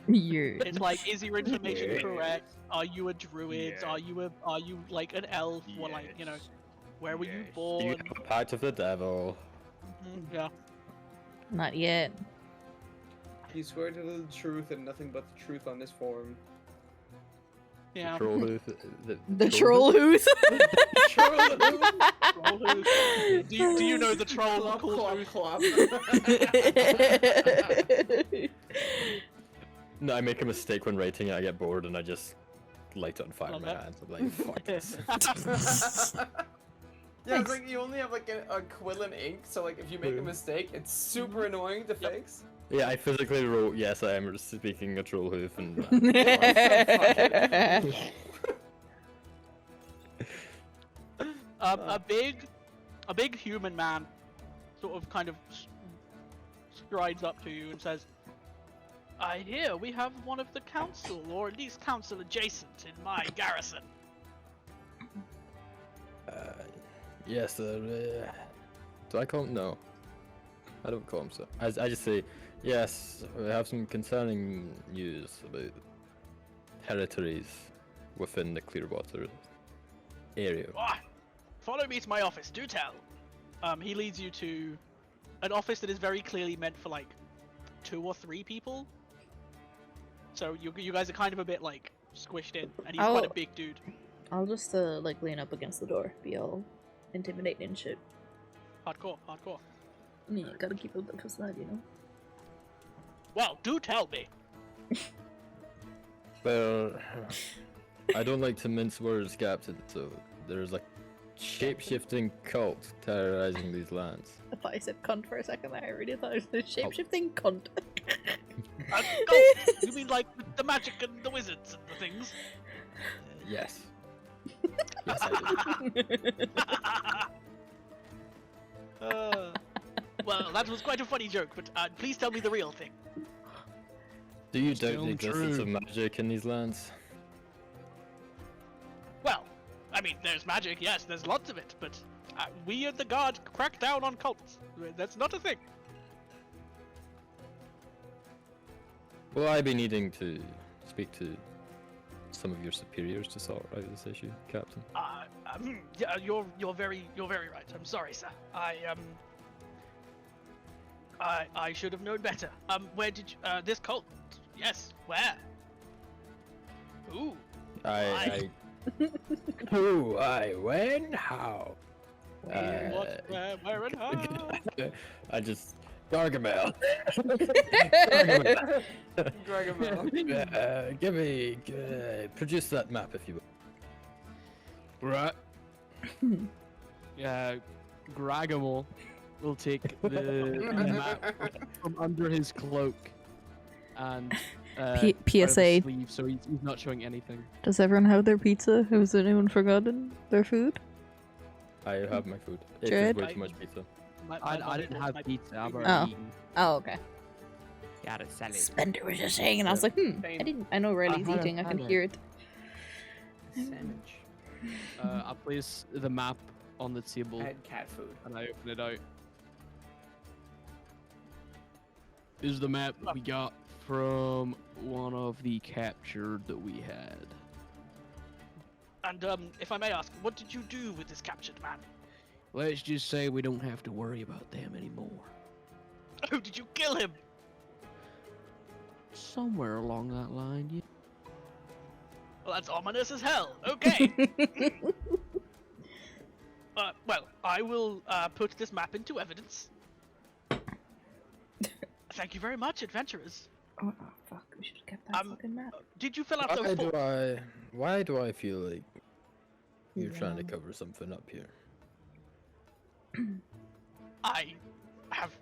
You're It's like, is your information Yeah. correct? Are you a druid? Yeah. Are you like an elf? Or like, you know, where were you Yes. Do born? you have a pact of the devil? Yeah. not yet. You swear to the truth and nothing but the truth on this form. Yeah. Troll who? The troll who's. Troll Troll who- do you know the troll Clop, called clop, Ruth? clop. No, I make a mistake when writing it. I get bored and I just light it on fire in Love my it. hands. I'm like, fuck this. Yeah, it's Thanks. like you only have like a quill and ink, so like if you make a mistake, it's super annoying to fix. Yeah, I physically wrote, yes, I am speaking a troll hoof, and A big human man, sort of kind of strides up to you and says, "I hear we have one of the council, or at least council adjacent, in my garrison." yes, do I call him? No. I don't call him so. I just say, yes, we have some concerning news about territories within the Clearwater area. Ah, follow me to my office. Do tell. He leads you to an office that is very clearly meant for like 2 or 3 people. So you guys are kind of a bit like squished in, and he's quite a big dude. I'll just like lean up against the door, be all intimidating and shit. Hardcore, hardcore. Yeah, gotta keep up the facade, you know. Well, do tell me. Well, I don't like to mince words, Captain, so there's a shape-shifting cult terrorizing these lands. I thought I said cunt for a second there. I really thought it was a shape-shifting cunt. Oh, you mean like the magic and the wizards and the things? Yes. Yes, I do. Well, that was quite a funny joke, but please tell me the real thing. Do you doubt Still the existence true. of magic in these lands? Well, I mean, there's magic, yes, there's lots of it, but we at the Guard crack down on cults. That's not a thing. Will I be needing to speak to some of your superiors to sort out this issue, Captain? Yeah, you're very right. I'm sorry, sir. I should have known better. Where did you, this cult? Yes, where? Ooh. Who, when, how? What, where, and how? I just... Gargamel. Gargamel. Give me... produce that map if you will. Right. Gragamal will take the map from under his cloak and out of his PSA. sleeve, so he's not showing anything. Does everyone have their pizza? Has anyone forgotten their food? I have my food. It's Jared? way too much pizza. I didn't have pizza. I've Oh. already eaten. Oh, okay. Got it, salad. Spender was just saying, and I was like, I know Riley's had a eating. I can salad. hear it. Sandwich. I place the map on the table I had cat food. and I open it out. This is the map that we got from one of the captured that we had. And if I may ask, what did you do with this captured man? Let's just say we don't have to worry about them anymore. Oh, did you kill him? Somewhere along that line, yeah. Well, that's ominous as hell. Okay. Well, I will put this map into evidence. Thank you very much, adventurers. Oh, fuck. We should have kept that fucking map. Did you fill out those forms? Why do I feel like you're trying to cover something up here? I have.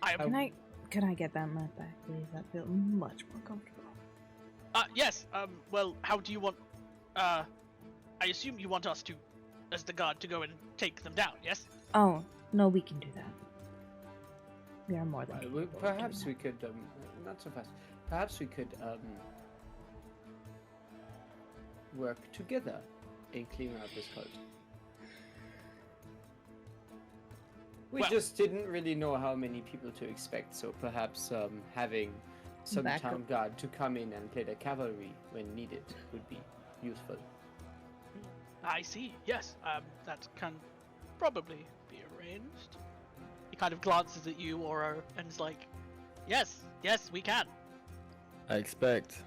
I am. Can I get that map back, please? That feels much more comfortable. Yes. Well, how do you want? I assume you want us to, as the Guard, to go and take them down. Yes. Oh, no, we can do that. We are more than Right, capable of doing perhaps that. we could, not so fast. Perhaps we could, work together in cleaning out this cult. We Well- just didn't really know how many people to expect, so perhaps having some Backup. town guard to come in and play the cavalry when needed would be useful. I see. Yes. That can probably be arranged. He kind of glances at you, Aura, and is like, "Yes, yes, we can." I expect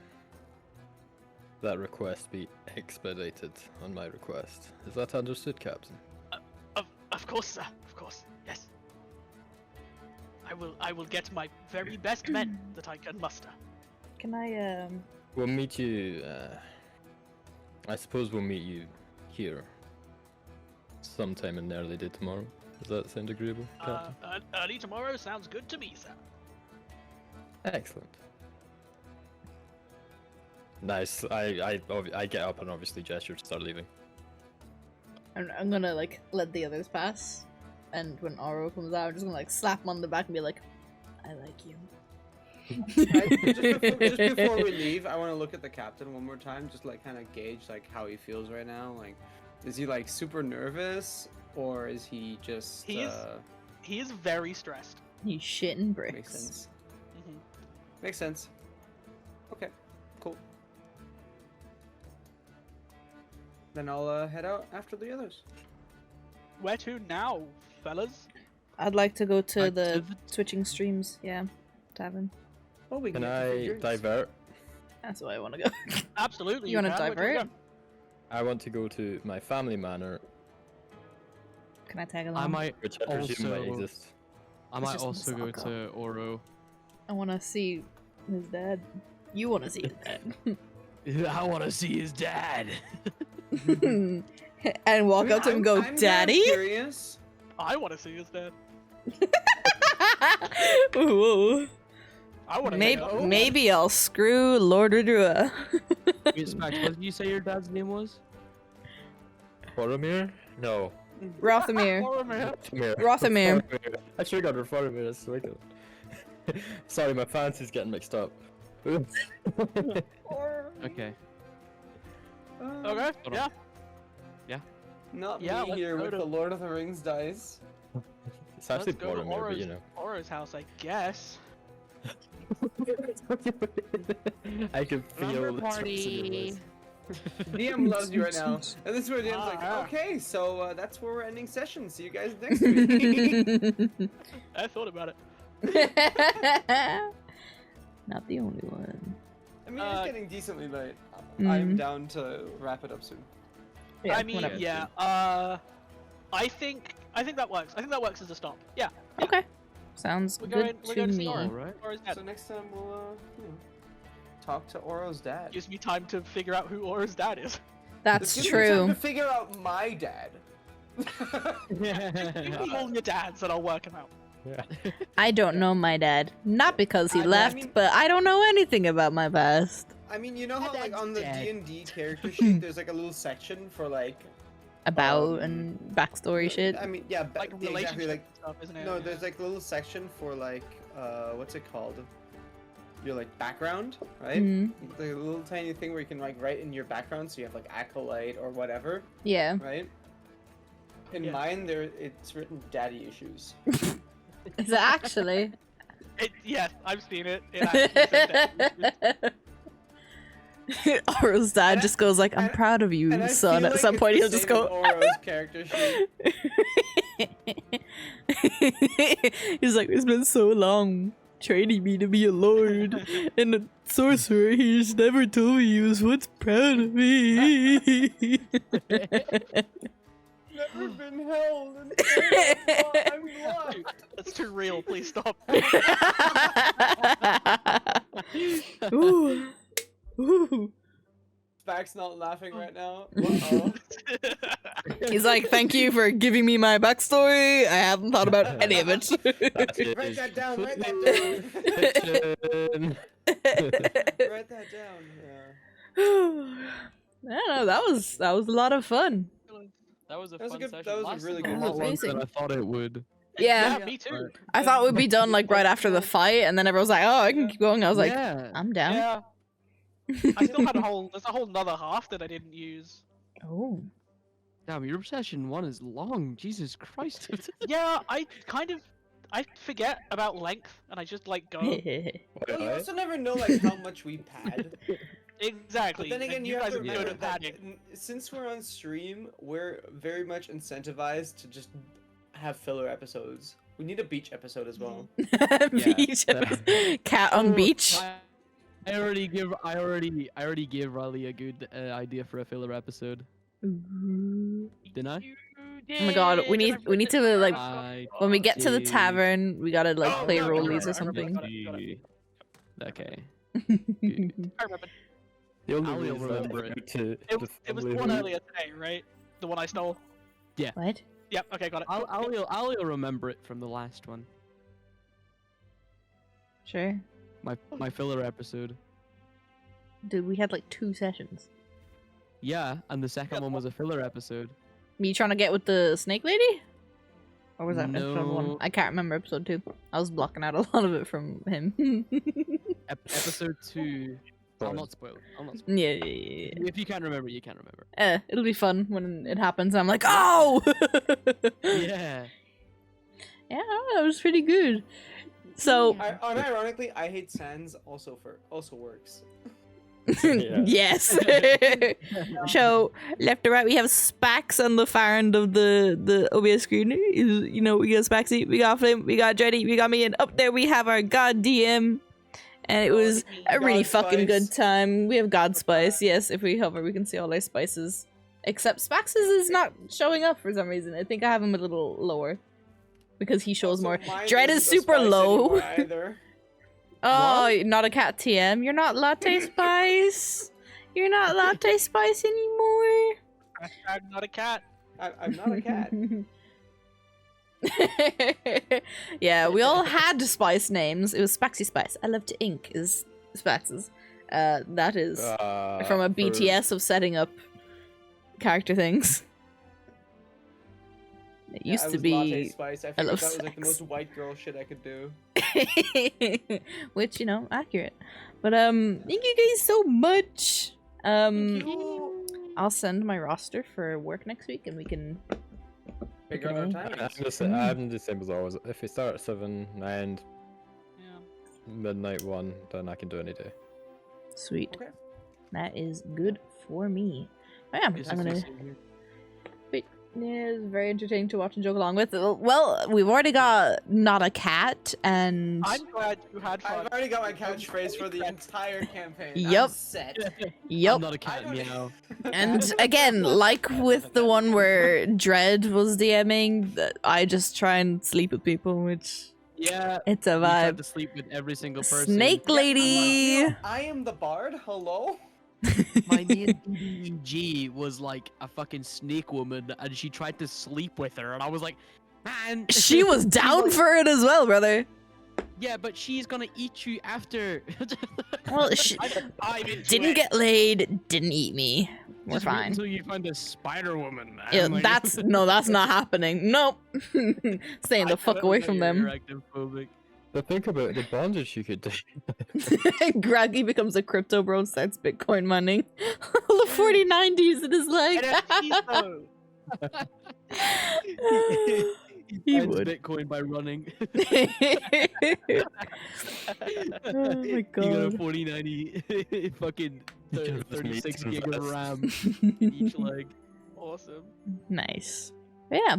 that request be expedited on my request. Is that understood, Captain? Of course, sir. Of course. Yes. I will get my very best men that I can muster. Can I, We'll meet you, I suppose we'll meet you here. sometime in the early day tomorrow. Does that sound agreeable, Captain? Early tomorrow sounds good to me, sir. Excellent. Nice. I get up and obviously gesture to start leaving. I'm gonna like let the others pass, and when Oro comes out, I'm just gonna like slap him on the back and be like, "I like you." Just before we leave, I want to look at the captain one more time, just like kind of gauge like how he feels right now. Like, is he like super nervous, or is he just? He is very stressed. He's shitting bricks. Makes sense. Mhm. Makes sense. Okay, cool. Then I'll head out after the others. Where to now, fellas? I'd like to go to Back the to the- switching streams. Yeah, tavern. Oh, we Can get the I figures. divert? That's where I want to go. Absolutely. You wanna can. Where do divert? go? I want to go to my family manor, Can I tag along? I might which I presume might also. exist. I It's might just also go Misako. to Oro. I want to see his dad. You want to see his dad. I want to see his dad. And walk up to him and go, I'm kinda "Daddy." Curious. I want to see his dad. Ooh. I want to. Maybe I'll screw Lord Redrua. Wait, Specs, what did you say your dad's name was? Boromir? No. Rothamir. Rothamir. Rothamir. I should have gone Boromir. That's so good. Sorry, my fancy's getting mixed up. Okay. Okay. Hold on. Yeah. Not Yeah, me let's here go with to- the Lord of the Rings dice. It's actually Let's go to Boromir, but Oro's, you know. Oro's house, I guess. I can feel Slumber the trust in your party. voice. DM loves you right now. And this is where DM's like, Ah. okay, so that's where we're ending session. See you guys next week. I thought about it. Not the only one. I mean, it's Uh, getting decently late. Mhm. I'm down to wrap it up soon. Yeah, I mean, whatever. yeah. I think that works. I think that works as a stop. Yeah. Okay. Sounds We're good going. We're to going to me. see Oro. Alright. Oro's dad. So next time we'll, talk to Oro's dad. Gives me time to figure out who Oro's dad is. That's This gives me time true. to figure out my dad. Give me all your dads and I'll work him out. I don't know my dad. Not because he I left, mean- but I don't know anything about my past. I mean, you know how like dad's on the dead. D&D character sheet, there's like a little section for like. About and backstory shit. I mean, yeah, Like exactly. relationship Like stuff, isn't it? no, there's like a little section for like what's it called? Your like background, right? Mhm. The little tiny thing where you can like write in your background, so you have like acolyte or whatever, Yeah. right? In Yeah. mine, it's written daddy issues. Is it actually? Yes, I've seen it. It actually says that. Oro's dad just goes like, "I'm and- proud of you, And I son." feel At like some it's point, the he'll just same go. in Oro's character sheet. He's like, "It's been so long training me to be a lord and a sorcerer. He's never told me he was once proud of me." Never been held. And I'm lost. That's too real. Please stop. Ooh. Ooh. Spac's not laughing right now. Uh-oh. He's like, "Thank you for giving me my backstory. I hadn't thought about any of it." Write that down. Write that down. Fiction. Write that down. Yeah. I don't know. That was a lot of fun. That was a That was a fun good- session. that was a Lasted really a good lot longer session. than I thought it would. Yeah. Me too. I thought we'd be done like right after the fight, and then everyone was like, "Oh, I can keep going." I was like, yeah. "I'm down." Yeah. I still had there's a whole nother half that I didn't use. Oh. Damn, your session 1 is long. Jesus Christ. Yeah, I forget about length and I just like go. Well, you also never know like how much we pad. Exactly. But then again, and you have guys to are good remember at that padding. since we're on stream, we're very much incentivized to just have filler episodes. We need a beach episode as well. Beach. Cat on beach. I already gave Riley a good idea for a filler episode. Didn't I? Oh my god, we need to like I when we get to the did. tavern, we gotta like Oh, play no, rollies I or remember, something. got it. Okay. I remember. The only I'll reason remember I'm it. to It was the one earlier today, right? The one I stole. What? Yep. Okay, got it. I'll remember it from the last one. Sure. My filler episode. Dude, we had like 2 sessions. Yeah, and the second one was a filler episode. Me trying to get with the snake lady? Or was that episode 1? No. I can't remember episode 2. I was blocking out a lot of it from him. Episode 2. I'll Sorry. not spoil. Yeah. If you can't remember, you can't remember. It'll be fun when it happens. I'm like, oh! Yeah. Yeah, that was pretty good. So, Unironically, I hate Sans also works. Yeah. yes. So, left to right, we have Spax on the far end of the OBS screen. You know, we got Spaxy, we got Flame, we got Dreddy, we got me, and up there we have our God DM. And it was a really God fucking Spice. good time. We have God Spice, yes. If we hover, we can see all our spices. Except Spax's is not showing up for some reason. I think I have him a little lower. Because he shows Also, more. mine Dread isn't is a super spice low. anymore either. Oh, not a cat TM. You're not Latte Spice. You're not Latte Spice anymore. Hashtag not a cat. I'm not a cat. Yeah, we all had spice names. It was Spaxy Spice. I love to ink is Spax's. That is from a BTS of setting up character things. It used to was Latte be, Spice. I I figured love that was like the sex. most white girl shit I could do. which, you know, accurate. But thank you guys so much. I'll send my roster for work next week, and we can. Figure out our Okay. timings. I'm the same as always. If we start at 7 and Yeah. midnight 1, then I can do any day. Sweet. Okay. That is good for me. Oh, yeah, Yes, I'm it's gonna. the same here. Yeah, it's very entertaining to watch and joke along with. Well, we've already got not a cat, and I'm glad you had fun. I've already got my catchphrase for the entire campaign. Yup. I'm set. yep. I'm not a cat, don't- meow. And again, like with the one where Dread was DMing, that I just try and sleep with people, which Yeah. it's a You tried vibe. to sleep with every single person. Snake lady. I am the bard. Hello. My main BDG was like a fucking snake woman, and she tried to sleep with her, and I was like, man. She was down like, for it as well, brother. Yeah, but she's gonna eat you after. Well, she I'm into didn't it. get laid, didn't eat me. We're Just wait fine. until you find a spider woman, man. Yeah, Like- that's that's not happening. Nope. Staying the fuck away from them. Arachnophobic. But think about the bondage you could do. Groggy becomes a crypto bro and starts Bitcoin mining. All the 4090s in his leg. NFTs though. He Finds would. Bitcoin by running. Oh my You got god. a 4090 fucking Just 36 meat gig of and RAM in each leg. Awesome. Nice. Yeah.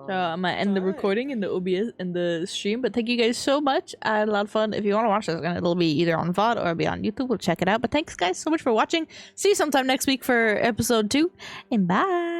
So I'm gonna end the recording in the OBS in the stream, but thank you guys so much. I had a lot of fun. If you want to watch this again, it'll be either on VOD or be on YouTube. We'll check it out. But thanks guys so much for watching. See you sometime next week for episode 2, and bye.